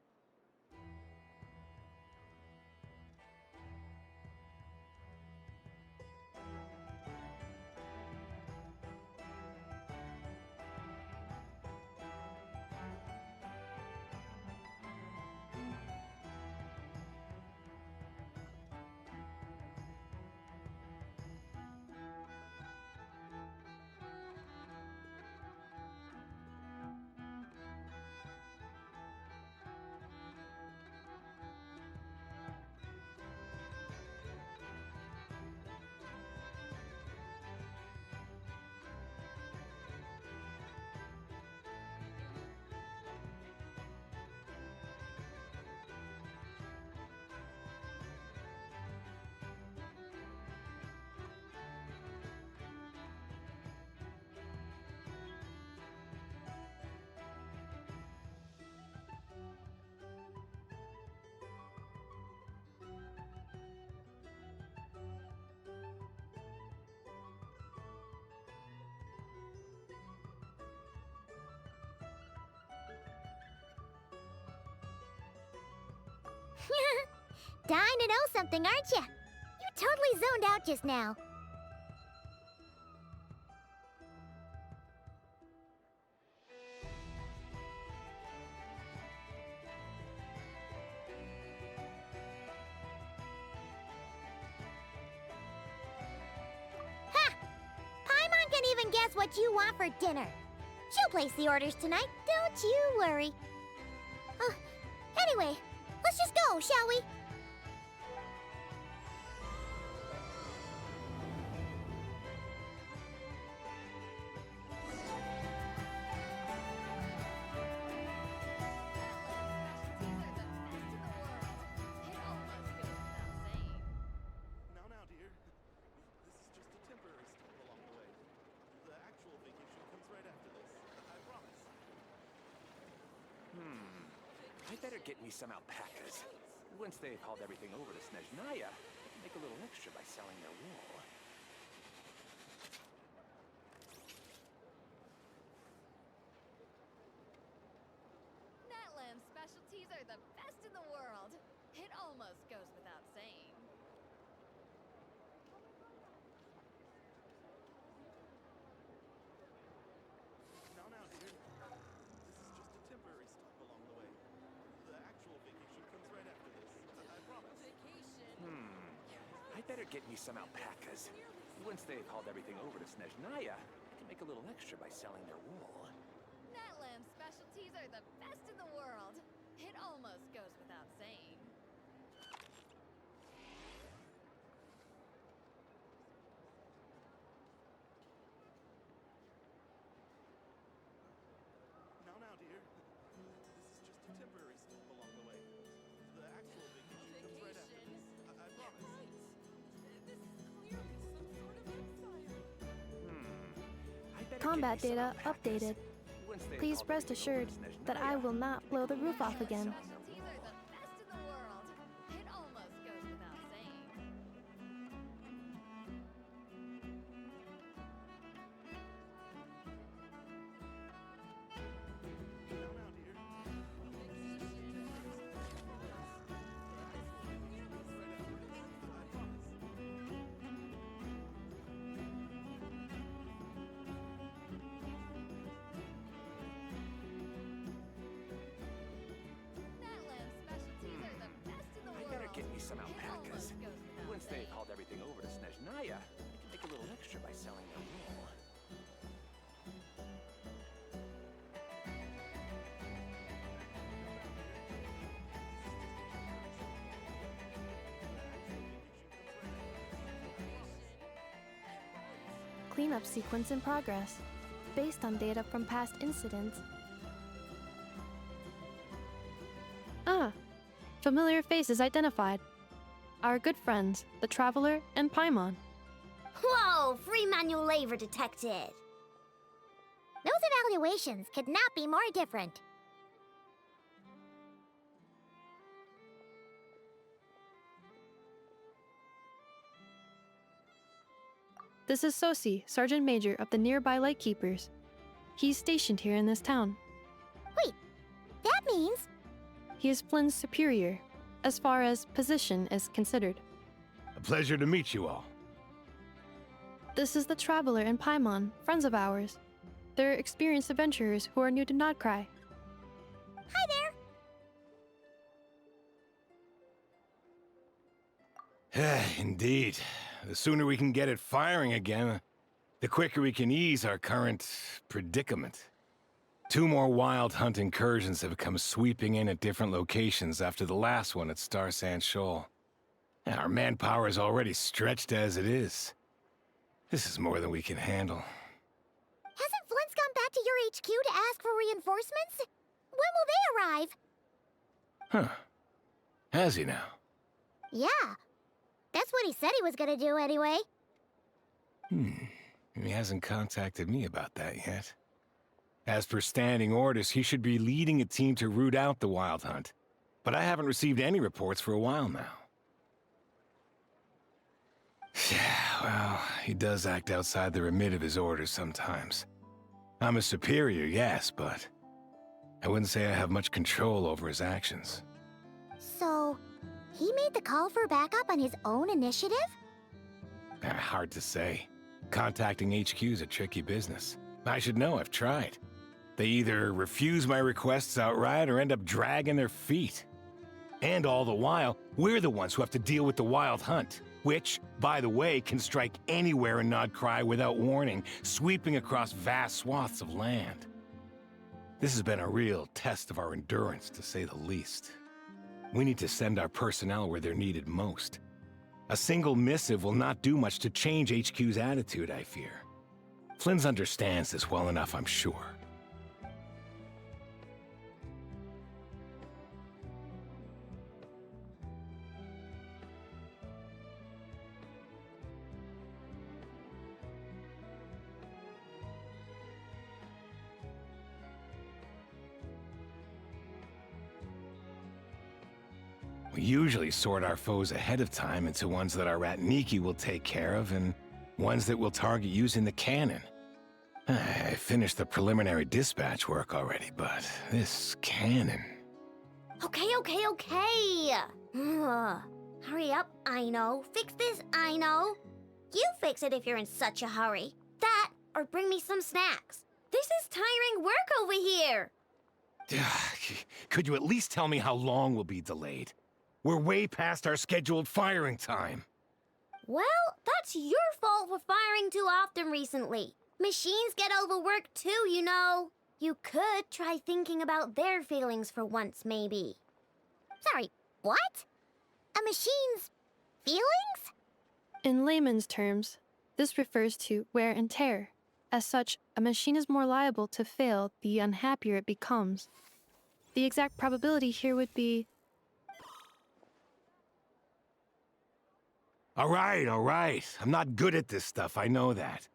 S1: Dying to know something, aren't you? You totally zoned out just now. Ha! Paimon can even guess what you want for dinner. She'll place the orders tonight, don't you worry. Anyway, let's just go, shall we?
S12: get me some alpacas. Once they've hauled everything over to Snezhnaya, they can make a little extra by selling their wool.
S15: Natlam specialties are the best in the world. It almost goes without saying.
S19: Now, dear. This is just a temporary stop along the way. The actual vacation comes right after this. I promise.
S15: Vacation?
S12: I better get me some alpacas. Once they've hauled everything over to Snezhnaya, I can make a little extra by selling their wool.
S15: Natlam specialties are the best in the world. It almost goes without saying.
S19: Now, dear. This is just a temporary stop along the way. The actual vacation comes right after this. I promise.
S15: This is clearly some sort of exile.
S2: Combat data updated. Please rest assured that I will not blow the roof off again.
S15: Specialties are the best in the world. It almost goes without saying. Natlam specialties are the best in the
S12: I
S15: world.
S12: better get me some
S15: It
S12: alpacas.
S15: almost goes without
S12: Once they've
S15: saying.
S12: hauled everything over to Snezhnaya, they can make a little extra by selling their wool.
S2: Cleanup sequence in progress, based on data from past incidents. Ah, familiar faces identified. Our good friends, the Traveler and Paimon.
S1: Whoa, free manual labor detected. Those evaluations could not be more different.
S2: This is Sosi, Sergeant Major of the nearby Lightkeepers. He's stationed here in this town.
S1: Wait, that means...
S2: He is Flynn's superior, as far as position is considered.
S23: A pleasure to meet you all.
S2: This is the Traveler and Paimon, friends of ours. They're experienced adventurers who are new to Nod-craya.
S1: Hi there!
S23: Indeed. The sooner we can get it firing again, the quicker we can ease our current predicament. 2 more wild hunt incursions have come sweeping in at different locations after the last one at Star Sand Shoal. Our manpower is already stretched as it is. This is more than we can handle.
S1: Hasn't Flint's gone back to your HQ to ask for reinforcements? When will they arrive?
S23: Huh. Has he now?
S1: Yeah. That's what he said he was gonna do anyway.
S23: He hasn't contacted me about that yet. As per standing orders, he should be leading a team to root out the wild hunt. But I haven't received any reports for a while now. Yeah, well, he does act outside the remit of his orders sometimes. I'm a superior, yes, but I wouldn't say I have much control over his actions.
S1: So, he made the call for backup on his own initiative?
S23: Hard to say. Contacting HQ is a tricky business. I should know, I've tried. They either refuse my requests outright or end up dragging their feet. And all the while, we're the ones who have to deal with the wild hunt, which, by the way, can strike anywhere in Nod-craya without warning, sweeping across vast swaths of land. This has been a real test of our endurance, to say the least. We need to send our personnel where they're needed most. A single missive will not do much to change HQ's attitude, I fear. Flynn's understands this well enough, I'm sure. We usually sort our foes ahead of time into ones that our Ratniki will take care of and ones that we'll target using the cannon. I finished the preliminary dispatch work already, but this cannon...
S1: Okay. Hurry up, I know. Fix this, I know. You fix it if you're in such a hurry. That, or bring me some snacks. This is tiring work over here.
S23: Could you at least tell me how long we'll be delayed? We're way past our scheduled firing time.
S1: Well, that's your fault for firing too often recently. Machines get overworked too, you know. You could try thinking about their feelings for once, maybe. Sorry, what? A machine's feelings?
S2: In layman's terms, this refers to wear and tear. As such, a machine is more liable to fail the unhappier it becomes. The exact probability here would be...
S23: All right. I'm not good at this stuff, I know that.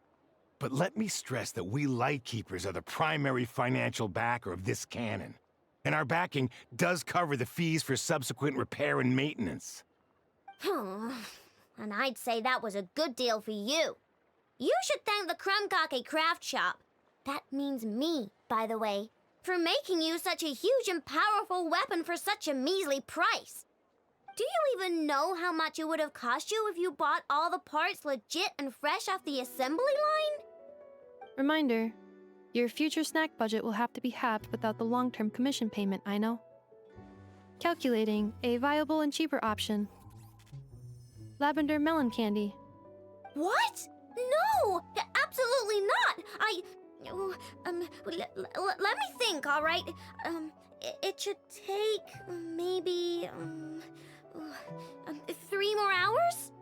S23: But let me stress that we Lightkeepers are the primary financial backer of this cannon. And our backing does cover the fees for subsequent repair and maintenance.
S1: And I'd say that was a good deal for you. You should thank the Krumkake craft shop. That means me, by the way, for making you such a huge and powerful weapon for such a measly price. Do you even know how much it would have cost you if you bought all the parts legit and fresh off the assembly line?
S2: Reminder, your future snack budget will have to be halved without the long-term commission payment, I know. Calculating a viable and cheaper option. Lavender melon candy.
S1: What? No! Absolutely not! Let me think, all right? It should take maybe 3 more hours?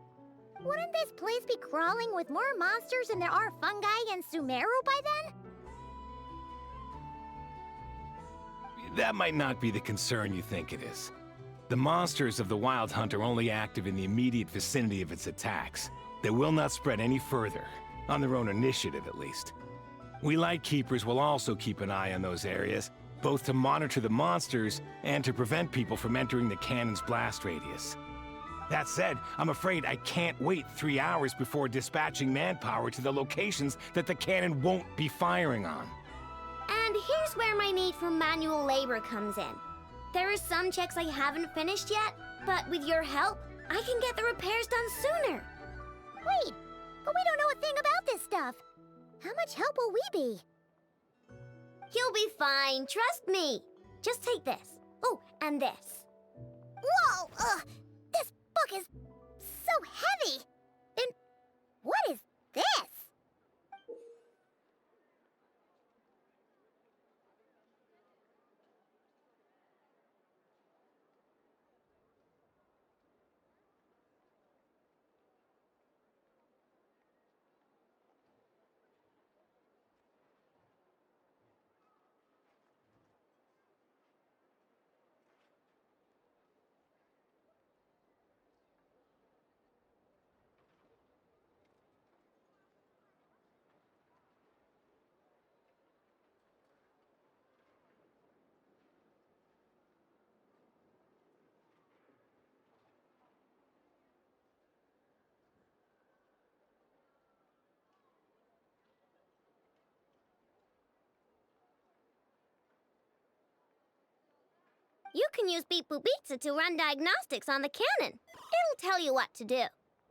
S1: Wouldn't this place be crawling with more monsters than there are fungi and Sumeru by then?
S23: That might not be the concern you think it is. The monsters of the Wild Hunt are only active in the immediate vicinity of its attacks. They will not spread any further, on their own initiative at least. We Lightkeepers will also keep an eye on those areas, both to monitor the monsters and to prevent people from entering the cannon's blast radius. That said, I'm afraid I can't wait 3 hours before dispatching manpower to the locations that the cannon won't be firing on.
S1: And here's where my need for manual labor comes in. There are some checks I haven't finished yet, but with your help, I can get the repairs done sooner. Wait, but we don't know a thing about this stuff. How much help will we be? You'll be fine, trust me. Just take this. Oh, and this. Whoa! This book is so heavy. And what is this? You can use Beep Boop Pizza to run diagnostics on the cannon. It'll tell you what to do.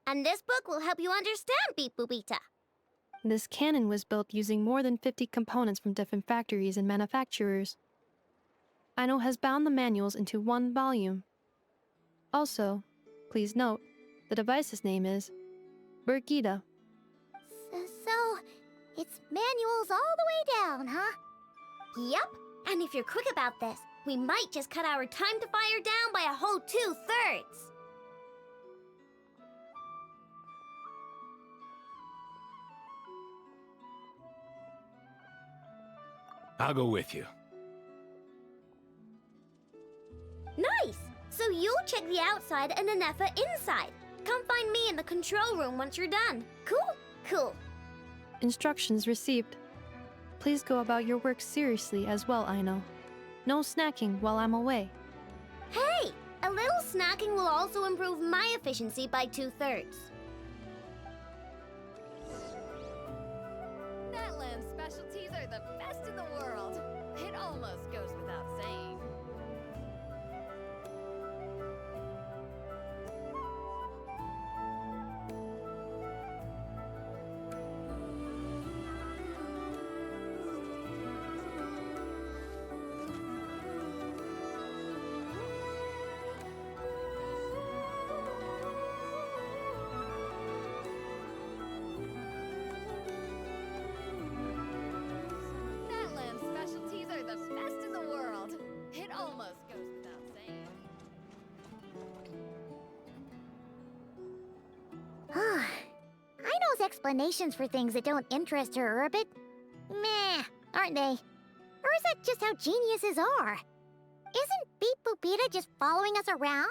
S1: And this book will help you understand Beep Boop Pizza.
S2: This cannon was built using more than 50 components from different factories and manufacturers. Aino has bound the manuals into one volume. Also, please note, the device's name is Birgida.
S1: So, it's manuals all the way down, huh? Yup, and if you're quick about this, we might just cut our time to fire down by a whole 2/3.
S23: I'll go with you.
S1: Nice! So you'll check the outside and Anefa inside. Come find me in the control room once you're done. Cool? Cool.
S2: Instructions received. Please go about your work seriously as well, Aino. No snacking while I'm away.
S1: Hey! A little snacking will also improve my efficiency by 2/3.
S15: Natland's specialties are the best in the world. It almost goes without saying. Natland's specialties are the best in the world. It almost goes without saying.
S1: I knows explanations for things that don't interest her a bit meh, aren't they? Or is that just how geniuses are? Isn't Beep Boopita just following us around?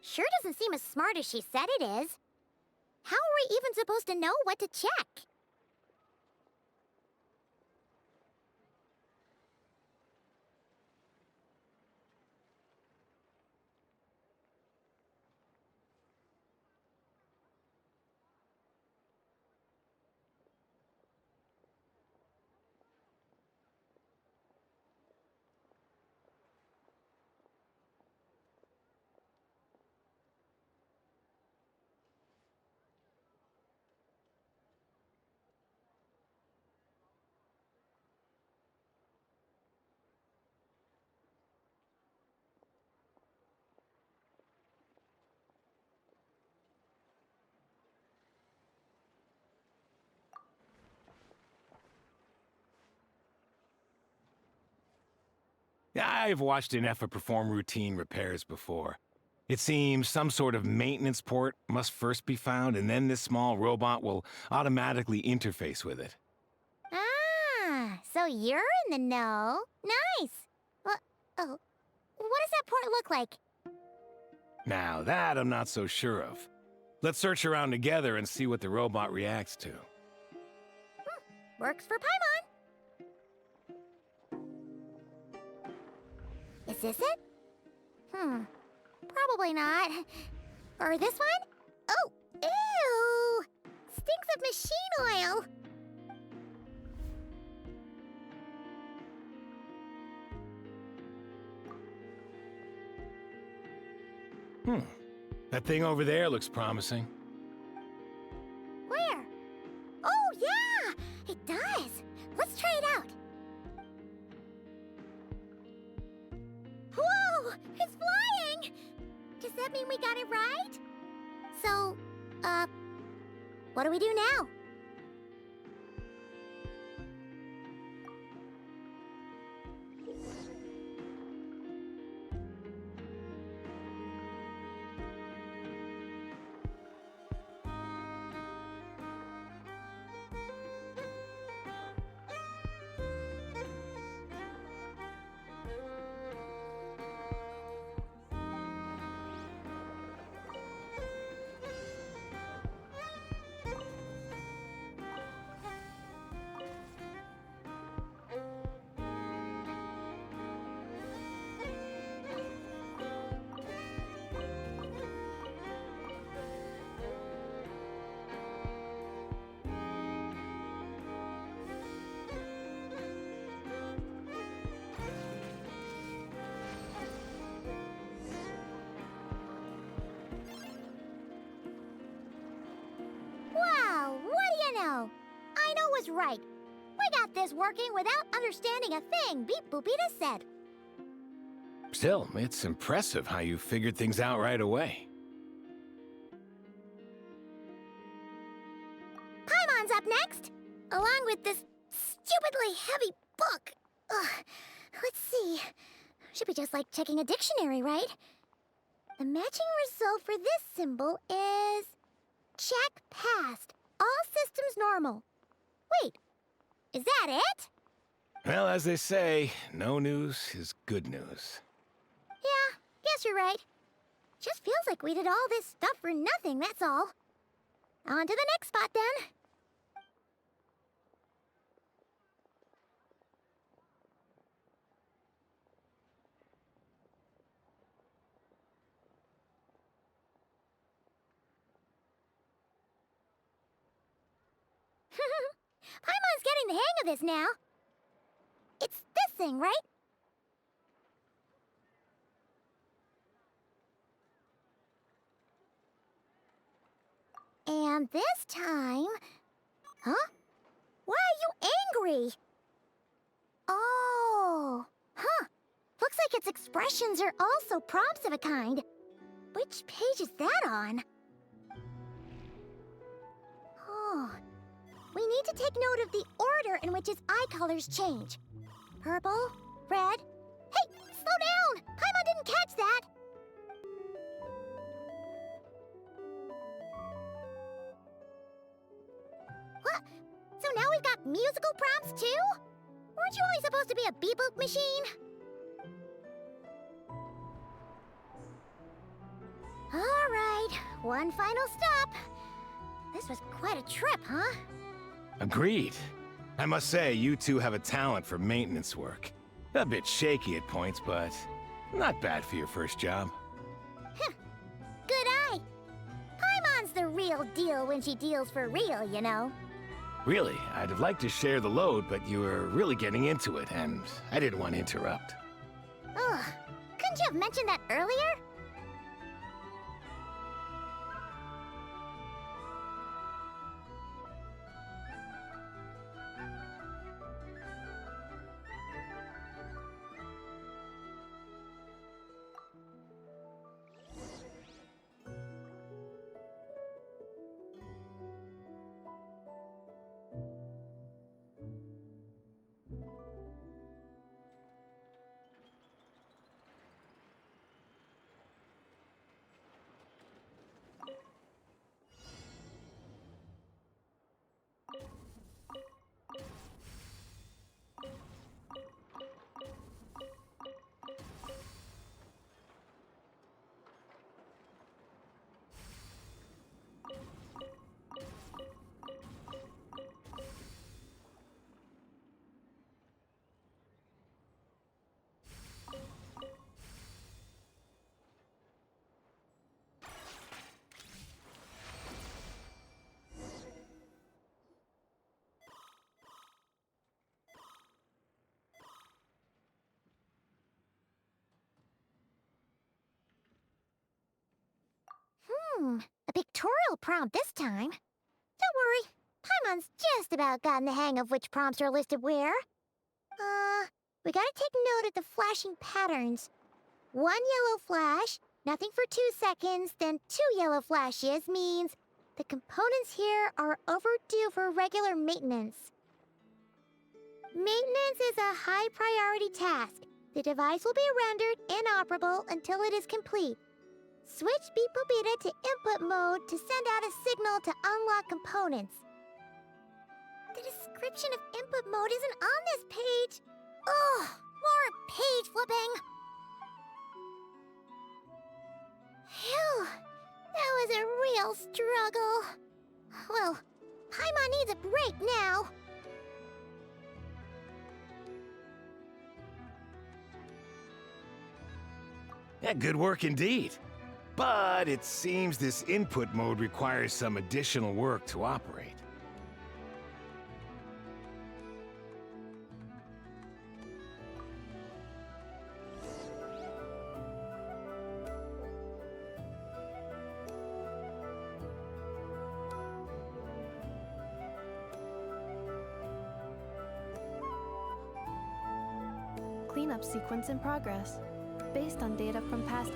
S1: Sure doesn't seem as smart as she said it is. How are we even supposed to know what to check?
S23: I've watched an Effa perform routine repairs before. It seems some sort of maintenance port must first be found, and then this small robot will automatically interface with it.
S1: Ah, so you're in the know. Nice. Well, oh, what does that port look like?
S23: Now that I'm not so sure of. Let's search around together and see what the robot reacts to.
S1: Works for Paimon. Is this it? Probably not. Or this one? Oh, ew! Stinks of machine oil!
S23: That thing over there looks promising.
S1: Where? Oh, yeah! It does! Let's try it out. Whoa! It's flying! Does that mean we got it right? So, what do we do now? Wow, what do you know? I know was right. We got this working without understanding a thing Beep Boopita said.
S23: Still, it's impressive how you figured things out right away.
S1: Paimon's up next, along with this stupidly heavy book. Ugh. Let's see. Should be just like checking a dictionary, right? The matching result for this symbol is... check passed. All systems normal. Wait, is that it?
S23: Well, as they say, no news is good news.
S1: Yeah, guess you're right. Just feels like we did all this stuff for nothing, that's all. On to the next spot, then. getting the hang of this now. It's this thing, right? And this time... Huh? Why are you angry? Oh, huh. Looks like its expressions are also prompts of a kind. Which page is that on? Oh. We need to take note of the order in which its eye colors change. Purple, red... Hey, slow down! Paimon didn't catch that! What? So now we've got musical prompts too? Weren't you only supposed to be a beep-boop machine? Alright, one final stop. This was quite a trip, huh?
S23: Agreed. I must say, you two have a talent for maintenance work. A bit shaky at points, but not bad for your first job.
S1: Good eye. Paimon's the real deal when she deals for real, you know.
S23: Really, I'd have liked to share the load, but you were really getting into it, and I didn't want to interrupt.
S1: Ugh, couldn't you have mentioned that earlier? A pictorial prompt this time. Don't worry, Paimon's just about gotten the hang of which prompts are listed where. We gotta take note of the flashing patterns. 1 yellow flash, nothing for 2 seconds, then 2 yellow flashes means the components here are overdue for regular maintenance. Maintenance is a high priority task. The device will be rendered inoperable until it is complete. Switch Beep Boopita to input mode to send out a signal to unlock components. The description of input mode isn't on this page. Ugh, more page flipping. Phew, that was a real struggle. Well, Paimon needs a break now.
S23: Yeah, good work indeed. But it seems this input mode requires some additional work to operate.
S2: Cleanup sequence in progress, based on data from past.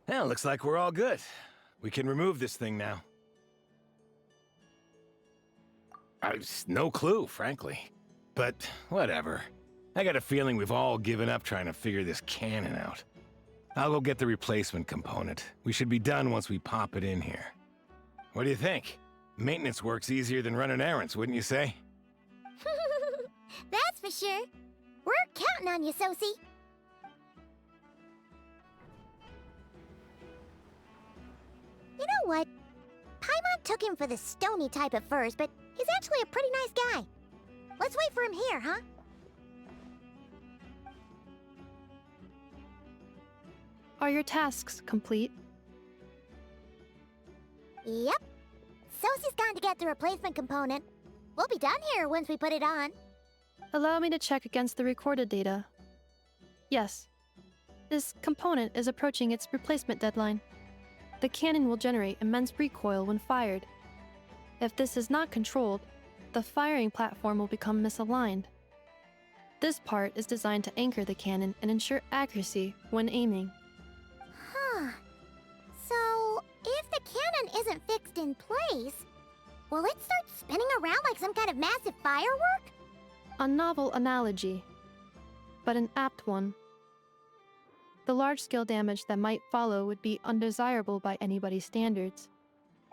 S23: Well, looks like we're all good. We can remove this thing now. I've no clue, frankly. But whatever. I got a feeling we've all given up trying to figure this cannon out. I'll go get the replacement component. We should be done once we pop it in here. What do you think? Maintenance work's easier than running errands, wouldn't you say?
S1: That's for sure. We're counting on you, Sosie. You know what? Paimon took him for the stony type at first, but he's actually a pretty nice guy. Let's wait for him here, huh?
S2: Are your tasks complete?
S1: Yep. Sosie's gone to get the replacement component. We'll be done here once we put it on.
S2: Allow me to check against the recorded data. Yes. This component is approaching its replacement deadline. The cannon will generate immense recoil when fired. If this is not controlled, the firing platform will become misaligned. This part is designed to anchor the cannon and ensure accuracy when aiming.
S1: Huh. So, if the cannon isn't fixed in place, will it start spinning around like some kind of massive firework?
S2: A novel analogy, but an apt one. The large-scale damage that might follow would be undesirable by anybody's standards.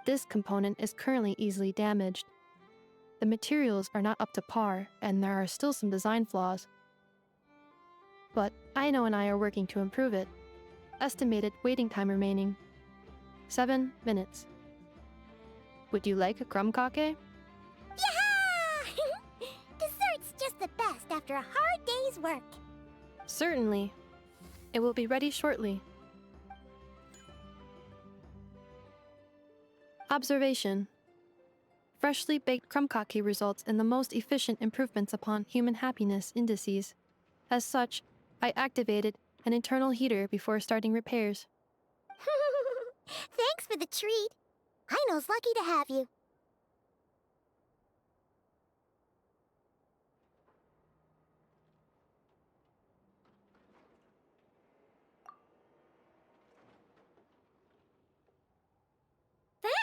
S2: This component is currently easily damaged. The materials are not up to par, and there are still some design flaws. But Aino and I are working to improve it. Estimated waiting time remaining: 7 minutes. Would you like a krumkake?
S1: Yeah! Dessert's just the best after a hard day's work.
S2: Certainly. It will be ready shortly. Observation. Freshly baked krumkake results in the most efficient improvements upon human happiness indices. As such, I activated an internal heater before starting repairs.
S1: Thanks for the treat. Aino's lucky to have you.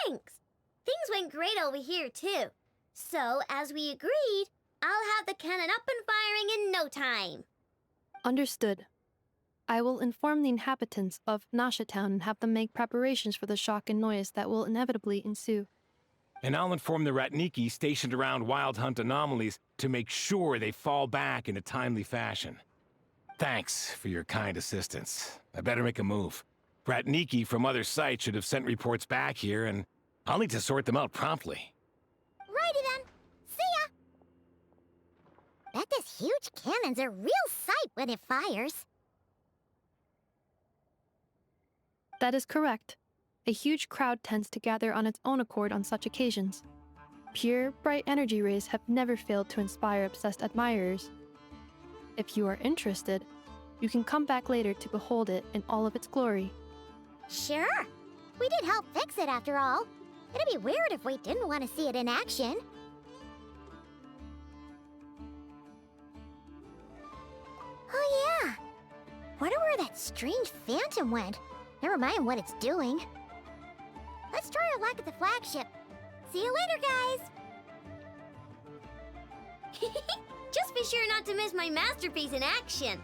S13: Thanks! Things went great over here, too. So, as we agreed, I'll have the cannon up and firing in no time.
S2: Understood. I will inform the inhabitants of Nasha Town and have them make preparations for the shock and noise that will inevitably ensue.
S23: And I'll inform the Ratniki stationed around Wild Hunt anomalies to make sure they fall back in a timely fashion. Thanks for your kind assistance. I better make a move. Ratniki from other sites should have sent reports back here, and I'll need to sort them out promptly.
S1: Righty then. See ya! Bet this huge cannon's a real sight when it fires.
S2: That is correct. A huge crowd tends to gather on its own accord on such occasions. Pure, bright energy rays have never failed to inspire obsessed admirers. If you are interested, you can come back later to behold it in all of its glory.
S1: Sure. We did help fix it after all. It'd be weird if we didn't want to see it in action. Oh yeah. Wonder where that strange phantom went. Never mind what it's doing. Let's try our luck at the flagship. See you later, guys!
S13: Just be sure not to miss my masterpiece in action.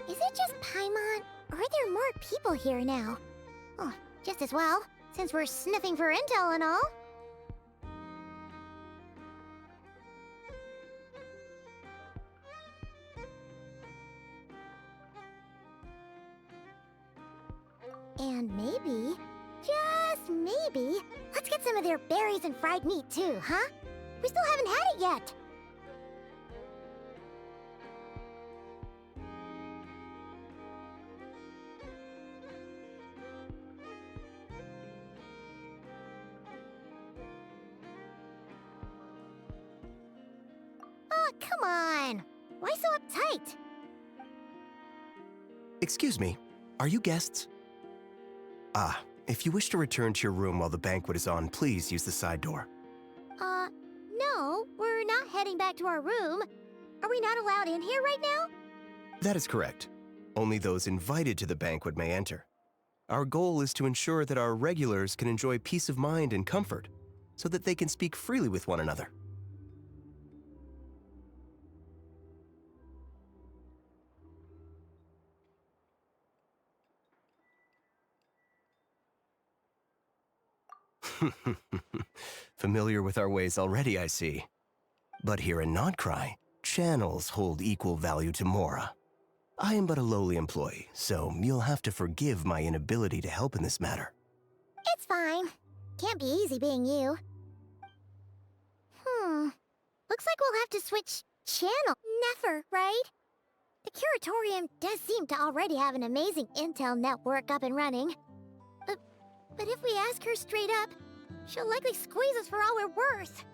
S1: Is it just Paimon, or are there more people here now? Oh, just as well, since we're sniffing for intel and all. And maybe, just maybe, let's get some of their berries and fried meat too, huh? We still haven't had it yet. Oh, come on! Why so uptight?
S14: Excuse me, are you guests? Ah, if you wish to return to your room while the banquet is on, please use the side door.
S1: No, we're not heading back to our room. Are we not allowed in here right now?
S14: That is correct. Only those invited to the banquet may enter. Our goal is to ensure that our regulars can enjoy peace of mind and comfort, so that they can speak freely with one another. Familiar with our ways already, I see. But here in Nod-craya, channels hold equal value to Mora. I am but a lowly employee, so you'll have to forgive my inability to help in this matter.
S1: It's fine. Can't be easy being you. Looks like we'll have to switch channel. Never, right? The curatorium does seem to already have an amazing intel network up and running. But if we ask her straight up, she'll likely squeeze us for all we're worth.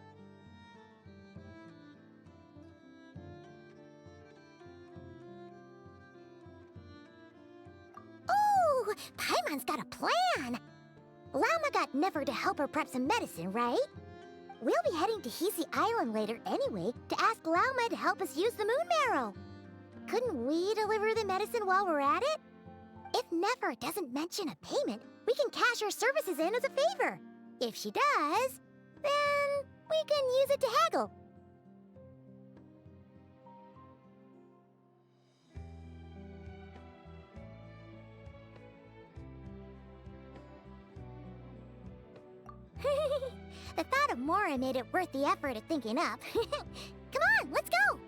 S1: Ooh, Paimon's got a plan! Lauma got Never to help her prep some medicine, right? We'll be heading to Hisi Island later anyway to ask Lauma to help us use the moon marrow. Couldn't we deliver the medicine while we're at it? If Never doesn't mention a payment, we can cash our services in as a favor. If she does, then we can use it to haggle. The thought of Mora made it worth the effort of thinking up. Come on, let's go!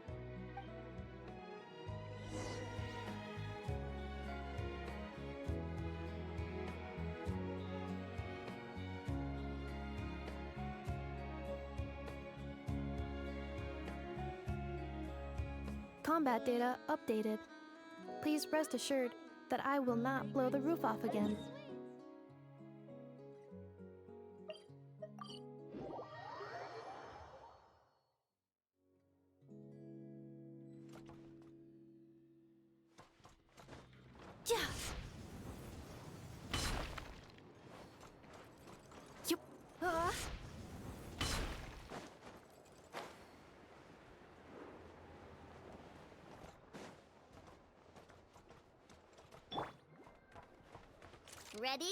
S2: Combat data updated. Please rest assured that I will not blow the roof off again.
S1: Ready?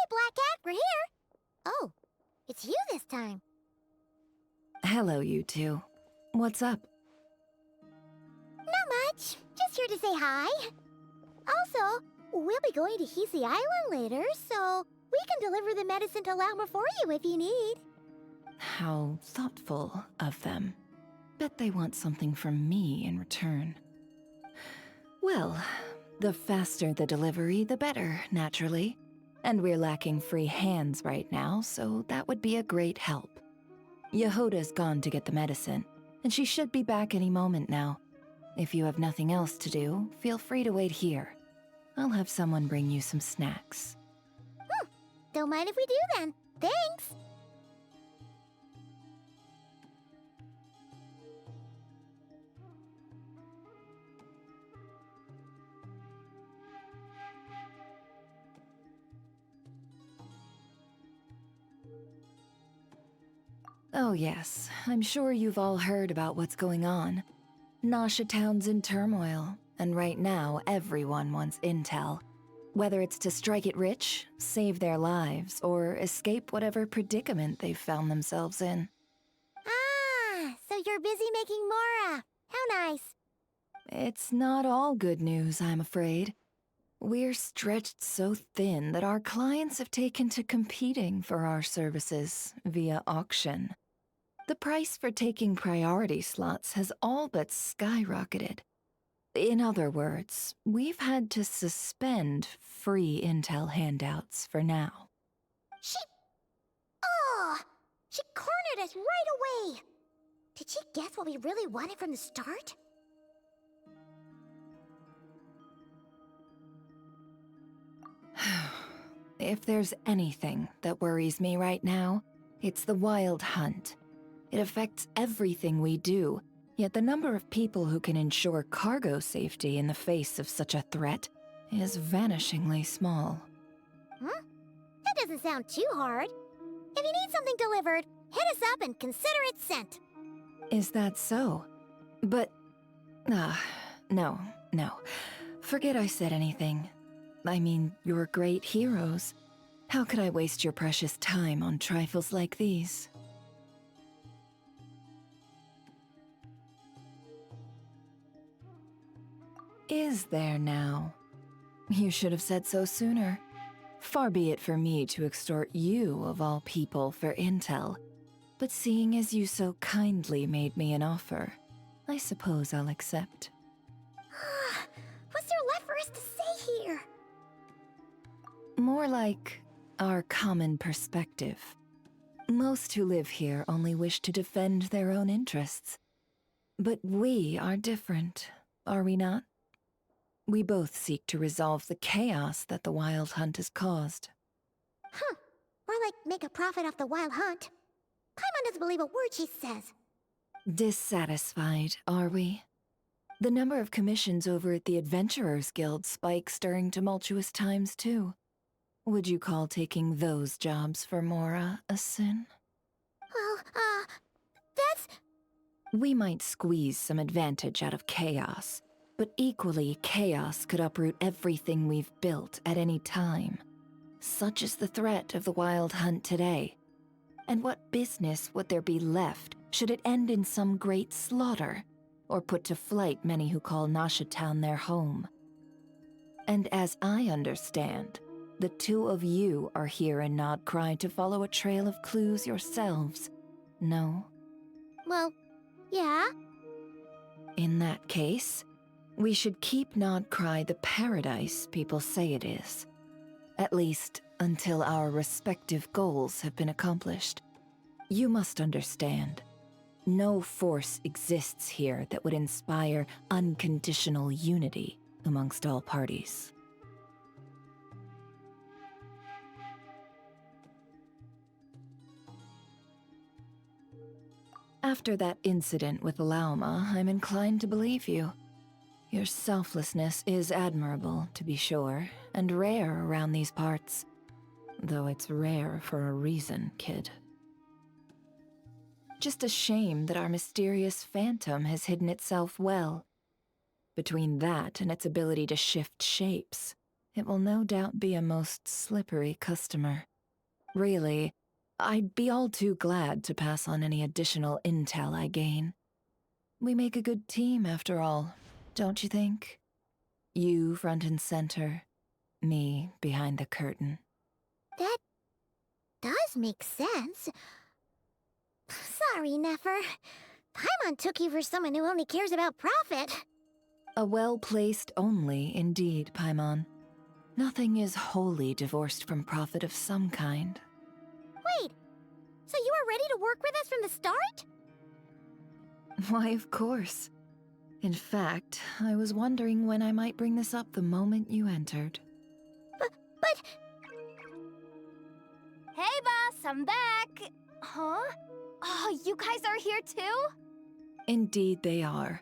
S1: Black Cat, we're here! Oh, it's you this time.
S22: Hello, you two. What's up?
S1: Not much. Just here to say hi. Also, we'll be going to Hisi Island later, so we can deliver the medicine to Lauma for you if you need.
S22: How thoughtful of them. Bet they want something from me in return. Well, the faster the delivery, the better, naturally. And we're lacking free hands right now, so that would be a great help. Yehoda's gone to get the medicine, and she should be back any moment now. If you have nothing else to do, feel free to wait here. I'll have someone bring you some snacks.
S1: Don't mind if we do then. Thanks!
S22: Oh yes, I'm sure you've all heard about what's going on. Nasha Town's in turmoil, and right now everyone wants intel. Whether it's to strike it rich, save their lives, or escape whatever predicament they've found themselves in.
S1: Ah, so you're busy making Mora. How nice.
S22: It's not all good news, I'm afraid. We're stretched so thin that our clients have taken to competing for our services via auction. The price for taking priority slots has all but skyrocketed. In other words, we've had to suspend free intel handouts for now.
S1: She cornered us right away! Did she guess what we really wanted from the start?
S22: If there's anything that worries me right now, it's the wild hunt. It affects everything we do, yet the number of people who can ensure cargo safety in the face of such a threat is vanishingly small.
S1: Huh? That doesn't sound too hard. If you need something delivered, hit us up and consider it sent.
S22: Is that so? But... no. Forget I said anything. I mean, you're great heroes. How could I waste your precious time on trifles like these? Is there now? You should have said so sooner. Far be it for me to extort you, of all people, for intel. But seeing as you so kindly made me an offer, I suppose I'll accept.
S1: What's there left for us to say here?
S22: More like our common perspective. Most who live here only wish to defend their own interests. But we are different, are we not? We both seek to resolve the chaos that the wild hunt has caused.
S1: Huh. Or like make a profit off the wild hunt. Paimon doesn't believe a word she says.
S22: Dissatisfied, are we? The number of commissions over at the Adventurers Guild spikes during tumultuous times, too. Would you call taking those jobs for Mora a sin?
S1: Well, that's...
S22: We might squeeze some advantage out of chaos, but equally, chaos could uproot everything we've built at any time. Such is the threat of the wild hunt today. And what business would there be left should it end in some great slaughter, or put to flight many who call Nasha Town their home? And as I understand, the two of you are here in Nod-craya to follow a trail of clues yourselves, no?
S1: Well, yeah.
S22: In that case, we should keep Nod-craya the paradise people say it is. At least, until our respective goals have been accomplished. You must understand, no force exists here that would inspire unconditional unity amongst all parties. After that incident with Lauma, I'm inclined to believe you. Your selflessness is admirable, to be sure, and rare around these parts. Though it's rare for a reason, kid. Just a shame that our mysterious phantom has hidden itself well. Between that and its ability to shift shapes, it will no doubt be a most slippery customer. Really, I'd be all too glad to pass on any additional intel I gain. We make a good team, after all, don't you think? You front and center, me behind the curtain.
S1: That does make sense. Sorry, Nefer. Paimon took you for someone who only cares about profit.
S22: A well-placed only, indeed, Paimon. Nothing is wholly divorced from profit of some kind.
S1: Wait, so you were ready to work with us from the start?
S22: Why, of course. In fact, I was wondering when I might bring this up the moment you entered.
S1: But...
S6: Hey, boss, I'm back! Huh? Oh, you guys are here too?
S22: Indeed they are.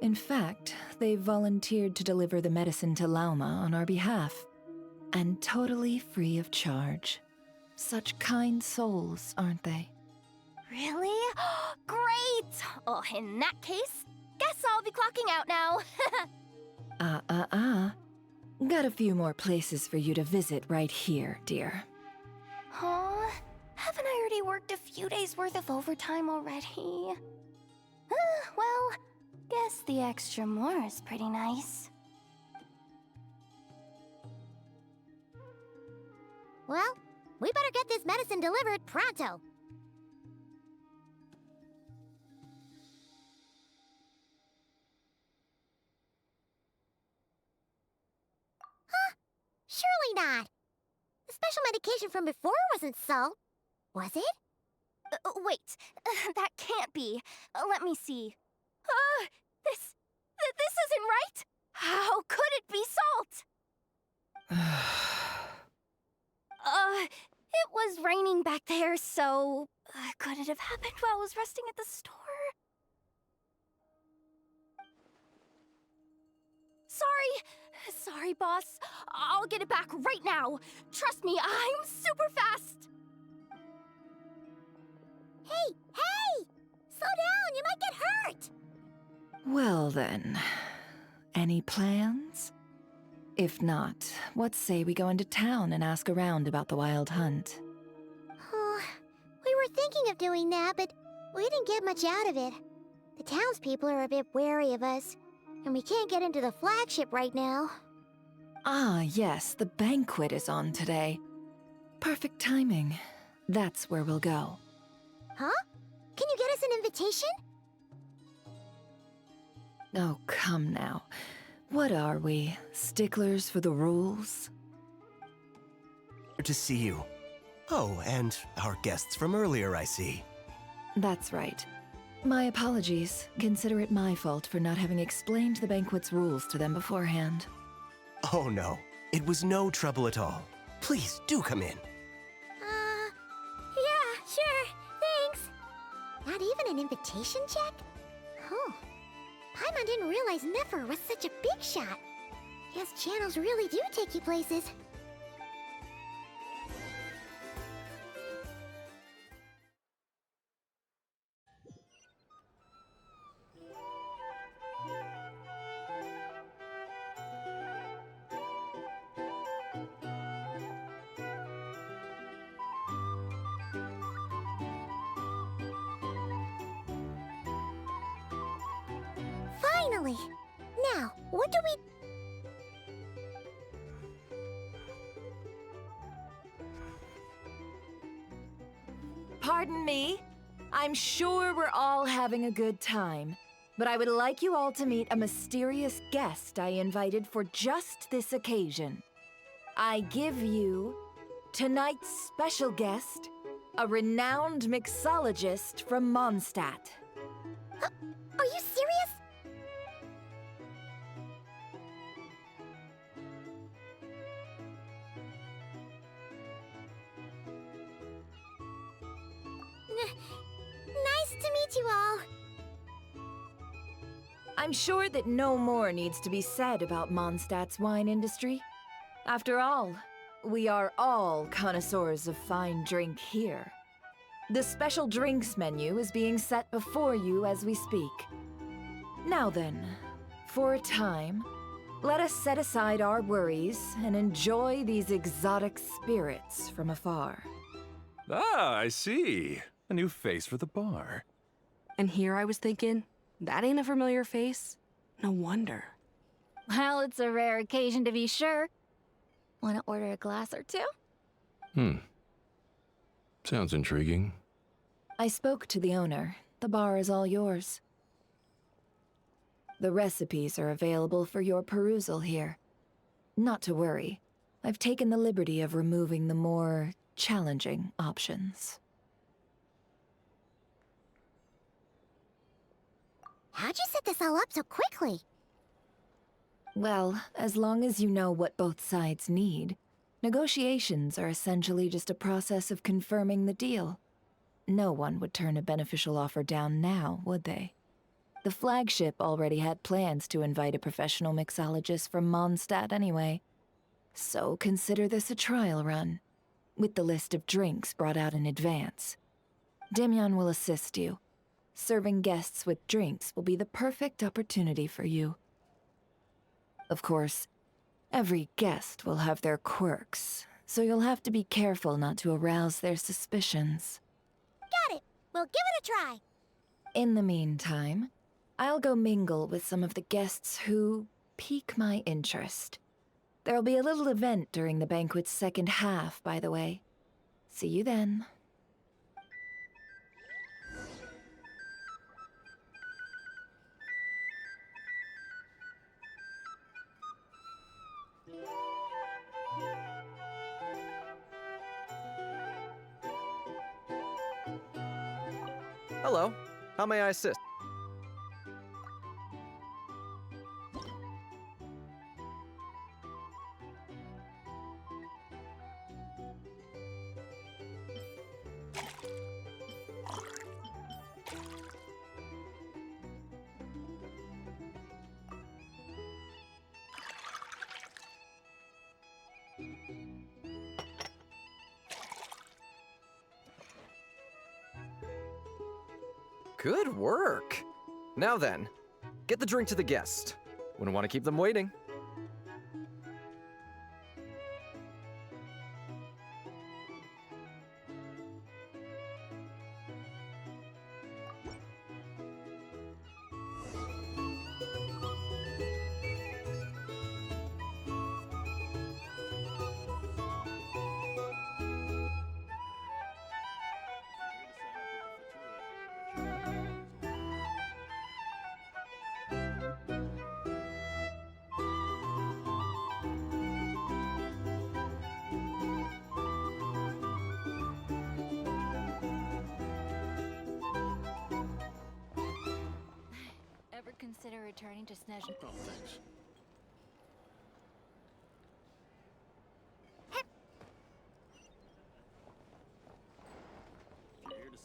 S22: In fact, they've volunteered to deliver the medicine to Lauma on our behalf. And totally free of charge. Such kind souls, aren't they?
S6: Really? Great! Oh, in that case, guess I'll be clocking out now.
S22: Got a few more places for you to visit right here, dear.
S6: Huh? Haven't I already worked a few days' worth of overtime already? Well, guess the extra more is pretty nice.
S1: Well, we better get this medicine delivered pronto. Huh? Surely not. The special medication from before wasn't salt, was it?
S6: Wait, that can't be. Let me see. This isn't right! How could it be salt? It was raining back there, so... could it have happened while I was resting at the store? Sorry, boss. I'll get it back right now. Trust me, I'm super fast.
S1: Hey! Slow down, you might get hurt!
S22: Well then, any plans? If not, what say we go into town and ask around about the wild hunt?
S1: Oh, we were thinking of doing that, but we didn't get much out of it. The townspeople are a bit wary of us, and we can't get into the flagship right now.
S22: Ah, yes, the banquet is on today. Perfect timing. That's where we'll go.
S1: Huh? Can you get us an invitation?
S22: Oh, come now. What are we, sticklers for the rules?
S14: Good to see you. Oh, and our guests from earlier, I see.
S22: That's right. My apologies. Consider it my fault for not having explained the banquet's rules to them beforehand.
S14: Oh no, it was no trouble at all. Please, do come in.
S1: Yeah, sure, thanks. Not even an invitation check? Oh. Paimon didn't realize Nefer was such a big shot. Guess channels really do take you places. Finally! Now, what do we...
S22: Pardon me. I'm sure we're all having a good time, but I would like you all to meet a mysterious guest I invited for just this occasion. I give you tonight's special guest, a renowned mixologist from Mondstadt.
S1: Are you serious? Nice to meet you all.
S22: I'm sure that no more needs to be said about Mondstadt's wine industry. After all, we are all connoisseurs of fine drink here. The special drinks menu is being set before you as we speak. Now then, for a time, let us set aside our worries and enjoy these exotic spirits from afar.
S7: Ah, I see. A new face for the bar.
S17: And here I was thinking, that ain't a familiar face. No wonder.
S8: Well, it's a rare occasion to be sure. Want to order a glass or two?
S21: Sounds intriguing.
S22: I spoke to the owner. The bar is all yours. The recipes are available for your perusal here. Not to worry. I've taken the liberty of removing the more challenging options.
S1: How'd you set this all up so quickly?
S22: Well, as long as you know what both sides need, negotiations are essentially just a process of confirming the deal. No one would turn a beneficial offer down now, would they? The flagship already had plans to invite a professional mixologist from Mondstadt anyway. So consider this a trial run, with the list of drinks brought out in advance. Demyon will assist you. Serving guests with drinks will be the perfect opportunity for you. Of course, every guest will have their quirks, so you'll have to be careful not to arouse their suspicions.
S1: Got it! We'll give it a try!
S22: In the meantime, I'll go mingle with some of the guests who pique my interest. There'll be a little event during the banquet's second half, by the way. See you then.
S16: Hello. How may I assist? Good work! Now then, get the drink to the guest. Wouldn't want to keep them waiting.
S15: Ever consider returning to Snezh?
S4: Oh, thanks.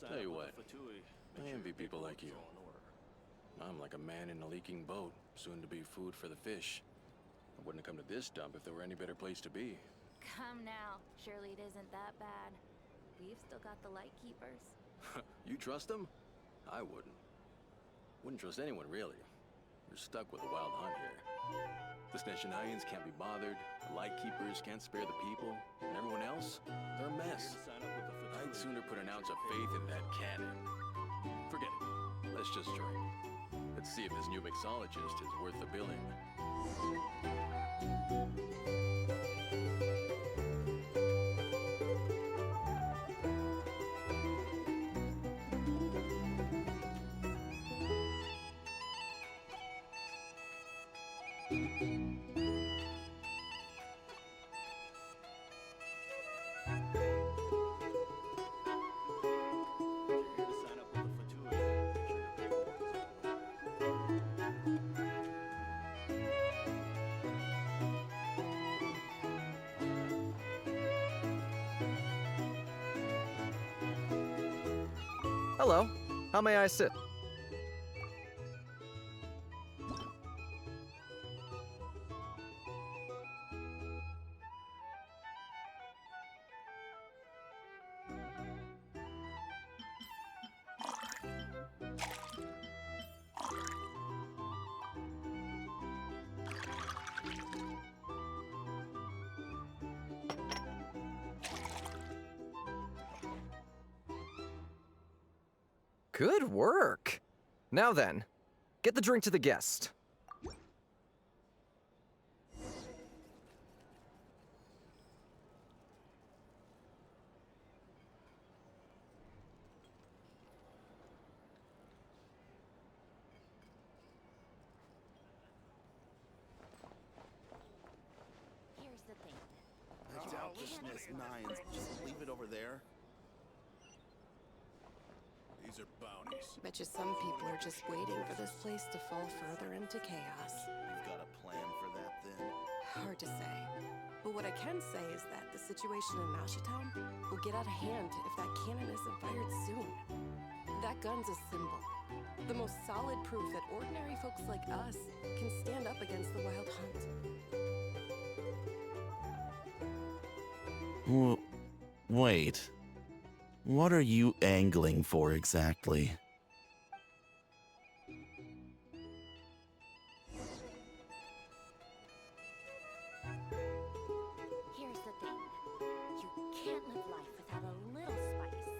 S4: Tell you what, I envy people like you. I'm like a man in a leaking boat, soon to be food for the fish. I wouldn't have come to this dump if there were any better place to be.
S15: Come now. Surely it isn't that bad. We've still got the light keepers.
S4: You trust them? I wouldn't. Wouldn't trust anyone, really. You're stuck with a wild hunt here. The Snezhnians can't be bothered, the Lightkeepers can't spare the people, and everyone else, they're a mess. I'd sooner put an ounce of faith in that cannon. Forget it. Let's just drink. Let's see if this new mixologist is worth the billing.
S16: Hello. How may I assist? Good work! Now then, get the drink to the guest.
S15: Here's the thing.
S19: I doubt the Snezhnians just leave it over there. These These are bounties.
S17: Bet you some people are just waiting for this place to fall further into chaos.
S19: You've got a plan for that, then?
S17: Hard to say. But what I can say is that the situation in Town will get out of hand if that cannon isn't fired soon. That gun's a symbol. The most solid proof that ordinary folks like us can stand up against the Wild Hunt.
S5: Wait. What are you angling for exactly?
S6: Here's the thing. You can't live life without a little spice.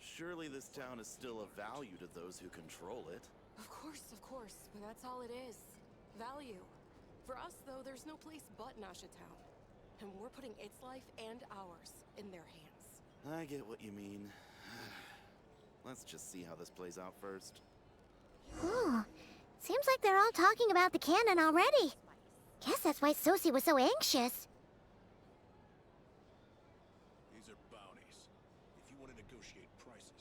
S19: Surely this town is still of value to those who control it.
S17: Of course, but that's all it is. Value. For us, though, there's no place but Town. And we're putting its life and ours in their hands.
S19: I get what you mean. Let's just see how this plays out first.
S1: Ooh, seems like they're all talking about the cannon already. Guess that's why Sosie was so anxious.
S19: These are bounties. If you want to negotiate prices.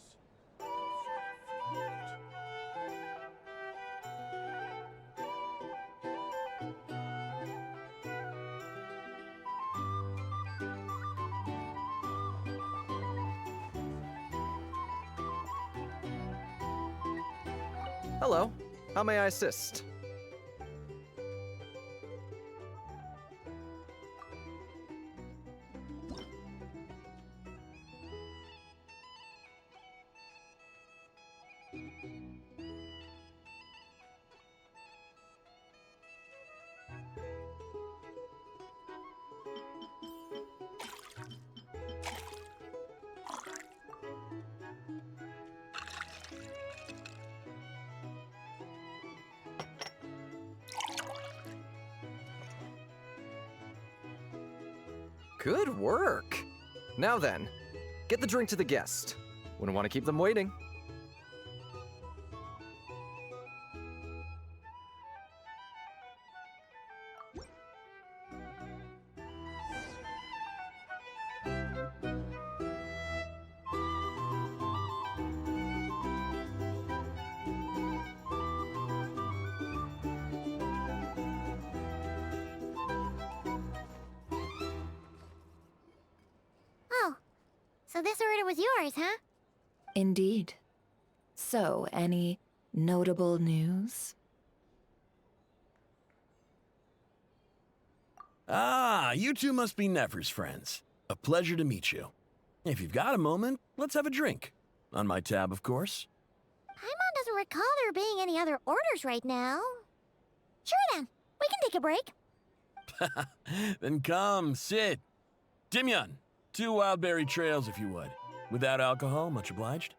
S16: Hello. How may I assist? Good work! Now then, get the drink to the guest. Wouldn't want to keep them waiting.
S1: So this order was yours, huh?
S22: Indeed. So, any notable news?
S18: Ah, you two must be Nefer's friends. A pleasure to meet you. If you've got a moment, let's have a drink. On my tab, of course.
S1: Paimon doesn't recall there being any other orders right now. Sure then, we can take a break.
S18: Then come, sit. Dimyon, 2 wildberry trails if you would. Without alcohol, much obliged.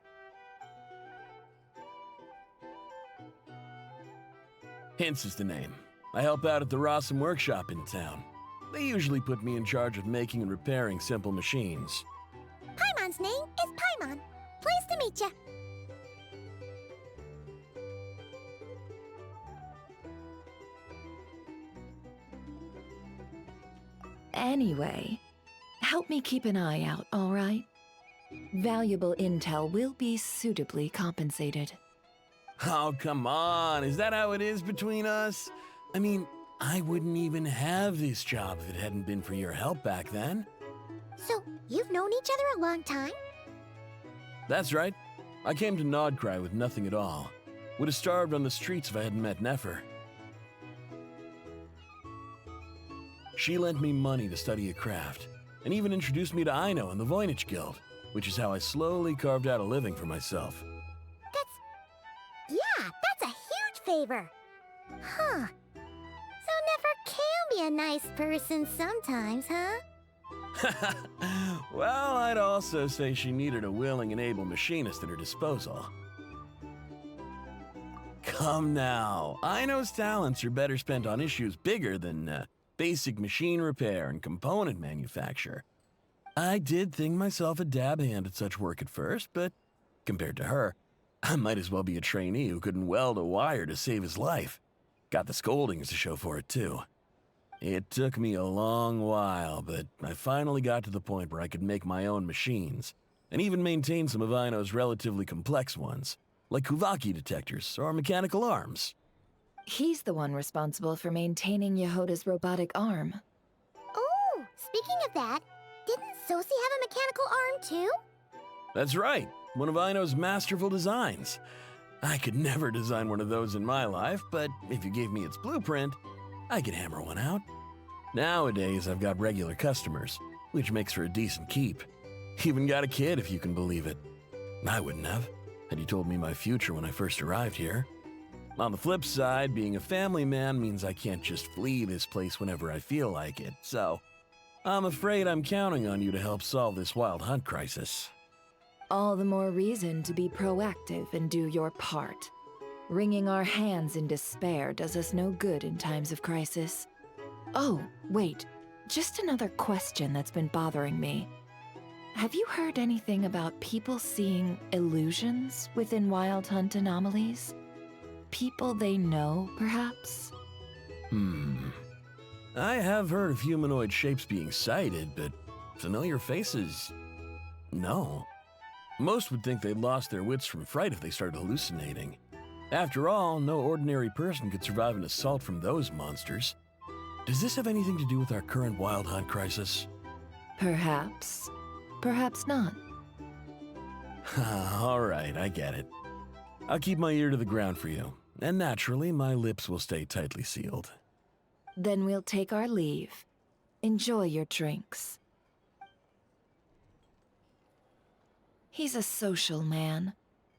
S18: Hints is the name. I help out at the Rossum workshop in town. They usually put me in charge of making and repairing simple machines.
S1: Paimon's name is Paimon. Pleased to meet ya.
S22: Anyway, help me keep an eye out, all right? Valuable intel will be suitably compensated.
S18: Oh, come on. Is that how it is between us? I mean, I wouldn't even have this job if it hadn't been for your help back then.
S1: So, you've known each other a long time?
S18: That's right. I came to Nod-craya with nothing at all. Would have starved on the streets if I hadn't met Nefer. She lent me money to study a craft, and even introduced me to Aino and the Voynich Guild, which is how I slowly carved out a living for myself.
S1: Yeah, favor. Huh. So Nefer can be a nice person sometimes, huh?
S18: Well, I'd also say she needed a willing and able machinist at her disposal. Come now, Aino's talents are better spent on issues bigger than basic machine repair and component manufacture. I did think myself a dab hand at such work at first, but compared to her, I might as well be a trainee who couldn't weld a wire to save his life. Got the scoldings to show for it, too. It took me a long while, but I finally got to the point where I could make my own machines, and even maintain some of Aino's relatively complex ones, like Kuvaki detectors or mechanical arms.
S22: He's the one responsible for maintaining Yehoda's robotic arm.
S1: Oh, speaking of that, didn't Sosi have a mechanical arm too?
S18: That's right, one of Aino's masterful designs. I could never design one of those in my life, but if you gave me its blueprint, I could hammer one out. Nowadays, I've got regular customers, which makes for a decent keep. Even got a kid, if you can believe it. I wouldn't have, had you told me my future when I first arrived here. On the flip side, being a family man means I can't just flee this place whenever I feel like it, so I'm afraid I'm counting on you to help solve this wild hunt crisis.
S22: All the more reason to be proactive and do your part. Wringing our hands in despair does us no good in times of crisis. Oh, wait. Just another question that's been bothering me. Have you heard anything about people seeing illusions within Wild Hunt anomalies? People they know, perhaps?
S18: I have heard of humanoid shapes being sighted, but familiar faces? No. Most would think they'd lost their wits from fright if they started hallucinating. After all, no ordinary person could survive an assault from those monsters. Does this have anything to do with our current Wild Hunt crisis?
S22: Perhaps. Perhaps not.
S18: All right, I get it. I'll keep my ear to the ground for you, and naturally, my lips will stay tightly sealed.
S22: Then we'll take our leave. Enjoy your drinks. He's a social man.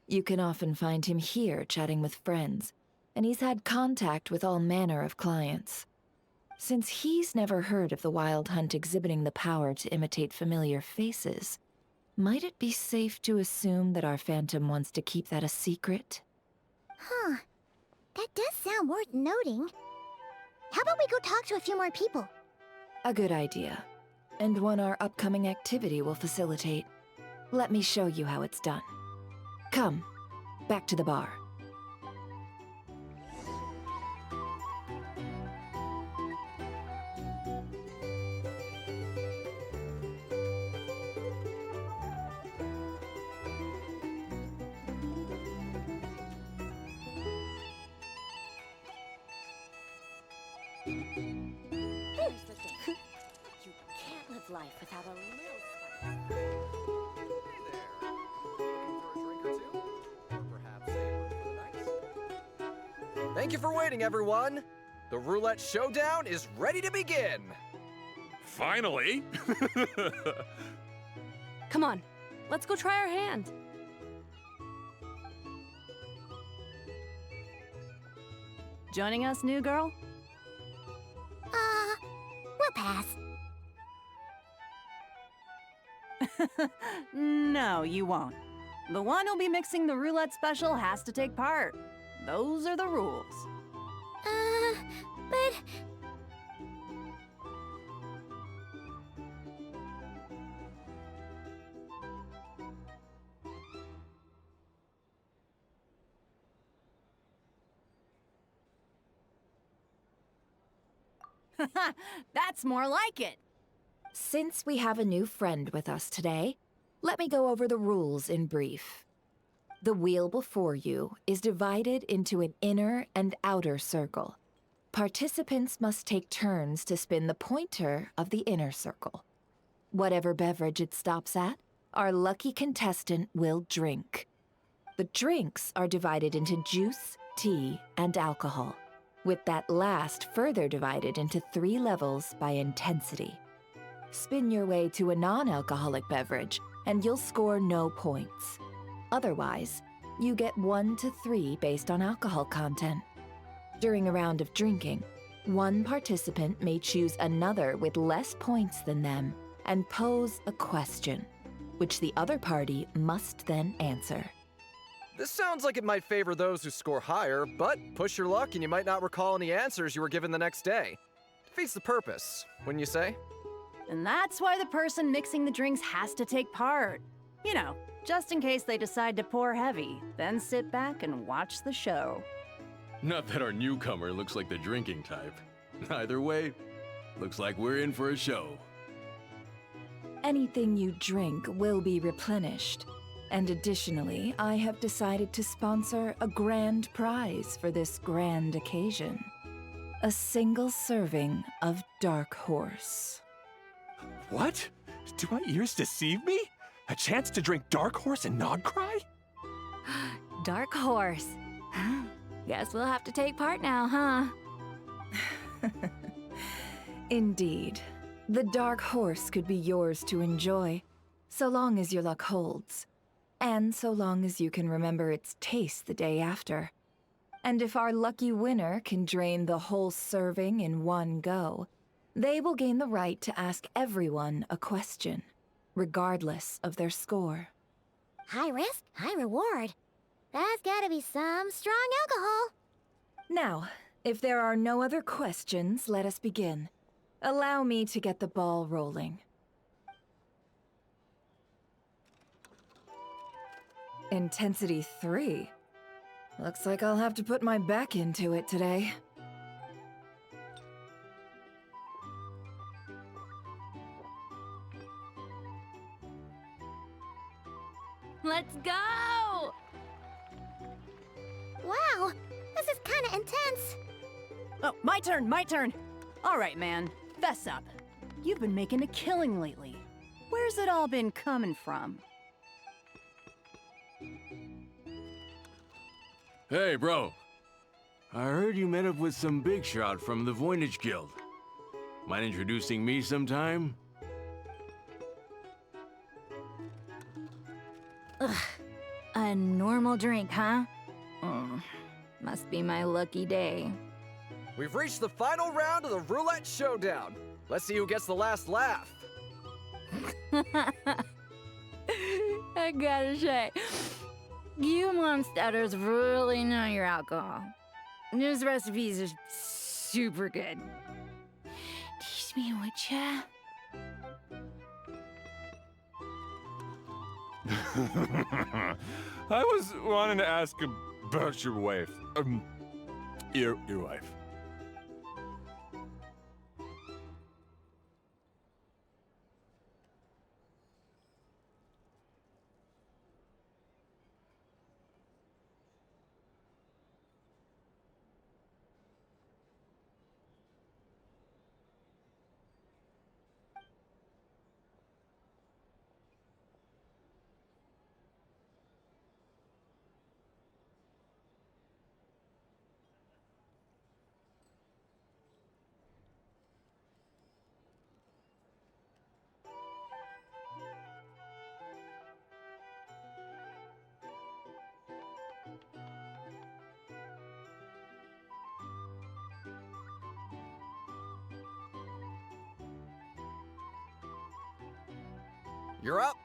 S22: You can often find him here chatting with friends, and he's had contact with all manner of clients. Since he's never heard of the Wild Hunt exhibiting the power to imitate familiar faces, might it be safe to assume that our Phantom wants to keep that a secret?
S1: Huh. That does sound worth noting. How about we go talk to a few more people?
S22: A good idea, and one our upcoming activity will facilitate. Let me show you how it's done. Come, back to the bar.
S11: Here's the thing. You can't live life without a little spice.
S16: Thank you for waiting, everyone. The roulette showdown is ready to begin.
S21: Finally!
S3: Come on, let's go try our hand. Joining us, new girl?
S1: We'll pass.
S3: No, you won't. The one who'll be mixing the roulette special has to take part. Those are the rules.
S1: But...
S3: That's more like it.
S22: Since we have a new friend with us today, let me go over the rules in brief. The wheel before you is divided into an inner and outer circle. Participants must take turns to spin the pointer of the inner circle. Whatever beverage it stops at, our lucky contestant will drink. The drinks are divided into juice, tea, and alcohol, with that last further divided into 3 levels by intensity. Spin your way to a non-alcoholic beverage, and you'll score no points. Otherwise, you get 1 to 3 based on alcohol content. During a round of drinking, one participant may choose another with less points than them and pose a question, which the other party must then answer.
S16: This sounds like it might favor those who score higher, but push your luck and you might not recall any answers you were given the next day. Defeats the purpose, wouldn't you say?
S3: And that's why the person mixing the drinks has to take part. You know, just in case they decide to pour heavy, then sit back and watch the show.
S4: Not that our newcomer looks like the drinking type. Either way, looks like we're in for a show.
S22: Anything you drink will be replenished. And additionally, I have decided to sponsor a grand prize for this grand occasion. A single serving of Dark Horse.
S7: What? Do my ears deceive me? A chance to drink Dark Horse and Nod-craya?
S9: Dark Horse. Guess we'll have to take part now, huh?
S22: Indeed. The Dark Horse could be yours to enjoy, so long as your luck holds. And so long as you can remember its taste the day after. And if our lucky winner can drain the whole serving in one go, they will gain the right to ask everyone a question, regardless of their score.
S1: High risk, high reward. That's gotta be some strong alcohol.
S22: Now, if there are no other questions, let us begin. Allow me to get the ball rolling. Intensity 3. Looks like I'll have to put my back into it today.
S9: Let's go!
S1: Wow, this is kinda intense.
S3: Oh, my turn! All right, man, fess up. You've been making a killing lately. Where's it all been coming from?
S4: Hey, bro. I heard you met up with some big shot from the Voynich Guild. Mind introducing me sometime?
S9: Ugh. A normal drink, huh? Must be my lucky day.
S16: We've reached the final round of the roulette showdown. Let's see who gets the last laugh.
S9: I gotta say, you monsters really know your alcohol. This recipe is super good. Teach me, would ya?
S10: I was wanting to ask about your wife. Your wife.
S16: You're up.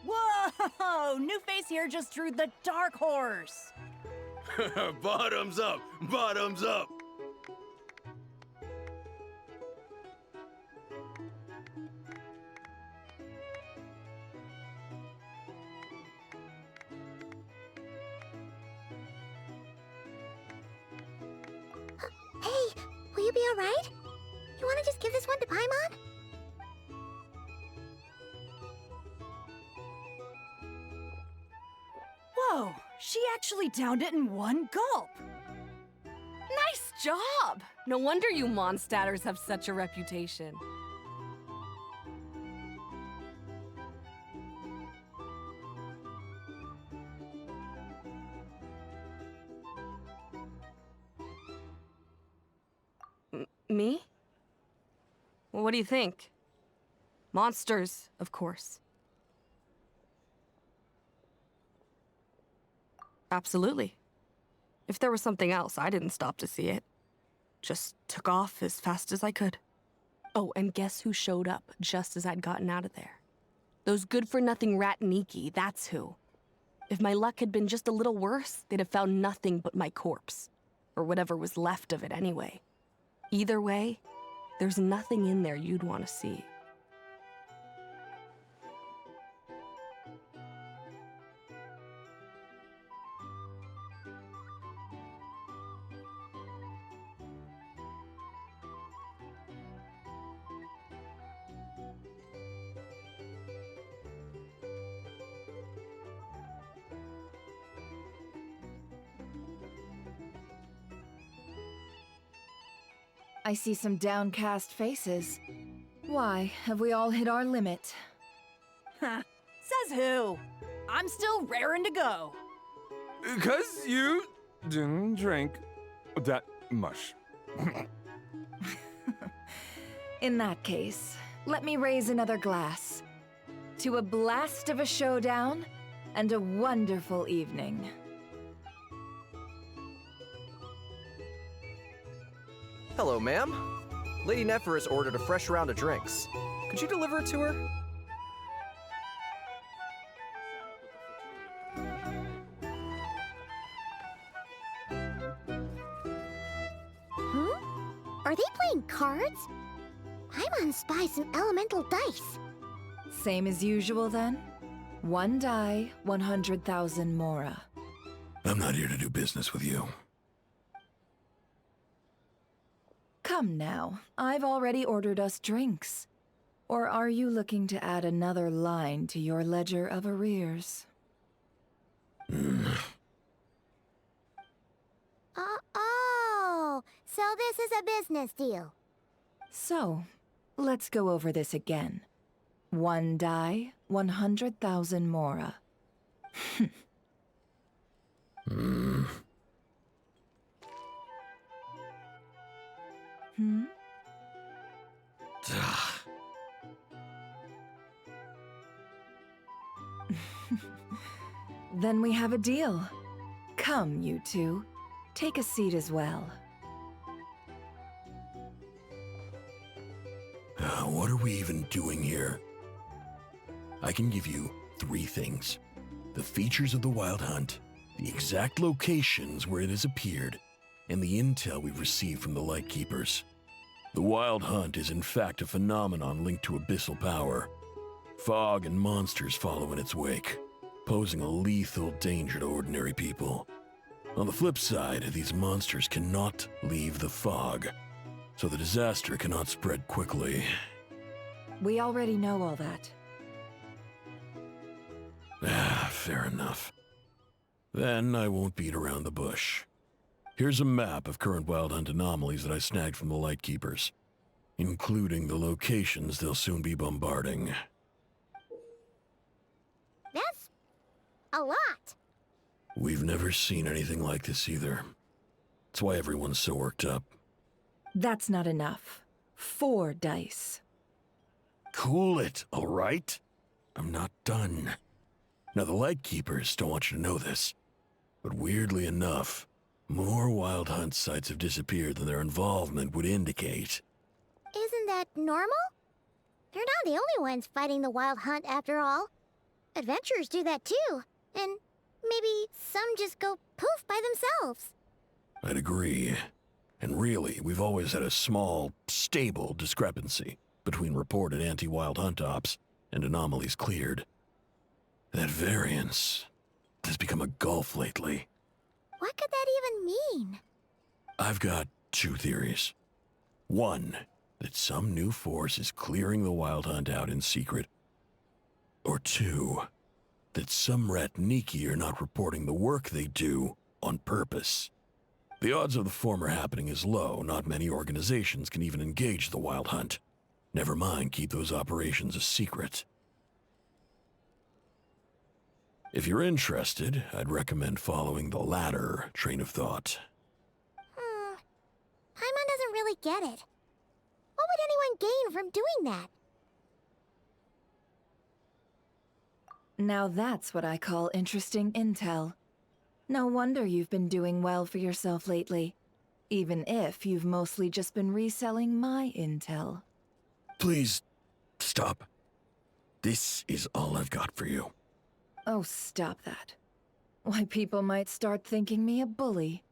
S3: Whoa! New face here just drew the Dark Horse.
S4: Bottoms up! Bottoms up!
S1: Hey, will you be alright? You wanna just give this one to Paimon?
S3: Whoa! She actually downed it in one gulp.
S17: Nice job! No wonder you Mondstadters have such a reputation.
S12: Me? Well, what do you think? Monsters, of course. Absolutely. If there was something else, I didn't stop to see it. Just took off as fast as I could. Oh, and guess who showed up just as I'd gotten out of there? Those good-for-nothing rat Niki, that's who. If my luck had been just a little worse, they'd have found nothing but my corpse. Or whatever was left of it anyway. Either way, there's nothing in there you'd want to see.
S22: I see some downcast faces. Why, have we all hit our limit?
S3: Huh. Says who? I'm still raring to go.
S10: 'Cause you didn't drink that much.
S22: In that case, let me raise another glass. To a blast of a showdown and a wonderful evening.
S16: Hello, ma'am. Lady Nefer has ordered a fresh round of drinks. Could you deliver it to her?
S1: Are they playing cards? Paimon spies some elemental dice.
S22: Same as usual then? One die, 100,000 mora.
S18: I'm not here to do business with you.
S22: Come now, I've already ordered us drinks. Or are you looking to add another line to your ledger of arrears?
S1: Oh, so this is a business deal.
S22: So, let's go over this again. One die, 100,000 mora. Then we have a deal. Come, you two. Take a seat as well.
S18: What are we even doing here? I can give you 3 things. The features of the Wild Hunt, the exact locations where it has appeared, and the intel we've received from the Lightkeepers. The Wild Hunt is in fact a phenomenon linked to abyssal power. Fog and monsters follow in its wake, posing a lethal danger to ordinary people. On the flip side, these monsters cannot leave the fog, so the disaster cannot spread quickly.
S22: We already know all that.
S18: Fair enough. Then I won't beat around the bush. Here's a map of current Wild Hunt anomalies that I snagged from the Lightkeepers, including the locations they'll soon be bombarding.
S1: That's a lot.
S18: We've never seen anything like this either. That's why everyone's so worked up.
S22: That's not enough. 4 dice.
S18: Cool it, all right? I'm not done. Now, the Lightkeepers don't want you to know this, but weirdly enough, more Wild Hunt sites have disappeared than their involvement would indicate.
S1: Isn't that normal? They're not the only ones fighting the Wild Hunt after all. Adventurers do that too, and maybe some just go poof by themselves.
S18: I'd agree. And really, we've always had a small, stable discrepancy between reported anti-Wild Hunt ops and anomalies cleared. That variance has become a gulf lately.
S1: What could that even mean?
S18: I've got 2 theories. One, that some new force is clearing the Wild Hunt out in secret. Or 2, that some rat Niki are not reporting the work they do on purpose. The odds of the former happening is low. Not many organizations can even engage the Wild Hunt. Never mind keep those operations a secret. If you're interested, I'd recommend following the latter train of thought.
S1: Paimon doesn't really get it. What would anyone gain from doing that?
S22: Now that's what I call interesting intel. No wonder you've been doing well for yourself lately. Even if you've mostly just been reselling my intel.
S18: Please, stop. This is all I've got for you.
S22: Oh, stop that. Why, people might start thinking me a bully.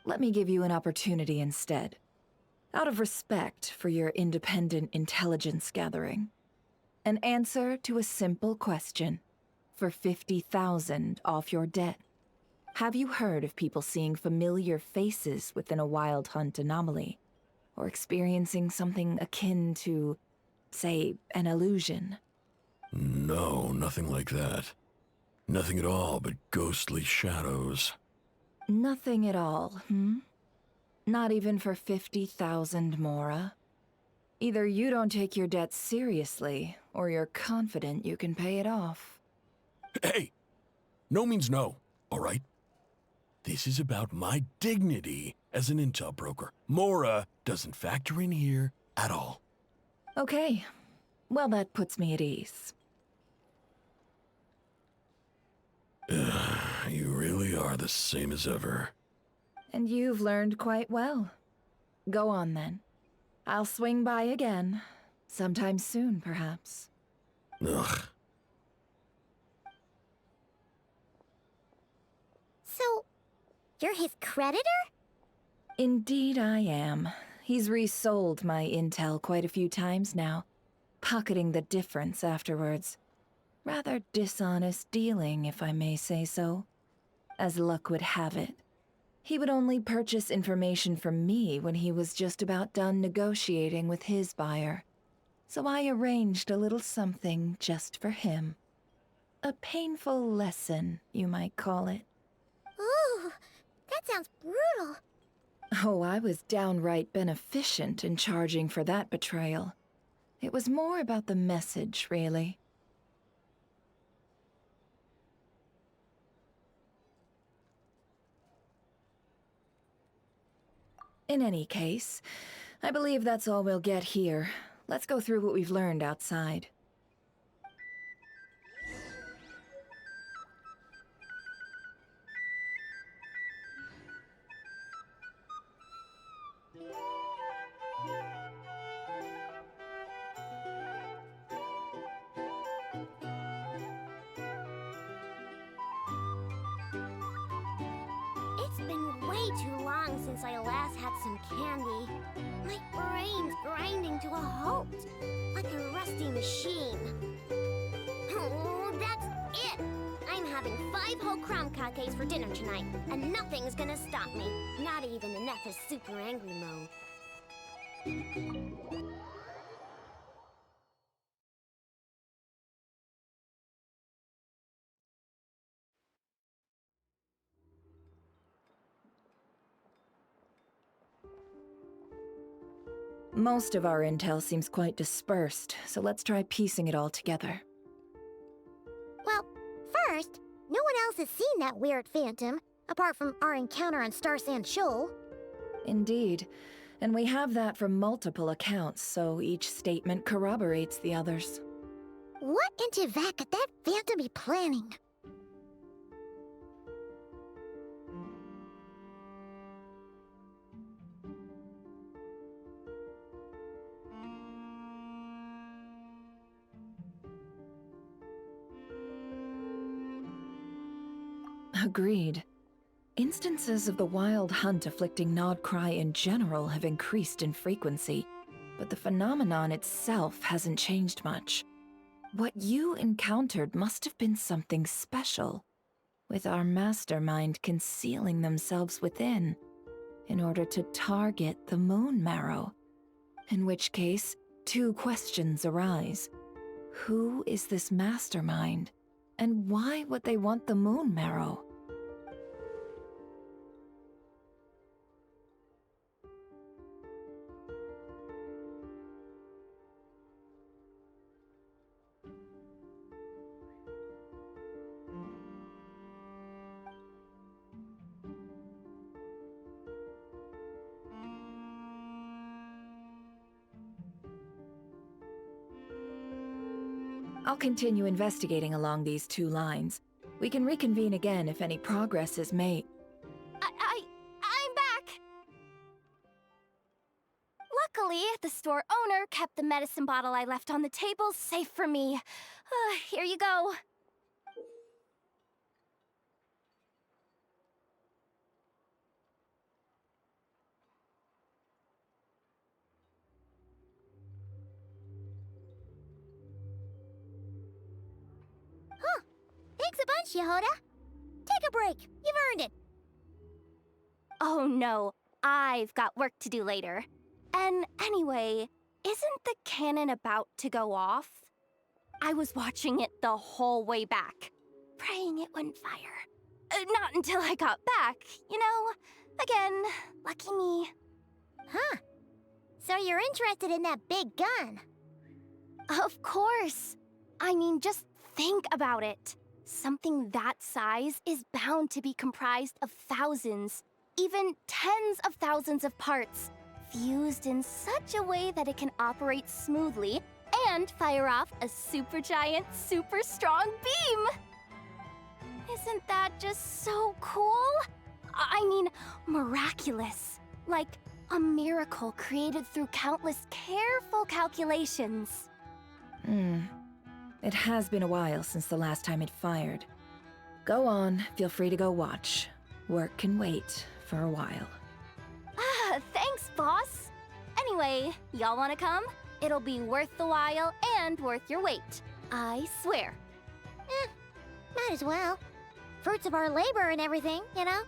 S22: Let me give you an opportunity instead. Out of respect for your independent intelligence gathering. An answer to a simple question. For 50,000 off your debt. Have you heard of people seeing familiar faces within a wild hunt anomaly? Or experiencing something akin to, say, an illusion?
S18: No, nothing like that. Nothing at all but ghostly shadows.
S22: Nothing at all, hmm? Not even for 50,000 Mora? Either you don't take your debt seriously, or you're confident you can pay it off.
S18: Hey! No means no, all right? This is about my dignity as an intel broker. Mora doesn't factor in here at all.
S22: Okay. Well, that puts me at ease.
S18: You really are the same as ever.
S22: And you've learned quite well. Go on, then. I'll swing by again. Sometime soon, perhaps.
S18: Ugh.
S1: So, you're his creditor?
S22: Indeed I am. He's resold my intel quite a few times now, pocketing the difference afterwards. Rather dishonest dealing, if I may say so. As luck would have it, he would only purchase information from me when he was just about done negotiating with his buyer. So I arranged a little something just for him. A painful lesson, you might call it.
S1: Ooh, that sounds brutal.
S22: Oh, I was downright beneficent in charging for that betrayal. It was more about the message, really. In any case, I believe that's all we'll get here. Let's go through what we've learned outside.
S1: It's been way too long since I last had some candy. My brain's grinding to a halt, like a rusty machine. Oh, that's it! I'm having 5 whole crumb cupcakes for dinner tonight, and nothing's gonna stop me. Not even Inetha's super angry mode.
S22: Most of our intel seems quite dispersed, so let's try piecing it all together.
S1: Well, first, no one else has seen that weird phantom, apart from our encounter on Star Sand Shoal.
S22: Indeed, and we have that from multiple accounts, so each statement corroborates the others.
S1: What in Teyvat could that phantom be planning?
S22: Agreed. Instances of the wild hunt afflicting Nod-craya in general have increased in frequency, but the phenomenon itself hasn't changed much. What you encountered must have been something special, with our mastermind concealing themselves within, in order to target the moon marrow. In which case, 2 questions arise. Who is this mastermind, and why would they want the moon marrow? I'll continue investigating along these 2 lines. We can reconvene again if any progress is made.
S6: I'm back! Luckily, the store owner kept the medicine bottle I left on the table safe for me. Here you go.
S1: Huh. Thanks a bunch, Yehoda. Take a break. You've earned it.
S6: Oh no, I've got work to do later. And anyway, isn't the cannon about to go off? I was watching it the whole way back, praying it wouldn't fire. Not until I got back, you know? Again, lucky me.
S1: Huh. So you're interested in that big gun?
S6: Of course. I mean, just think about it. Something that size is bound to be comprised of thousands, even tens of thousands of parts, fused in such a way that it can operate smoothly and fire off a supergiant, super strong beam! Isn't that just so cool? I mean, miraculous. Like a miracle created through countless careful calculations.
S22: It has been a while since the last time it fired. Go on, feel free to go watch. Work can wait for a while.
S6: Thanks, boss. Anyway, y'all wanna come? It'll be worth the while and worth your wait. I swear.
S1: Might as well. Fruits of our labor and everything, you know?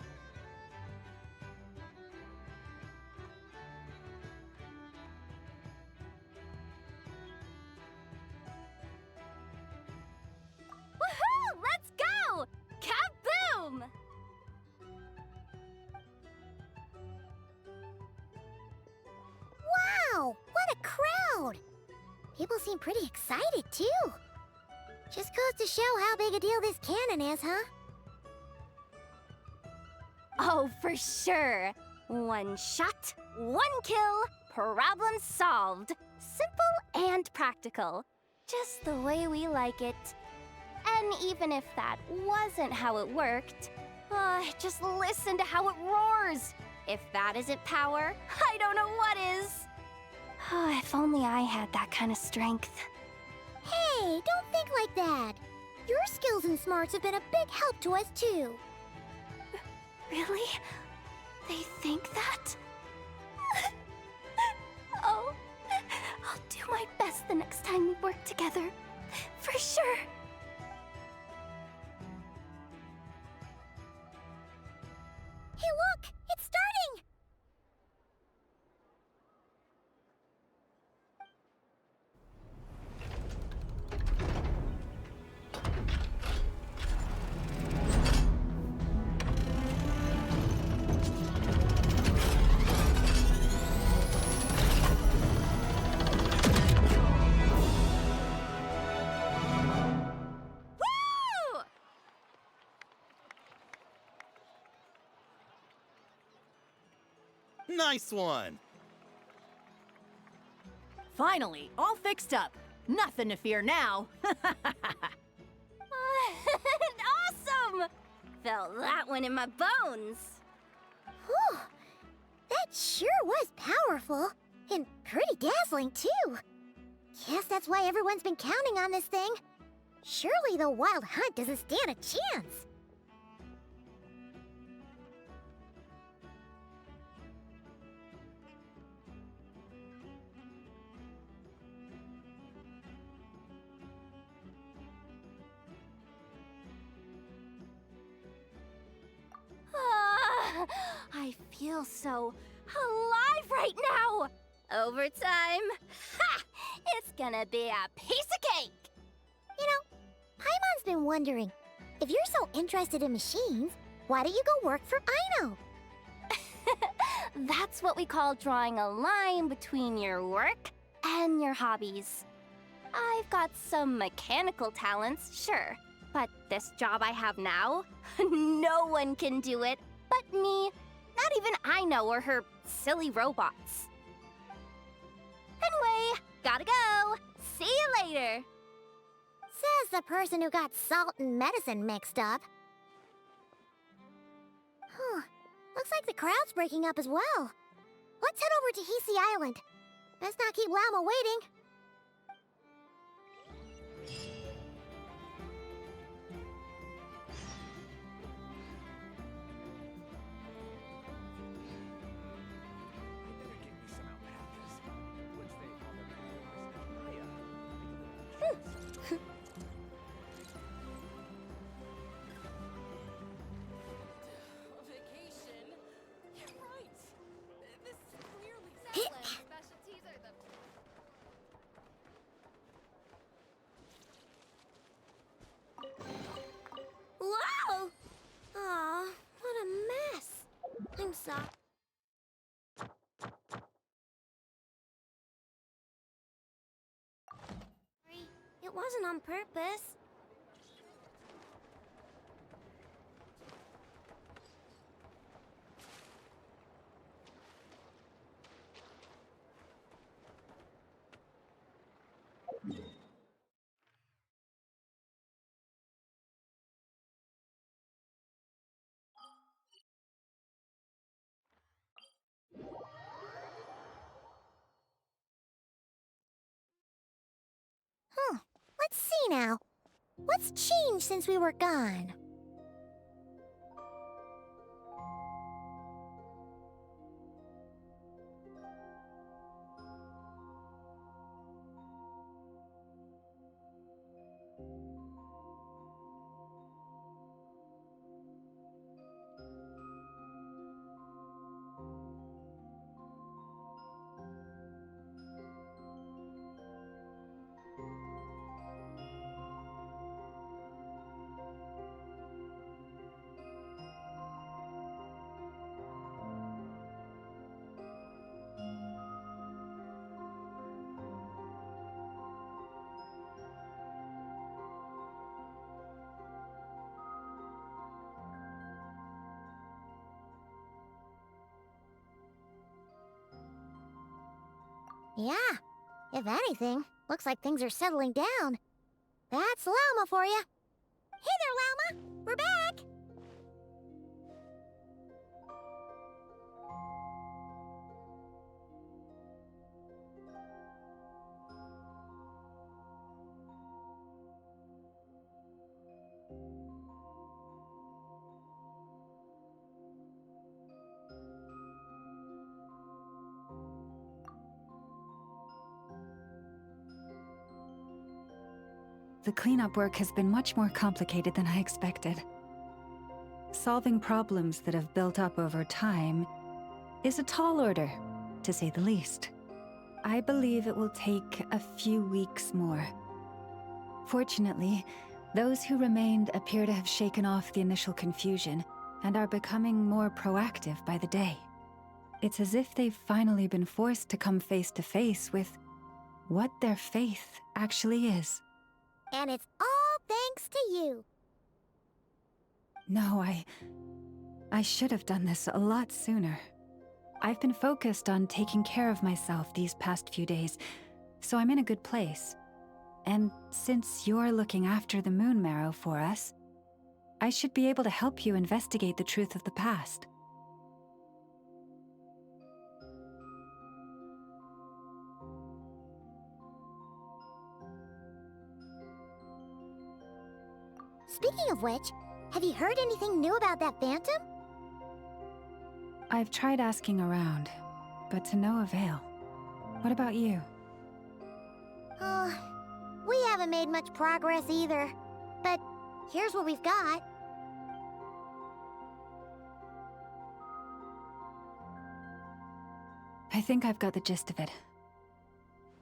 S6: Woohoo! Let's go! Kaboom!
S1: Wow! What a crowd! People seem pretty excited, too. Just goes to show how big a deal this cannon is, huh?
S6: Oh, for sure. One shot, one kill, problem solved. Simple and practical. Just the way we like it. And even if that wasn't how it worked, just listen to how it roars. If that isn't power, I don't know what is. If only I had that kind of strength.
S1: Hey, don't think like that. Your skills and smarts have been a big help to us, too.
S6: Really? They think that? Oh, I'll do my best the next time we work together. For sure.
S1: Hey, look! It's starting!
S5: Nice one!
S3: Finally, all fixed up. Nothing to fear now.
S6: Awesome! Felt that one in my bones.
S1: Whew! That sure was powerful. And pretty dazzling, too. Guess that's why everyone's been counting on this thing. Surely the Wild Hunt doesn't stand a chance.
S6: I feel so alive right now! Overtime? Ha! It's gonna be a piece of cake!
S1: You know, Paimon's been wondering, if you're so interested in machines, why don't you go work for Aino?
S6: That's what we call drawing a line between your work and your hobbies. I've got some mechanical talents, sure, but this job I have now, no one can do it but me. Not even Aino or her silly robots. Anyway, gotta go. See you later.
S1: just the person who got salt and medicine mixed up. Huh. Looks like the crowd's breaking up as well. Let's head over to Hisi Island. Best not keep Lama waiting.
S15: Vacation? You're right. This is clearly Southland's specialties are the...
S1: Whoa! Aw, what a mess. I'm sorry. It wasn't on purpose. Huh. Let's see now. What's changed since we were gone? Yeah, if anything, looks like things are settling down. That's Llama for you. Hey there, Llama! We're back!
S13: The cleanup work has been much more complicated than I expected. Solving problems that have built up over time is a tall order, to say the least. I believe it will take a few weeks more. Fortunately, those who remained appear to have shaken off the initial confusion and are becoming more proactive by the day. It's as if they've finally been forced to come face to face with what their faith actually is.
S1: And it's all thanks to you.
S13: No, I should have done this a lot sooner. I've been focused on taking care of myself these past few days, so I'm in a good place. And since you're looking after the moon marrow for us, I should be able to help you investigate the truth of the past.
S1: Speaking of which, have you heard anything new about that phantom?
S13: I've tried asking around, but to no avail. What about you?
S1: We haven't made much progress either. But here's what we've got.
S13: I think I've got the gist of it.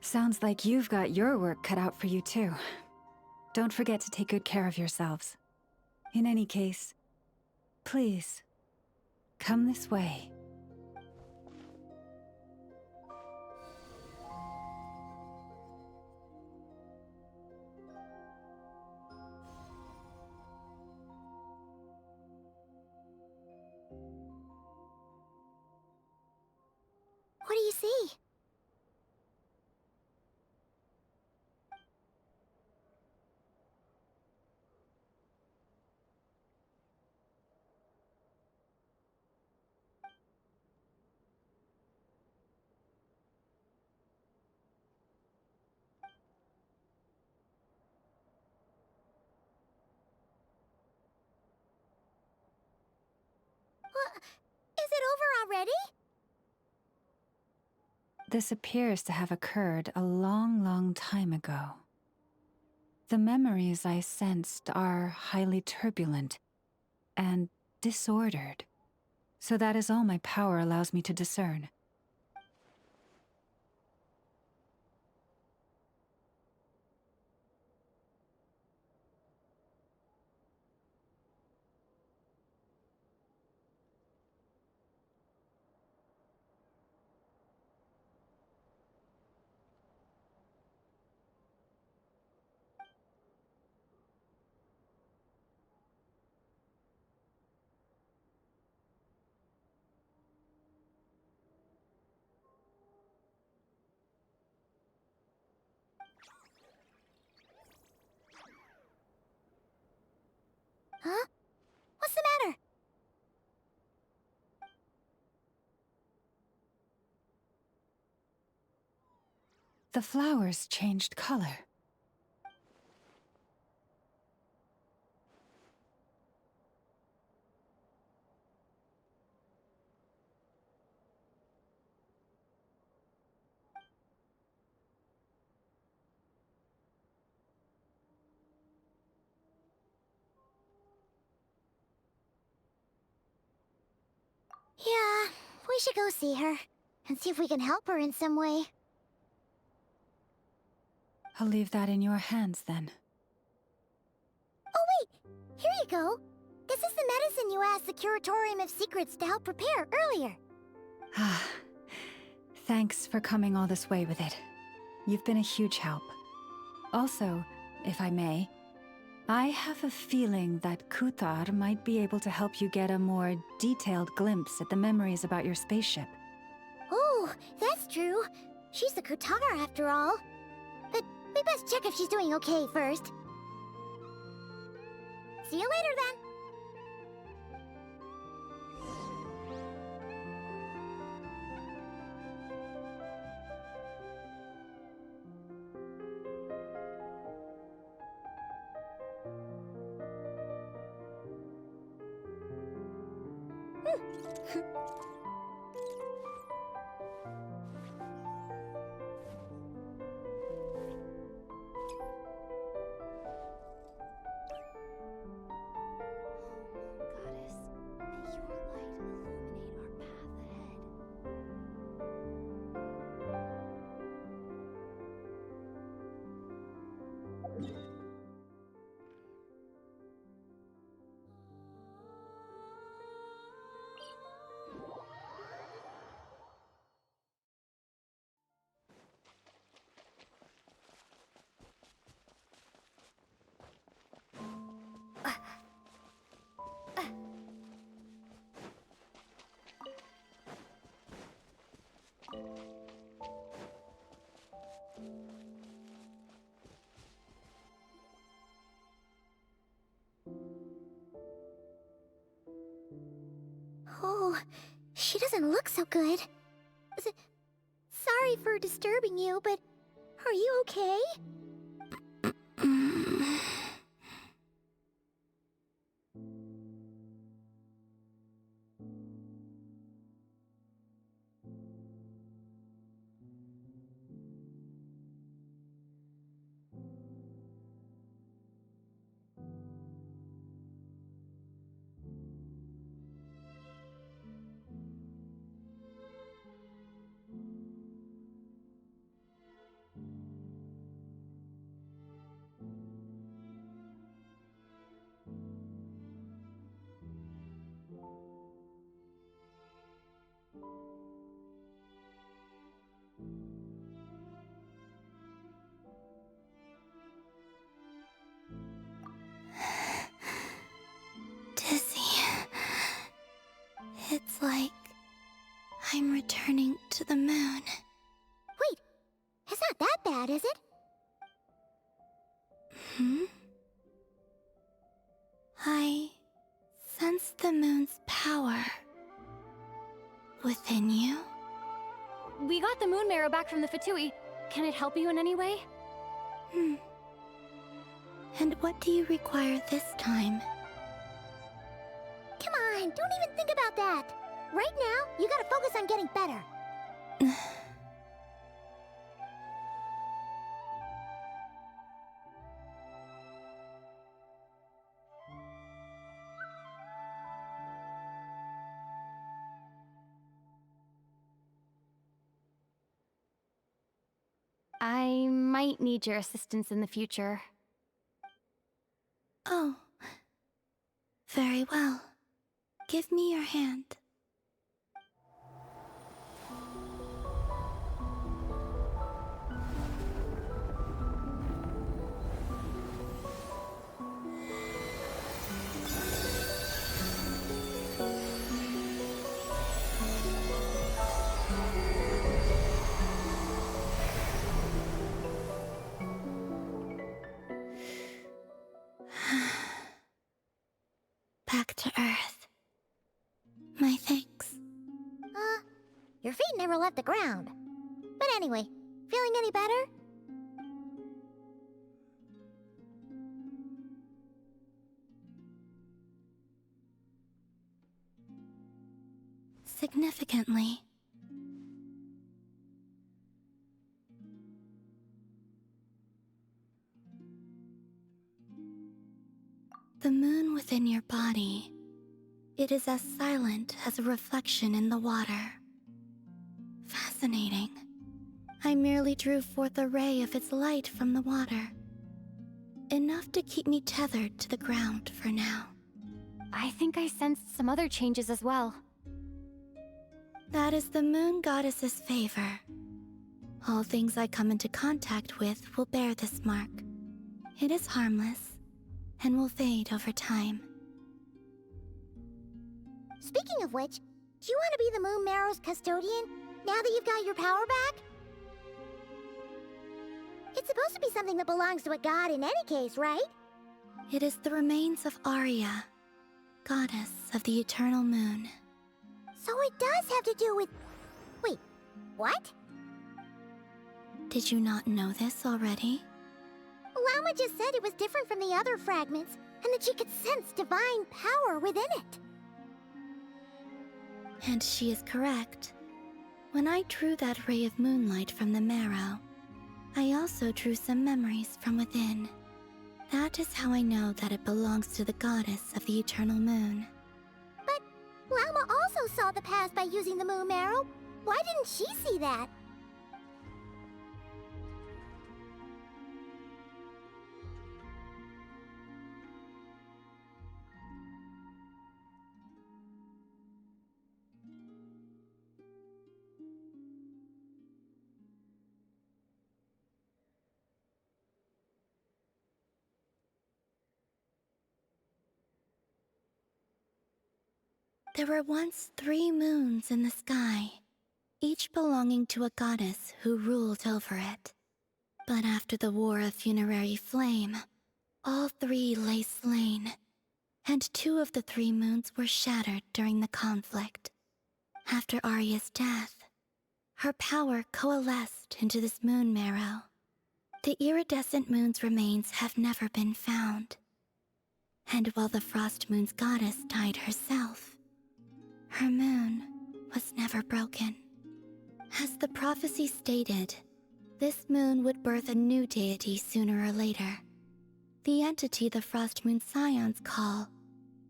S13: Sounds like you've got your work cut out for you too. Don't forget to take good care of yourselves. In any case, please, come this way.
S1: What do you see? Is it over already?
S13: This appears to have occurred a long, long time ago. The memories I sensed are highly turbulent and disordered. So that is all my power allows me to discern.
S1: Huh? What's the matter?
S13: The flowers changed color.
S1: Yeah, we should go see her and see if we can help her in some way.
S13: I'll leave that in your hands then.
S1: Oh wait, here you go. This is the medicine you asked the Curatorium of Secrets to help prepare earlier.
S13: Ah, thanks for coming all this way with it. You've been a huge help. Also, if I may, I have a feeling that Kuthar might be able to help you get a more detailed glimpse at the memories about your spaceship.
S1: Oh, that's true. She's the Kutar after all. But we best check if she's doing okay first. See you later then. Oh, she doesn't look so good. Sorry for disturbing you, but are you okay? Dizzy. It's like I'm returning to the moon. Wait, it's not that bad, is it? I sense the moon's power within you.
S8: We got the moon marrow back from the Fatui. Can it help you in any way?
S1: And what do you require this time? Come on, fine. Don't even think about that. Right now, you gotta focus on getting better.
S8: I might need your assistance in the future.
S2: Oh. Very well. Give me your hand. Back to Earth. My thanks.
S1: Your feet never left the ground. But anyway, feeling any better?
S2: Significantly. The moon within your body, it is as silent as a reflection in the water. Fascinating. I merely drew forth a ray of its light from the water. Enough to keep me tethered to the ground for now.
S8: I think I sensed some other changes as well.
S2: That is the moon goddess's favor. All things I come into contact with will bear this mark. It is harmless and will fade over time.
S1: Speaking of which, do you want to be the Moon Marrow's custodian now that you've got your power back? It's supposed to be something that belongs to a god in any case, right?
S2: It is the remains of Arya, goddess of the eternal moon.
S1: So it does have to do with... Wait, what?
S2: Did you not know this already?
S1: Lama just said it was different from the other fragments, and that she could sense divine power within it.
S2: And she is correct. When I drew that ray of moonlight from the marrow, I also drew some memories from within. That is how I know that it belongs to the goddess of the eternal moon.
S1: But Lama also saw the past by using the moon marrow. Why didn't she see that?
S2: There were once 3 moons in the sky, each belonging to a goddess who ruled over it. But after the War of Funerary Flame, all 3 lay slain, and 2 of the 3 moons were shattered during the conflict. After Arya's death, her power coalesced into this moon marrow. The iridescent moon's remains have never been found. And while the Frost Moon's goddess died herself, her moon was never broken. As the prophecy stated, this moon would birth a new deity sooner or later. The entity the Frost Moon Scions call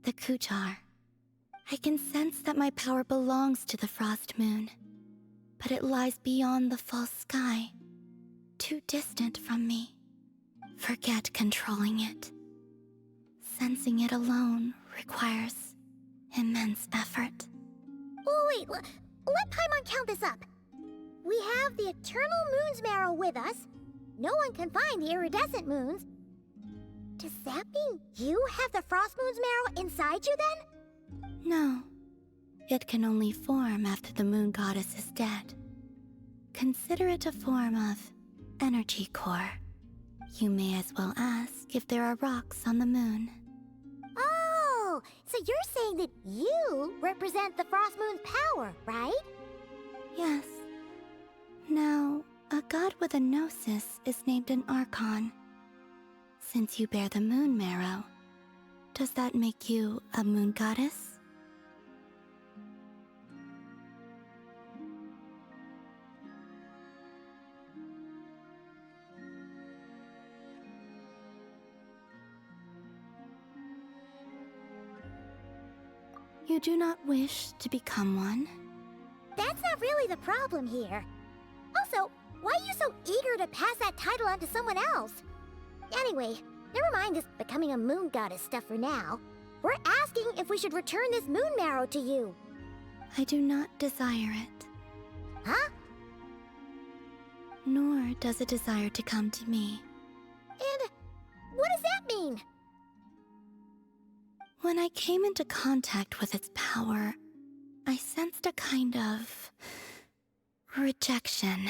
S2: the Kutar. I can sense that my power belongs to the Frost Moon, but it lies beyond the false sky, too distant from me. Forget controlling it. Sensing it alone requires immense effort.
S1: Oh, wait, let Paimon count this up. We have the Eternal Moon's marrow with us. No one can find the iridescent moons. Does that mean you have the Frost Moon's marrow inside you then?
S2: No. It can only form after the moon goddess is dead. Consider it a form of energy core. You may as well ask if there are rocks on the moon.
S1: Oh, so you're saying that you represent the Frost Moon's power, right?
S2: Yes. Now, a god with a gnosis is named an Archon. Since you bear the moon marrow, does that make you a moon goddess? You do not wish to become one?
S1: That's not really the problem here. Also, why are you so eager to pass that title on to someone else? Anyway, never mind this becoming a moon goddess stuff for now. We're asking if we should return this moon marrow to you.
S2: I do not desire it.
S1: Huh?
S2: Nor does it desire to come to me.
S1: And what does that mean?
S2: When I came into contact with its power, I sensed a kind of rejection.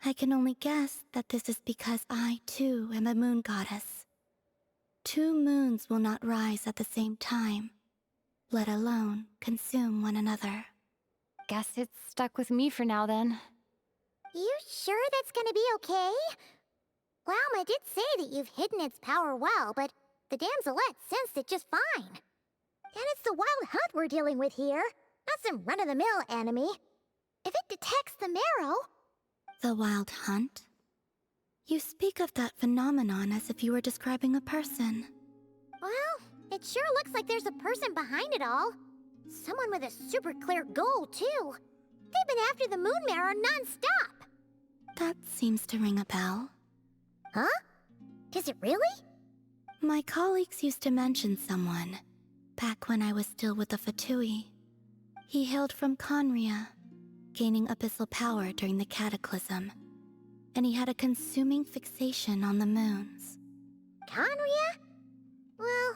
S2: I can only guess that this is because I, too, am a moon goddess. 2 moons will not rise at the same time, let alone consume one another.
S8: Guess it's stuck with me for now then.
S1: You sure that's gonna be okay? Glauma did say that you've hidden its power well, but the damselette sensed it just fine. And it's the wild hunt we're dealing with here, not some run-of-the-mill enemy. If it detects the marrow...
S2: The wild hunt? You speak of that phenomenon as if you were describing a person.
S1: Well, it sure looks like there's a person behind it all. Someone with a super clear goal, too. They've been after the moon marrow non-stop.
S2: That seems to ring a bell.
S1: Huh? Is it really?
S2: My colleagues used to mention someone, back when I was still with the Fatui. He hailed from Conria, gaining abyssal power during the cataclysm, and he had a consuming fixation on the moons.
S1: Conria? Well,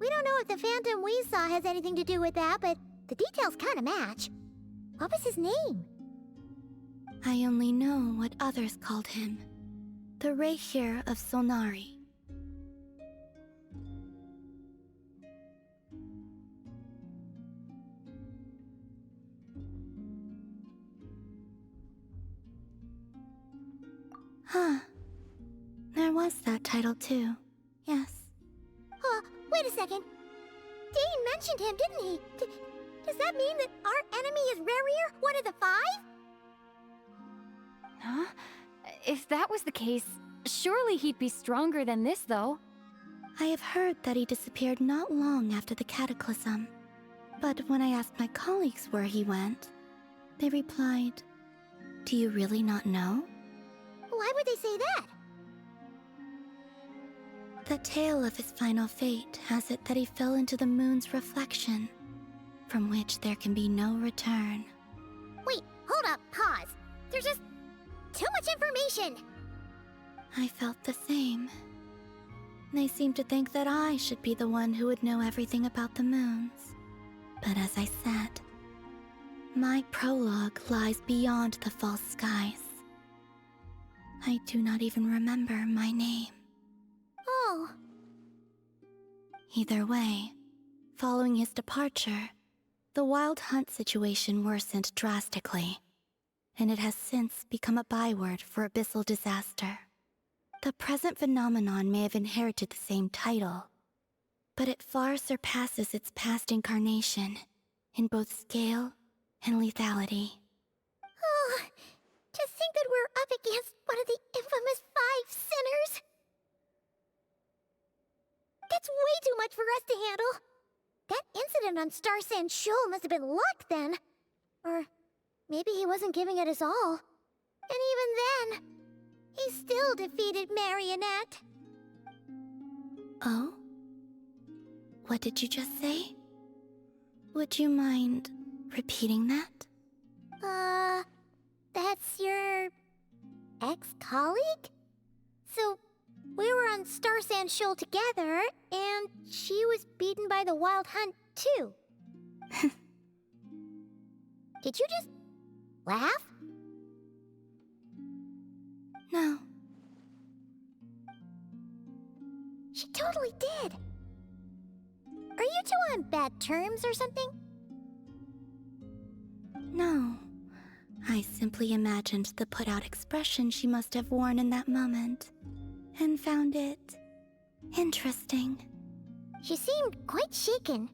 S1: we don't know if the phantom we saw has anything to do with that, but the details kind of match. What was his name?
S2: I only know what others called him. The Reihir of Solnari. Huh. There was that title too. Yes.
S1: Wait a second. Dane mentioned him, didn't he? Does that mean that our enemy is Rerir, one of the 5?
S8: Huh? If that was the case, surely he'd be stronger than this, though.
S2: I have heard that he disappeared not long after the cataclysm. But when I asked my colleagues where he went, they replied, "Do you really not know?"
S1: Why would they say that?
S2: The tale of his final fate has it that he fell into the moon's reflection, from which there can be no return.
S1: Wait, hold up, pause. There's just too much information.
S2: I felt the same. They seemed to think that I should be the one who would know everything about the moons. But as I said, my prologue lies beyond the false skies. I do not even remember my name.
S1: Oh.
S2: Either way, following his departure, the wild hunt situation worsened drastically, and it has since become a byword for abyssal disaster. The present phenomenon may have inherited the same title, but it far surpasses its past incarnation in both scale and lethality.
S1: Oh, to think that we're up against one of the infamous 5 sinners. That's way too much for us to handle. That incident on Star Sand Shoal must have been luck then. Or maybe he wasn't giving it his all. And even then, he still defeated Marionette.
S2: Oh? What did you just say? Would you mind repeating that?
S1: That's your ex-colleague? So, we were on Star Sand Shoal together, and she was beaten by the Wild Hunt, too. Did you just laugh?
S2: No.
S1: She totally did. Are you two on bad terms or something?
S2: No. I simply imagined the put-out expression she must have worn in that moment, and found it interesting.
S1: She seemed quite shaken.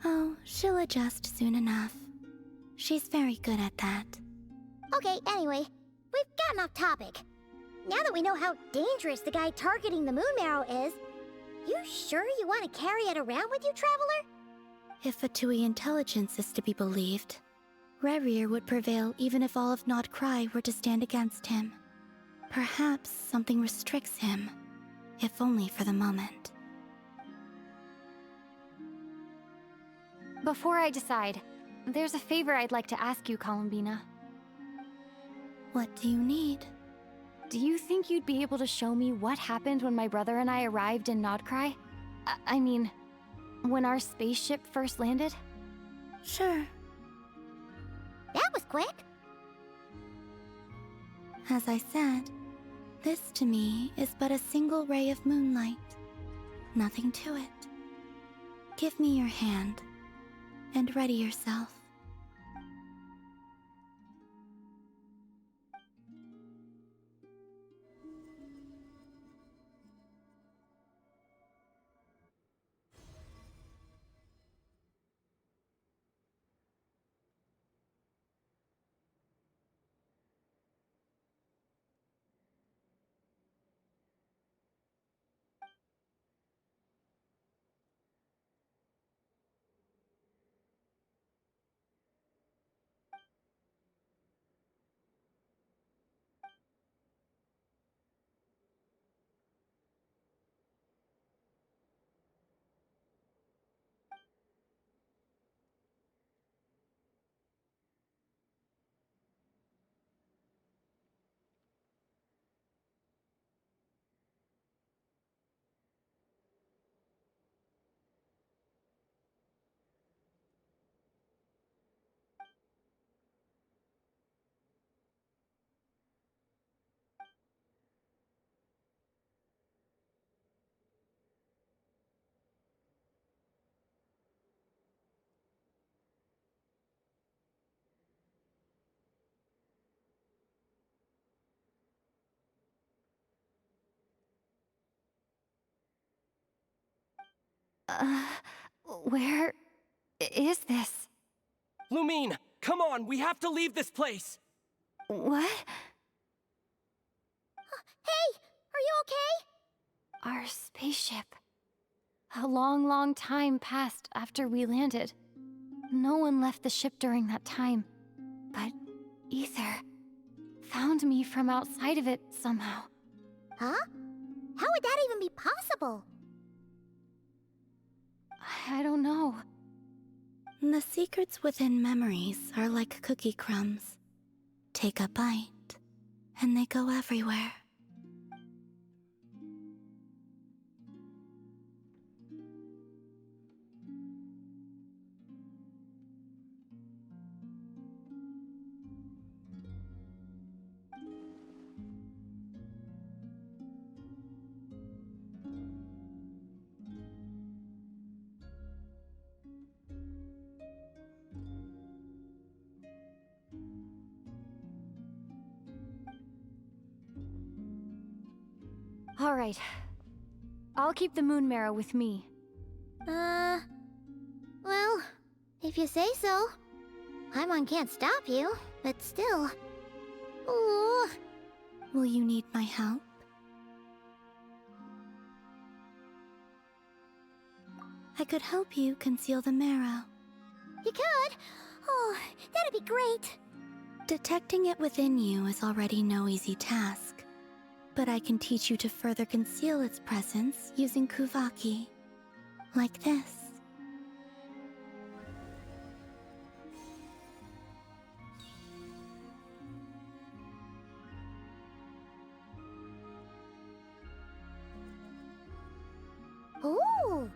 S2: Oh, she'll adjust soon enough. She's very good at that.
S1: Okay, anyway, we've gotten off topic. Now that we know how dangerous the guy targeting the moon marrow is, You sure you want to carry it around with you, Traveler?
S2: If Fatui intelligence is to be believed, Rerir would prevail even if all of Nod-craya were to stand against him. Perhaps something restricts him, if only for the moment.
S8: Before I decide, there's a favor I'd like to ask you, Columbina.
S2: What do you need?
S8: Do you think you'd be able to show me what happened when my brother and I arrived in Nod-craya? I mean, when our spaceship first landed?
S2: Sure.
S1: That was quick.
S2: As I said, this to me is but a single ray of moonlight. Nothing to it. Give me your hand, and ready yourself.
S8: Where is this?
S14: Lumine, come on, we have to leave this place!
S8: What?
S1: Hey, are you okay?
S8: Our spaceship. A long, long time passed after we landed. No one left the ship during that time. But Ether found me from outside of it somehow.
S1: Huh? How would that even be possible?
S8: I don't know.
S2: The secrets within memories are like cookie crumbs. Take a bite, and they go everywhere.
S8: All right. I'll keep the moon marrow with me.
S1: Well, if you say so. Paimon can't stop you, but still. Ooh.
S2: Will you need my help? I could help you conceal the marrow.
S1: You could? Oh, that'd be great.
S2: Detecting it within you is already no easy task. But I can teach you to further conceal its presence using Kuvaki. Like this.
S1: Ooh,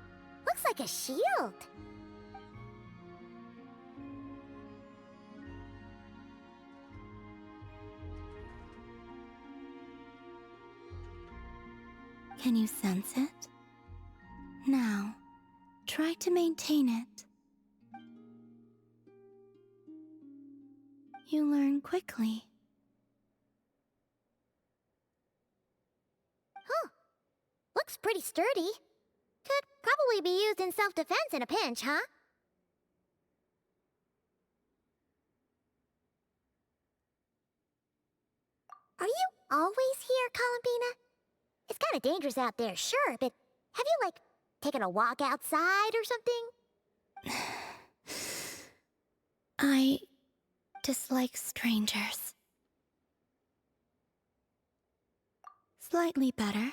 S1: looks like a shield.
S2: Can you sense it? Now, try to maintain it. You learn quickly.
S1: Huh. Looks pretty sturdy. Could probably be used in self-defense in a pinch, huh? Are you always here, Columbina? It's kinda dangerous out there, sure, but Have you, like, taken a walk outside or something?
S2: I dislike strangers. Slightly better.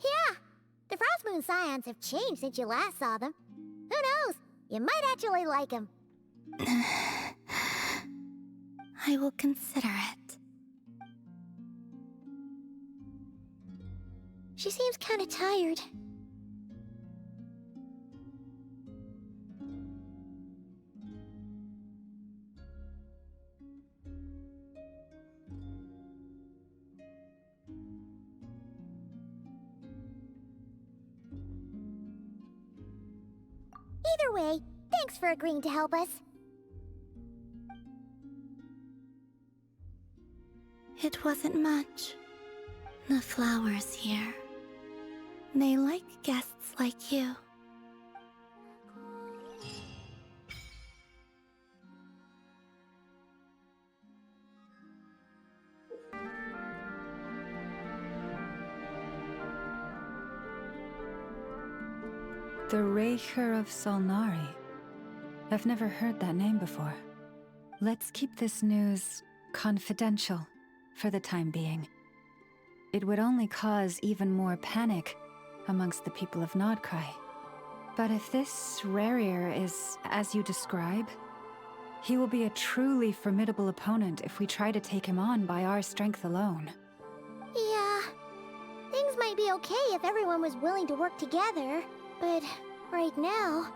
S1: Yeah, the Frost Moon Scions have changed since you last saw them. Who knows? You might actually like them.
S2: I will consider it.
S1: She seems kind of tired. Either way, thanks for agreeing to help us.
S2: It wasn't much. The flowers here. They like guests like you.
S13: The Raker of Solnari. I've never heard that name before. Let's keep this news confidential for the time being. It would only cause even more panic amongst the people of Nod-craya. But if this Rarer is as you describe, he will be a truly formidable opponent if we try to take him on by our strength alone.
S1: Yeah, things might be okay if everyone was willing to work together, but right now...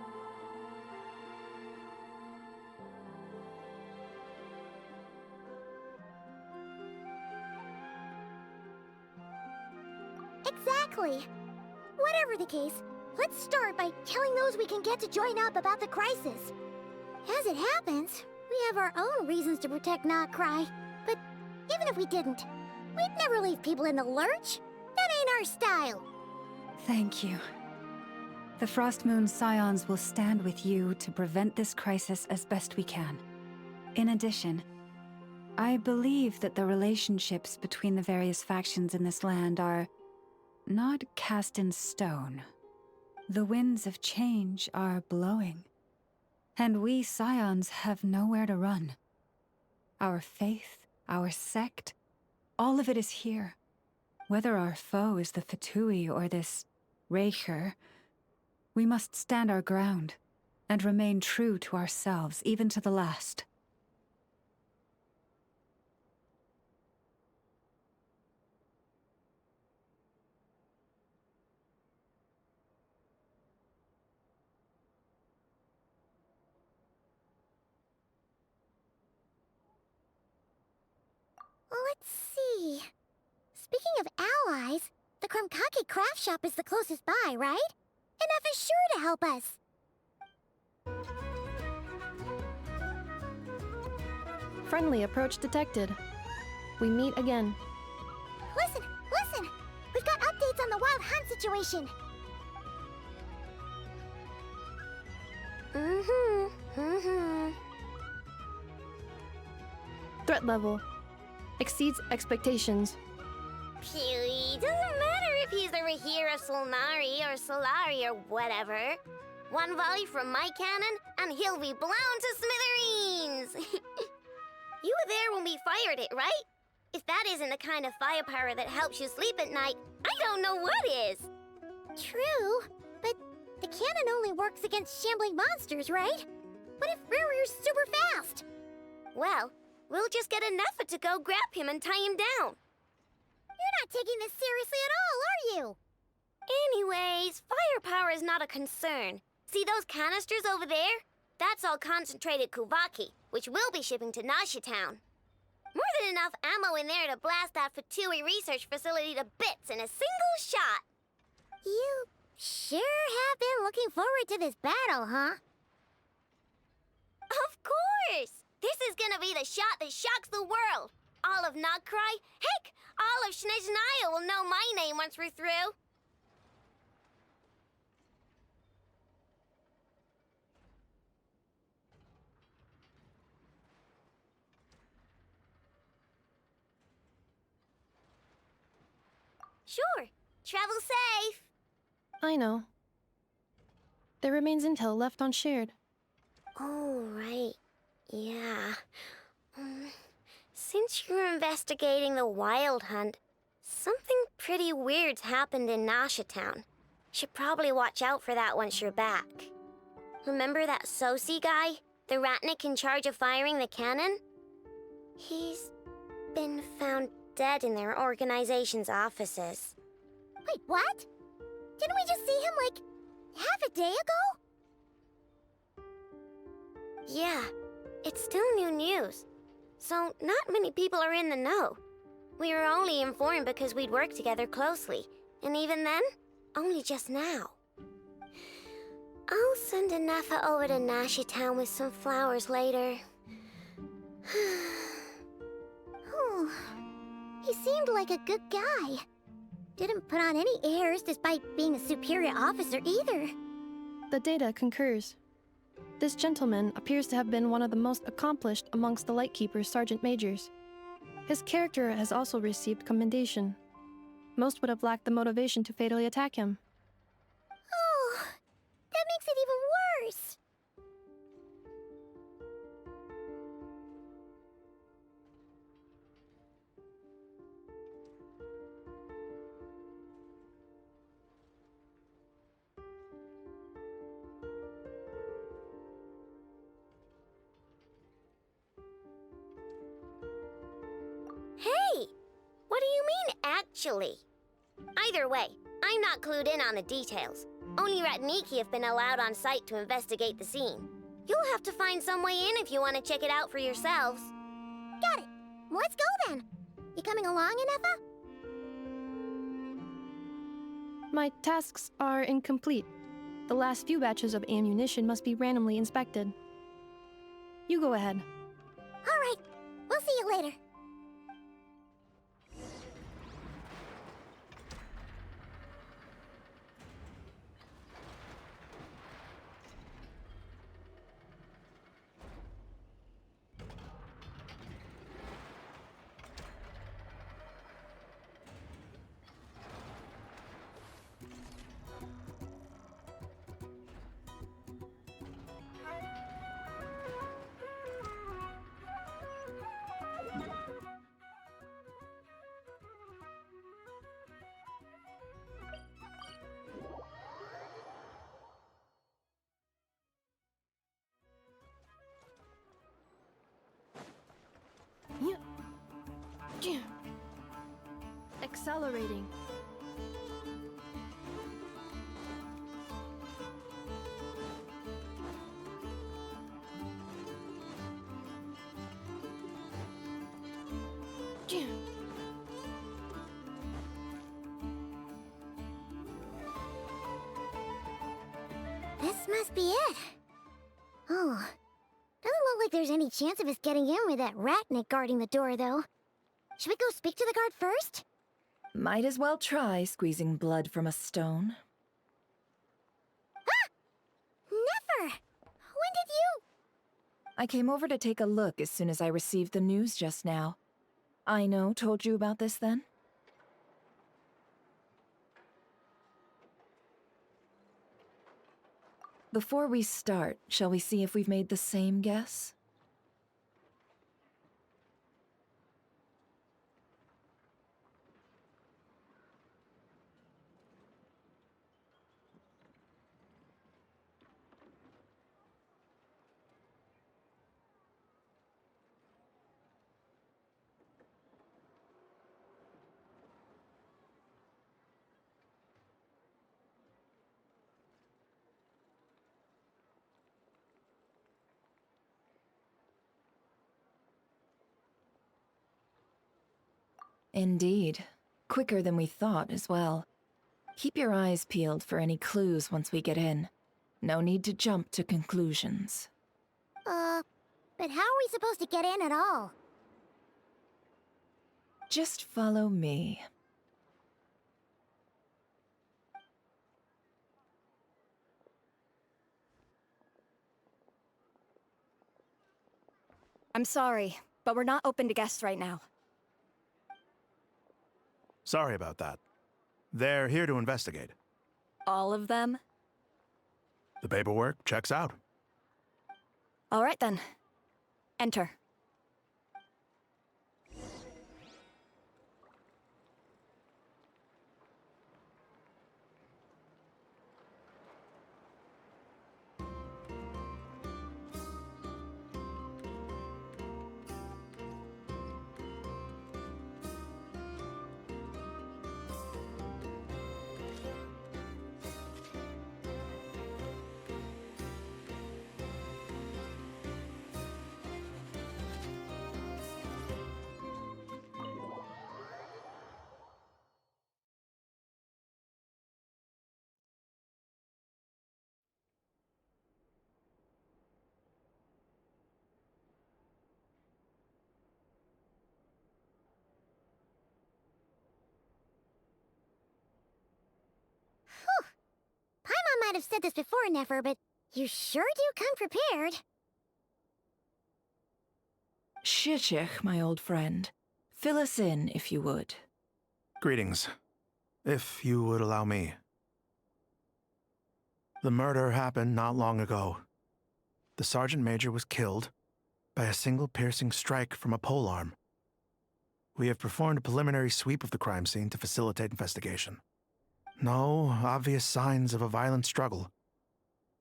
S1: Exactly. Whatever the case, let's start by telling those we can get to join up about the crisis. As it happens, we have our own reasons to protect Nod-craya, but even if we didn't, we'd never leave people in the lurch. That ain't our style.
S13: Thank you. The Frost Moon Scions will stand with you to prevent this crisis as best we can. In addition, I believe that the relationships between the various factions in this land are not cast in stone. The winds of change are blowing, and we Scions have nowhere to run. Our faith, our sect, all of it is here. Whether our foe is the Fatui or this Raker, we must stand our ground and remain true to ourselves, even to the last.
S1: Let's see. Speaking of allies, the Krumkake craft shop is the closest by, right? And F is sure to help us.
S19: Friendly approach detected. We meet again.
S1: Listen, listen! We've got updates on the wild hunt situation.
S19: Threat level exceeds expectations.
S20: Phew, doesn't matter if he's the Rahir of Solnari or Solari or whatever. One volley from my cannon, and he'll be blown to smithereens! You were there when we fired it, right? If that isn't the kind of firepower that helps you sleep at night, I don't know what is!
S1: True, but the cannon only works against shambling monsters, right? What if Rarir's super fast?
S20: Well, we'll just get an effort to go grab him and tie him down.
S1: You're not taking this seriously at all, are you?
S20: Anyways, firepower is not a concern. See those canisters over there? That's all concentrated Kuvaki, which we'll be shipping to Nasha Town. More than enough ammo in there to blast that Fatui research facility to bits in a single shot.
S1: You sure have been looking forward to this battle, huh?
S20: Of course! This is gonna be the shot that shocks the world. All of Nod-craya, heck, all of Snezhnaya will know my name once we're through. Sure. Travel safe.
S19: I know. There remains intel left unshared.
S20: Oh, right. Yeah. Since you're investigating the wild hunt, something pretty weird's happened in Nasha Town. Should probably watch out for that once you're back. Remember that Sosi guy? The ratnik in charge of firing the cannon? He's been found dead in their organization's offices.
S1: Wait, what? Didn't we just see him, like, half a day ago?
S20: Yeah, it's still new news. So not many people are in the know. We were only informed because we'd worked together closely. And even then, only just now. I'll send a Nefa over to Nasha Town with some flowers later.
S1: Oh, he seemed like a good guy. Didn't put on any airs despite being a superior officer either.
S19: The data concurs. This gentleman appears to have been one of the most accomplished amongst the Lightkeeper's sergeant majors. His character has also received commendation. Most would have lacked the motivation to fatally attack him.
S1: Oh, that makes it even worse.
S20: Hey! What do you mean, actually? Either way, I'm not clued in on the details. Only Ratniki have been allowed on site to investigate the scene. You'll have to find some way in if you want to check it out for yourselves.
S1: Got it. Let's go then. You coming along, Anefa?
S19: My tasks are incomplete. The last few batches of ammunition must be randomly inspected. You go ahead.
S1: All right. We'll see you later.
S19: Accelerating.
S1: This must be it. Oh, doesn't look like there's any chance of us getting in with that ratnik guarding the door, though. Should we go speak to the guard first?
S22: Might as well try squeezing blood from a stone.
S1: Ah! Never! When did you...
S22: I came over to take a look as soon as I received the news just now. Aino told you about this then? Before we start, shall we see if we've made the same guess? Indeed. Quicker than we thought as well. Keep your eyes peeled for any clues once we get in. No need to jump to conclusions.
S1: But how are we supposed to get in at all?
S22: Just follow me.
S6: I'm sorry, but we're not open to guests right now.
S11: Sorry about that. They're here to investigate.
S6: All of them?
S11: The paperwork checks out.
S6: All right then. Enter.
S1: Paimon might have said this before, Nefer, but you sure do come prepared.
S22: Shishich, my old friend. Fill us in, if you would.
S11: Greetings. If you would allow me. The murder happened not long ago. The Sergeant Major was killed by a single piercing strike from a polearm. We have performed a preliminary sweep of the crime scene to facilitate investigation. No obvious signs of a violent struggle.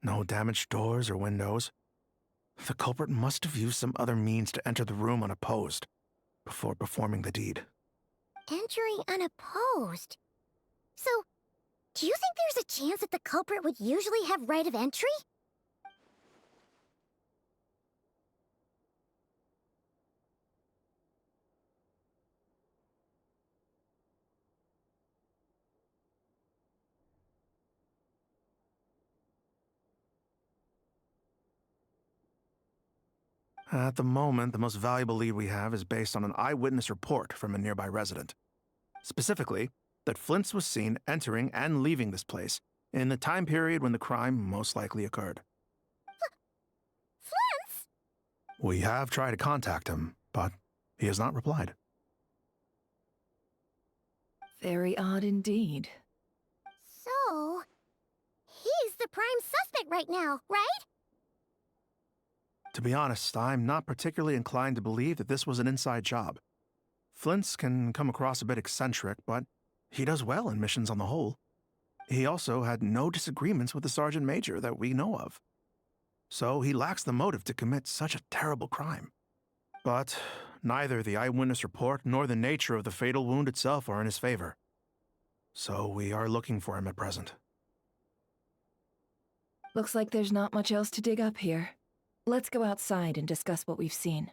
S11: No damaged doors or windows. The culprit must have used some other means to enter the room unopposed before performing the deed.
S1: Entering unopposed? So, do you think there's a chance that the culprit would usually have right of entry?
S11: At the moment, the most valuable lead we have is based on an eyewitness report from a nearby resident. Specifically, that Flint's was seen entering and leaving this place in the time period when the crime most likely occurred.
S1: Flint's?
S11: We have tried to contact him, but he has not replied.
S22: Very odd indeed.
S1: So, he's the prime suspect right now, right?
S11: To be honest, I'm not particularly inclined to believe that this was an inside job. Flint's can come across a bit eccentric, but he does well in missions on the whole. He also had no disagreements with the Sergeant Major that we know of. So he lacks the motive to commit such a terrible crime. But neither the eyewitness report nor the nature of the fatal wound itself are in his favor. So we are looking for him at present.
S22: Looks like there's not much else to dig up here. Let's go outside and discuss what we've seen.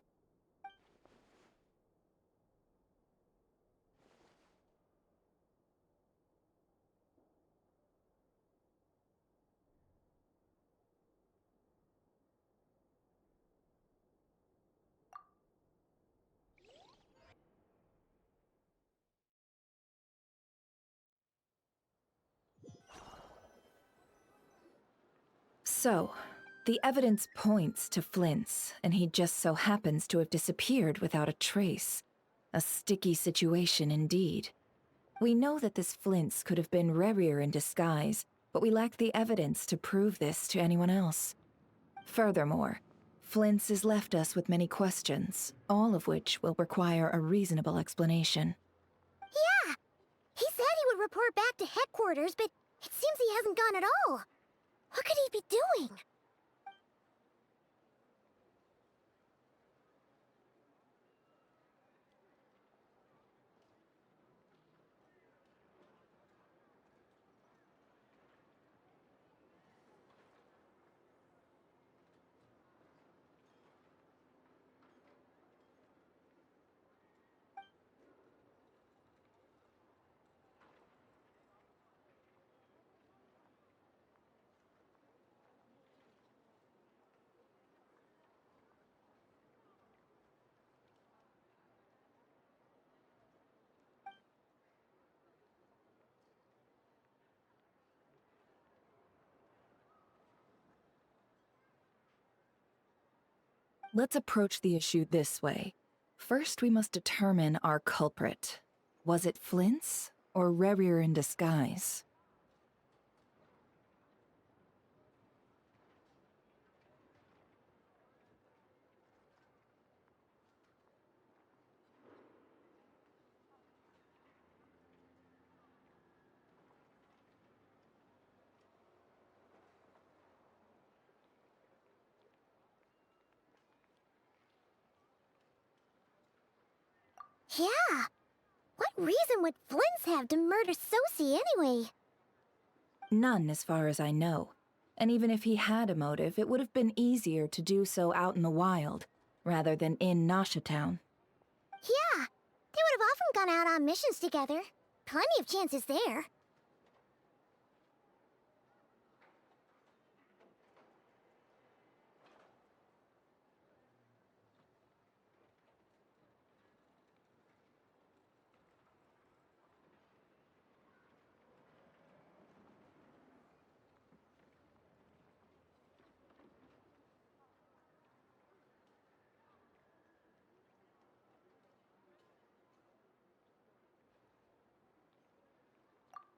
S22: So, the evidence points to Flint's, and he just so happens to have disappeared without a trace. A sticky situation indeed. We know that this Flint's could have been Rerir in disguise, but we lack the evidence to prove this to anyone else. Furthermore, Flint's has left us with many questions, all of which will require a reasonable explanation.
S1: Yeah! He said he would report back to headquarters, but it seems he hasn't gone at all. What could he be doing?
S22: Let's approach the issue this way. First, we must determine our culprit. Was it Flint's or Rerir in disguise?
S1: Yeah. What reason would Flint's have to murder Sosie anyway?
S22: None, as far as I know. And even if he had a motive, it would have been easier to do so out in the wild, rather than in Nashatown.
S1: Yeah. They would have often gone out on missions together. Plenty of chances there.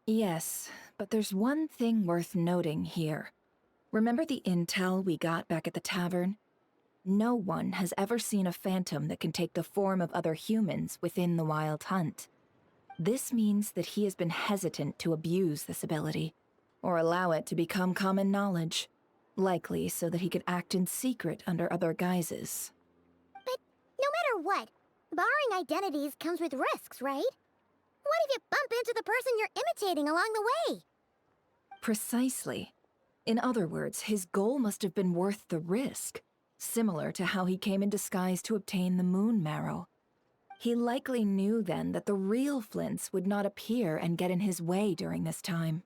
S22: Yes, but there's one thing worth noting here. Remember the intel we got back at the tavern? No one has ever seen a phantom that can take the form of other humans within the Wild Hunt. This means that he has been hesitant to abuse this ability, or allow it to become common knowledge, likely so that he could act in secret under other guises.
S1: But no matter what, borrowing identities comes with risks, right? What if you bump into the person you're imitating along the way?
S22: Precisely. In other words, his goal must have been worth the risk, similar to how he came in disguise to obtain the moon marrow. He likely knew then that the real Flints would not appear and get in his way during this time.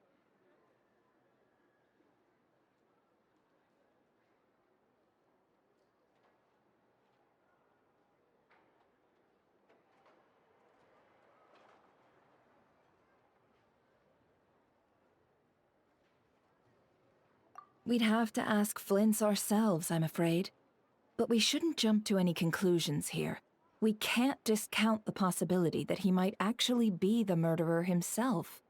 S22: We'd have to ask Flints ourselves, I'm afraid. But we shouldn't jump to any conclusions here. We can't discount the possibility that he might actually be the murderer himself.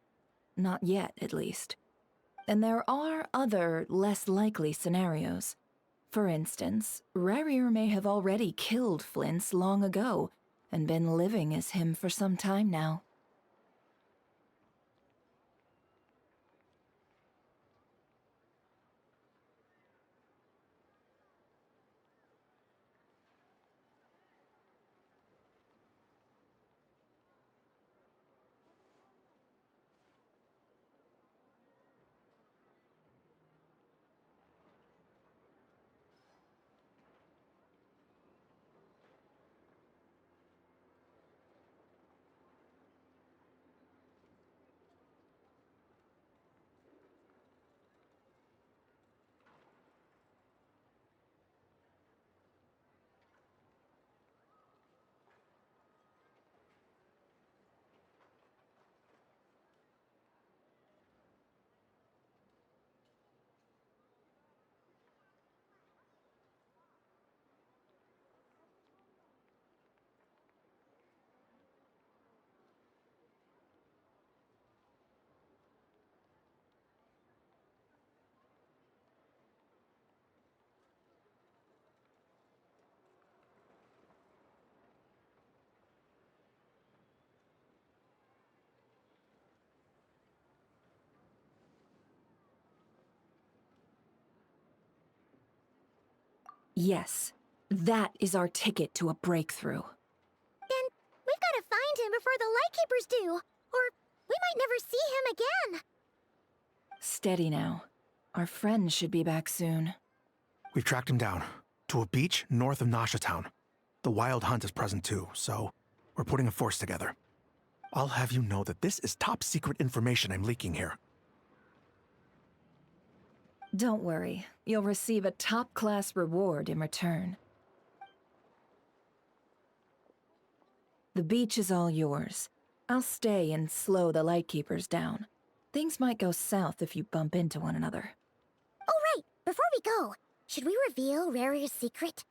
S22: Not yet, at least. And there are other, less likely scenarios. For instance, Rerir may have already killed Flints long ago, and been living as him for some time now. Yes, that is our ticket to a breakthrough.
S1: Then we've got to find him before the Lightkeepers do, or we might never see him again.
S22: Steady now. Our friend should be back soon.
S11: We've tracked him down to a beach north of Nashatown. The Wild Hunt is present too, so we're putting a force together. I'll have you know that this is top secret information I'm leaking here.
S22: Don't worry, you'll receive a top-class reward in return. The beach is all yours. I'll stay and slow the Lightkeepers down. Things might go south if you bump into one another.
S1: Oh right, before we go, should we reveal Rarir's secret?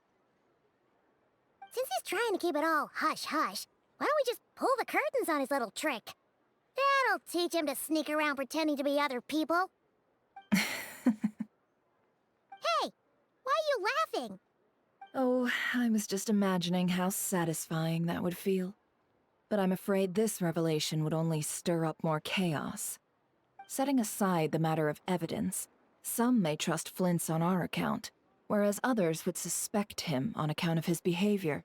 S1: Since he's trying to keep it all hush-hush, why don't we just pull the curtains on his little trick? That'll teach him to sneak around pretending to be other people. Hey! Why are you laughing?
S22: Oh, I was just imagining how satisfying that would feel. But I'm afraid this revelation would only stir up more chaos. Setting aside the matter of evidence, some may trust Flint's on our account, whereas others would suspect him on account of his behavior.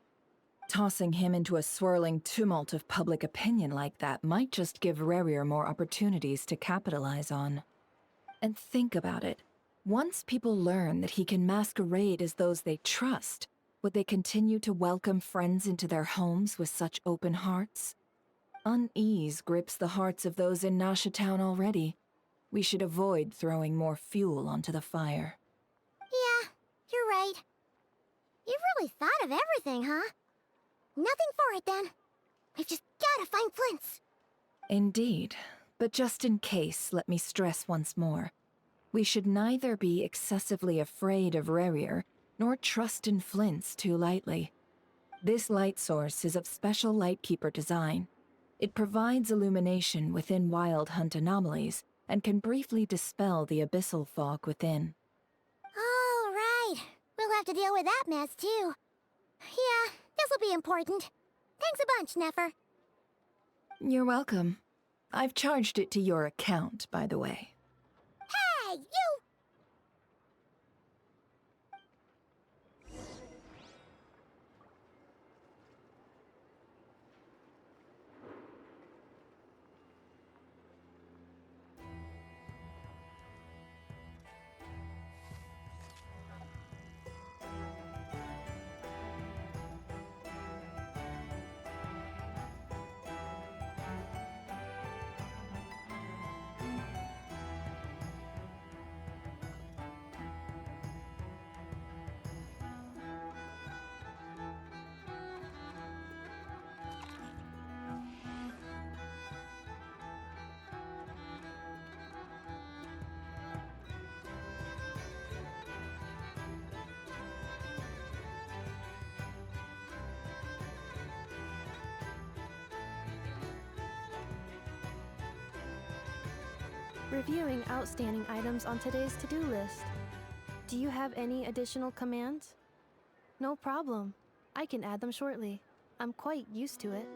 S22: Tossing him into a swirling tumult of public opinion like that might just give Rarier more opportunities to capitalize on. And think about it. Once people learn that he can masquerade as those they trust, would they continue to welcome friends into their homes with such open hearts? Unease grips the hearts of those in Nasha Town already. We should avoid throwing more fuel onto the fire.
S1: Yeah, you're right. You've really thought of everything, huh? Nothing for it, then. We've just gotta find Flint's.
S22: Indeed. But just in case, let me stress once more. We should neither be excessively afraid of Rarier, nor trust in Flint's too lightly. This light source is of special Lightkeeper design. It provides illumination within Wild Hunt anomalies, and can briefly dispel the abyssal fog within.
S1: Oh, right. We'll have to deal with that mess, too. Yeah, this'll be important. Thanks a bunch, Nefer.
S22: You're welcome. I've charged it to your account, by the way.
S1: Hey, you!
S19: Reviewing outstanding items on today's to-do list. Do you have any additional commands? No problem. I can add them shortly. I'm quite used to it.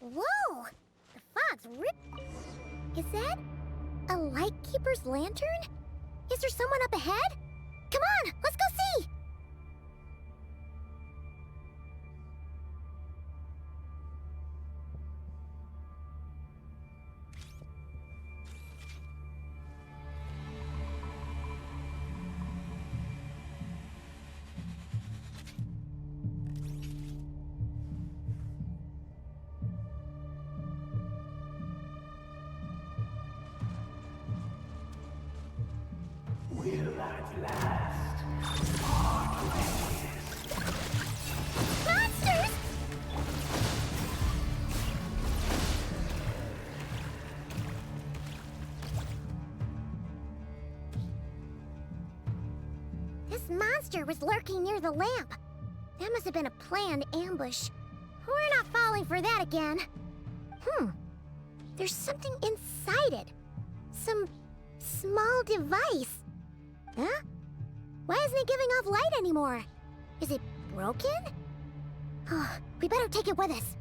S1: Whoa! The fog's Is that a Lightkeeper's lantern? Is there someone up ahead? Come on, let's go see!
S7: Will at last part ways.
S1: Monsters! This monster was lurking near the lamp. That must have been a planned ambush. We're not falling for that again. There's something inside it. Some small device. Huh? Why isn't it giving off light anymore? Is it broken? Oh, we better take it with us.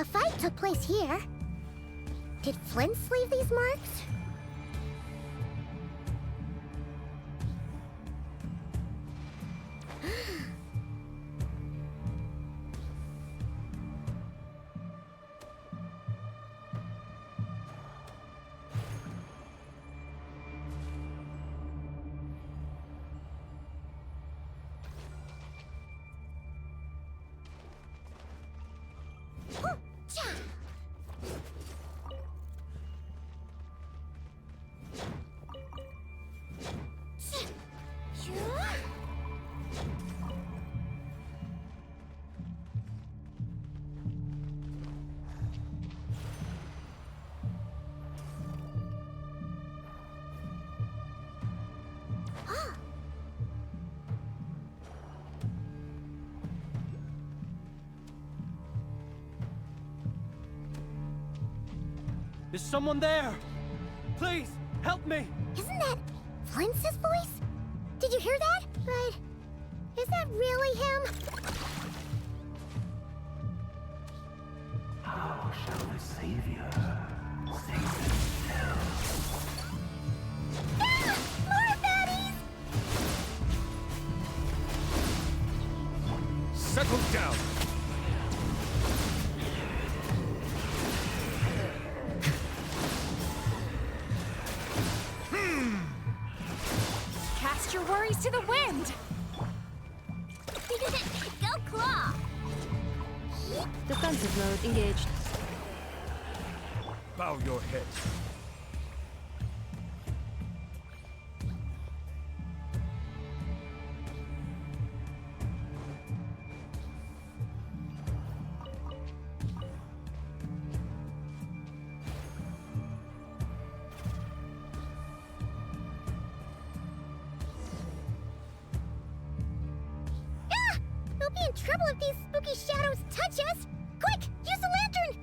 S1: A fight took place here. Did Flint's leave these marks?
S14: Is someone there? Please, help me!
S1: Isn't that Flint's voice? Did you hear that? But is that really him?
S7: How shall the Savior save himself?
S1: Ah! More baddies!
S10: Settle down!
S15: Cast your worries to the wind!
S1: Go Claw!
S19: Defensive mode engaged.
S10: Bow your head.
S1: We'll be in trouble if these spooky shadows touch us! Quick, use the lantern!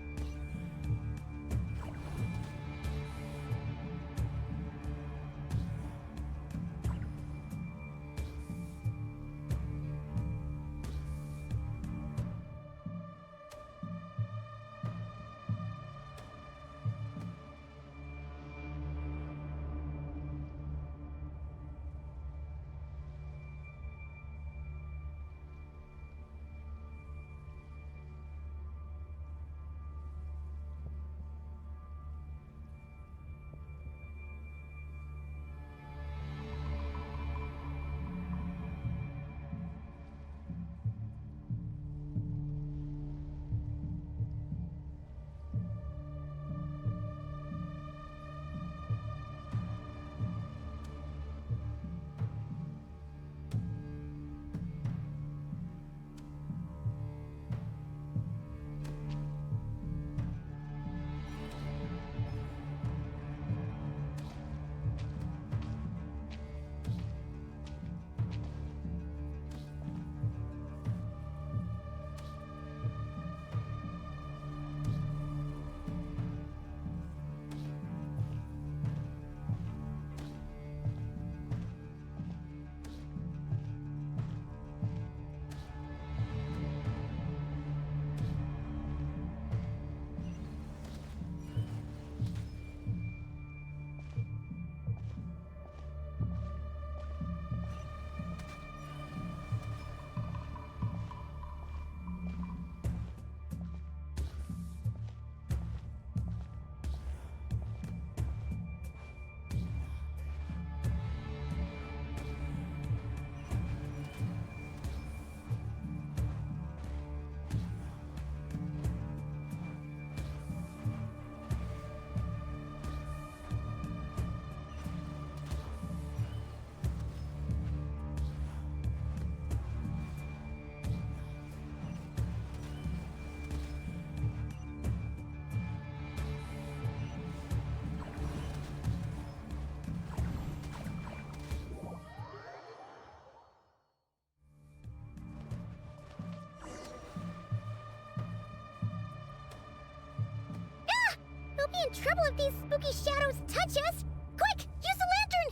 S1: We'll be in trouble if these spooky shadows touch us! Quick, use the lantern!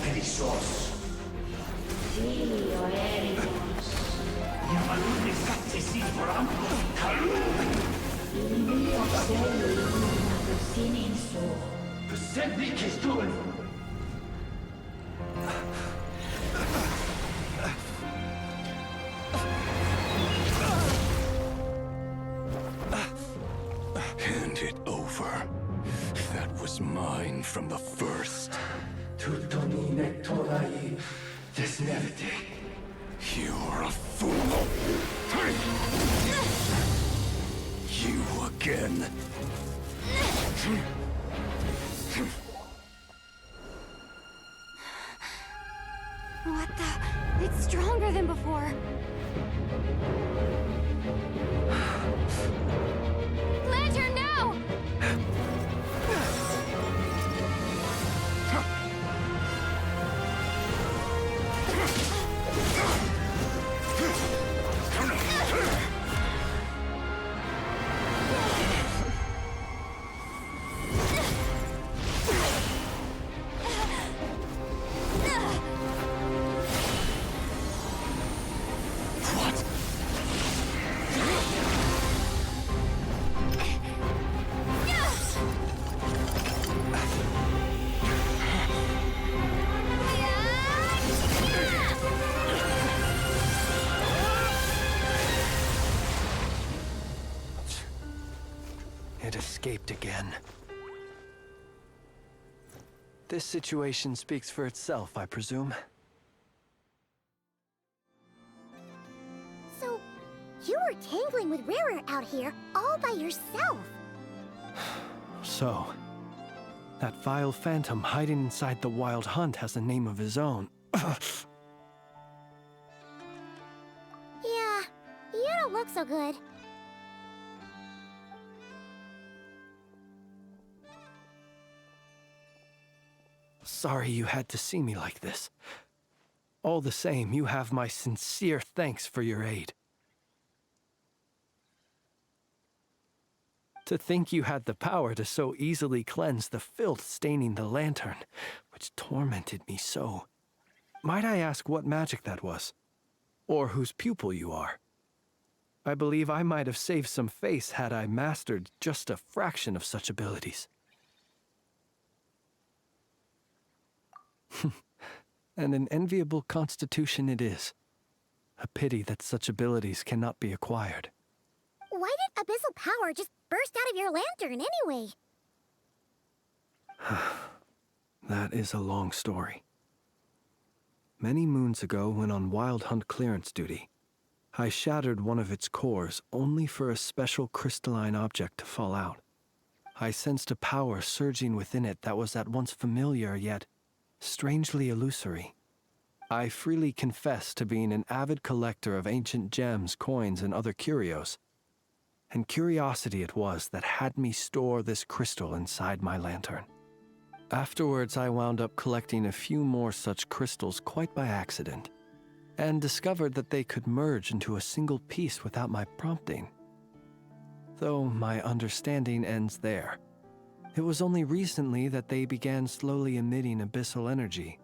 S7: Perissos. Filio eremos. Llamalune saccesi forampos calum. Mio sello sininso. Senti che stun.
S9: Hand it over. That was mine from the first.
S7: Tutonine torai desnevite.
S9: You're a fool. You again.
S8: What the? It's stronger than before. Lantern now!
S16: It escaped again. This situation speaks for itself, I presume.
S1: So, you were tangling with Rara out here all by yourself.
S16: So, that vile phantom hiding inside the wild hunt has a name of his own.
S1: Yeah, you don't look so good.
S16: Sorry you had to see me like this. All the same, you have my sincere thanks for your aid. To think you had the power to so easily cleanse the filth staining the lantern, which tormented me so. Might I ask what magic that was? Or whose pupil you are? I believe I might have saved some face had I mastered just a fraction of such abilities. And an enviable constitution it is. A pity that such abilities cannot be acquired.
S1: Why did abyssal power just burst out of your lantern anyway?
S16: That is a long story. Many moons ago, when on wild hunt clearance duty, I shattered one of its cores only for a special crystalline object to fall out. I sensed a power surging within it that was at once familiar yet strangely illusory. I freely confess to being an avid collector of ancient gems, coins, and other curios. And curiosity it was that had me store this crystal inside my lantern. Afterwards, I wound up collecting a few more such crystals quite by accident, and discovered that they could merge into a single piece without my prompting. Though my understanding ends there. It was only recently that they began slowly emitting abyssal energy,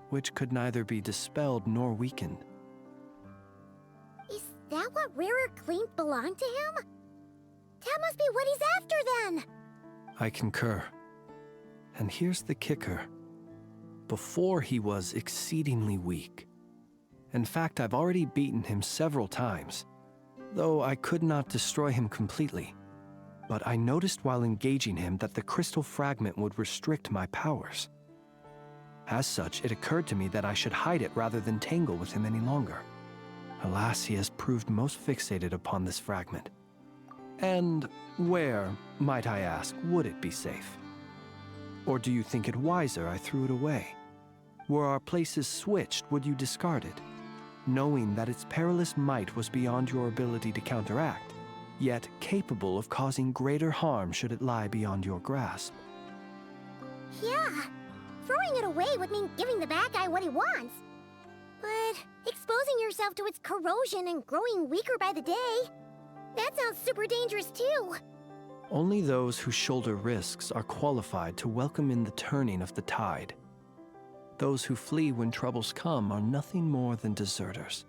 S16: which could neither be dispelled nor weakened.
S1: Is that what rarer claimed belonged to him? That must be what he's after then!
S16: I concur. And here's the kicker. Before he was exceedingly weak. In fact, I've already beaten him several times, though I could not destroy him completely. But I noticed while engaging him that the crystal fragment would restrict my powers. As such, it occurred to me that I should hide it rather than tangle with him any longer. Alas, he has proved most fixated upon this fragment. And where, might I ask, would it be safe? Or do you think it wiser I threw it away? Were our places switched, would you discard it, knowing that its perilous might was beyond your ability to counteract, yet capable of causing greater harm should it lie beyond your grasp?
S1: Yeah, throwing it away would mean giving the bad guy what he wants. But exposing yourself to its corrosion and growing weaker by the day, that sounds super dangerous too.
S16: Only those who shoulder risks are qualified to welcome in the turning of the tide. Those who flee when troubles come are nothing more than deserters.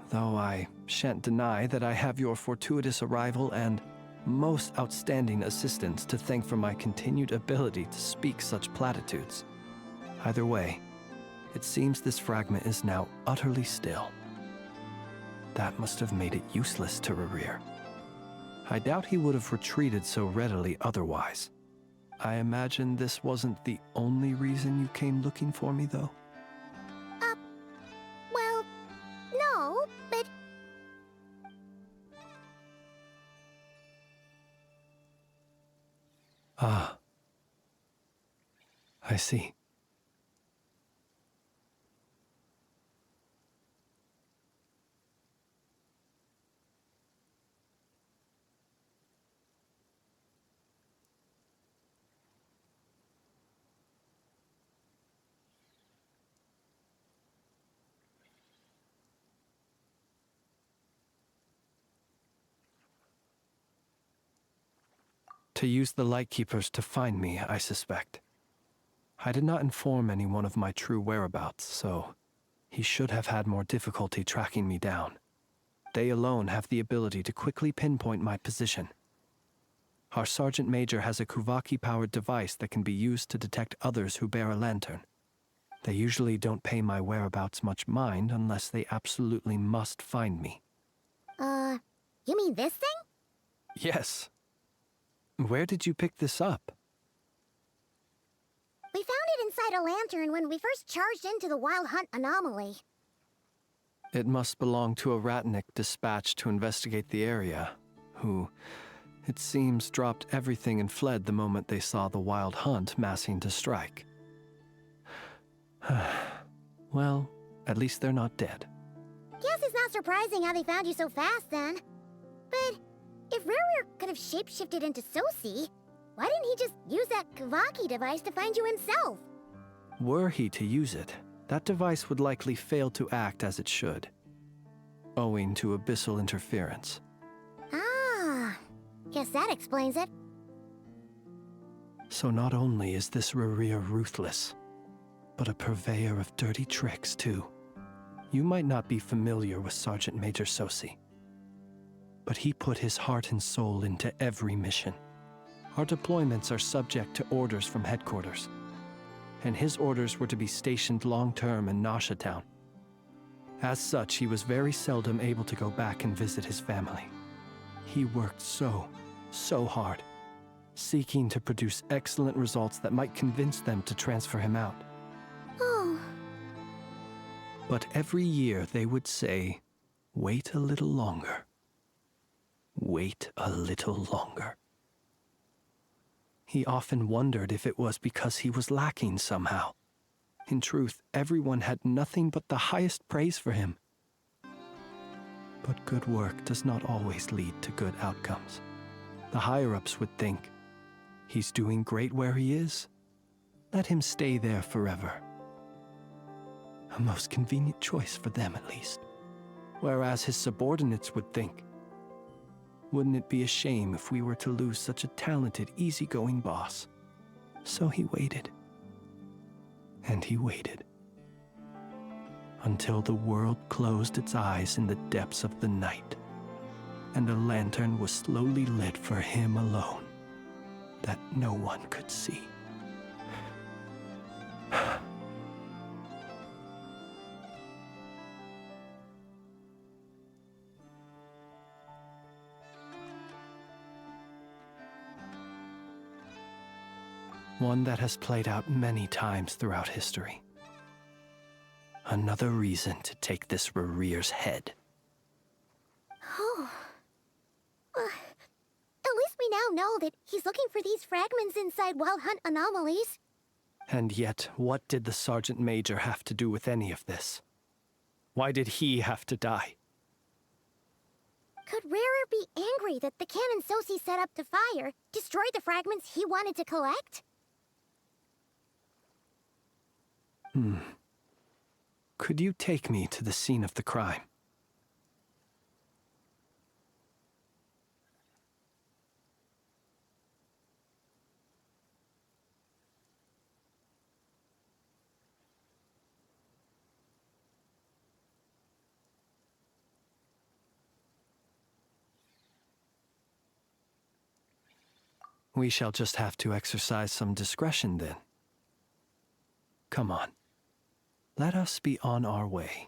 S16: Though I shan't deny that I have your fortuitous arrival and most outstanding assistance to thank for my continued ability to speak such platitudes. Either way, it seems this fragment is now utterly still. That must have made it useless to Rerir. I doubt he would have retreated so readily otherwise. I imagine this wasn't the only reason you came looking for me, though?
S1: Well, no, but...
S16: Ah. I see. To use the Lightkeepers to find me, I suspect. I did not inform anyone of my true whereabouts, so he should have had more difficulty tracking me down. They alone have the ability to quickly pinpoint my position. Our Sergeant Major has a Kuvaki-powered device that can be used to detect others who bear a lantern. They usually don't pay my whereabouts much mind unless they absolutely must find me.
S1: You mean this thing?
S16: Yes. Where did you pick this up?
S1: We found it inside a lantern when we first charged into the Wild Hunt anomaly.
S16: It must belong to a Ratnik dispatched to investigate the area, who, it seems, dropped everything and fled the moment they saw the Wild Hunt massing to strike. Well, at least they're not dead.
S1: Guess it's not surprising how they found you so fast then. But if Rerir could have shapeshifted into Sosi, why didn't he just use that Kavaki device to find you himself?
S16: Were he to use it, that device would likely fail to act as it should, owing to abyssal interference.
S1: Ah, guess that explains it.
S16: So not only is this Rerir ruthless, but a purveyor of dirty tricks too. You might not be familiar with Sergeant Major Sosi, but he put his heart and soul into every mission. Our deployments are subject to orders from headquarters, and his orders were to be stationed long-term in Nasha Town. As such, he was very seldom able to go back and visit his family. He worked so hard, seeking to produce excellent results that might convince them to transfer him out.
S1: Oh.
S16: But every year they would say, Wait a little longer. Wait a little longer. He often wondered if it was because he was lacking somehow. In truth, everyone had nothing but the highest praise for him. But good work does not always lead to good outcomes. The higher-ups would think, he's doing great where he is. Let him stay there forever. A most convenient choice for them, at least. Whereas his subordinates would think, wouldn't it be a shame if we were to lose such a talented, easygoing boss? So he waited. And he waited. Until the world closed its eyes in the depths of the night, and a lantern was slowly lit for him alone, that no one could see. One that has played out many times throughout history. Another reason to take this Rerear's head.
S1: Oh. At least we now know that he's looking for these fragments inside Wild Hunt anomalies.
S16: And yet, what did the Sergeant Major have to do with any of this? Why did he have to die?
S1: Could Rarer be angry that the cannon Sosi set up to fire destroyed the fragments he wanted to collect?
S16: Could you take me to the scene of the crime? We shall just have to exercise some discretion then. Come on. Let us be on our way.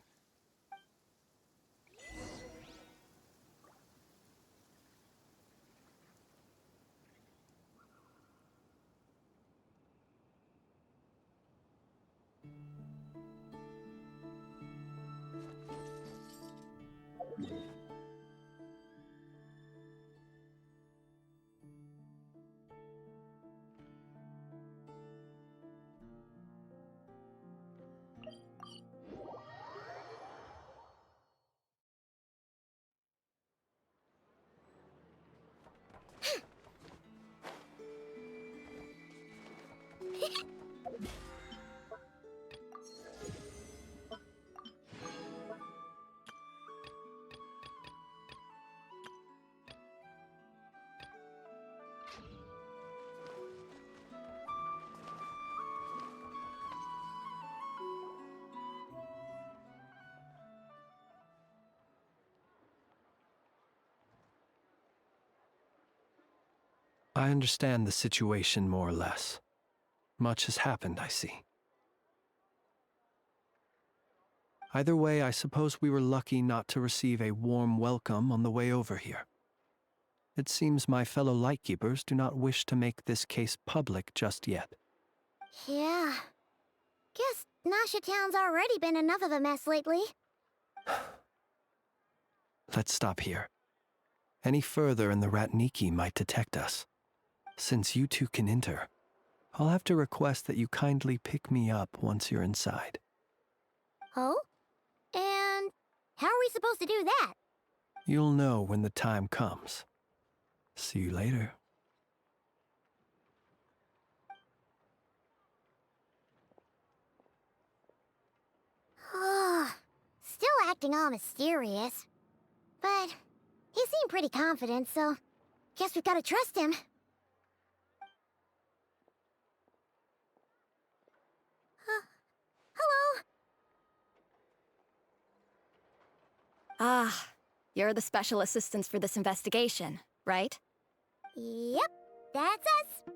S16: I understand the situation more or less. Much has happened, I see. Either way, I suppose we were lucky not to receive a warm welcome on the way over here. It seems my fellow Lightkeepers do not wish to make this case public just yet.
S1: Yeah. Guess Nasha Town's already been enough of a mess lately.
S16: Let's stop here. Any further and the Ratniki might detect us. Since you two can enter, I'll have to request that you kindly pick me up once you're inside.
S1: Oh? And how are we supposed to do that?
S16: You'll know when the time comes. See you later.
S1: Still acting all mysterious. But he seemed pretty confident, so guess we've gotta trust him. Hello?
S4: Ah, you're the special assistants for this investigation, right?
S1: Yep, that's us.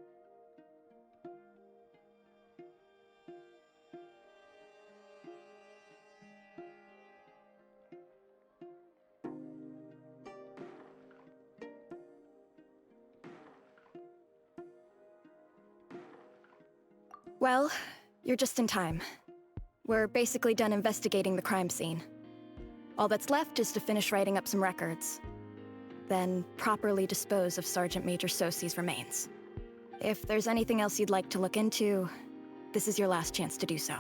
S4: Well, you're just in time. We're basically done investigating the crime scene. All that's left is to finish writing up some records. Then properly dispose of Sergeant Major Sosi's remains. If there's anything else you'd like to look into, this is your last chance to do so.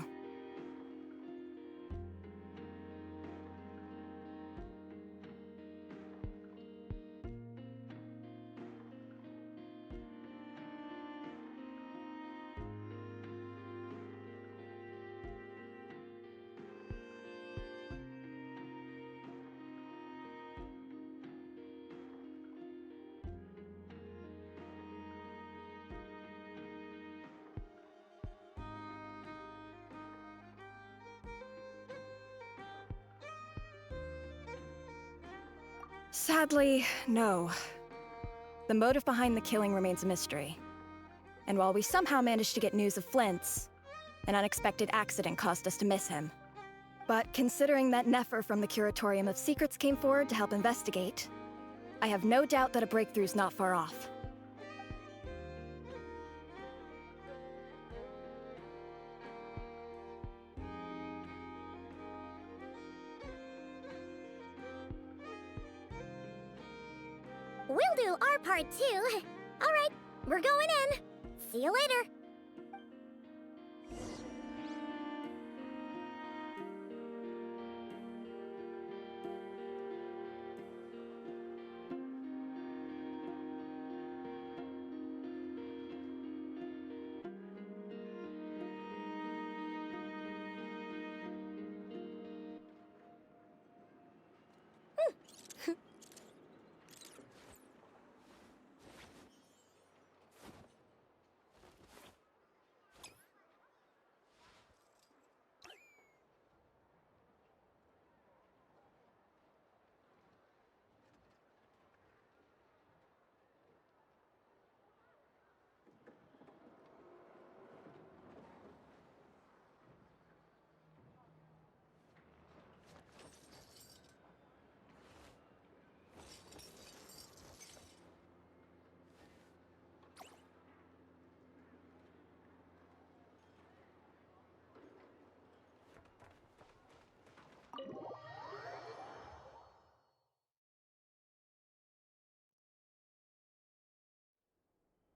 S4: Sadly, no. The motive behind the killing remains a mystery. And while we somehow managed to get news of Flint's, an unexpected accident caused us to miss him. But considering that Nefer from the Curatorium of Secrets came forward to help investigate, I have no doubt that a breakthrough's not far off.
S1: We'll do our part too. All right, we're going in. See you later.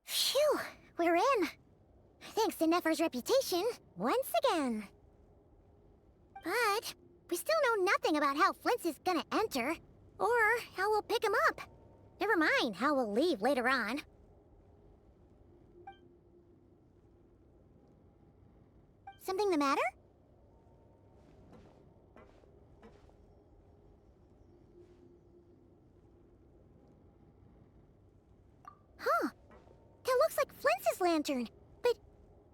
S1: Phew, we're in. Thanks to Nefer's reputation, once again. But we still know nothing about how Flint's is gonna enter, or how we'll pick him up. Never mind how we'll leave later on. Something the matter? Huh. That looks like Flint's lantern. But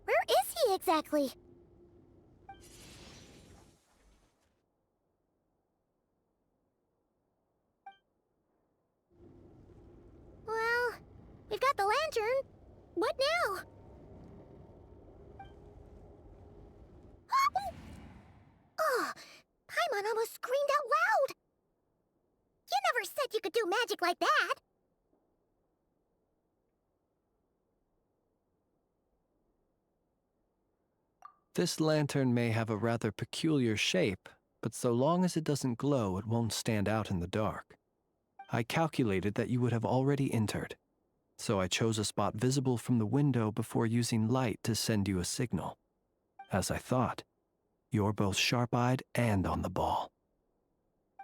S1: where is he exactly? Well, we've got the lantern. What now? Oh, Paimon almost screamed out loud. You never said you could do magic like that.
S16: This lantern may have a rather peculiar shape, but so long as it doesn't glow, it won't stand out in the dark. I calculated that you would have already entered, so I chose a spot visible from the window before using light to send you a signal. As I thought, you're both sharp-eyed and on the ball.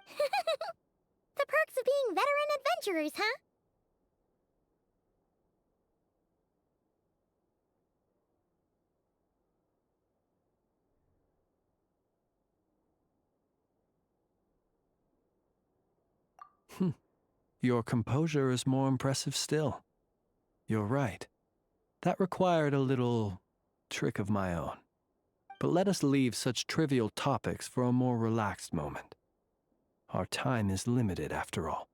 S1: The perks of being veteran adventurers, huh?
S16: Your composure is more impressive still. You're right. That required a little trick of my own. But let us leave such trivial topics for a more relaxed moment. Our time is limited, after all.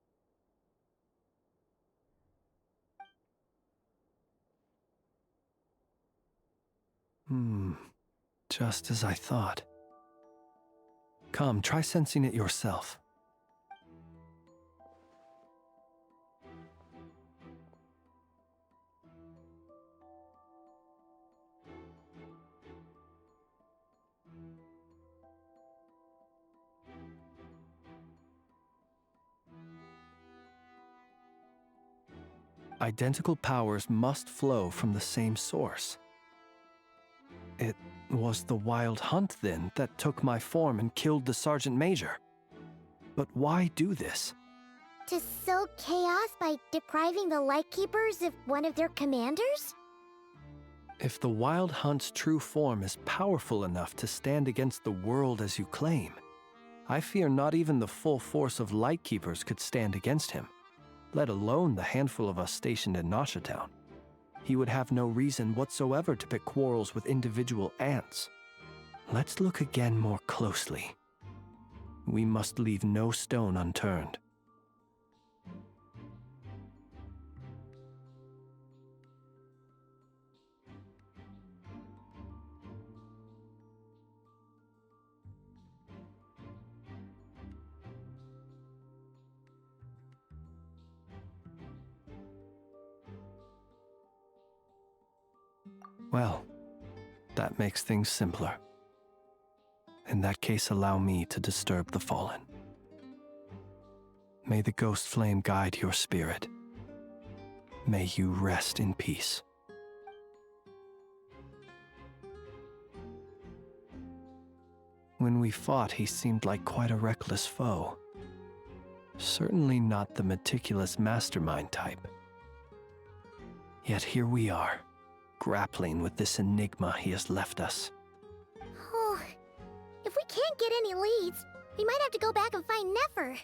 S16: Just as I thought. Come, try sensing it yourself. Identical powers must flow from the same source. It was the wild hunt, then, that took my form and killed the Sergeant Major. But why do this?
S1: To sow chaos by depriving the Lightkeepers of one of their commanders?
S16: If the Wild Hunt's true form is powerful enough to stand against the world as you claim, I fear not even the full force of Lightkeepers could stand against him, let alone the handful of us stationed in Nasha Town. He would have no reason whatsoever to pick quarrels with individual ants. Let's look again more closely. We must leave no stone unturned. Well, that makes things simpler. In that case, allow me to disturb the fallen. May the ghost flame guide your spirit. May you rest in peace. When we fought, he seemed like quite a reckless foe. Certainly not the meticulous mastermind type. Yet here we are, grappling with this enigma he has left us.
S1: Oh, if we can't get any leads, we might have to go back and find Nefer.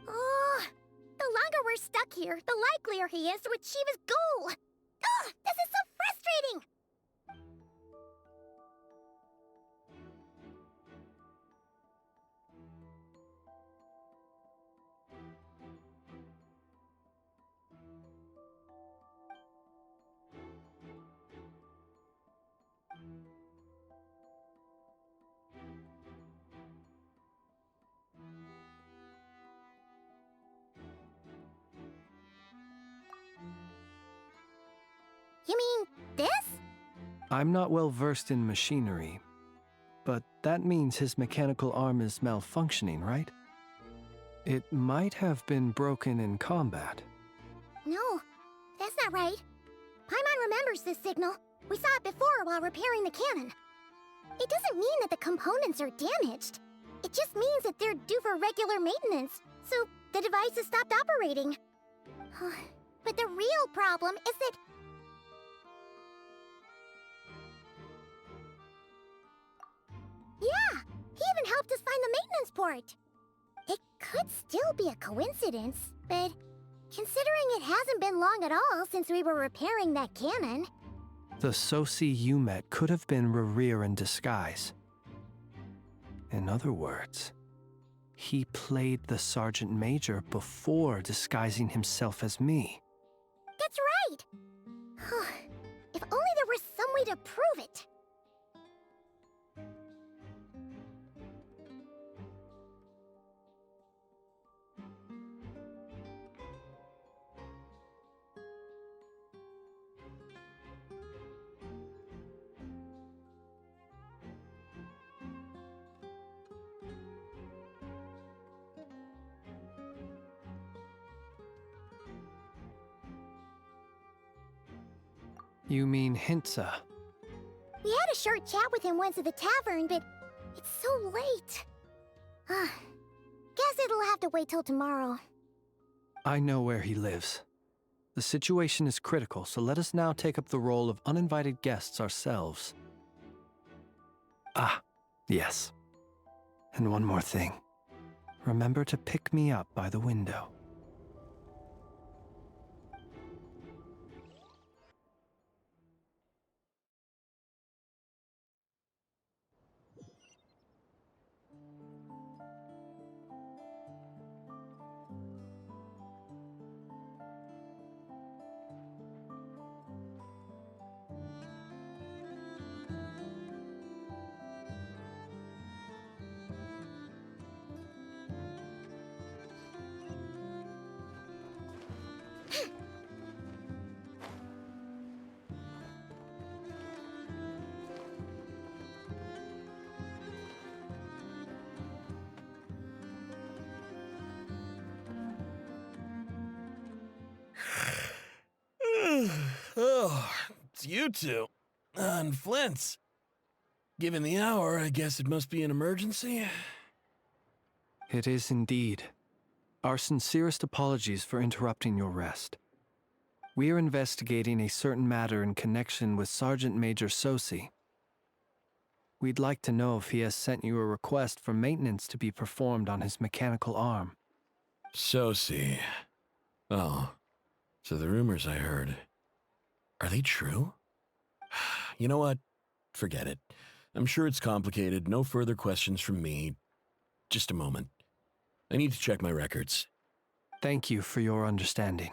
S1: Oh, the longer we're stuck here, the likelier he is to achieve his goal. Oh, this is so frustrating! You mean this?
S16: I'm not well versed in machinery, but that means his mechanical arm is malfunctioning, right? It might have been broken in combat.
S1: No, that's not right. Paimon remembers this signal. We saw it before while repairing the cannon. It doesn't mean that the components are damaged. It just means that they're due for regular maintenance, so the device has stopped operating. But the real problem is that... Yeah, he even helped us find the maintenance port. It could still be a coincidence, but considering it hasn't been long at all since we were repairing that cannon...
S16: The Sosi you met could have been Rerir in disguise. In other words, he played the Sergeant Major before disguising himself as me.
S1: That's right! If only there were some way to prove it.
S16: You mean Hintsa?
S1: We had a short chat with him once at the tavern, but it's so late. Guess it'll have to wait till tomorrow.
S16: I know where he lives. The situation is critical, so let us now take up the role of uninvited guests ourselves. Ah, yes. And one more thing. Remember to pick me up by the window.
S18: it's you two. And Flint's. Given the hour, I guess it must be an emergency.
S16: It is indeed. Our sincerest apologies for interrupting your rest. We are investigating a certain matter in connection with Sergeant Major Sosi. We'd like to know if he has sent you a request for maintenance to be performed on his mechanical arm.
S18: Sosi. Oh, so the rumors I heard, are they true? You know what? Forget it. I'm sure it's complicated. No further questions from me. Just a moment. I need to check my records.
S16: Thank you for your understanding.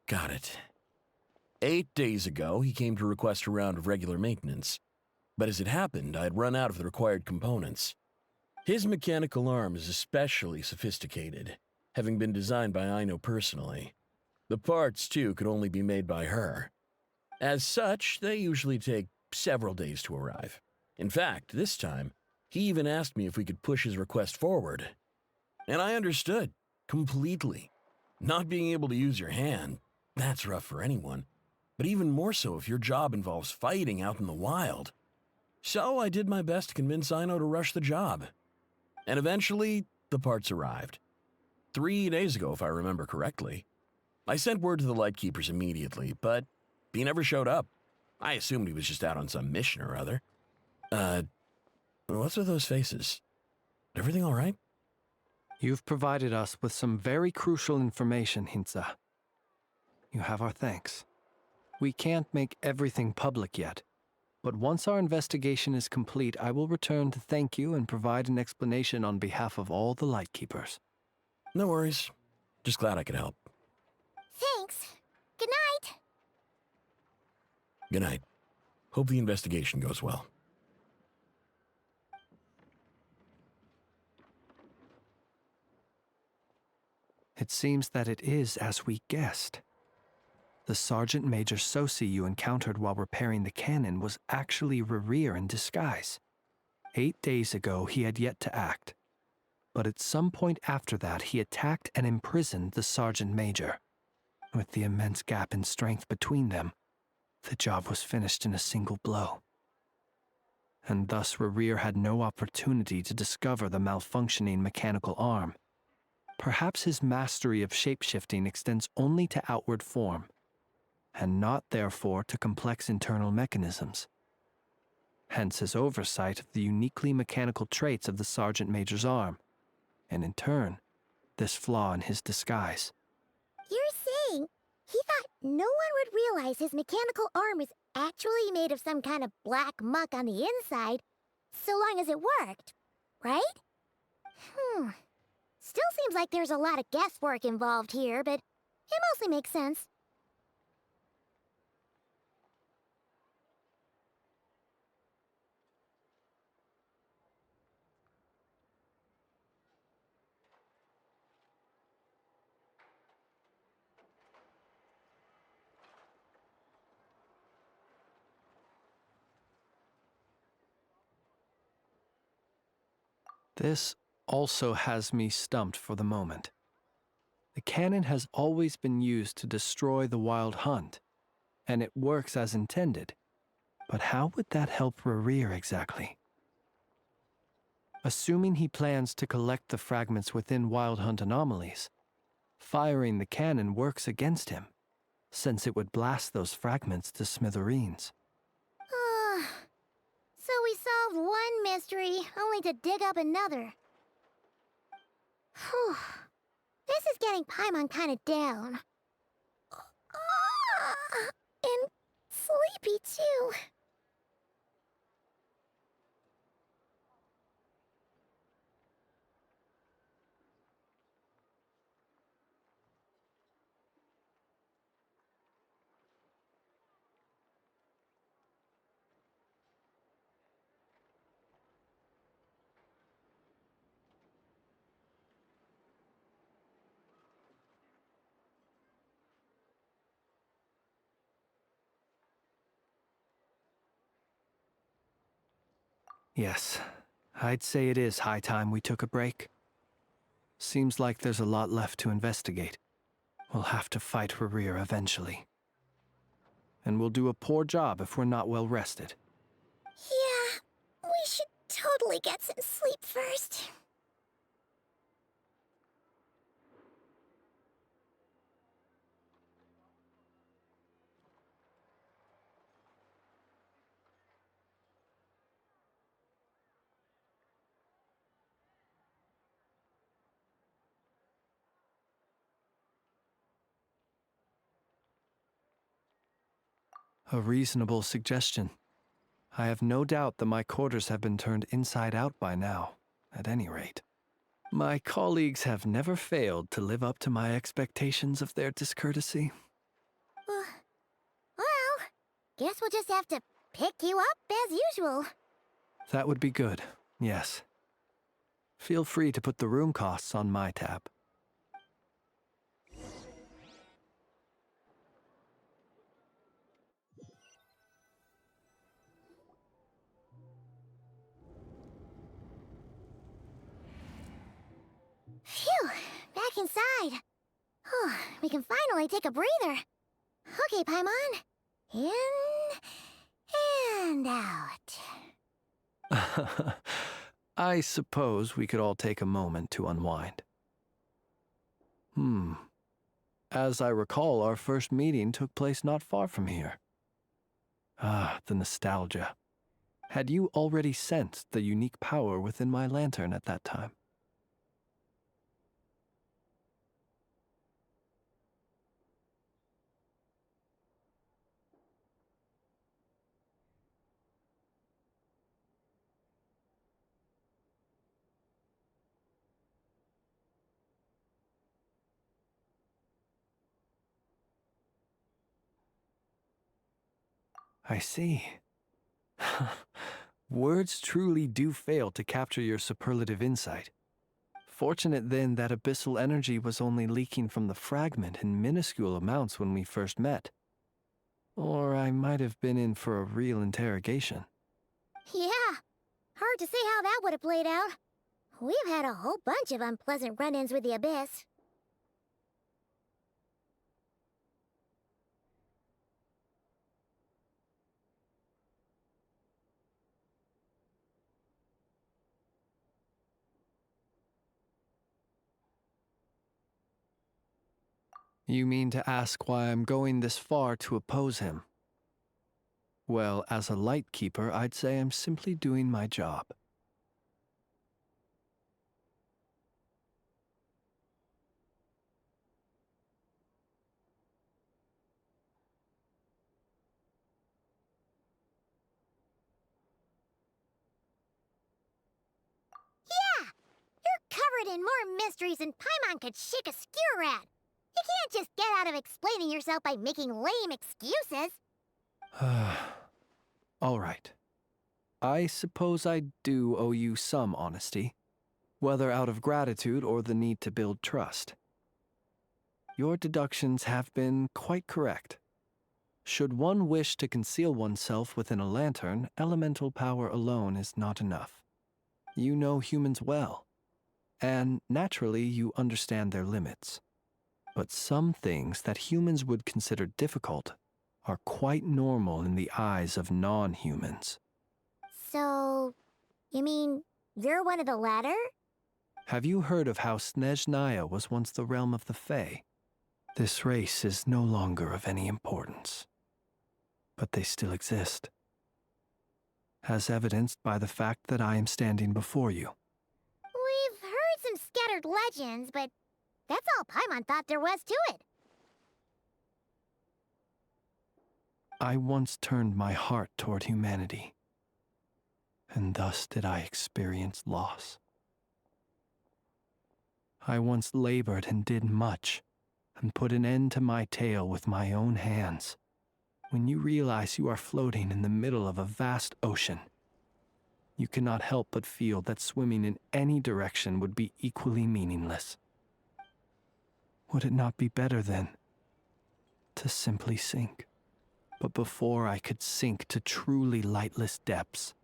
S18: Got it. 8 days ago, he came to request a round of regular maintenance. But as it happened, I had run out of the required components. His mechanical arm is especially sophisticated, having been designed by Aino personally. The parts, too, could only be made by her. As such, they usually take several days to arrive. In fact, this time, he even asked me if we could push his request forward. And I understood, completely. Not being able to use your hand, that's rough for anyone. But even more so if your job involves fighting out in the wild. So I did my best to convince Aino to rush the job. And eventually, the parts arrived. 3 days ago, if I remember correctly. I sent word to the Lightkeepers immediately, but he never showed up. I assumed he was just out on some mission or other. What's with those faces? Everything all right?
S16: You've provided us with some very crucial information, Hintsa. You have our thanks. We can't make everything public yet, but once our investigation is complete, I will return to thank you and provide an explanation on behalf of all the Lightkeepers.
S18: No worries. Just glad I could help.
S1: Thanks. Good night.
S18: Good night. Hope the investigation goes well.
S16: It seems that it is as we guessed. The Sergeant Major Sosi you encountered while repairing the cannon was actually Rerir in disguise. 8 days ago, he had yet to act. But at some point after that, he attacked and imprisoned the Sergeant Major. With the immense gap in strength between them, the job was finished in a single blow. And thus Rerir had no opportunity to discover the malfunctioning mechanical arm. Perhaps his mastery of shapeshifting extends only to outward form, and not therefore to complex internal mechanisms. Hence his oversight of the uniquely mechanical traits of the Sergeant Major's arm, and in turn, this flaw in his disguise.
S1: You're saying he thought no one would realize his mechanical arm is actually made of some kind of black muck on the inside, so long as it worked, right? Still seems like there's a lot of guesswork involved here, but it mostly makes sense.
S16: This also has me stumped for the moment. The cannon has always been used to destroy the wild hunt, and it works as intended. But how would that help Rerir exactly? Assuming he plans to collect the fragments within wild hunt anomalies, firing the cannon works against him, since it would blast those fragments to smithereens.
S1: So we solved one mystery, only to dig up another. Whew. This is getting Paimon kind of down. And sleepy, too.
S16: Yes, I'd say it is high time we took a break. Seems like there's a lot left to investigate. We'll have to fight Rerir eventually. And we'll do a poor job if we're not well rested.
S1: Yeah, we should totally get some sleep first.
S16: A reasonable suggestion. I have no doubt that my quarters have been turned inside out by now, at any rate. My colleagues have never failed to live up to my expectations of their discourtesy.
S1: Well, guess we'll just have to pick you up as usual.
S16: That would be good, yes. Feel free to put the room costs on my tab.
S1: Phew, back inside. We can finally take a breather. Okay, Paimon. In and out.
S16: I suppose we could all take a moment to unwind. As I recall, our first meeting took place not far from here. Ah, the nostalgia. Had you already sensed the unique power within my lantern at that time? I see. Words truly do fail to capture your superlative insight. Fortunate then that abyssal energy was only leaking from the fragment in minuscule amounts when we first met. Or I might have been in for a real interrogation.
S1: Yeah, hard to say how that would have played out. We've had a whole bunch of unpleasant run-ins with the Abyss.
S16: You mean to ask why I'm going this far to oppose him? Well, as a light keeper, I'd say I'm simply doing my job.
S1: Yeah! You're covered in more mysteries than Paimon could shake a skewer at. You can't just get out of explaining yourself by making lame excuses.
S16: All right. I suppose I do owe you some honesty, whether out of gratitude or the need to build trust. Your deductions have been quite correct. Should one wish to conceal oneself within a lantern, elemental power alone is not enough. You know humans well, and naturally you understand their limits. But some things that humans would consider difficult are quite normal in the eyes of non-humans.
S1: So, you mean you're one of the latter?
S16: Have you heard of how Snezhnaya was once the realm of the Fae? This race is no longer of any importance, but they still exist, as evidenced by the fact that I am standing before you.
S1: We've heard some scattered legends, but that's all Paimon thought there was to it.
S16: I once turned my heart toward humanity, and thus did I experience loss. I once labored and did much, and put an end to my tale with my own hands. When you realize you are floating in the middle of a vast ocean, you cannot help but feel that swimming in any direction would be equally meaningless. Would it not be better, then, to simply sink? But before I could sink to truly lightless depths,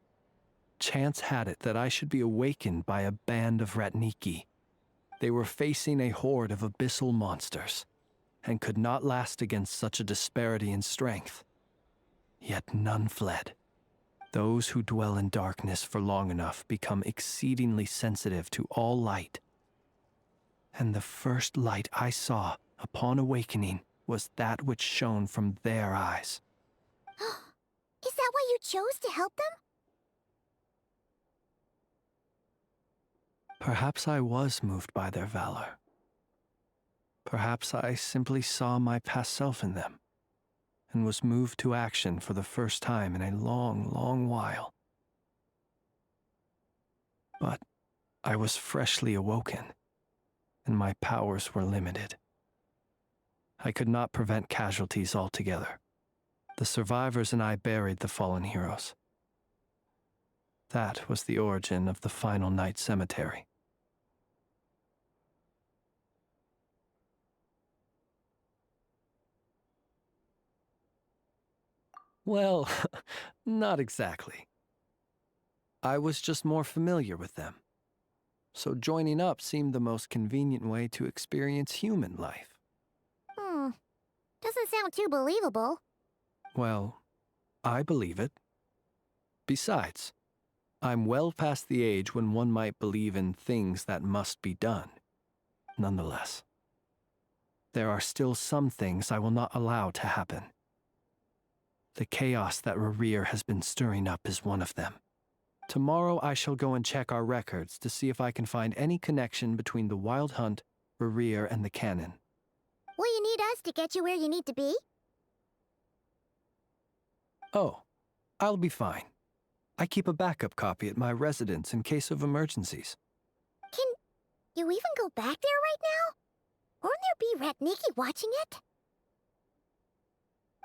S16: chance had it that I should be awakened by a band of Ratniki. They were facing a horde of abyssal monsters, and could not last against such a disparity in strength. Yet none fled. Those who dwell in darkness for long enough become exceedingly sensitive to all light. And the first light I saw upon awakening was that which shone from their eyes.
S1: Is that why you chose to help them?
S16: Perhaps I was moved by their valor. Perhaps I simply saw my past self in them, and was moved to action for the first time in a long, long while. But I was freshly awoken, and my powers were limited. I could not prevent casualties altogether. The survivors and I buried the fallen heroes. That was the origin of the final night cemetery. Well, not exactly. I was just more familiar with them. So joining up seemed the most convenient way to experience human life.
S1: Doesn't sound too believable.
S16: Well, I believe it. Besides, I'm well past the age when one might believe in things that must be done. Nonetheless, there are still some things I will not allow to happen. The chaos that Rerir has been stirring up is one of them. Tomorrow I shall go and check our records to see if I can find any connection between the Wild Hunt, Rerir, and the canon.
S1: Will you need us to get you where you need to be?
S16: Oh, I'll be fine. I keep a backup copy at my residence in case of emergencies.
S1: Can you even go back there right now? Won't there be Ratniki watching it?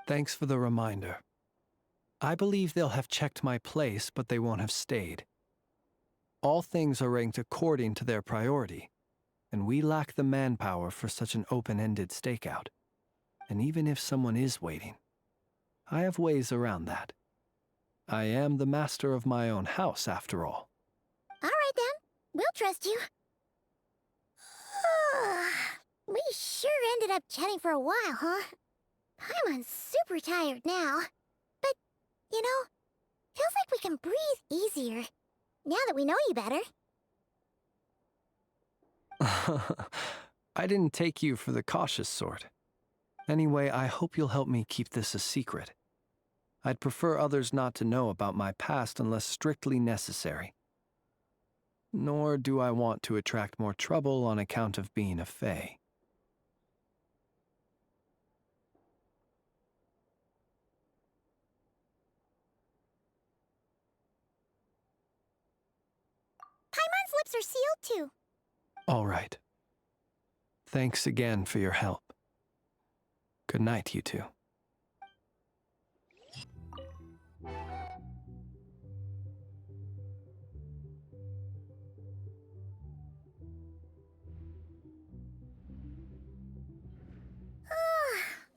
S16: Thanks for the reminder. I believe they'll have checked my place, but they won't have stayed. All things are ranked according to their priority, and we lack the manpower for such an open-ended stakeout. And even if someone is waiting, I have ways around that. I am the master of my own house, after all.
S1: All right, then. We'll trust you. We sure ended up chatting for a while, huh? I'm super tired now. But, you know, feels like we can breathe easier, now that we know you better.
S16: I didn't take you for the cautious sort. Anyway, I hope you'll help me keep this a secret. I'd prefer others not to know about my past unless strictly necessary. Nor do I want to attract more trouble on account of being a fae.
S1: Paimon's lips are sealed too.
S16: All right. Thanks again for your help. Good night, you two.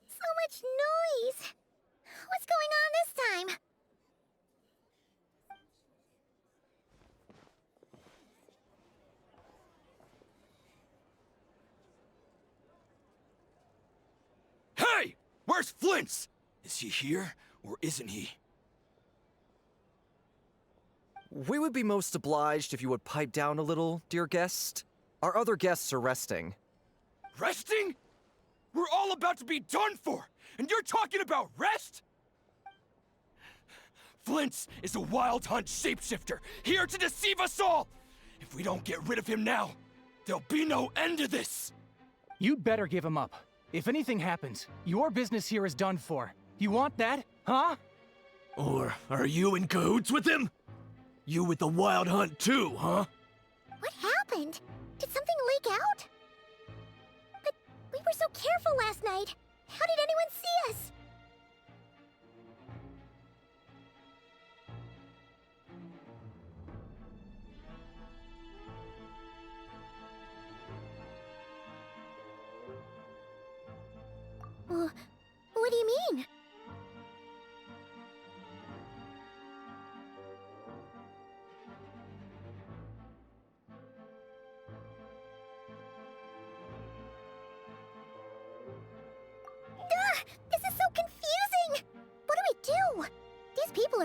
S1: So much noise. What's going on this time?
S14: Hey! Where's Flint's? Is he here, or isn't he?
S17: We would be most obliged if you would pipe down a little, dear guest. Our other guests are resting.
S14: Resting? We're all about to be done for, and you're talking about rest? Flint's is a wild hunt shapeshifter, here to deceive us all! If we don't get rid of him now, there'll be no end to this!
S21: You'd better give him up. If anything happens, your business here is done for. You want that, huh?
S14: Or are you in cahoots with him? You with the wild hunt too, huh?
S1: What happened? Did something leak out? But we were so careful last night. How did anyone see us? What do you mean?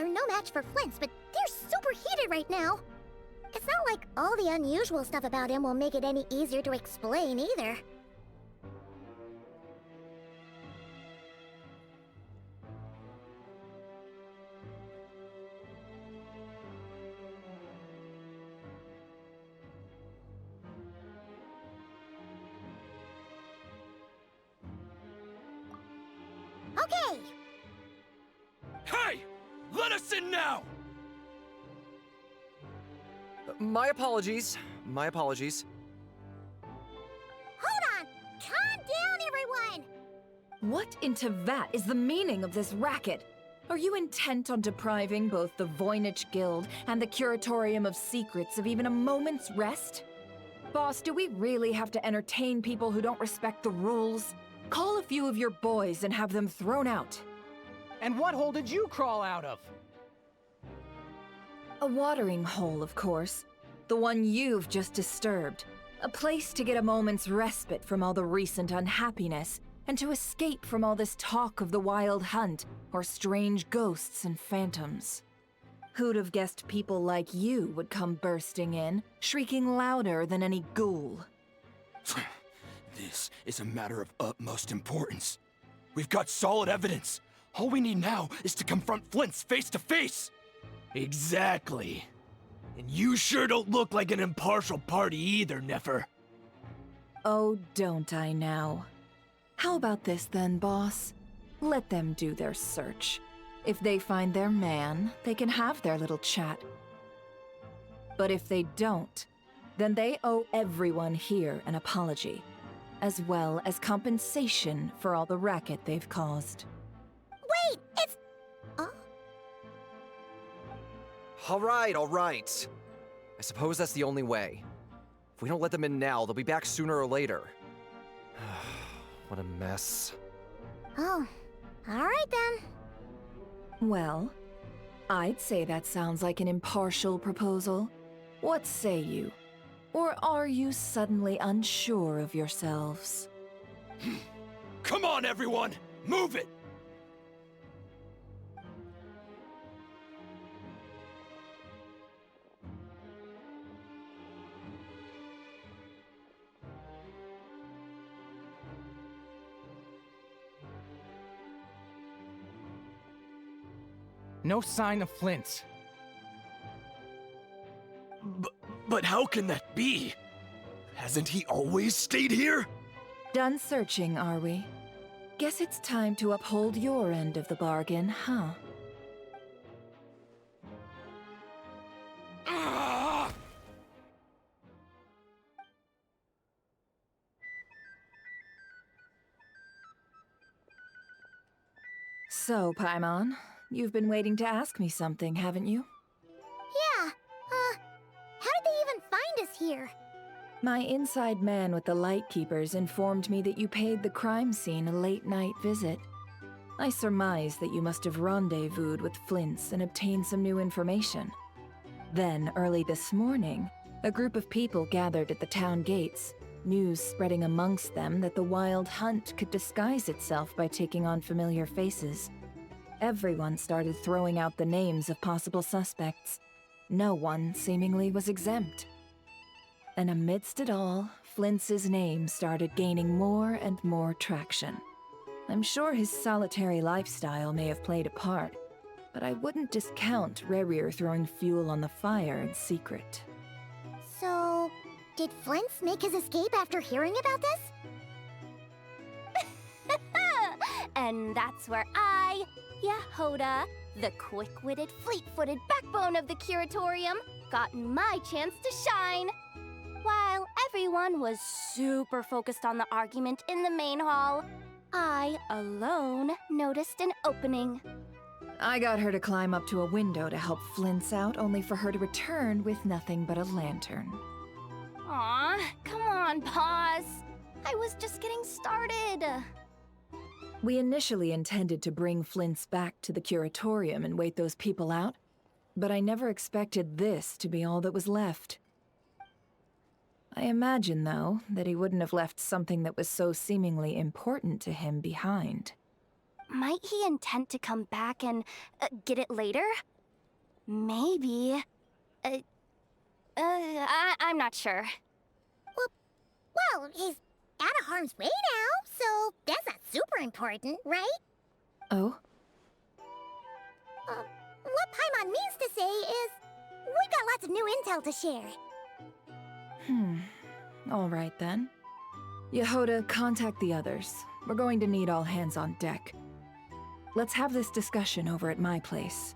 S1: are no match for Flint's, but they're super heated right now. It's not like all the unusual stuff about him will make it any easier to explain either. Okay!
S14: Hey! Let us in now!
S17: My apologies. My apologies.
S1: Hold on! Calm down, everyone!
S22: What in Tevat is the meaning of this racket? Are you intent on depriving both the Voynich Guild and the Curatorium of Secrets of even a moment's rest? Boss, do we really have to entertain people who don't respect the rules? Call a few of your boys and have them thrown out.
S21: And what hole did you crawl out of?
S22: A watering hole, of course. The one you've just disturbed. A place to get a moment's respite from all the recent unhappiness, and to escape from all this talk of the wild hunt, or strange ghosts and phantoms. Who'd have guessed people like you would come bursting in, shrieking louder than any ghoul?
S14: This is a matter of utmost importance. We've got solid evidence. All we need now is to confront Flint's face to face.
S18: Exactly. And you sure don't look like an impartial party either, Nefer.
S22: Oh, don't I now? How about this then, boss? Let them do their search. If they find their man, they can have their little chat. But if they don't, then they owe everyone here an apology, as well as compensation for all the racket they've caused.
S1: Wait, it's...
S17: All right. I suppose that's the only way. If we don't let them in now, they'll be back sooner or later. What a mess.
S1: Oh, alright then.
S22: Well, I'd say that sounds like an impartial proposal. What say you? Or are you suddenly unsure of yourselves?
S14: Come on, everyone! Move it!
S21: No sign of Flint.
S18: But how can that be? Hasn't he always stayed here?
S22: Done searching, are we? Guess it's time to uphold your end of the bargain, huh? So, Paimon, you've been waiting to ask me something, haven't you?
S1: Yeah, how did they even find us here?
S22: My inside man with the Lightkeepers informed me that you paid the crime scene a late-night visit. I surmise that you must have rendezvoused with Flint's and obtained some new information. Then, early this morning, a group of people gathered at the town gates, news spreading amongst them that the wild hunt could disguise itself by taking on familiar faces. Everyone started throwing out the names of possible suspects. No one seemingly was exempt. And amidst it all, Flint's name started gaining more and more traction. I'm sure his solitary lifestyle may have played a part, but I wouldn't discount Rerir throwing fuel on the fire in secret.
S1: So, did Flint's make his escape after hearing about this?
S6: And that's where I, Yehoda, the quick-witted, fleet-footed backbone of the Curatorium, got my chance to shine. While everyone was super focused on the argument in the main hall, I alone noticed an opening.
S22: I got her to climb up to a window to help Flint's out, only for her to return with nothing but a lantern.
S6: Aw, come on, pause. I was just getting started.
S22: We initially intended to bring Flint's back to the Curatorium and wait those people out, but I never expected this to be all that was left. I imagine, though, that he wouldn't have left something that was so seemingly important to him behind.
S6: Might he intend to come back and get it later? Maybe. I'm not sure.
S1: Well, he's out of harm's way now, so that's not super important, right?
S22: Oh?
S1: What Paimon means to say is, we got lots of new intel to share.
S22: All right then. Yehoda, contact the others. We're going to need all hands on deck. Let's have this discussion over at my place.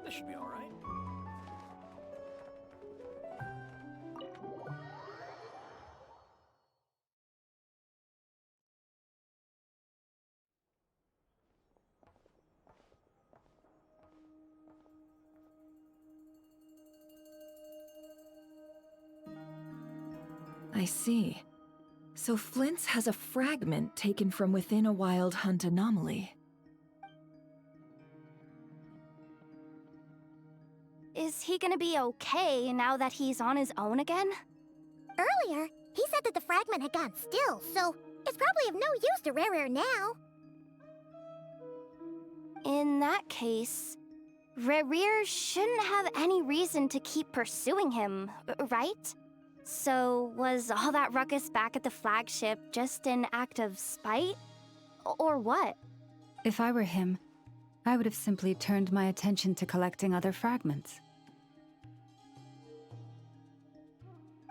S17: This should be all right.
S22: I see. So Flint's has a fragment taken from within a wild hunt anomaly.
S6: Is he gonna be okay now that he's on his own again?
S1: Earlier, he said that the fragment had gone still, so it's probably of no use to Rare now.
S6: In that case, Rerir shouldn't have any reason to keep pursuing him, right? So was all that ruckus back at the flagship just an act of spite? Or what?
S13: If I were him, I would have simply turned my attention to collecting other fragments.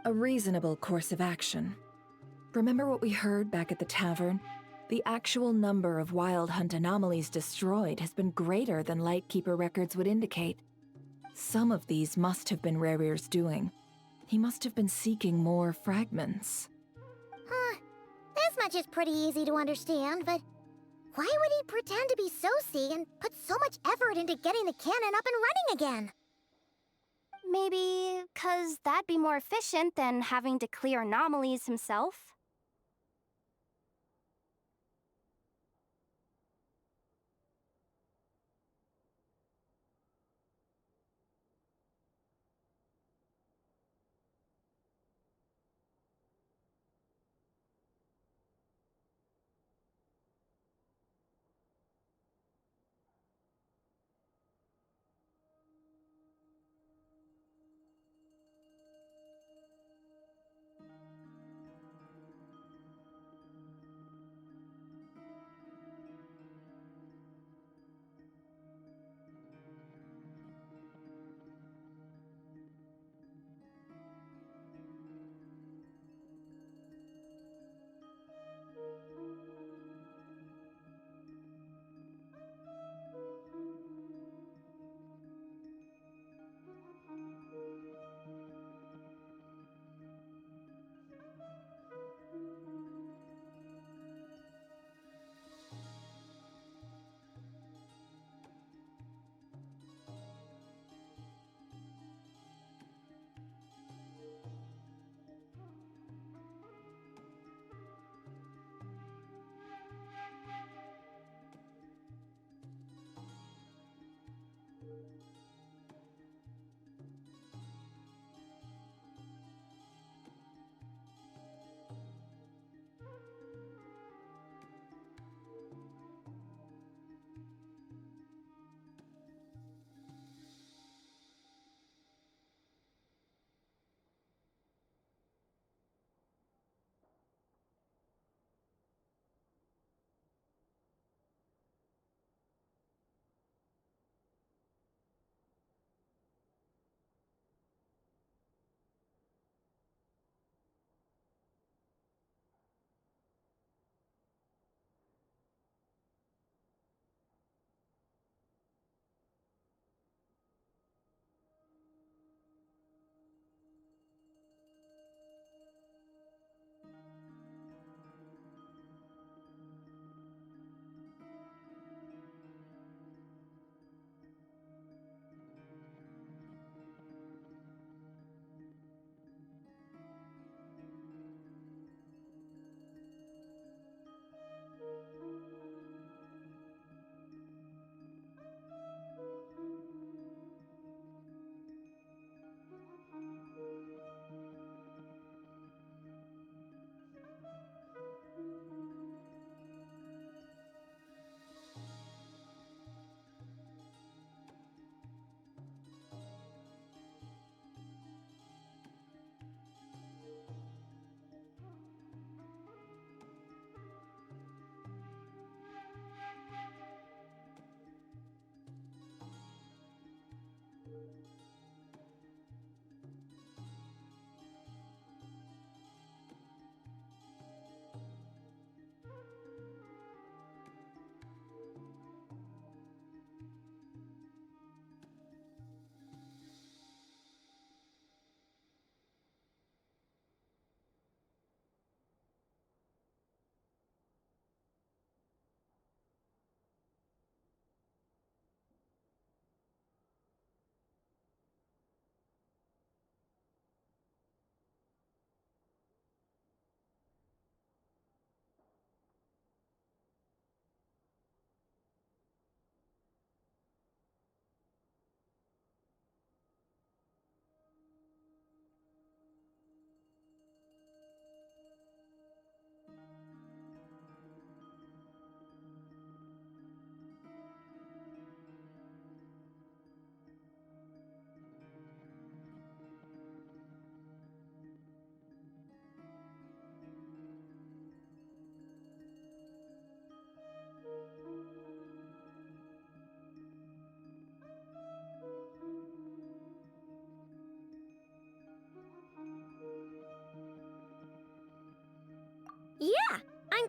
S22: A reasonable course of action. Remember what we heard back at the tavern? The actual number of wild hunt anomalies destroyed has been greater than Lightkeeper records would indicate. Some of these must have been Rerir's doing. He must have been seeking more fragments.
S1: This much is pretty easy to understand, but why would he pretend to be Soci and put so much effort into getting the cannon up and running again?
S6: Maybe 'cause that'd be more efficient than having to clear anomalies himself?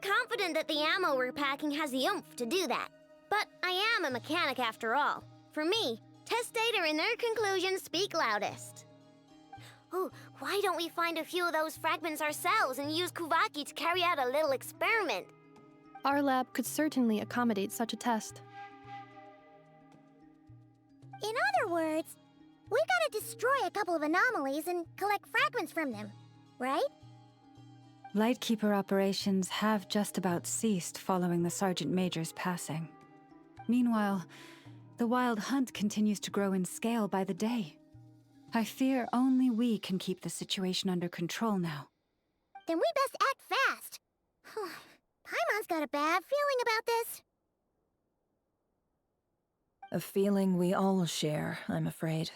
S20: I'm confident that the ammo we're packing has the oomph to do that. But I am a mechanic after all. For me, test data and their conclusions speak loudest. Ooh, why don't we find a few of those fragments ourselves and use Kuvaki to carry out a little experiment?
S19: Our lab could certainly accommodate such a test.
S1: In other words, we gotta destroy a couple of anomalies and collect fragments from them, right?
S13: Lightkeeper operations have just about ceased following the Sergeant Major's passing. Meanwhile, the wild hunt continues to grow in scale by the day. I fear only we can keep the situation under control now.
S1: Then we best act fast. Paimon's got a bad feeling about this.
S22: A feeling we all share, I'm afraid.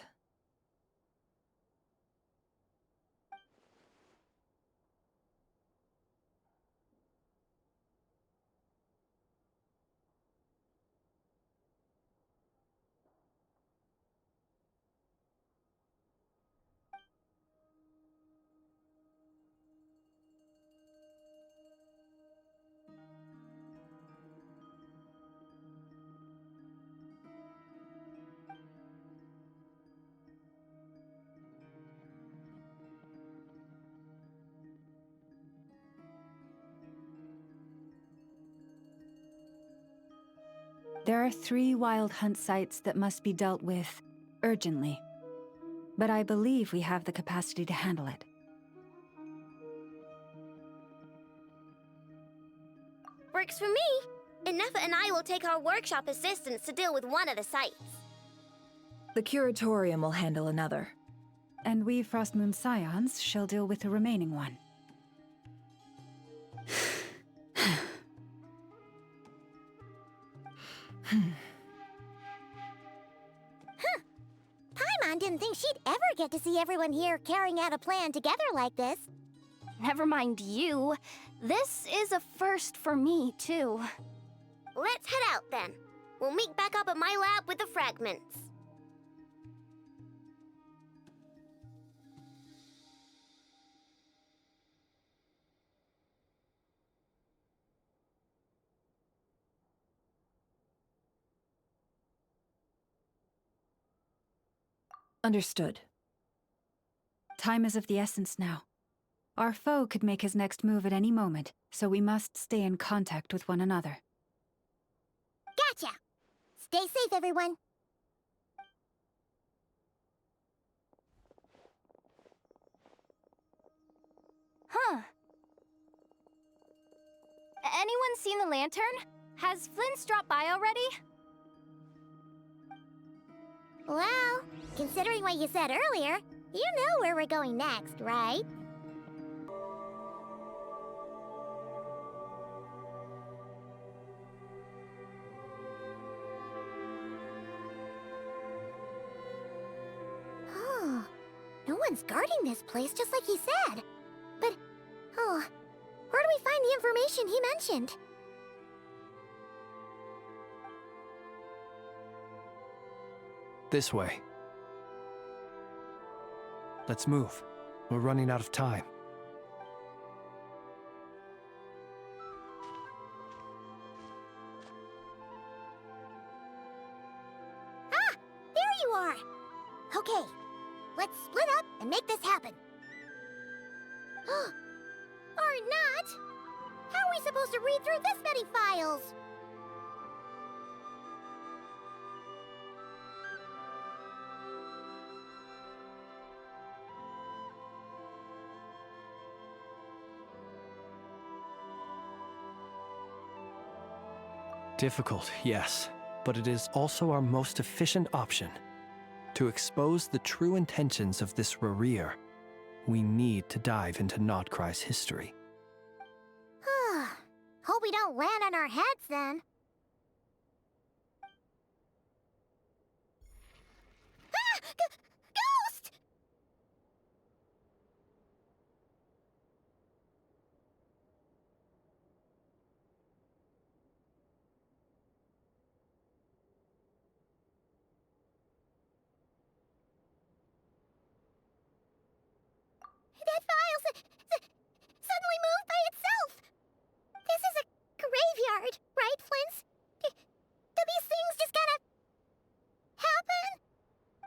S13: There are 3 wild hunt sites that must be dealt with urgently. But I believe we have the capacity to handle it.
S20: Works for me. Inefa and I will take our workshop assistants to deal with one of the sites.
S22: The curatorium will handle another.
S13: And we Frostmoon Scions shall deal with the remaining one.
S1: Paimon didn't think she'd ever get to see everyone here carrying out a plan together like this.
S6: Never mind you. This is a first for me, too.
S20: Let's head out then. We'll meet back up at my lab with the fragments.
S22: Understood.
S13: Time is of the essence now. Our foe could make his next move at any moment, so we must stay in contact with one another.
S1: Gotcha! Stay safe, everyone.
S6: Huh. Anyone seen the lantern? Has Flint's dropped by already?
S1: Well, considering what you said earlier, you know where we're going next, right? Oh, no one's guarding this place just like he said. But, oh, where do we find the information he mentioned?
S16: This way. Let's move. We're running out of time.
S1: Ah! There you are! Okay, let's split up and make this happen. Or not! How are we supposed to read through this many files?
S16: Difficult, yes, but it is also our most efficient option. To expose the true intentions of this Rereer, we need to dive into Nod-cray's history.
S1: Hope we don't land on our heads then. Ah! Ghost! That file suddenly moved by itself. This is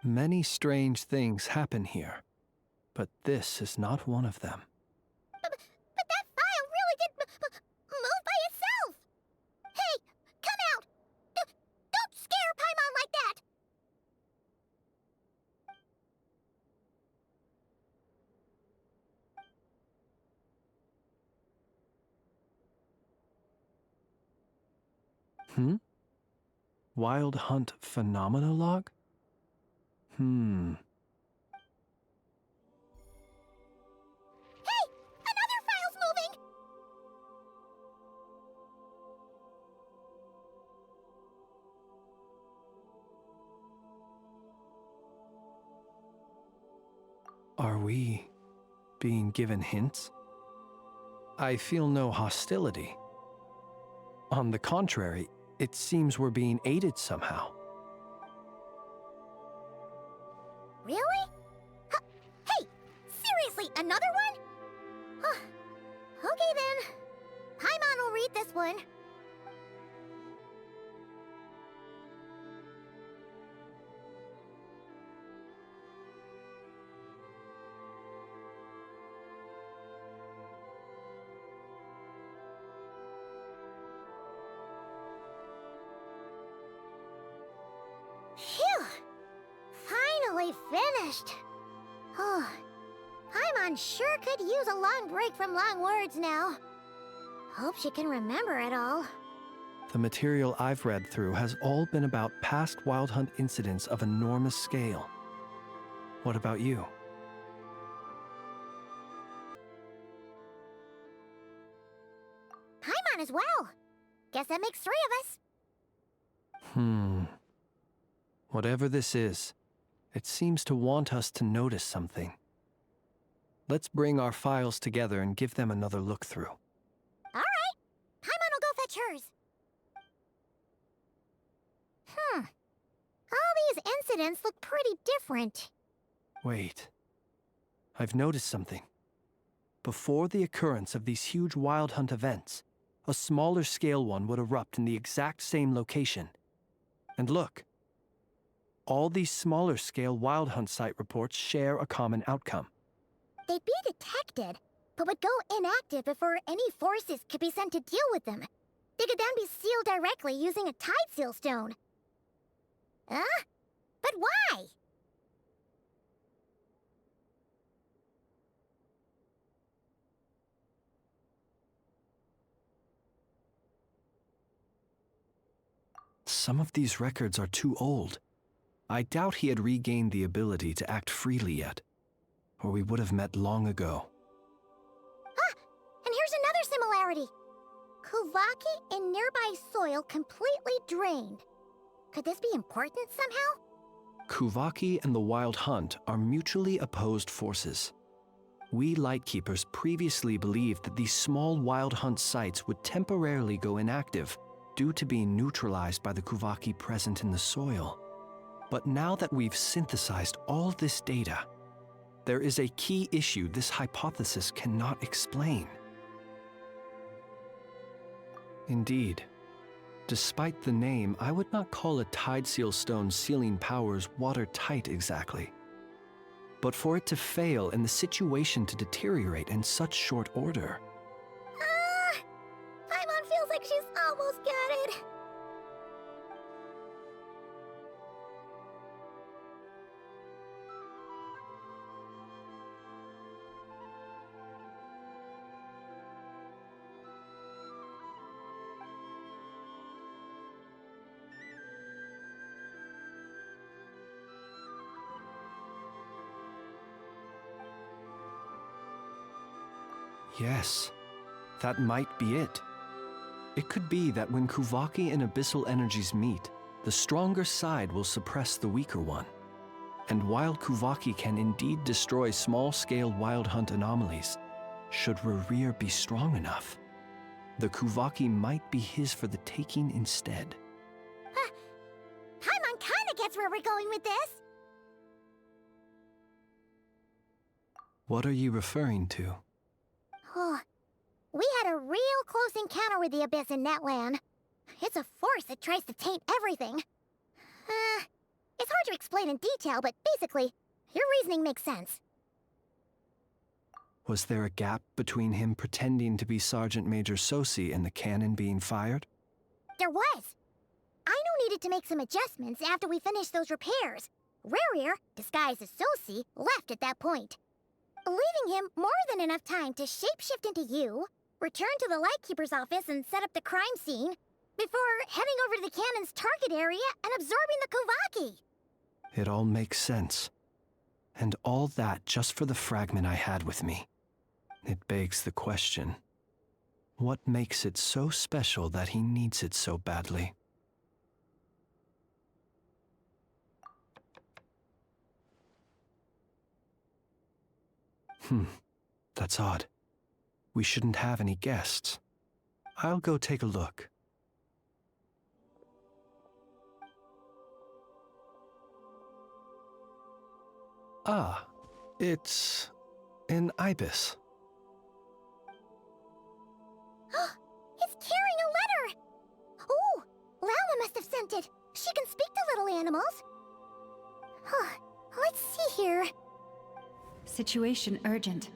S16: Many strange things happen here, but this is not one of them.
S1: But that file really did move by itself! Hey, come out! Don't scare Paimon like that!
S16: Wild Hunt Phenomenologue?
S1: Hey! Another file's moving!
S16: Are we being given hints? I feel no hostility. On the contrary, it seems we're being aided somehow.
S1: Really? Hey! Seriously, another one? Okay then. Paimon will read this one. Phew! Finally finished. Oh, Paimon sure could use a long break from long words now. Hope she can remember it all.
S16: The material I've read through has all been about past Wild Hunt incidents of enormous scale. What about you?
S1: Paimon as well. Guess that makes 3 of us.
S16: Whatever this is, it seems to want us to notice something. Let's bring our files together and give them another look through.
S1: All right. Paimon will go fetch hers. All these incidents look pretty different.
S16: Wait. I've noticed something. Before the occurrence of these huge Wild Hunt events, a smaller scale one would erupt in the exact same location. And look. All these smaller scale Wild Hunt site reports share a common outcome.
S1: They'd be detected, but would go inactive before any forces could be sent to deal with them. They could then be sealed directly using a tide seal stone. But why?
S16: Some of these records are too old. I doubt he had regained the ability to act freely yet, or we would have met long ago.
S1: And here's another similarity. Kuvaki in nearby soil completely drained. Could this be important somehow?
S16: Kuvaki and the Wild Hunt are mutually opposed forces. We Lightkeepers previously believed that these small Wild Hunt sites would temporarily go inactive due to being neutralized by the Kuvaki present in the soil. But now that we've synthesized all this data, there is a key issue this hypothesis cannot explain. Indeed, despite the name, I would not call a tide seal stone's sealing powers watertight exactly. But for it to fail and the situation to deteriorate in such short order.
S1: Paimon feels like she's almost got it.
S16: Yes, that might be it. It could be that when Kuvaki and abyssal energies meet, the stronger side will suppress the weaker one. And while Kuvaki can indeed destroy small-scale Wild Hunt anomalies, should Rerir be strong enough, the Kuvaki might be his for the taking instead.
S1: Paimon kinda gets where we're going with this.
S16: What are you referring to?
S1: Oh, we had a real close encounter with the Abyss in Netland. It's a force that tries to taint everything. It's hard to explain in detail, but basically, your reasoning makes sense.
S16: Was there a gap between him pretending to be Sergeant Major Sosi and the cannon being fired?
S1: There was. Aino needed to make some adjustments after we finished those repairs. Rerir, disguised as Sosi, left at that point, leaving him more than enough time to shapeshift into you, return to the Lightkeeper's office and set up the crime scene, before heading over to the cannon's target area and absorbing the Kovaki.
S16: It all makes sense. And all that just for the fragment I had with me. It begs the question, what makes it so special that he needs it so badly? That's odd. We shouldn't have any guests. I'll go take a look. Ah, it's an ibis.
S1: It's carrying a letter! Ooh, Lala must have sent it. She can speak to little animals. Let's see here.
S13: Situation urgent.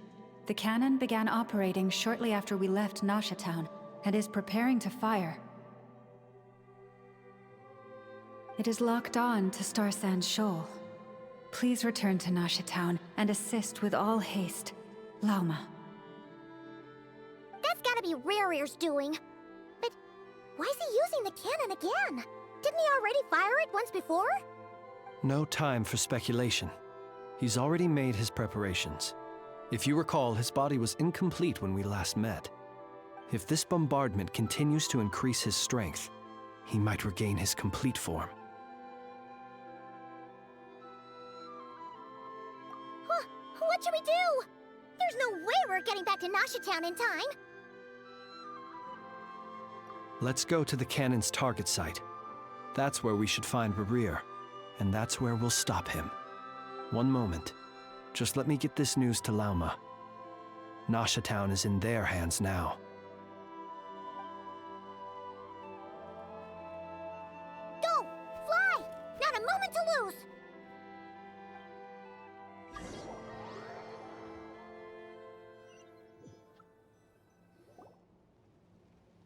S13: The cannon began operating shortly after we left Nasha Town and is preparing to fire. It is locked on to Star Sand Shoal. Please return to Nasha Town and assist with all haste. Lauma.
S1: That's gotta be Rerir's doing. But why is he using the cannon again? Didn't he already fire it once before?
S16: No time for speculation. He's already made his preparations. If you recall, his body was incomplete when we last met. If this bombardment continues to increase his strength, he might regain his complete form.
S1: What should we do? There's no way we're getting back to Nasha Town in time.
S16: Let's go to the cannon's target site. That's where we should find Rerir, and that's where we'll stop him. One moment. Just let me get this news to Lauma. Nasha Town is in their hands now.
S1: Go! Fly! Not a moment to lose!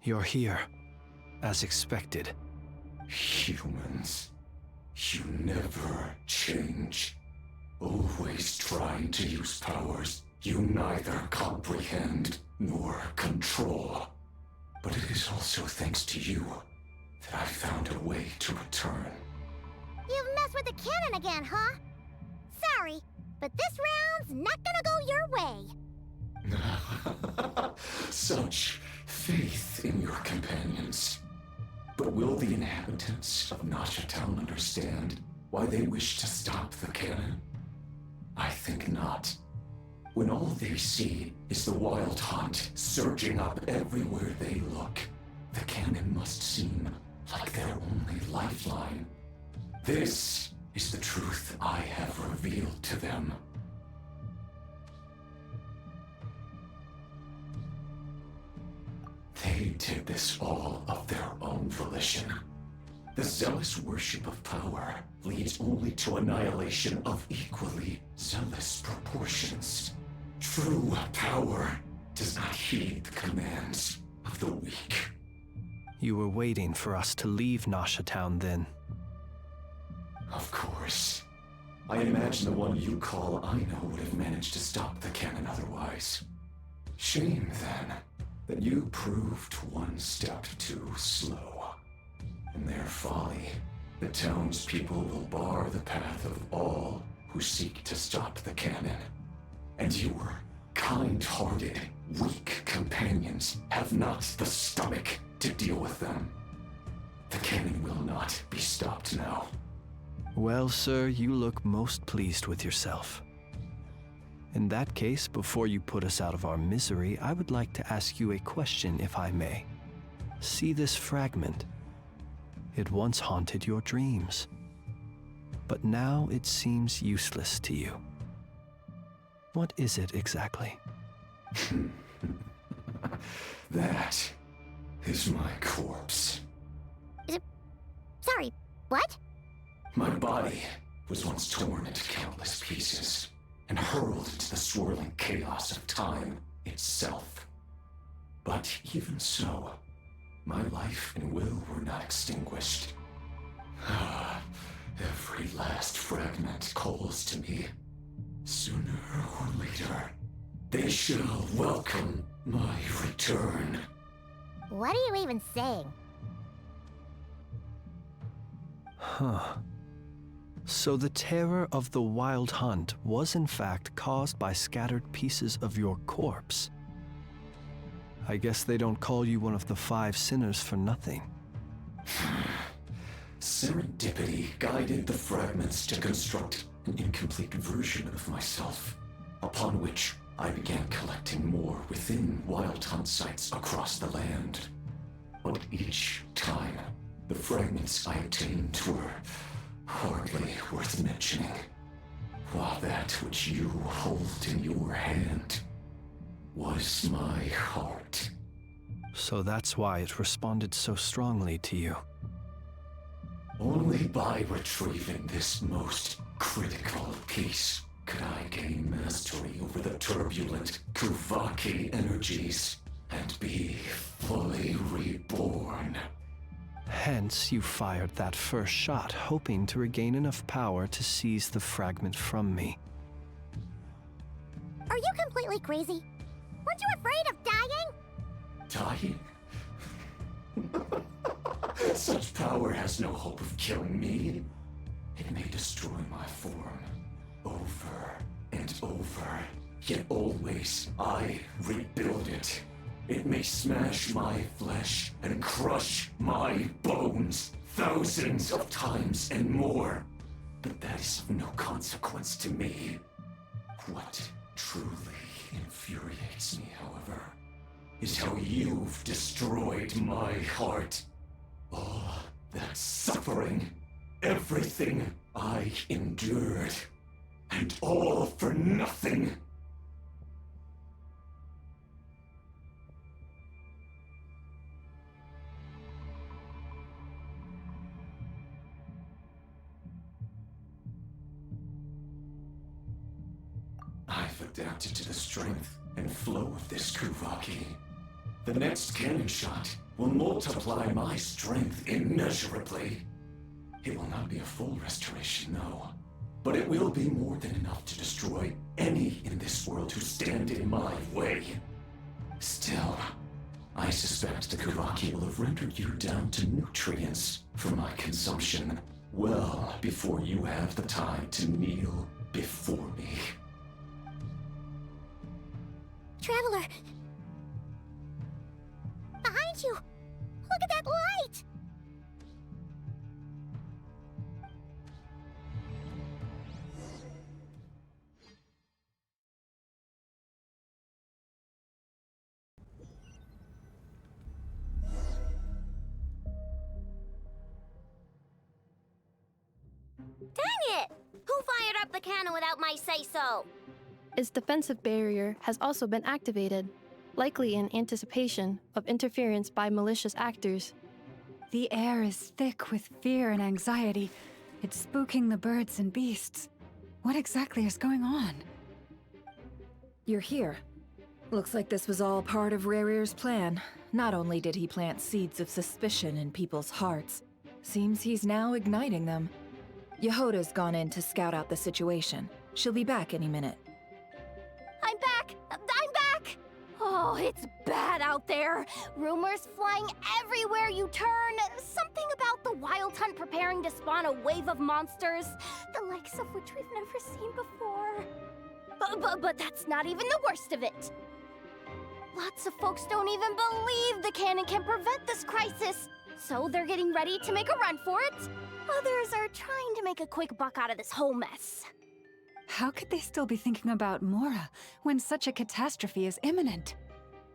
S16: You're here, as expected.
S9: Humans, you never change. Always trying to use powers you neither comprehend nor control. But it is also thanks to you that I found a way to return.
S1: You've messed with the cannon again, huh? Sorry, but this round's not gonna go your way.
S9: Such faith in your companions. But will the inhabitants of Nasha Town understand why they wish to stop the cannon? I think not. When all they see is the wild hunt surging up everywhere they look, the cannon must seem like their only lifeline. This is the truth I have revealed to them. They did this all of their own volition. The zealous worship of power leads only to annihilation of equally zealous proportions. True power does not heed the commands of the weak.
S16: You were waiting for us to leave Nasha Town then.
S9: Of course. I imagine the one you call Aino would have managed to stop the cannon otherwise. Shame, then, that you proved one step too slow. In their folly, the townspeople will bar the path of all who seek to stop the cannon. And your kind-hearted, weak companions have not the stomach to deal with them. The cannon will not be stopped now.
S16: Well, sir, you look most pleased with yourself. In that case, before you put us out of our misery, I would like to ask you a question, if I may. See this fragment? It once haunted your dreams, but now it seems useless to you. What is it exactly?
S9: That is my corpse.
S1: Sorry, what?
S9: My body was once torn into countless pieces and hurled into the swirling chaos of time itself. But even so, my life and will were not extinguished. Every last fragment calls to me. Sooner or later, they shall welcome my return.
S1: What are you even saying?
S16: Huh. So the terror of the wild hunt was in fact caused by scattered pieces of your corpse. I guess they don't call you one of the 5 sinners for nothing.
S9: Serendipity guided the fragments to construct an incomplete version of myself, upon which I began collecting more within wild hunt sites across the land. But each time, the fragments I obtained were hardly worth mentioning, while that which you hold in your hand was my heart.
S16: So that's why it responded so strongly to you.
S9: Only by retrieving this most critical piece could I gain mastery over the turbulent Kuvaki energies and be fully reborn.
S16: Hence, you fired that first shot, hoping to regain enough power to seize the fragment from me.
S1: Are you completely crazy? Weren't you afraid of dying?
S9: Dying? Such power has no hope of killing me. It may destroy my form over and over, yet always I rebuild it. It may smash my flesh and crush my bones thousands of times and more, but that is of no consequence to me. What truly infuriates me, however, is how you've destroyed my heart. All that suffering, everything I endured, and all for nothing. I've adapted to the strength and flow of this Kuvaki. The next cannon shot will multiply my strength immeasurably. It will not be a full restoration, no, but it will be more than enough to destroy any in this world who stand in my way. Still, I suspect the Kuvaki will have rendered you down to nutrients for my consumption well before you have the time to kneel before me.
S1: Traveler! Behind you! Look at that light!
S20: Dang it! Who fired up the cannon without my say-so?
S19: Its defensive barrier has also been activated, likely in anticipation of interference by malicious actors.
S13: The air is thick with fear and anxiety. It's spooking the birds and beasts. What exactly is going on?
S22: You're here. Looks like this was all part of Rarir's plan. Not only did he plant seeds of suspicion in people's hearts, seems he's now igniting them. Yehoda's gone in to scout out the situation. She'll be back any minute.
S6: I'm back! I'm back! Oh, it's bad out there. Rumors flying everywhere you turn. Something about the wild hunt preparing to spawn a wave of monsters, the likes of which we've never seen before. But that's not even the worst of it. Lots of folks don't even believe the cannon can prevent this crisis, so they're getting ready to make a run for it. Others are trying to make a quick buck out of this whole mess.
S13: How could they still be thinking about Mora when such a catastrophe is imminent?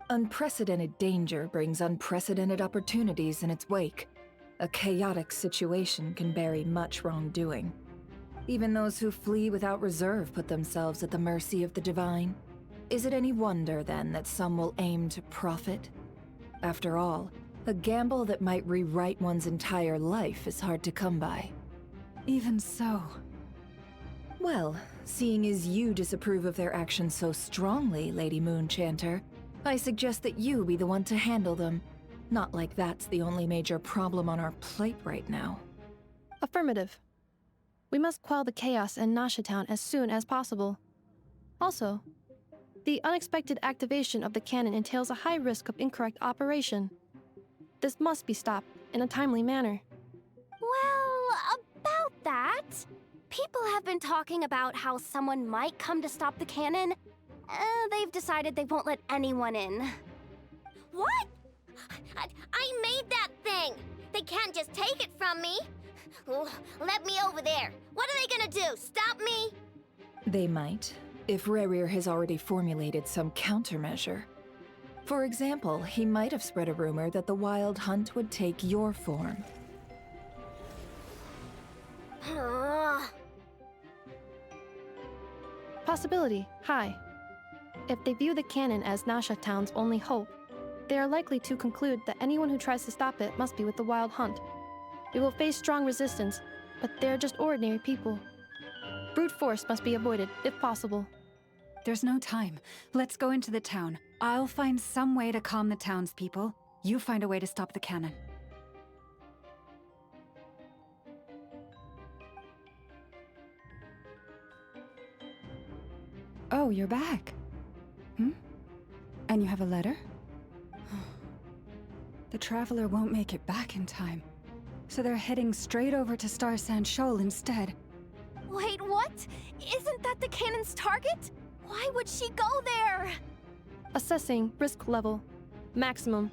S22: Unprecedented danger brings unprecedented opportunities in its wake. A chaotic situation can bury much wrongdoing. Even those who flee without reserve put themselves at the mercy of the divine. Is it any wonder, then, that some will aim to profit? After all, a gamble that might rewrite one's entire life is hard to come by.
S13: Even so,
S22: Well, seeing as you disapprove of their actions so strongly, Lady Moonchanter, I suggest that you be the one to handle them. Not like that's the only major problem on our plate right now.
S19: Affirmative. We must quell the chaos in Nasha Town as soon as possible. Also, the unexpected activation of the cannon entails a high risk of incorrect operation. This must be stopped in a timely manner.
S6: Well, about that, people have been talking about how someone might come to stop the cannon. They've decided they won't let anyone in.
S20: What? I made that thing! They can't just take it from me! Let me over there! What are they gonna do? Stop me?
S22: They might, if Rerir has already formulated some countermeasure. For example, he might have spread a rumor that the Wild Hunt would take your form.
S19: Possibility high. If they view the cannon as Nasha Town's only hope, they are likely to conclude that anyone who tries to stop it must be with the Wild Hunt. We will face strong resistance, but they're just ordinary people. Brute force must be avoided, if possible.
S13: There's no time. Let's go into the town. I'll find some way to calm the townspeople. You find a way to stop the cannon. Oh, you're back. And you have a letter? The Traveler won't make it back in time. So they're heading straight over to Star Sand Shoal instead.
S6: Wait, what? Isn't that the cannon's target? Why would she go there?
S19: Assessing risk level. Maximum.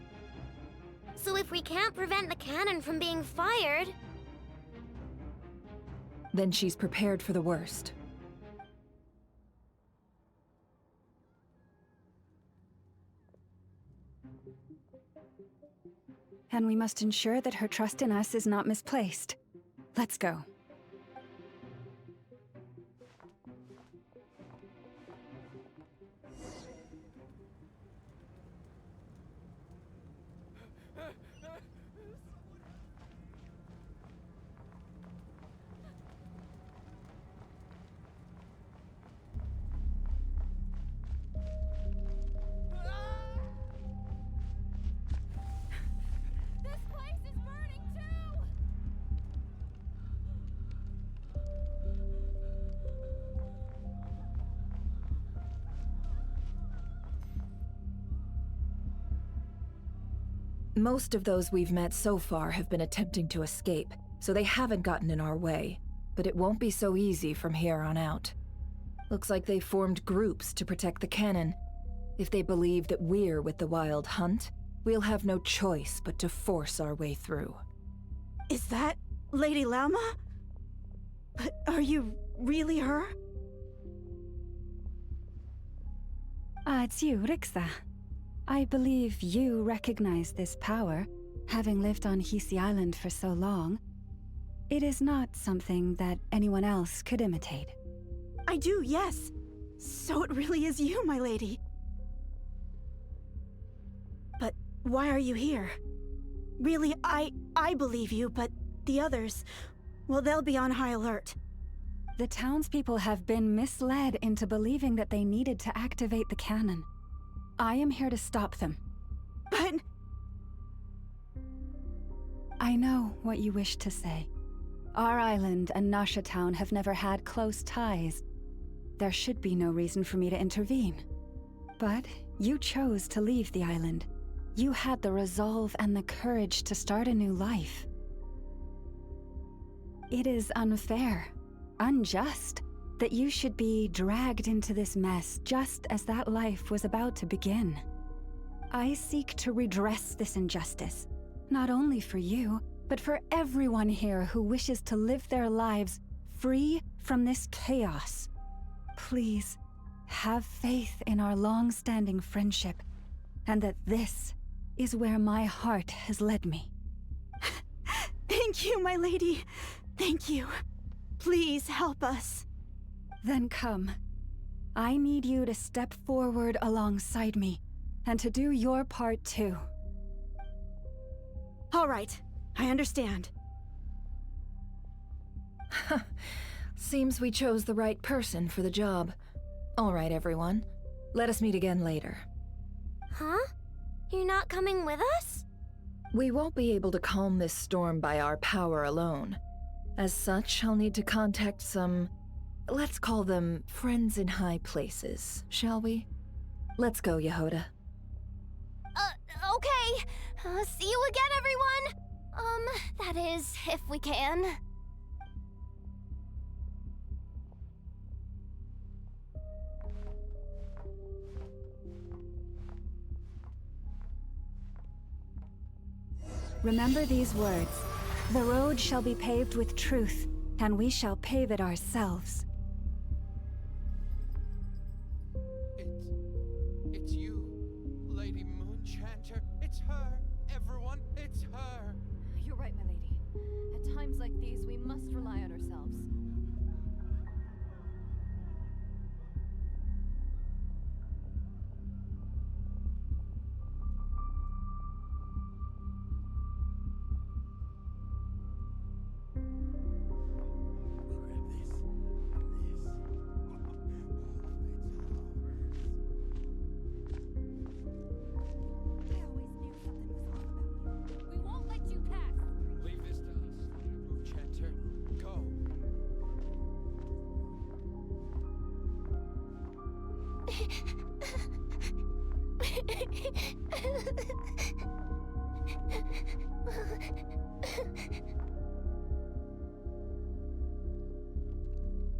S20: So if we can't prevent the cannon from being fired...
S22: Then she's prepared for the worst.
S13: And we must ensure that her trust in us is not misplaced. Let's go.
S22: Most of those we've met so far have been attempting to escape, so they haven't gotten in our way. But it won't be so easy from here on out. Looks like they formed groups to protect the cannon. If they believe that we're with the Wild Hunt, we'll have no choice but to force our way through.
S5: Is that Lady Lauma? But are you really her?
S13: It's you, Rixa. I believe you recognize this power, having lived on Hisi Island for so long. It is not something that anyone else could imitate.
S5: I do, yes. So it really is you, my lady. But why are you here? Really, I believe you, but the others, well, they'll be on high alert.
S13: The townspeople have been misled into believing that they needed to activate the cannon. I am here to stop them.
S5: But...
S13: I know what you wish to say. Our island and Nasha Town have never had close ties. There should be no reason for me to intervene. But you chose to leave the island. You had the resolve and the courage to start a new life. It is unfair, unjust, that you should be dragged into this mess just as that life was about to begin. I seek to redress this injustice, not only for you, but for everyone here who wishes to live their lives free from this chaos. Please, have faith in our long-standing friendship, and that this is where my heart has led me.
S5: Thank you, my lady. Thank you. Please help us.
S13: Then come. I need you to step forward alongside me, and to do your part too.
S5: All right, I understand.
S22: Seems we chose the right person for the job. All right, everyone. Let us meet again later.
S20: Huh? You're not coming with us?
S22: We won't be able to calm this storm by our power alone. As such, I'll need to contact some... let's call them friends in high places, shall we? Let's go, Yehoda.
S6: Okay. See you again, everyone! That is, if we can.
S13: Remember these words. The road shall be paved with truth, and we shall pave it ourselves.
S14: It's you, Lady Moonchanter. It's her, everyone. It's her.
S15: You're right, my lady. At times like these, we must rely on ourselves.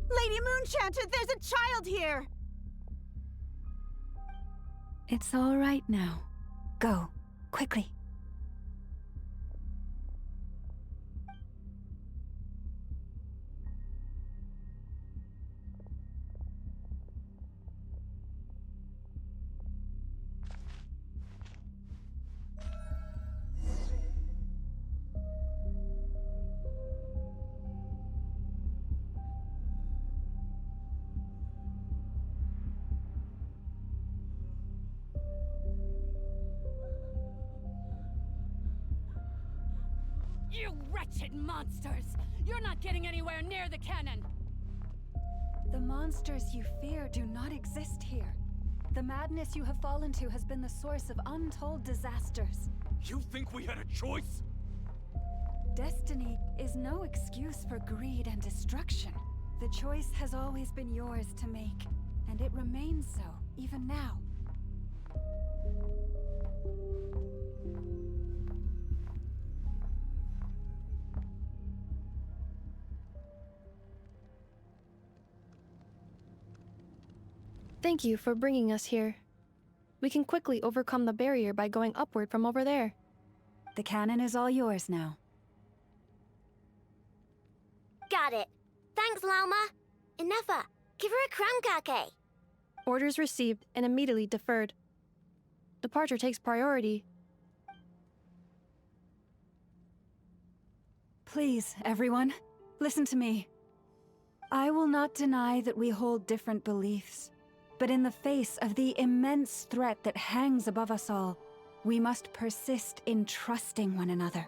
S5: Lady Moonchanter, there's a child here!
S13: It's all right now. Go, quickly.
S15: You wretched monsters! You're not getting anywhere near the cannon!
S13: The monsters you fear do not exist here. The madness you have fallen to has been the source of untold disasters.
S14: You think we had a choice?
S13: Destiny is no excuse for greed and destruction. The choice has always been yours to make, and it remains so, even now.
S19: Thank you for bringing us here. We can quickly overcome the barrier by going upward from over there.
S13: The cannon is all yours now.
S20: Got it. Thanks, Lauma. Enougha, give her a crunkake.
S19: Orders received and immediately deferred. Departure takes priority.
S13: Please, everyone, listen to me. I will not deny that we hold different beliefs, but in the face of the immense threat that hangs above us all, we must persist in trusting one another.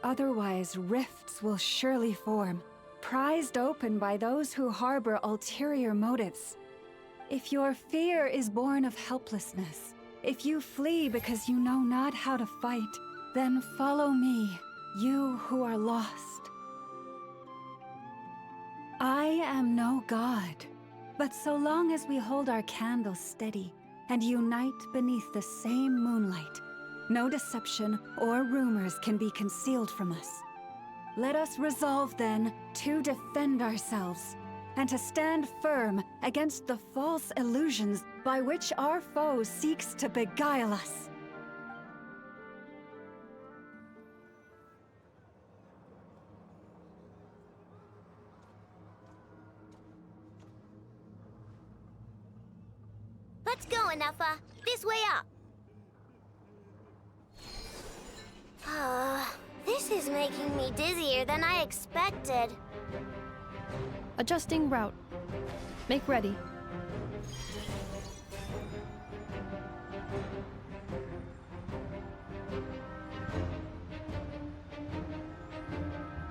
S13: Otherwise, rifts will surely form, prized open by those who harbor ulterior motives. If your fear is born of helplessness, if you flee because you know not how to fight, then follow me, you who are lost. I am no god, but so long as we hold our candles steady and unite beneath the same moonlight, no deception or rumors can be concealed from us. Let us resolve then to defend ourselves and to stand firm against the false illusions by which our foe seeks to beguile us.
S20: Let's go, Enougha. This way up. This is making me dizzier than I expected.
S19: Adjusting route. Make ready.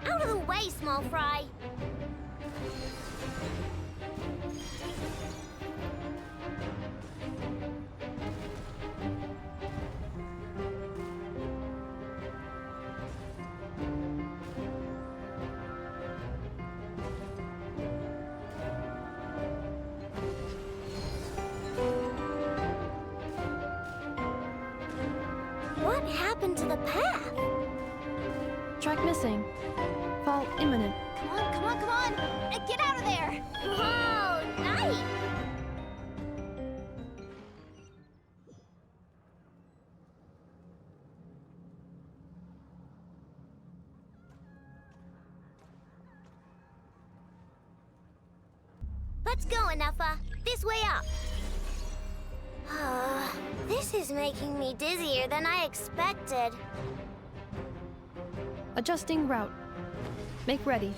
S20: Out of the way, small fry.
S1: happened to the path?
S19: Track missing. Fall imminent.
S15: Come on, come on, come on! Get out of there!
S1: Whoa, nice! Let's go, Anafa. This way up. This is making me dizzier than I expected.
S19: Adjusting route. Make ready.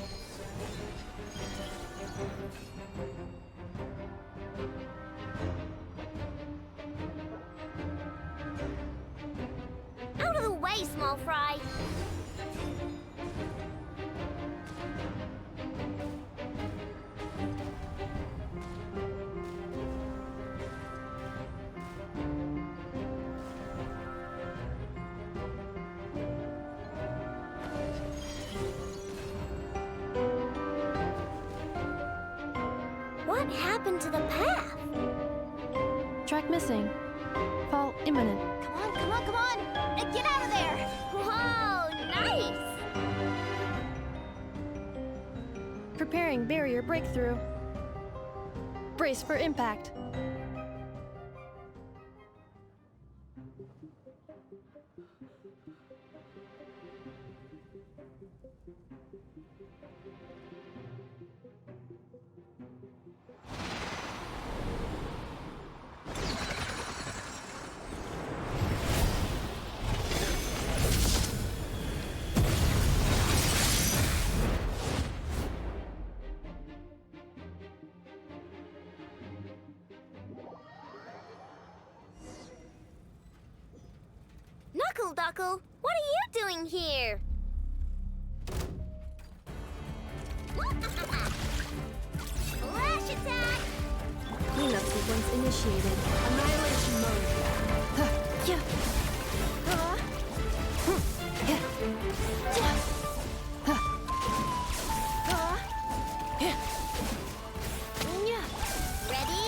S1: Out of the way, small fry. What happened to the path?
S19: Track missing. Fall imminent.
S15: Come on, come on, come on! Get out of there!
S1: Whoa, nice!
S19: Preparing barrier breakthrough. Brace for impact.
S1: Duckle, what are you doing here? Flash attack!
S19: Cleanup sequence initiated.
S1: Annihilation mode. Ready?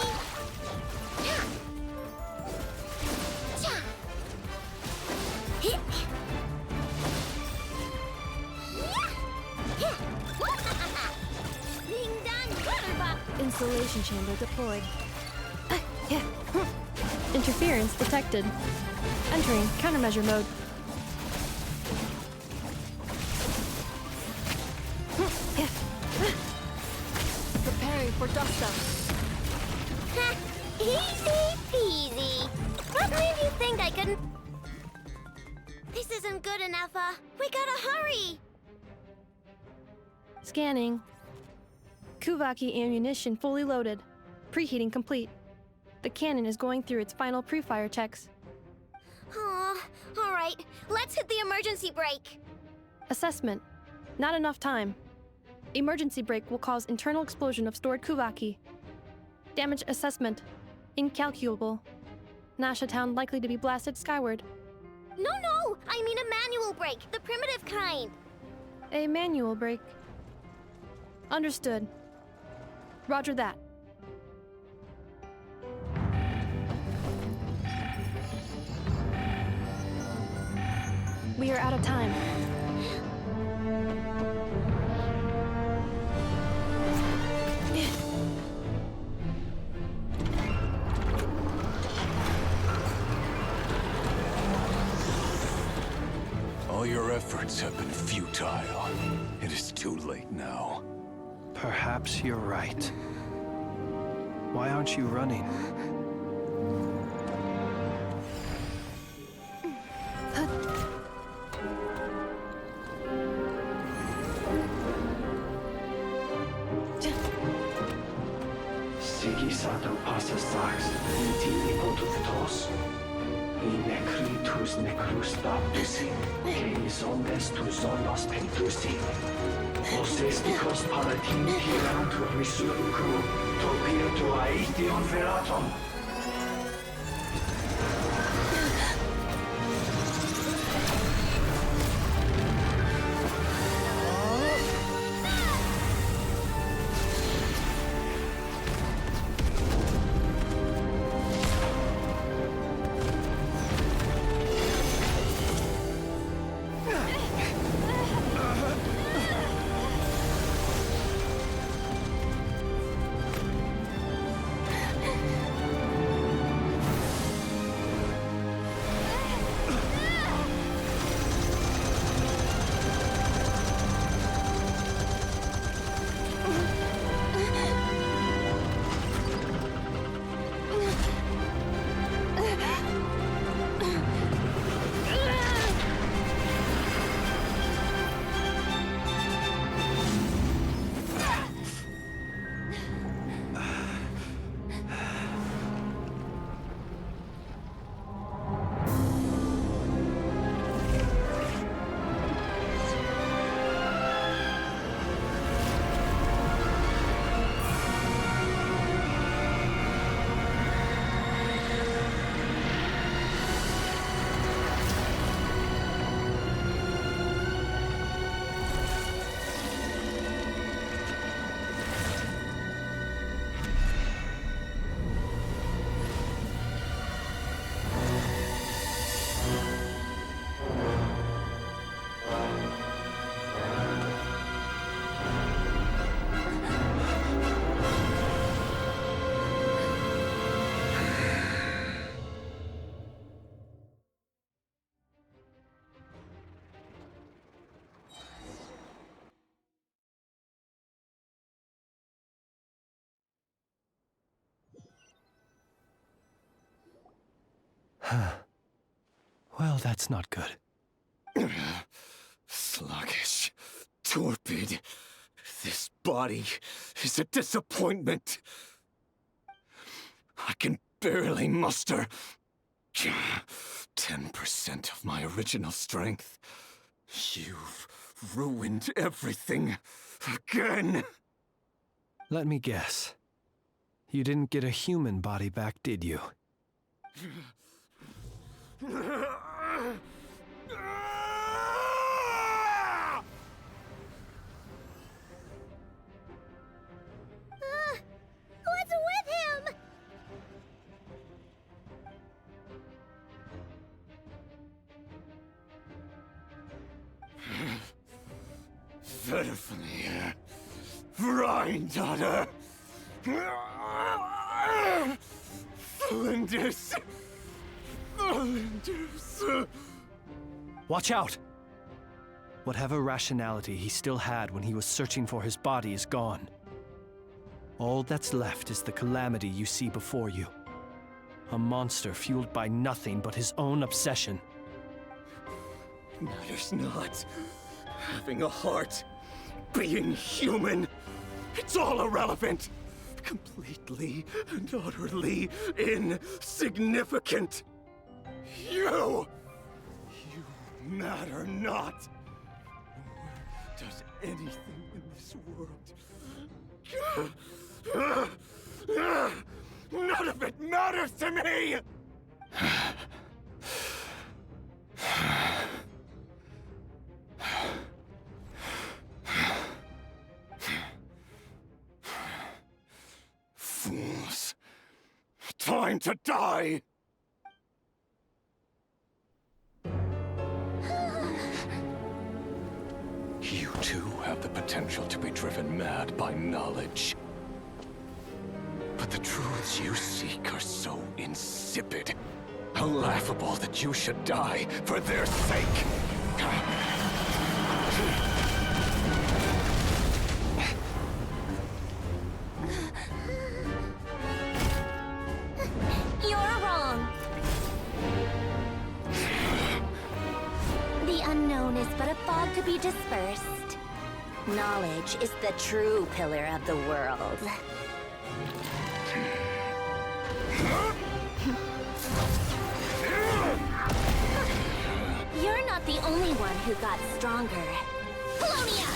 S19: Insulation chamber deployed. Interference detected. Entering countermeasure mode. Preparing for dust-up.
S1: Easy peasy. What made you think I couldn't? This isn't good enough, we gotta hurry!
S19: Scanning. Kuvaki ammunition fully loaded. Preheating complete. The cannon is going through its final pre-fire checks.
S1: Aw, alright. Let's hit the emergency brake.
S19: Assessment. Not enough time. Emergency brake will cause internal explosion of stored Kuvaki. Damage assessment. Incalculable. Nasha Town likely to be blasted skyward.
S1: No, I mean a manual brake, the primitive kind.
S19: A manual brake. Understood. Roger that. We are out of time.
S9: All your efforts have been futile. It is too late now.
S16: Perhaps you're right. Why aren't you running?
S7: Sigisato passa sax, intimi potutos. Inekritus necrus baptisi, keis omnes tu zonos pentusi. Osestikos palatin pirantur resurcu, topieto aetion veratum.
S16: Well, that's not good.
S14: Sluggish, torpid. This body is a disappointment. I can barely muster 10% of my original strength. You've ruined everything again.
S16: Let me guess. You didn't get a human body back, did you?
S1: What's with him?
S14: Verfnir, Rheindotter, Flinders, Flinders.
S16: Watch out! Whatever rationality he still had when he was searching for his body is gone. All that's left is the calamity you see before you. A monster fueled by nothing but his own obsession.
S14: Matters not. Having a heart, being human, it's all irrelevant. Completely and utterly insignificant. You matter not. Nor does anything in this world. None of it matters to me! Fools. Time to die! You too have the potential to be driven mad by knowledge. But the truths you seek are so insipid, laughable that you should die for their sake.
S1: You're wrong. The unknown is but a fog to be dispersed.
S6: Knowledge is the true pillar of the world.
S1: You're not the only one who got stronger. Polonia!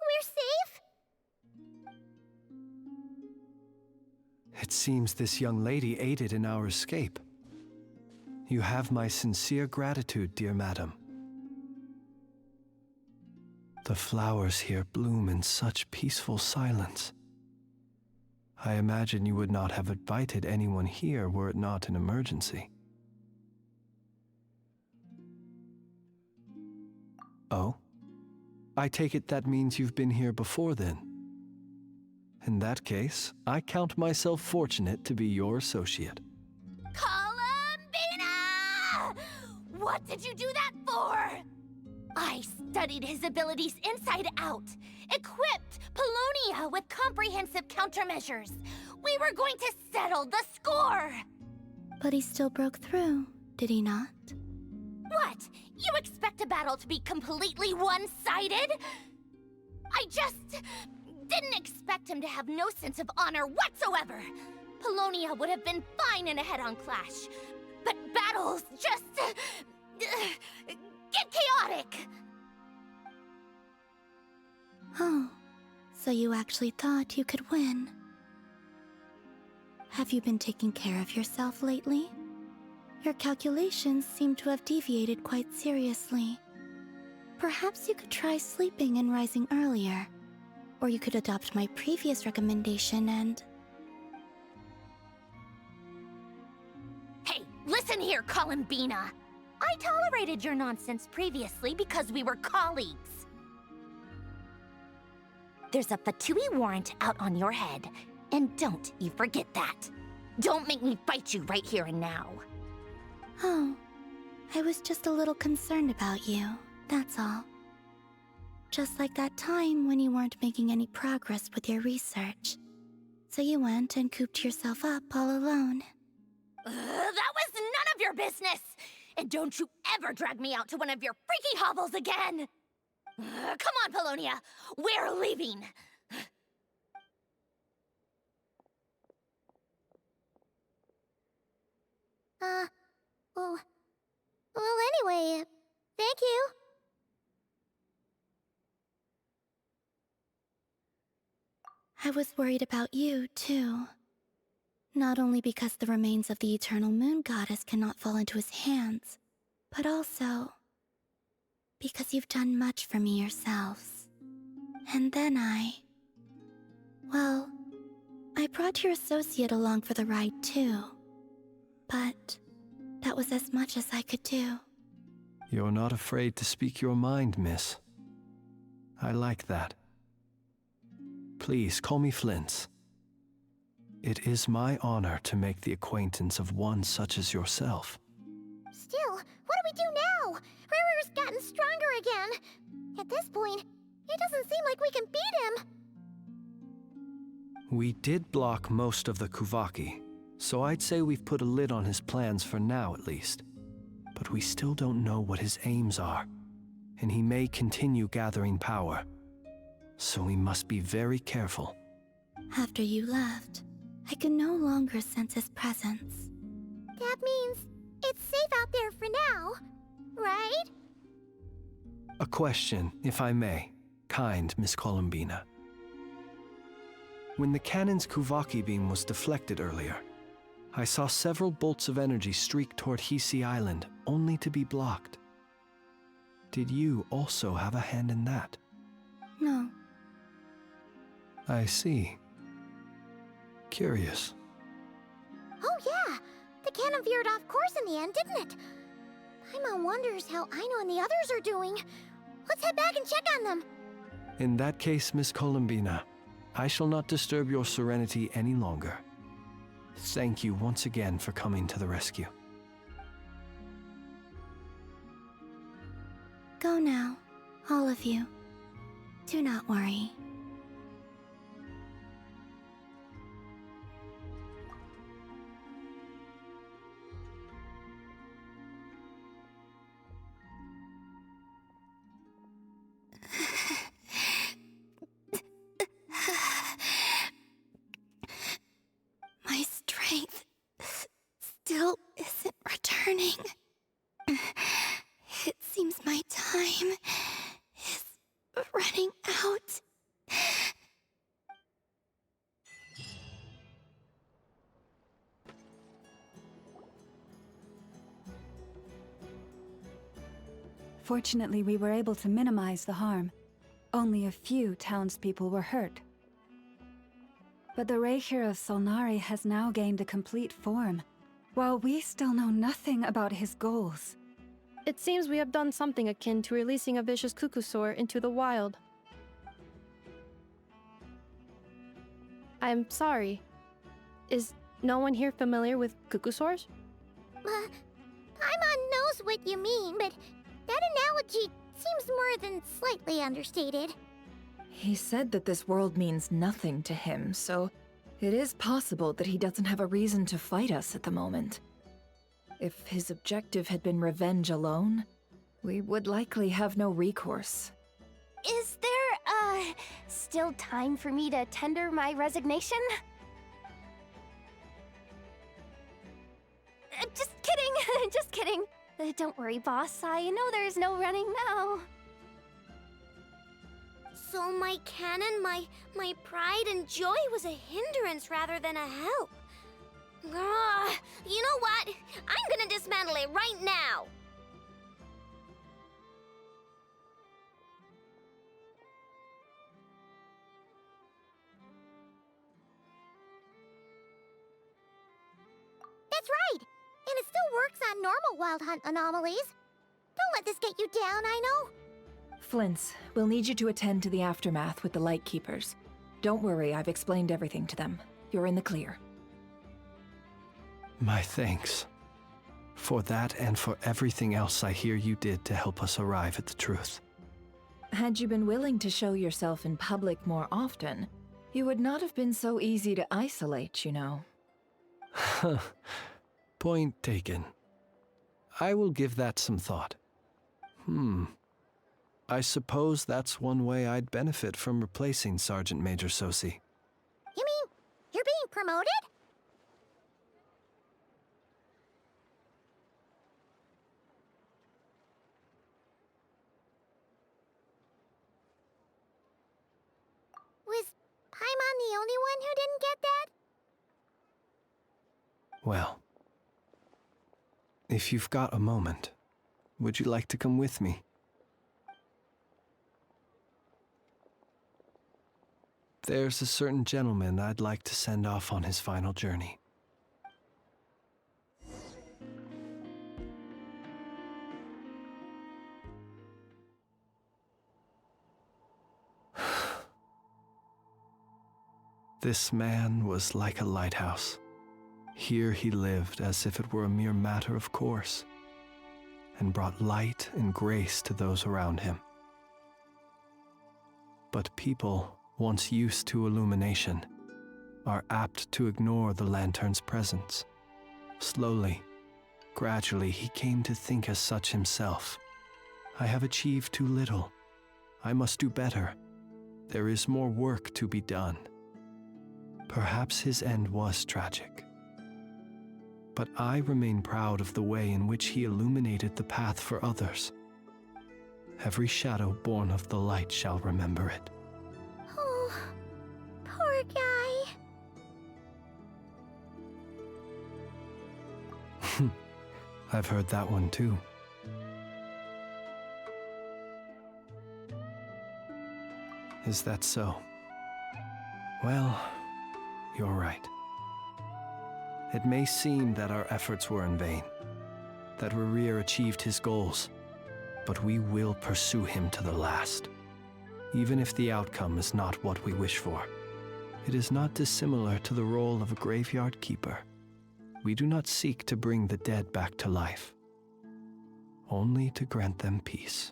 S1: We're safe?
S16: It seems this young lady aided in our escape. You have my sincere gratitude, dear madam. The flowers here bloom in such peaceful silence. I imagine you would not have invited anyone here were it not an emergency. Oh? I take it that means you've been here before then. In that case, I count myself fortunate to be your associate.
S3: Columbina! What did you do that for? I studied his abilities inside out, equipped Pollonia with comprehensive countermeasures. We were going to settle the score!
S2: But he still broke through, did he not?
S3: What? You expect a battle to be completely one-sided? I just didn't expect him to have no sense of honor whatsoever. Pollonia would have been fine in a head-on clash, but battles just get chaotic.
S2: Oh, so you actually thought you could win. Have you been taking care of yourself lately? Your calculations seem to have deviated quite seriously. Perhaps you could try sleeping and rising earlier. Or you could adopt my previous recommendation and...
S3: Hey, listen here, Columbina! I tolerated your nonsense previously because we were colleagues. There's a Fatui warrant out on your head, and don't you forget that. Don't make me fight you right here and now.
S2: Oh, I was just a little concerned about you, that's all. Just like that time when you weren't making any progress with your research. So you went and cooped yourself up all alone.
S3: That was none of your business! And don't you ever drag me out to one of your freaky hovels again! Come on, Pollonia! We're leaving!
S1: Well, anyway, thank you.
S2: I was worried about you, too. Not only because the remains of the eternal moon goddess cannot fall into his hands, but also because you've done much for me yourselves. And then well, I brought your associate along for the ride, too. But that was as much as I could do.
S16: You're not afraid to speak your mind, miss. I like that. Please call me Flint's. It is my honor to make the acquaintance of one such as yourself.
S1: Still, what do we do now? Riri's gotten stronger again. At this point, it doesn't seem like we can beat him.
S16: We did block most of the Kuvaki, so I'd say we've put a lid on his plans for now at least. But we still don't know what his aims are, and he may continue gathering power. So we must be very careful.
S2: After you left, I could no longer sense his presence.
S1: That means it's safe out there for now, right?
S16: A question, if I may, kind Miss Columbina. When the cannon's Kuvaki beam was deflected earlier, I saw several bolts of energy streak toward Hisi Island, only to be blocked. Did you also have a hand in that?
S2: No.
S16: I see. Curious.
S1: Oh yeah, the cannon veered off course in the end, didn't it? Paimon wonders how Aino and the others are doing. Let's head back and check on them.
S16: In that case, Miss Columbina, I shall not disturb your serenity any longer. Thank you once again for coming to the rescue.
S2: Go now, all of you. Do not worry. My strength still isn't returning. It seems my time is running out.
S13: Fortunately, we were able to minimize the harm. Only a few townspeople were hurt. But the Reikir of Solnari has now gained a complete form, while we still know nothing about his goals.
S19: It seems we have done something akin to releasing a vicious cuckoosaur into the wild. I'm sorry. Is no one here familiar with cuckoosaurs?
S1: Paimon knows what you mean, but that analogy seems more than slightly understated.
S22: He said that this world means nothing to him, so it is possible that he doesn't have a reason to fight us at the moment. If his objective had been revenge alone, we would likely have no recourse.
S6: Is there, still time for me to tender my resignation? Just kidding, just kidding. Don't worry, boss. I know there's no running now.
S20: So my canon, my pride and joy was a hindrance rather than a help. Ugh, you know what? I'm gonna dismantle it right now.
S1: That's right! And it still works on normal wild hunt anomalies. Don't let this get you down, I know.
S22: Flints, we'll need you to attend to the aftermath with the Lightkeepers. Don't worry, I've explained everything to them. You're in the clear.
S16: My thanks. For that and for everything else I hear you did to help us arrive at the truth.
S22: Had you been willing to show yourself in public more often, you would not have been so easy to isolate, you know.
S16: Point taken. I will give that some thought. I suppose that's one way I'd benefit from replacing Sergeant Major Sosi.
S1: You mean you're being promoted? Was Paimon the only one who didn't get that?
S16: Well, if you've got a moment, would you like to come with me? There's a certain gentleman I'd like to send off on his final journey. This man was like a lighthouse. Here he lived as if it were a mere matter of course, and brought light and grace to those around him. But people, once used to illumination, are apt to ignore the lantern's presence. Slowly, gradually, he came to think as such himself. I have achieved too little. I must do better. There is more work to be done. Perhaps his end was tragic. But I remain proud of the way in which he illuminated the path for others. Every shadow born of the light shall remember it.
S1: Oh, poor guy.
S16: I've heard that one too. Is that so? Well, you're right. It may seem that our efforts were in vain, that Rerir achieved his goals, but we will pursue him to the last, even if the outcome is not what we wish for. It is not dissimilar to the role of a graveyard keeper. We do not seek to bring the dead back to life, only to grant them peace.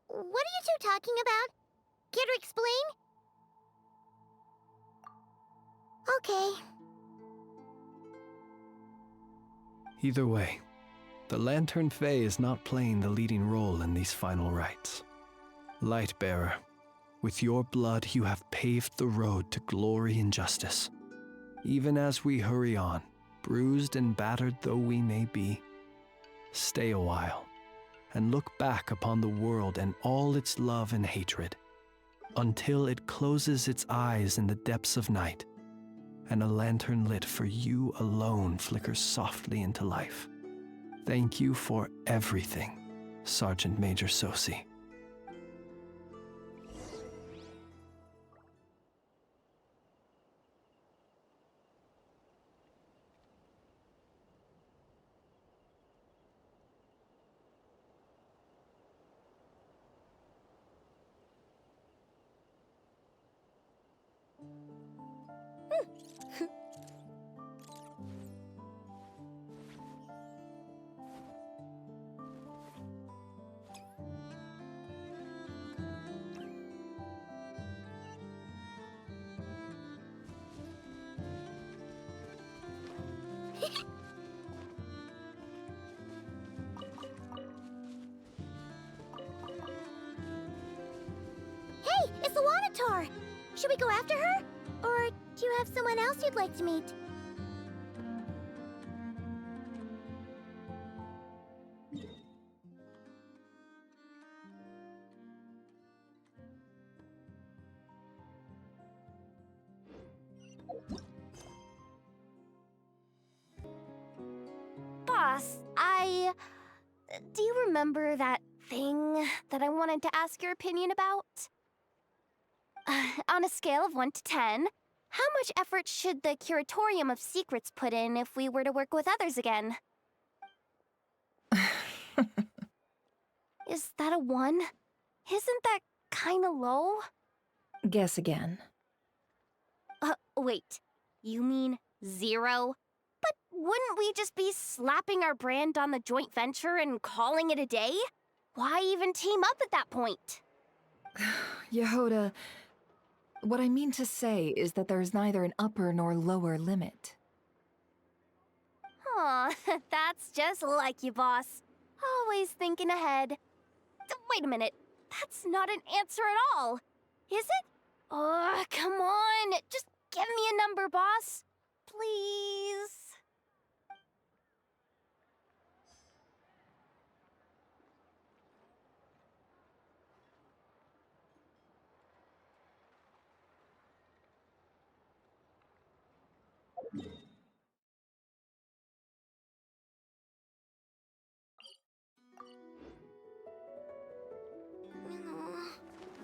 S1: What are you two talking about? Care to explain? Okay.
S16: Either way, the Lantern Fae is not playing the leading role in these final rites. Lightbearer, with your blood you have paved the road to glory and justice. Even as we hurry on, bruised and battered though we may be, stay a while and look back upon the world and all its love and hatred, until it closes its eyes in the depths of night and a lantern lit for you alone flickers softly into life. Thank you for everything, Sergeant Major Sosi.
S1: Hey, it's the Wanatar! Should we go after her? Or do you have someone else you'd like to meet?
S6: Boss, do you remember that thing that I wanted to ask your opinion about? On a scale of 1 to 10, how much effort should the Curatorium of Secrets put in if we were to work with others again? Is that a 1? Isn't that kinda low?
S22: Guess again.
S6: Wait. You mean 0? But wouldn't we just be slapping our brand on the joint venture and calling it a day? Why even team up at that point?
S22: Yehoda, what I mean to say is that there's neither an upper nor lower limit.
S6: Aw, that's just like you, boss. Always thinking ahead. Wait a minute. That's not an answer at all. Is it? Oh, come on. Just give me a number, boss. Please.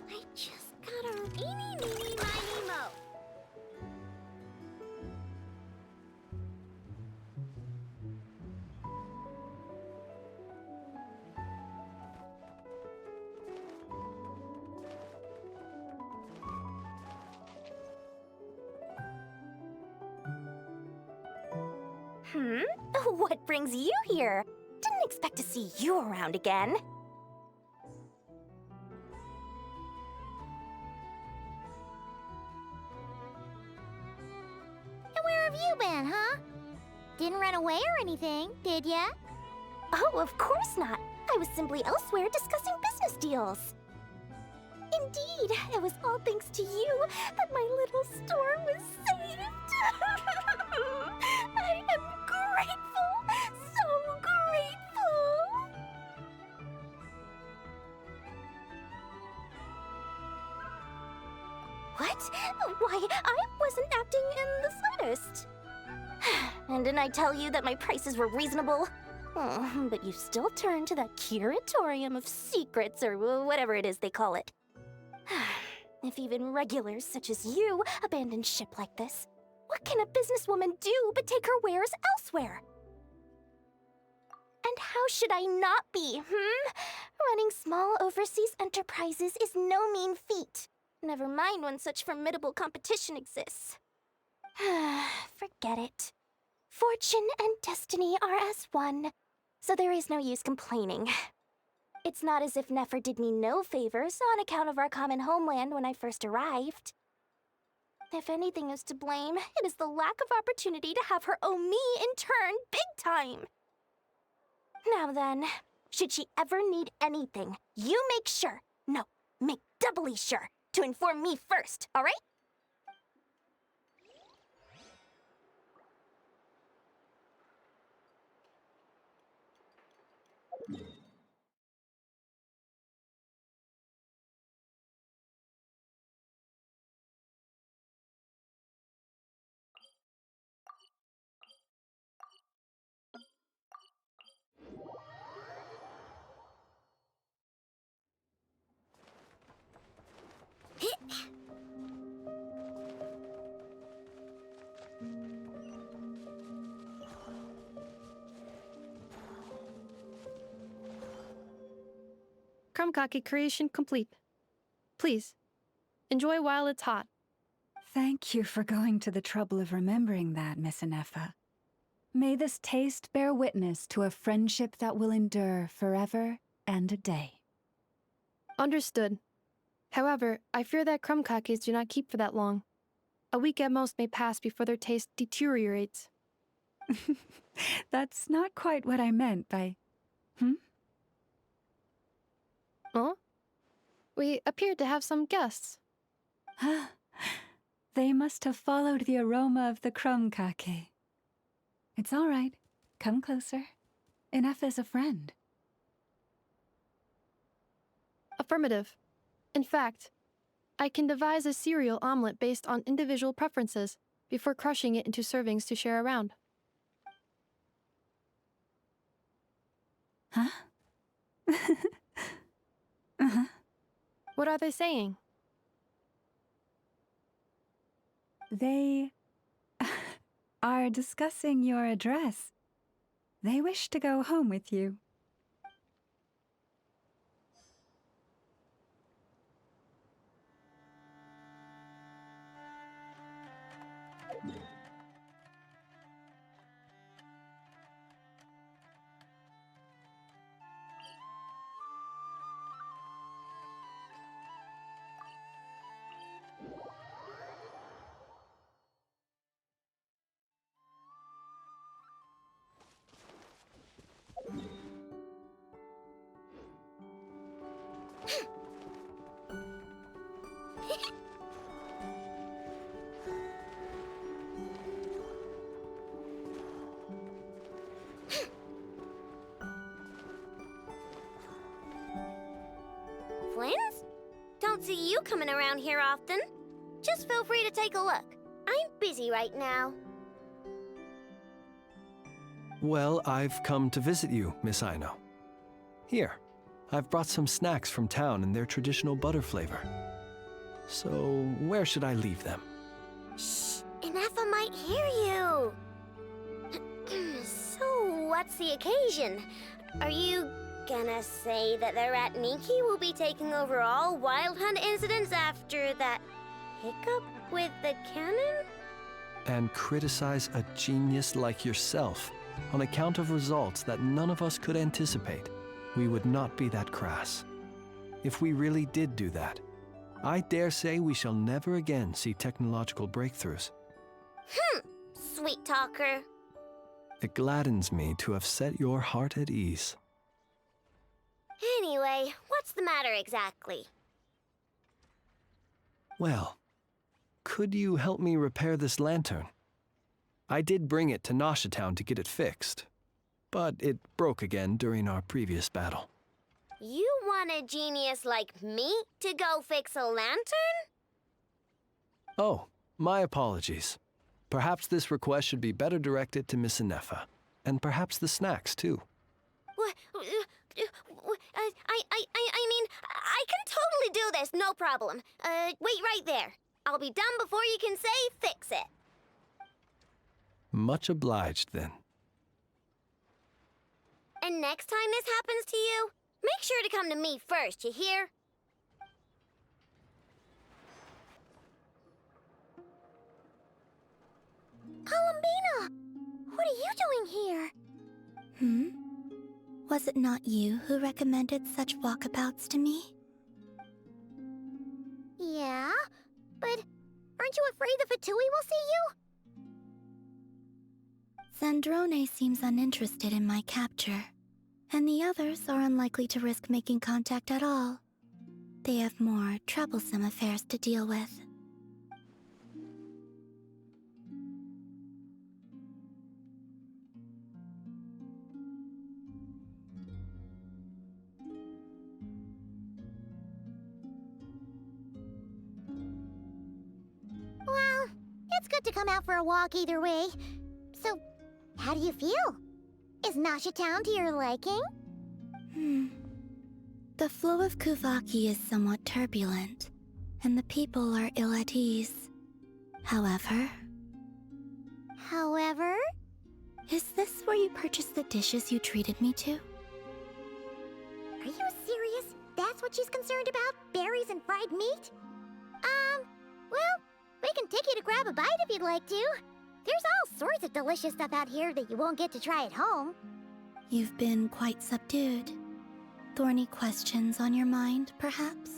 S1: I just got a eeny, meeny, miny, mo.
S6: What brings you here? Didn't expect to see you around again.
S1: And where have you been, huh? Didn't run away or anything, did ya?
S6: Oh, of course not. I was simply elsewhere discussing business deals. Indeed, it was all thanks to you that my little store was saved. I am grateful, so grateful. What? Why, I wasn't acting in the slightest. And didn't I tell you that my prices were reasonable? Oh, but you still turn to that Curatorium of Secrets, or whatever it is they call it. If even regulars such as you abandon ship like this, what can a businesswoman do but take her wares elsewhere? And how should I not be, Running small overseas enterprises is no mean feat. Never mind when such formidable competition exists. Forget it. Fortune and destiny are as one, so there is no use complaining. It's not as if Nefer did me no favors on account of our common homeland when I first arrived. If anything is to blame, it is the lack of opportunity to have her owe me in turn big time. Now then, should she ever need anything, you make sure, no, make doubly sure, to inform me first, all right?
S19: Krumkake creation complete. Please, enjoy while it's hot.
S13: Thank you for going to the trouble of remembering that, Miss Inefa. May this taste bear witness to a friendship that will endure forever and a day.
S19: Understood. However, I fear that krumkakes do not keep for that long. A week at most may pass before their taste deteriorates.
S13: That's not quite what I meant by...
S19: Huh? We appeared to have some guests.
S13: They must have followed the aroma of the krumkake. It's all right. Come closer. Inefa's a friend.
S19: Affirmative. In fact, I can devise a cereal omelet based on individual preferences before crushing it into servings to share around.
S13: Huh?
S19: What are they saying?
S13: They are discussing your address. They wish to go home with you.
S20: Flins? Don't see you coming around here often. Just feel free to take a look. I'm busy right now.
S16: Well, I've come to visit you, Miss Aino. Here, I've brought some snacks from town and their traditional butter flavor. So, where should I leave them?
S20: Shh, Inefa might hear you. So, what's the occasion? Are you gonna say that the Rat Niki will be taking over all Wild Hunt incidents after that hiccup with the cannon?
S16: And criticize a genius like yourself on account of results that none of us could anticipate? We would not be that crass. If we really did do that, I dare say we shall never again see technological breakthroughs.
S20: Sweet talker.
S16: It gladdens me to have set your heart at ease.
S20: Anyway, what's the matter exactly?
S16: Well, could you help me repair this lantern? I did bring it to Nasha Town to get it fixed, but it broke again during our previous battle.
S20: You want a genius like me to go fix a lantern?
S16: Oh, my apologies. Perhaps this request should be better directed to Miss Inefa, and perhaps the snacks, too.
S20: What? I mean, I can totally do this, no problem. Wait right there. I'll be done before you can say fix it.
S16: Much obliged, then.
S20: And next time this happens to you, make sure to come to me first, you hear?
S1: Columbina! What are you doing here?
S2: Was it not you who recommended such walkabouts to me?
S1: Yeah, but aren't you afraid the Fatui will see you?
S2: Zandrone seems uninterested in my capture, and the others are unlikely to risk making contact at all. They have more troublesome affairs to deal with.
S1: Well, it's good to come out for a walk either way. So, how do you feel? Is Nasha Town to your liking?
S2: The flow of Kuvaki is somewhat turbulent, and the people are ill at ease. However...
S1: However?
S2: Is this where you purchased the dishes you treated me to?
S1: Are you serious? That's what she's concerned about? Berries and fried meat? Well, we can take you to grab a bite if you'd like to. There's all sorts of delicious stuff out here that you won't get to try at home.
S2: You've been quite subdued. Thorny questions on your mind, perhaps?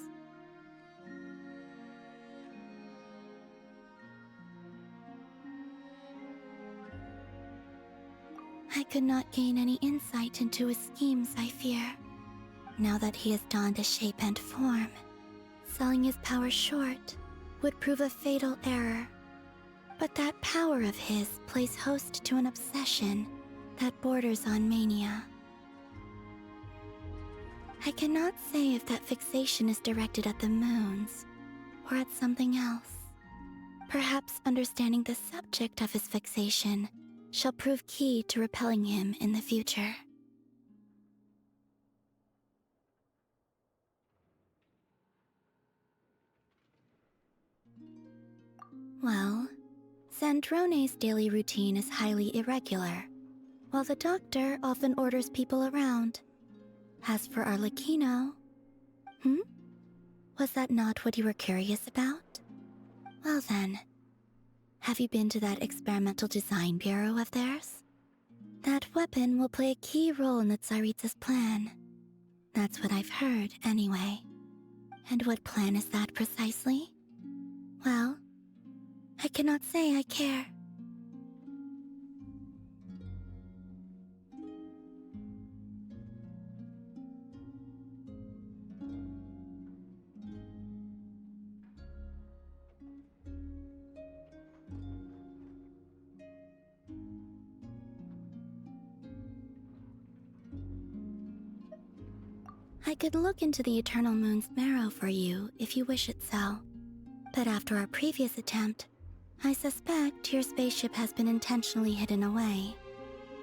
S2: I could not gain any insight into his schemes, I fear. Now that he has donned a shape and form, selling his power short would prove a fatal error. But that power of his plays host to an obsession that borders on mania. I cannot say if that fixation is directed at the moons or at something else. Perhaps understanding the subject of his fixation shall prove key to repelling him in the future. Well, Sandrone's daily routine is highly irregular, while the doctor often orders people around. As for Arlecchino... Was that not what you were curious about? Well then, have you been to that experimental design bureau of theirs? That weapon will play a key role in the Tsaritsa's plan. That's what I've heard, anyway. And what plan is that precisely? Well, I cannot say I care. I could look into the Eternal Moon's marrow for you if you wish it so. But after our previous attempt, I suspect your spaceship has been intentionally hidden away.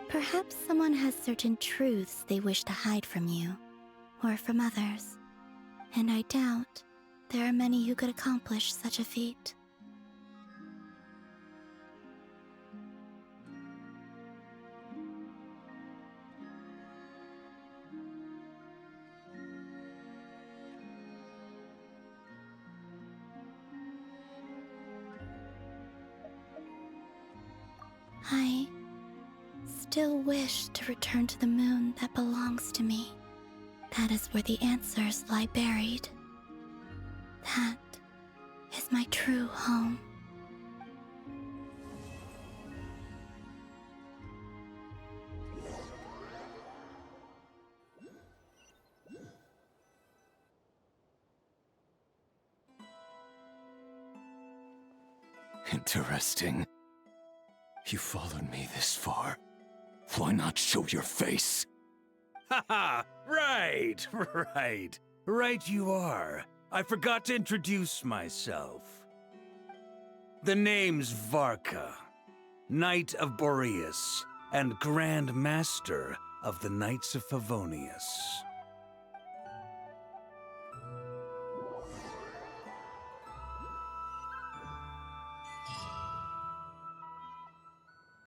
S2: Perhaps someone has certain truths they wish to hide from you, or from others. And I doubt there are many who could accomplish such a feat. I still wish to return to the moon that belongs to me. That is where the answers lie buried. That is my true home.
S14: Interesting. You followed me this far. Why not show your face?
S11: Haha! Right, right. Right you are. I forgot to introduce myself. The name's Varka, Knight of Boreas, and Grand Master of the Knights of Favonius.